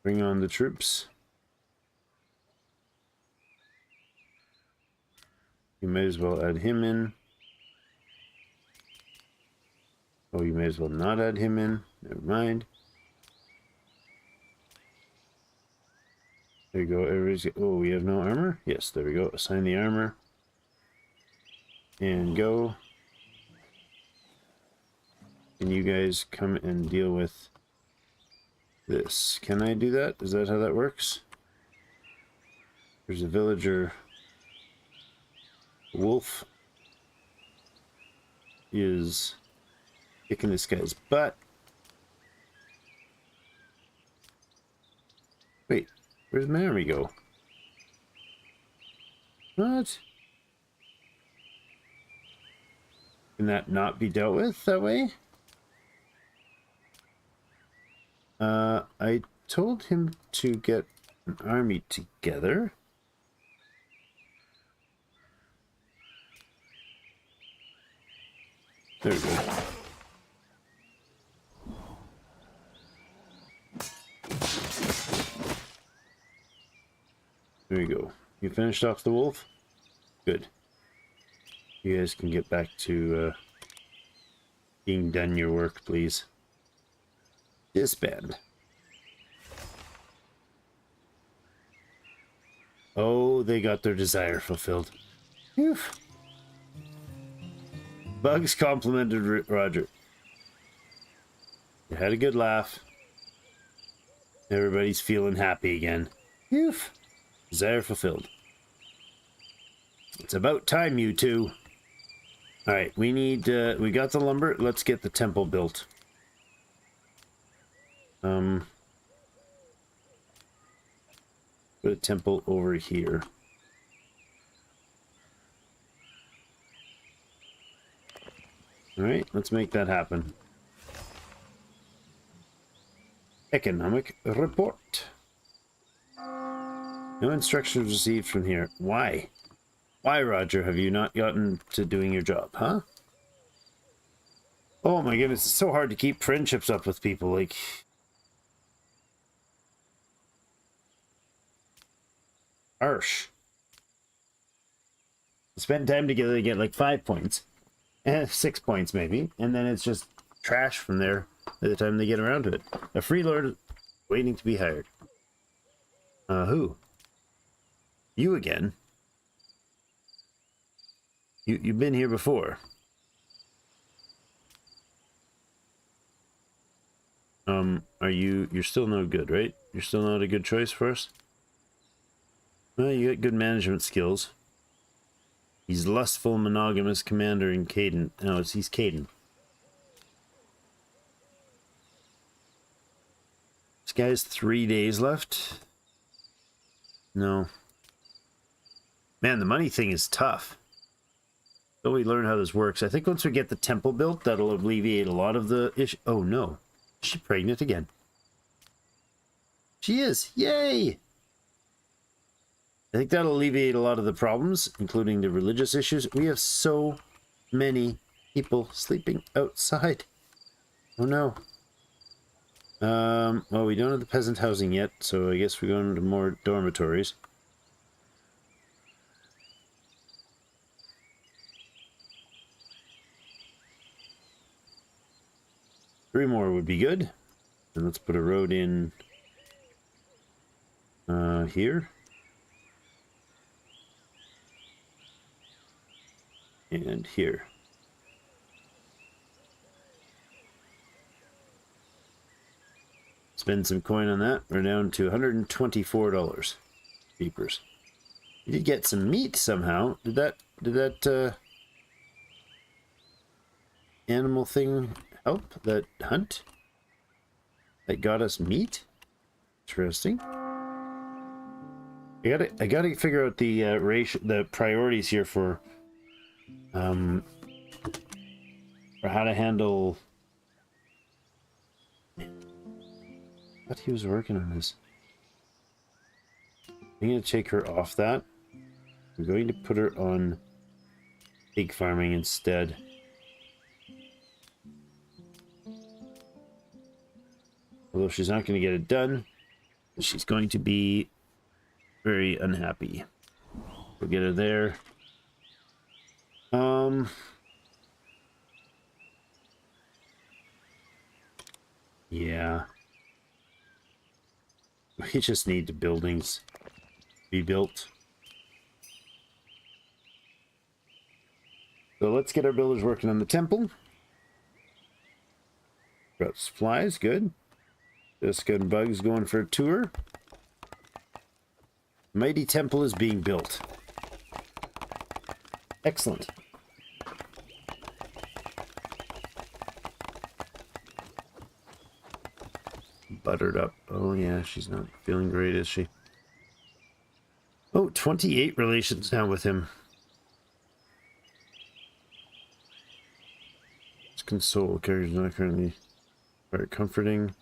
Bring on the troops. You may as well add him in. Oh, you may as well not add him in. Never mind. There you go. Everybody's... Oh, we have no armor? Yes, there we go. Assign the armor. And go. And you guys come and deal with this. Can I do that? Is that how that works? There's a villager. Wolf is kicking this guy's butt. Wait, where's my army go? What? Can that not be dealt with that way? I told him to get an army together. There we go. There you go. You finished off the wolf? Good. You guys can get back to being done your work, please. Disband. Oh, they got their desire fulfilled. Phew. Bugs complimented Roger. They had a good laugh. Everybody's feeling happy again. Phew. Desire fulfilled. It's about time, you two. Alright, we need, we got the lumber. Let's get the temple built. Put a temple over here. Alright, let's make that happen. Economic report. No instructions received from here. Why? Why, Roger, have you not gotten to doing your job, huh? Oh my goodness, it's so hard to keep friendships up with people, like... Harsh. Spend time together to get like 5 points. 6 points maybe. And then it's just trash from there by the time they get around to it. A free lord waiting to be hired. Who? You again? You've been here before. You're still no good, right? You're still not a good choice for us? Well, you got good management skills. He's lustful, monogamous commander in Caden. No, he's Caden. This guy has 3 days left? No. Man, the money thing is tough. So we learn how this works. I think once we get the temple built, that'll alleviate a lot of the issue. Oh no, is she pregnant again? She is. Yay! I think that'll alleviate a lot of the problems, including the religious issues. We have so many people sleeping outside. Oh no. Well, we don't have the peasant housing yet, so I guess we're going to more dormitories. Three more would be good. And let's put a road in here. And here. Spend some coin on that. We're down to $124. Beepers. We did get some meat somehow. Did that animal thing help? That hunt? That got us meat? Interesting. I gotta figure out the the priorities here for how to handle. I thought he was working on this. I'm gonna take her off that. I'm going to put her on pig farming instead. Although she's not going to get it done, she's going to be very unhappy. We'll get her there. Yeah. We just need the buildings be built. So let's get our builders working on the temple. Got supplies, good. Jessica and Bugs going for a tour. Mighty temple is being built. Excellent. Buttered up. Oh yeah, she's not feeling great, is she? Oh, 28 relations now with him. It's console. Character's not currently very comforting.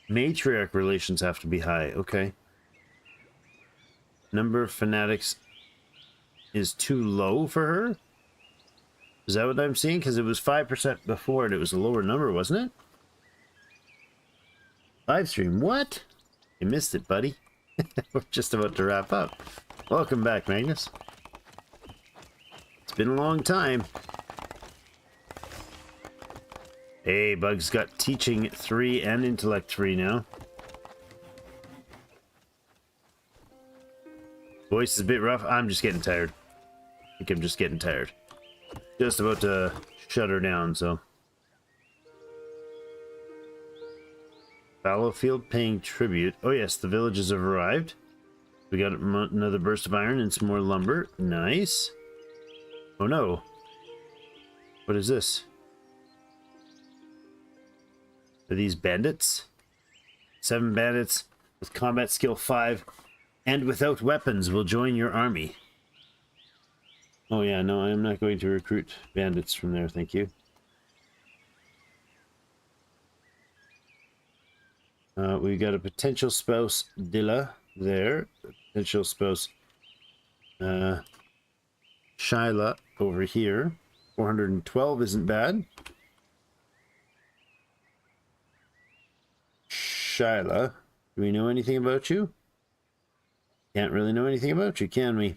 Matriarch relations have to be high. Okay. Number of fanatics is too low for her? Is that what I'm seeing? Because it was 5% before and it was a lower number, wasn't it? Live stream. What? You missed it, buddy. We're just about to wrap up. Welcome back, Magnus. It's been a long time. Hey, Bug's got teaching 3 and intellect 3 now. Voice is a bit rough. I'm just getting tired. I think I'm just getting tired. Just about to shut her down, so. Fallowfield paying tribute. Oh yes, the villages have arrived. We got another burst of iron and some more lumber. Nice. Oh no. What is this? Are these bandits? 7 bandits with combat skill 5 and without weapons will join your army. Oh yeah, no, I'm not going to recruit bandits from there, thank you. We got a potential spouse, Dilla, there. Potential spouse, Shyla, over here. 412 isn't bad. Shyla, do we know anything about you? Can't really know anything about you, can we?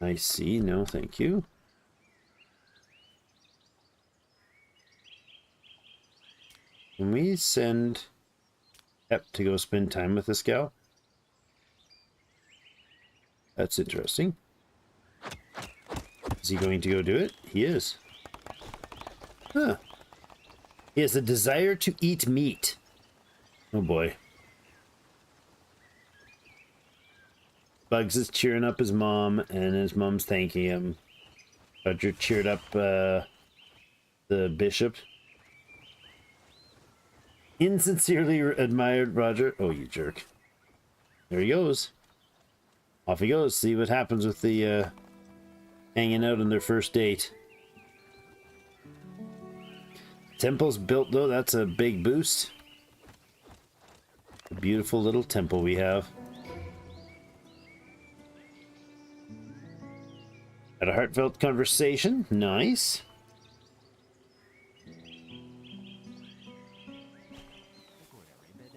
I see. No, thank you. Can we send Pep to go spend time with this gal? That's interesting. Is he going to go do it? He is. Huh. He has a desire to eat meat. Oh boy. Bugs is cheering up his mom, and his mom's thanking him. Roger cheered up the bishop. Insincerely admired Roger. Oh, you jerk. There he goes. Off he goes. See what happens with the hanging out on their first date. Temple's built, though. That's a big boost. A beautiful little temple we have. Had a heartfelt conversation. Nice.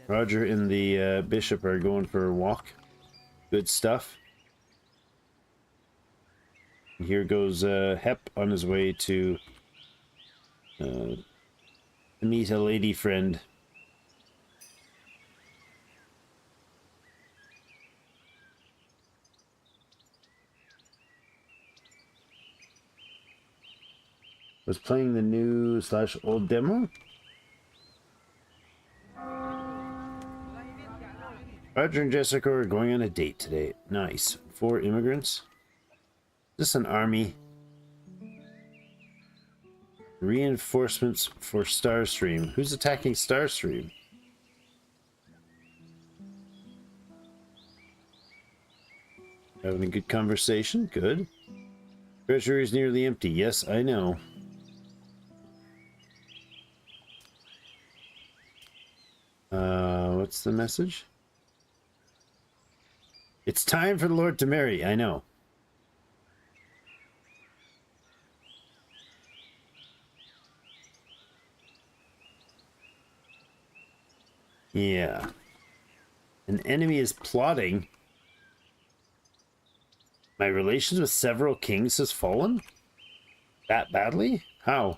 Roger and the bishop are going for a walk. Good stuff. And here goes Hep on his way to meet a lady friend. Was playing the new / old demo. Roger and Jessica are going on a date today. Nice. 4 immigrants. Is this an army? Reinforcements for Starstream. Who's attacking Starstream? Having a good conversation. Good. Treasury is nearly empty. Yes, I know. What's the message? It's time for the Lord to marry. I know. Yeah. An enemy is plotting. My relations with several kings has fallen? That badly? How?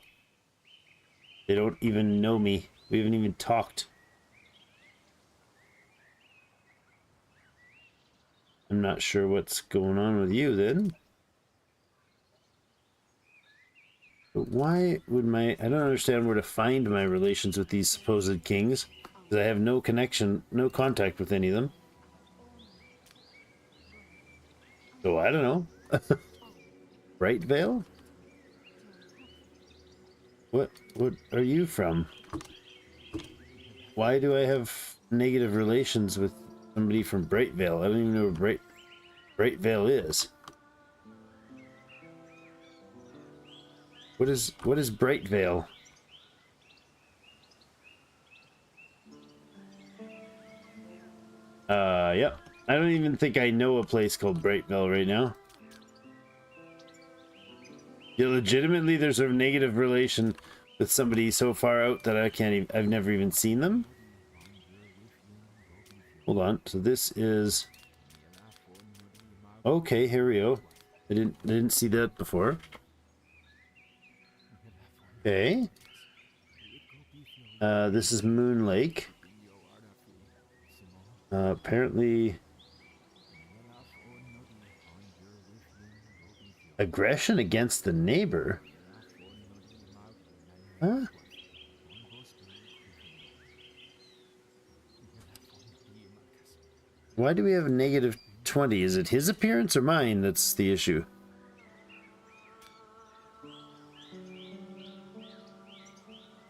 They don't even know me. We haven't even talked. I'm not sure what's going on with you then. But why would I don't understand where to find my relations with these supposed kings. Because I have no connection, no contact with any of them. So I don't know. Bright Vale? What are you from? Why do I have negative relations with somebody from Bright Vale? I don't even know where Bright Vale is. What is Bright Vale? Yep. I don't even think I know a place called Bright Vale right now. Yeah, legitimately, there's a negative relation with somebody so far out that I can't even, I've never even seen them. Hold on. So this is... Okay, here we go. I didn't see that before. Okay. This is Moon Lake. Apparently... Aggression against the neighbor? Huh? Why do we have a negative 20? Is it his appearance or mine that's the issue?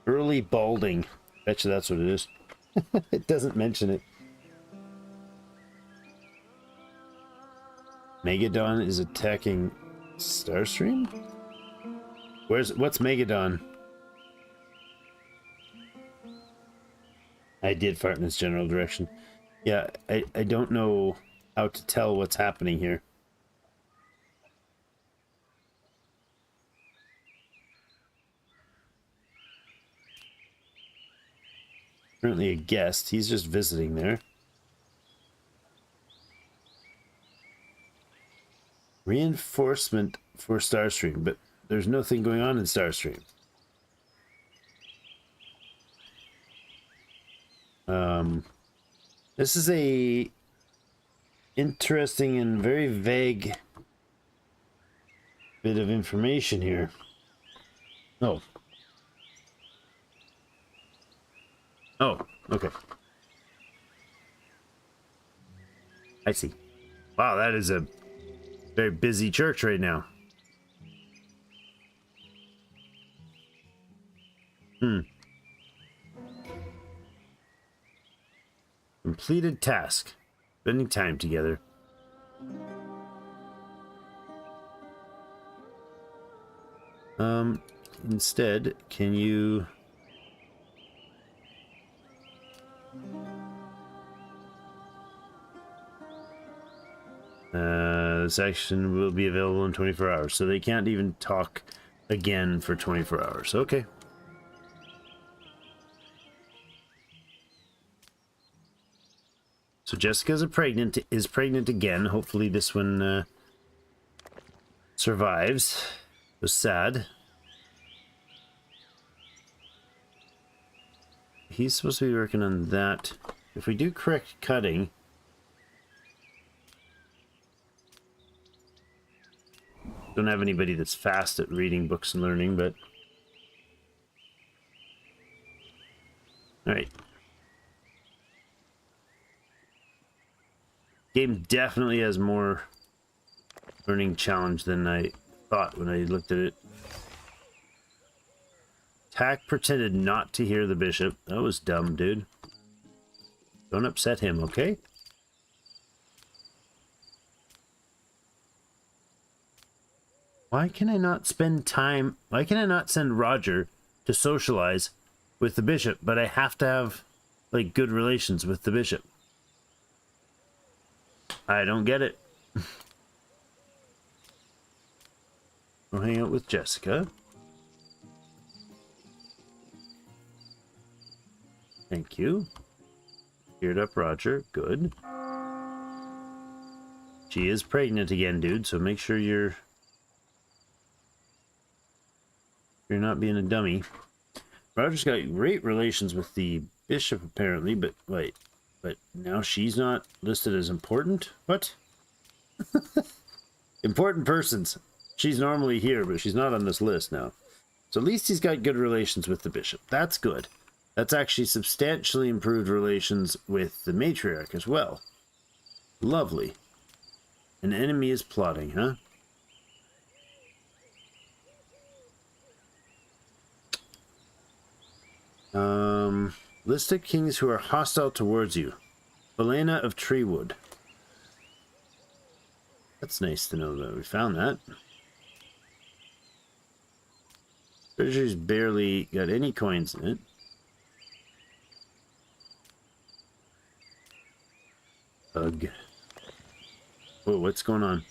Early balding. Betcha that's what it is. It doesn't mention it. Megadon is attacking Starstream? What's Megadon? I did fart in its general direction. Yeah, I don't know how to tell what's happening here. Currently a guest. He's just visiting there. Reinforcement for Starstream, but there's nothing going on in Starstream. This is a interesting and very vague bit of information here. Oh. Oh, okay. I see. Wow, that is a very busy church right now. Completed task. Spending time together. Instead, can you... this action will be available in 24 hours, so they can't even talk again for 24 hours. Okay. So Jessica's is pregnant again. Hopefully this one survives. It was sad. He's supposed to be working on that. If we do correct cutting... Don't have anybody that's fast at reading books and learning, but... Alright. Game definitely has more learning challenge than I thought when I looked at it. Tack pretended not to hear the bishop. That was dumb, dude. Don't upset him, okay? Why can I not spend time... Why can I not send Roger to socialize with the bishop, but I have to have, like, good relations with the bishop? I don't get it. I'll hang out with Jessica. Thank you. Geared up Roger. Good. She is pregnant again, dude, so make sure you're not being a dummy. Roger's got great relations with the bishop, apparently, but wait. But now she's not listed as important? What? Important persons. She's normally here, but she's not on this list now. So at least he's got good relations with the bishop. That's good. That's actually substantially improved relations with the matriarch as well. Lovely. An enemy is plotting, huh? List of kings who are hostile towards you. Helena of Treewood. That's nice to know that we found that. Treasury's barely got any coins in it. Ugh. Whoa, what's going on?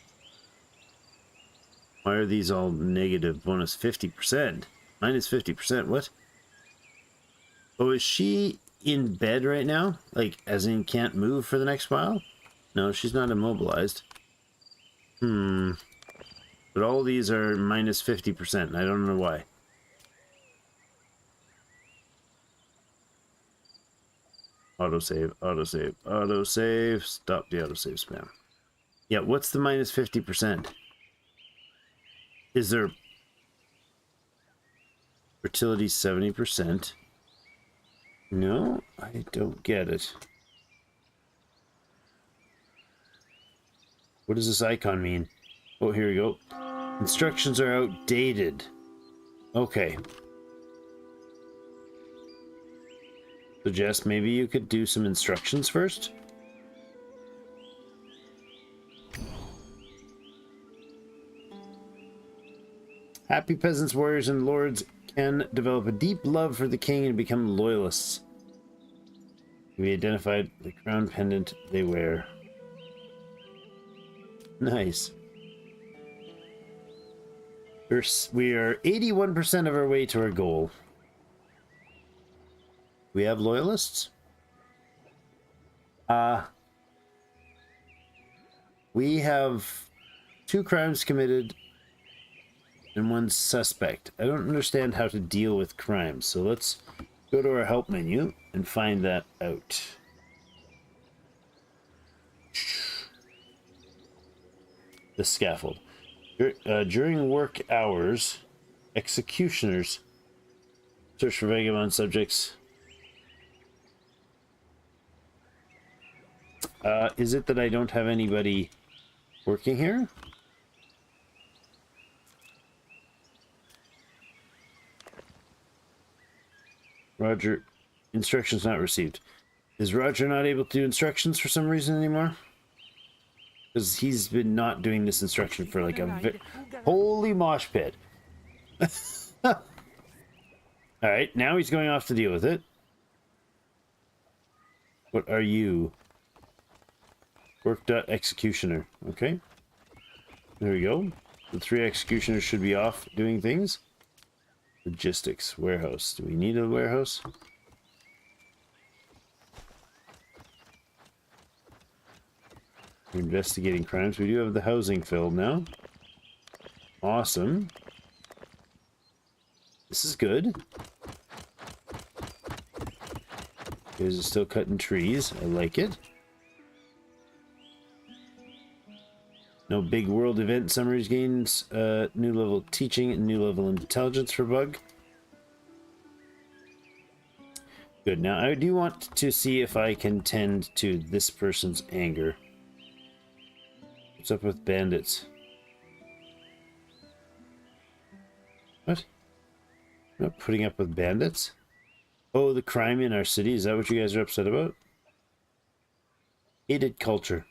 Why are these all negative? Bonus 50%. Minus 50%. What? Oh, is she in bed right now? Like, as in can't move for the next while? No, she's not immobilized. But all these are minus 50%, and I don't know why. Autosave, autosave, autosave. Stop the autosave spam. Yeah, what's the minus 50%? Is there... Fertility 70%. No, I don't get it. What does this icon mean? Oh, here we go. Instructions are outdated. Okay. So Jess, maybe you could do some instructions first? Happy peasants, warriors, and lords can develop a deep love for the king and become loyalists. We identified the crown pendant they wear. Nice. We are 81% of our way to our goal. We have loyalists? We have 2 crimes committed and 1 suspect. I don't understand how to deal with crimes, so let's go to our help menu and find that out. The scaffold. During work hours, executioners search for vagabond subjects. Is it that I don't have anybody working here? Roger, instructions not received. Is Roger not able to do instructions for some reason anymore? Because he's been not doing this instruction for like a holy mosh pit. Alright, now he's going off to deal with it. What are you? Work.executioner. Okay. There we go. The 3 executioners should be off doing things. Logistics. Warehouse. Do we need a warehouse? Investigating crimes. We do have the housing filled now. Awesome. This is good. You guys are still cutting trees. I like it. No big world event summaries gains. New level teaching and new level intelligence for bug. Good. Now I do want to see if I can tend to this person's anger. What's up with bandits? What? I'm not putting up with bandits? Oh, the crime in our city. Is that what you guys are upset about? Hated culture.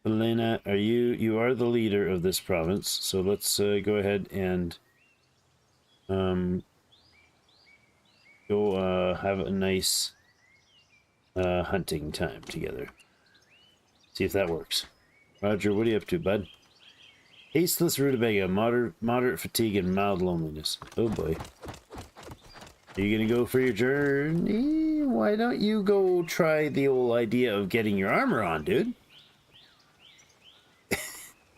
Elena, are you are the leader of this province, so let's go ahead and go have a nice hunting time together. See if that works. Roger, what are you up to, bud? Hasteless rutabaga, moderate fatigue and mild loneliness. Oh boy. Are you gonna go for your journey? Why don't you go try the old idea of getting your armor on, dude?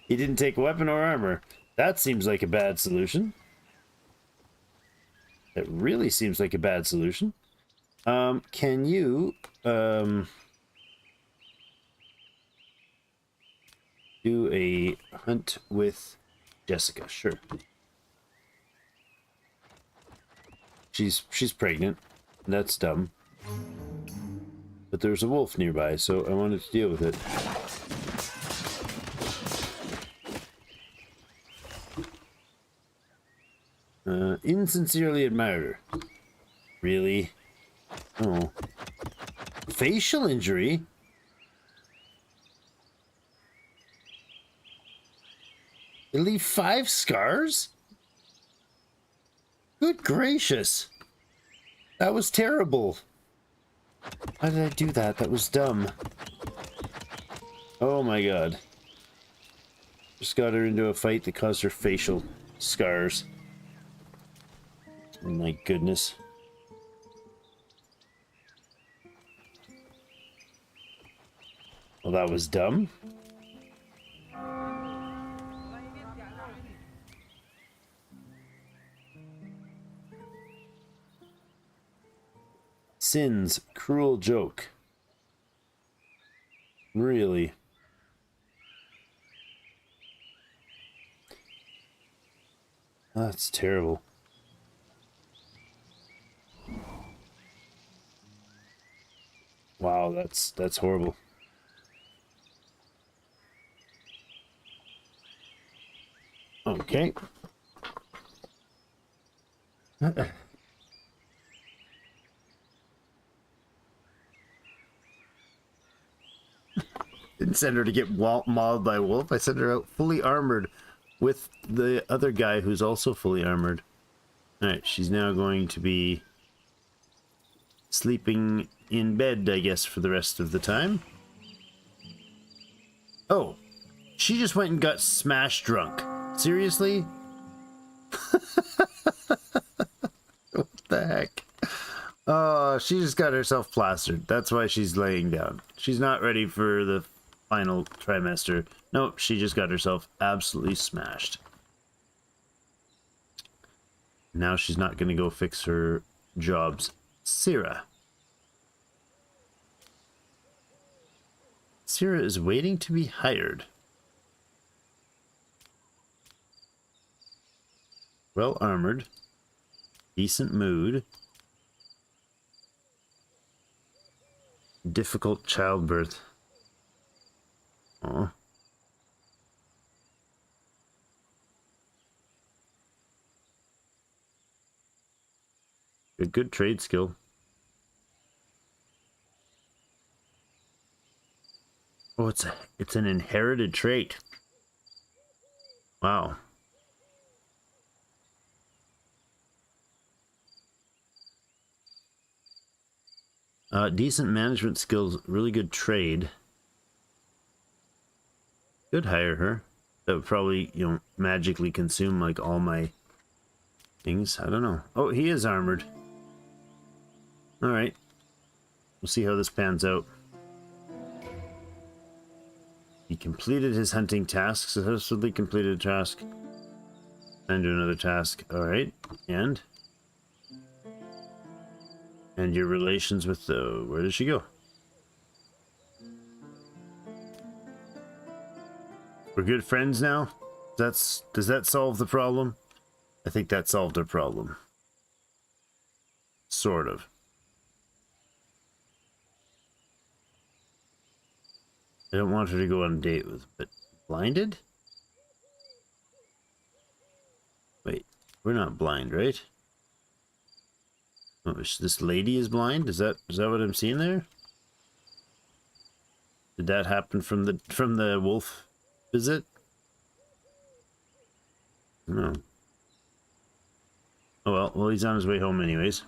He didn't take weapon or armor. That seems like a bad solution. That really seems like a bad solution. Can you do a hunt with Jessica? Sure. She's pregnant. That's dumb. But there's a wolf nearby, so I wanted to deal with it. Insincerely admired her. Really? Oh. Facial injury? It leave 5 scars? Good gracious. That was terrible. Why did I do that? That was dumb. Oh my god. Just got her into a fight that caused her facial scars. Oh my goodness. Well, that was dumb. Sins, cruel joke. Really? That's terrible. Wow, that's horrible. Okay. Didn't send her to get mauled by a wolf. I sent her out fully armored with the other guy who's also fully armored. Alright, she's now going to be sleeping in bed, I guess, for the rest of the time. Oh, she just went and got smash drunk. Seriously? What the heck? Oh, she just got herself plastered. That's why she's laying down. She's not ready for the final trimester. Nope, she just got herself absolutely smashed. Now she's not going to go fix her jobs. Syrah. Syrah is waiting to be hired. Well armored. Decent mood. Difficult childbirth. Aw. A good trade skill. Oh, it's an inherited trait. Wow. Decent management skills, really good trade. Could hire her. That would probably, you know, magically consume like all my things. I don't know. Oh, he is armored. All right. We'll see how this pans out. He completed his hunting task. Successfully completed a task. And do another task. All right. And your relations with the... Where did she go? We're good friends now? Does that solve the problem? I think that solved our problem. Sort of. I don't want her to go on a date with, but blinded? Wait, we're not blind, right? Oh, this lady is blind? Is that what I'm seeing there? Did that happen from the wolf visit? No. Oh well, he's on his way home anyways.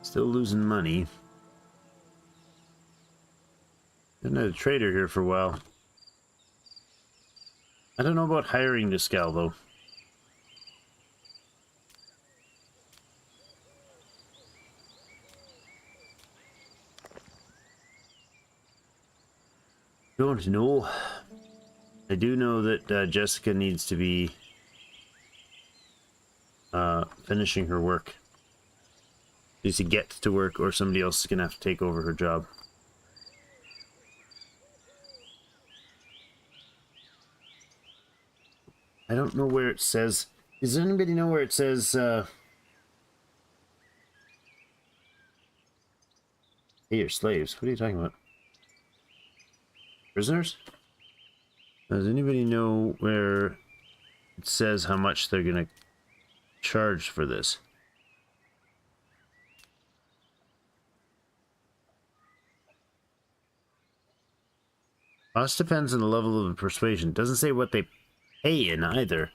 Still losing money. Been a trader here for a while. I don't know about hiring this gal though. Don't know. I do know that Jessica needs to be finishing her work. She needs to get to work, or somebody else is gonna have to take over her job. I don't know where it says. Does anybody know where it says? Hey, you're slaves. What are you talking about? Prisoners? Does anybody know where it says how much they're gonna charge for this? Cost depends on the level of persuasion. Doesn't say what they pay in either.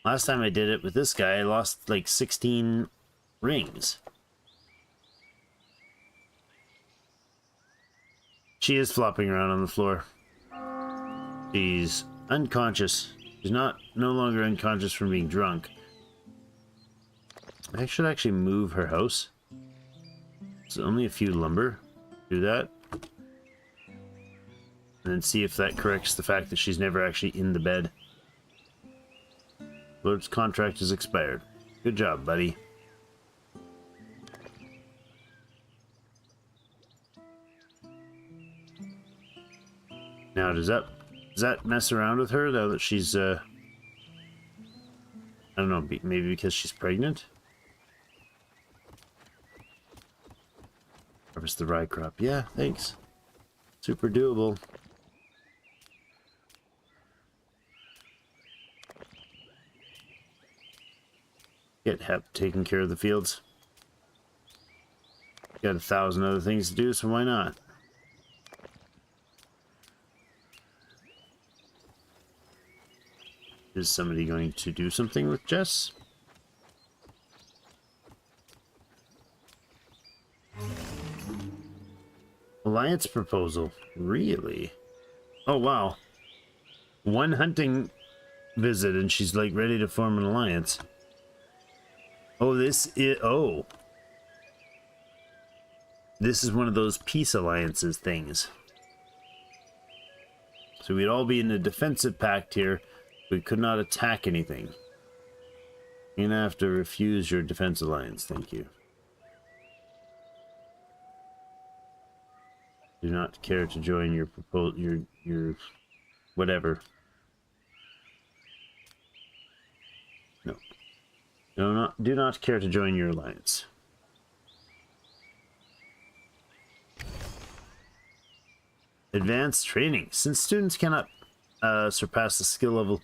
Last time I did it with this guy, I lost like 16 rings. She is flopping around on the floor. She's unconscious. She's no longer unconscious from being drunk. I should actually move her house. It's only a few lumber. Do that. And then see if that corrects the fact that she's never actually in the bed. Lord's contract is expired. Good job, buddy. Now, does that mess around with her now that she's I don't know, maybe because she's pregnant? Harvest the rye crop. Yeah, thanks. Super doable. Get Hep taking care of the fields. Got 1,000 other things to do, so why not? Is somebody going to do something with Jess? Alliance proposal. Really? Oh, wow. One hunting visit and she's like ready to form an alliance. Oh, this is... Oh. This is one of those peace alliances things. So we'd all be in a defensive pact here. We could not attack anything. You're gonna have to refuse your defense alliance. Thank you. Do not care to join your your whatever. No. Do not care to join your alliance. Advanced training. Since students cannot surpass the skill level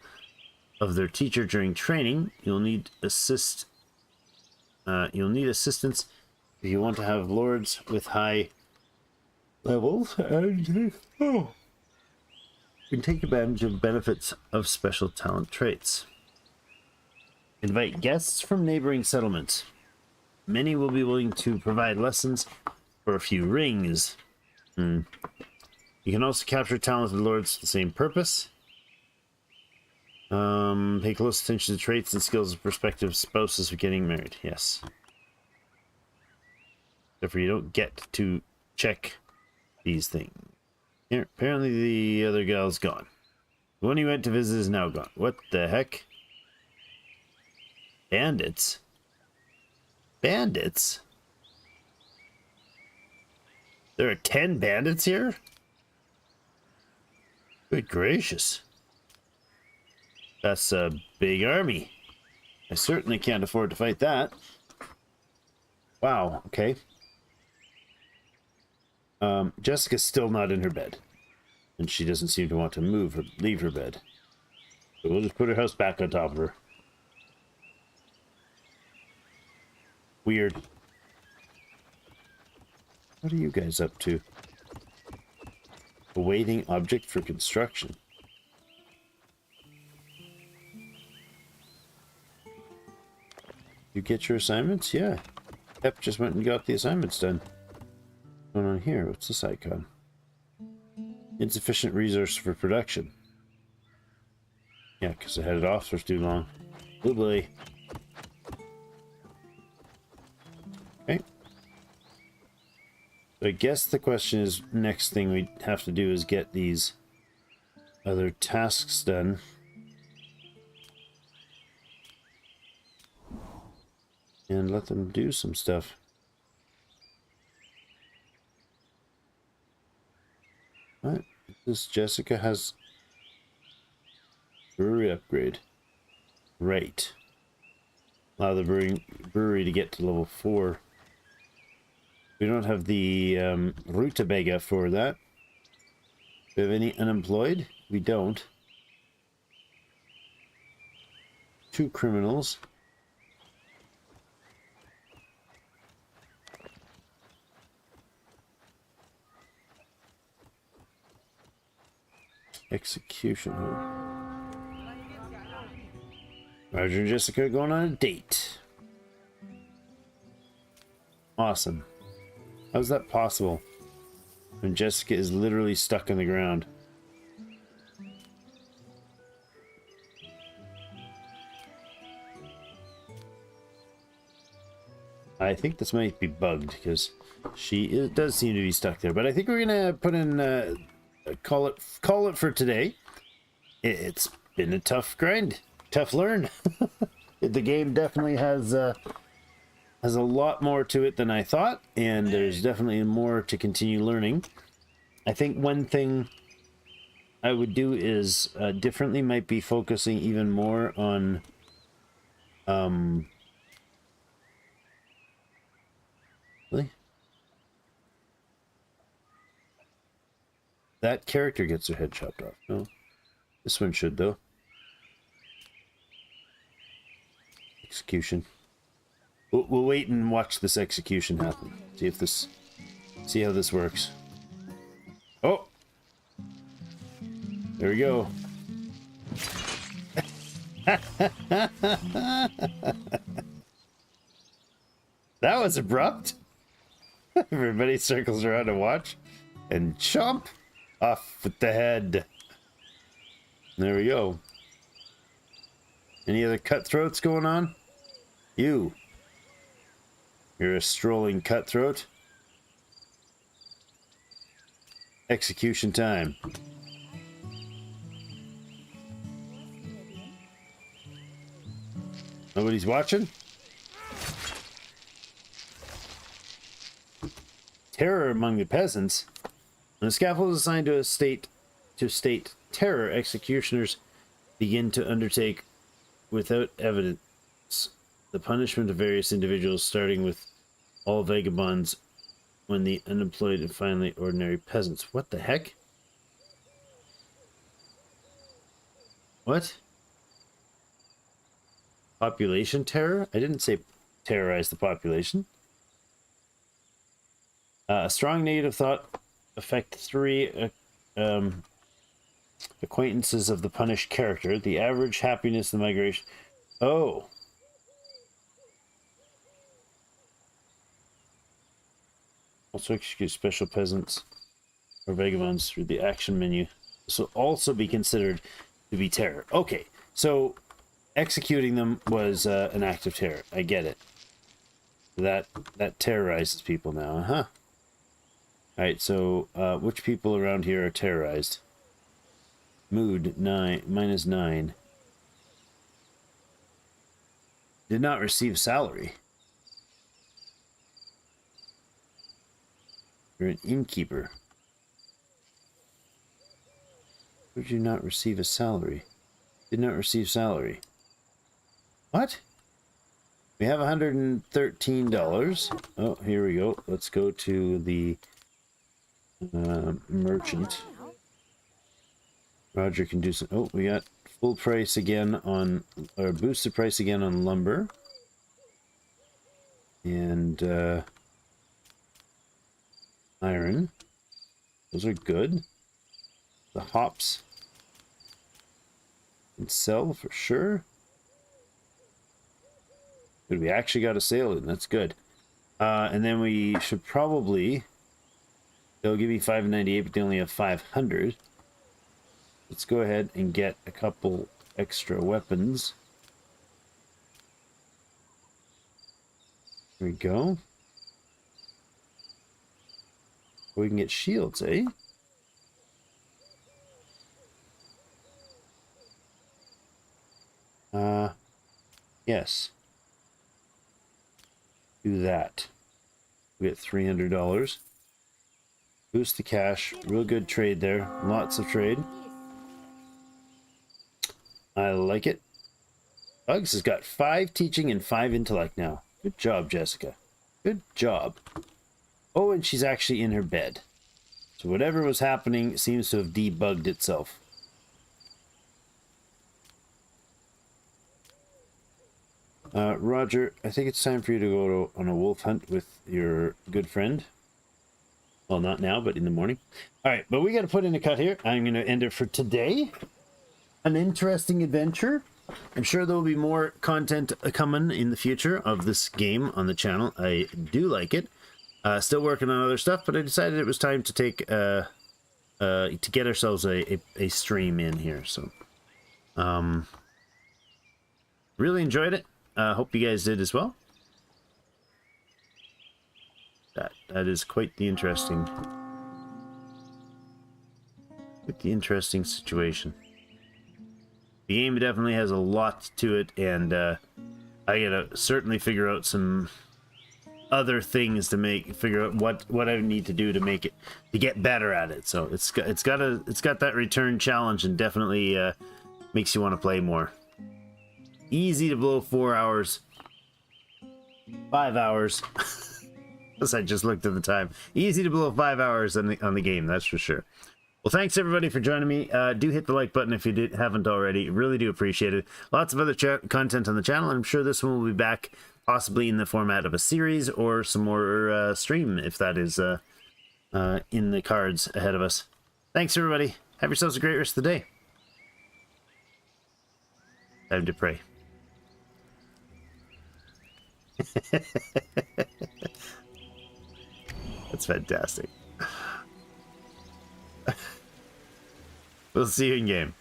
of their teacher during training. You'll need assistance if you want to have lords with high levels, and you can take advantage of benefits of special talent traits. Invite guests from neighboring settlements. Many will be willing to provide lessons for a few rings. You can also capture talented lords for the same purpose. Pay close attention to traits and skills of prospective spouses for getting married. Yes. Therefore, you don't get to check these things. Here, apparently the other gal's gone. The one he went to visit is now gone. What the heck? Bandits? Bandits? There are 10 bandits here? Good gracious. That's a big army. I certainly can't afford to fight that. Wow, okay. Jessica's still not in her bed. And she doesn't seem to want to move or leave her bed. So we'll just put her house back on top of her. Weird. What are you guys up to? Awaiting object for construction. You get your assignments? Yeah. Pep just went and got the assignments done. What's going on here? What's this icon? Insufficient resource for production. Yeah, because I had it off for too long. Oh boy. Okay. So I guess the question is, next thing we have to do is get these other tasks done. And let them do some stuff. What? This Jessica has brewery upgrade. Right. Allow the brewery to get to level 4. We don't have the rutabaga for that. Do we have any unemployed? We don't. 2 criminals. Execution. Roger and Jessica are going on a date. Awesome. How's that possible when Jessica is literally stuck in the ground? I think this might be bugged because she does seem to be stuck there. But I think we're gonna put in call it for today. It's been a tough grind, tough learn. The game definitely has a lot more to it than I thought, and there's definitely more to continue learning. I think one thing I would do is differently might be focusing even more on really? That character gets their head chopped off. No, this one should though. Execution. We'll wait and watch this execution happen. See how this works. Oh, there we go. That was abrupt. Everybody circles around to watch, and chomp off with the head. There we go. Any other cutthroats going on? You're a strolling cutthroat. Execution time. Nobody's watching? Terror among the peasants. When a scaffold is assigned to a state terror, executioners begin to undertake without evidence the punishment of various individuals, starting with all vagabonds, when the unemployed, and finally ordinary peasants. What the heck? What? Population terror? I didn't say terrorize the population. A strong negative thought affect 3 acquaintances of the punished character. The average happiness of the migration. Oh. Also execute special peasants or vagabonds through the action menu. This will also be considered to be terror. Okay, so executing them was an act of terror. I get it. That terrorizes people now, huh? Alright, so which people around here are terrorized? Mood -9. Did not receive salary. You're an innkeeper. Would you not receive a salary? Did not receive salary. What? We have $113. Oh, here we go. Let's go to the merchant. Roger can do some. Oh, we got full price again on, or boosted price again on lumber. And iron. Those are good. The hops can sell for sure. Good, we actually got a sale in. That's good. And then we should probably. They'll give you $598, but they only have 500. Let's go ahead and get a couple extra weapons. There we go. We can get shields, eh? Yes. Do that. We get $300. Boost the cash. Real good trade there. Lots of trade. I like it. Bugs has got 5 teaching and 5 intellect now. Good job, Jessica. Good job. Oh, and she's actually in her bed. So whatever was happening seems to have debugged itself. Roger, I think it's time for you to go on a wolf hunt with your good friend. Well, not now, but in the morning. All right, but we got to put in a cut here. I'm going to end it for today. An interesting adventure. I'm sure there will be more content coming in the future of this game on the channel. I do like it. Still working on other stuff, but I decided it was time to take to get ourselves a stream in here. So, really enjoyed it. Hope you guys did as well. That is quite the interesting situation. The game definitely has a lot to it, and I gotta certainly figure out some other things to figure out what I need to do to get better at it. So it's got that return challenge, and definitely makes you want to play more. Easy to blow 4 hours, 5 hours. As I just looked at the time, easy to blow 5 hours on the game. That's for sure. Well, thanks everybody for joining me. Do hit the like button if you haven't already. Really do appreciate it. Lots of other content on the channel. I'm sure this one will be back, possibly in the format of a series or some more stream, if that is in the cards ahead of us. Thanks everybody. Have yourselves a great rest of the day. Time to pray. That's fantastic. We'll see you in game.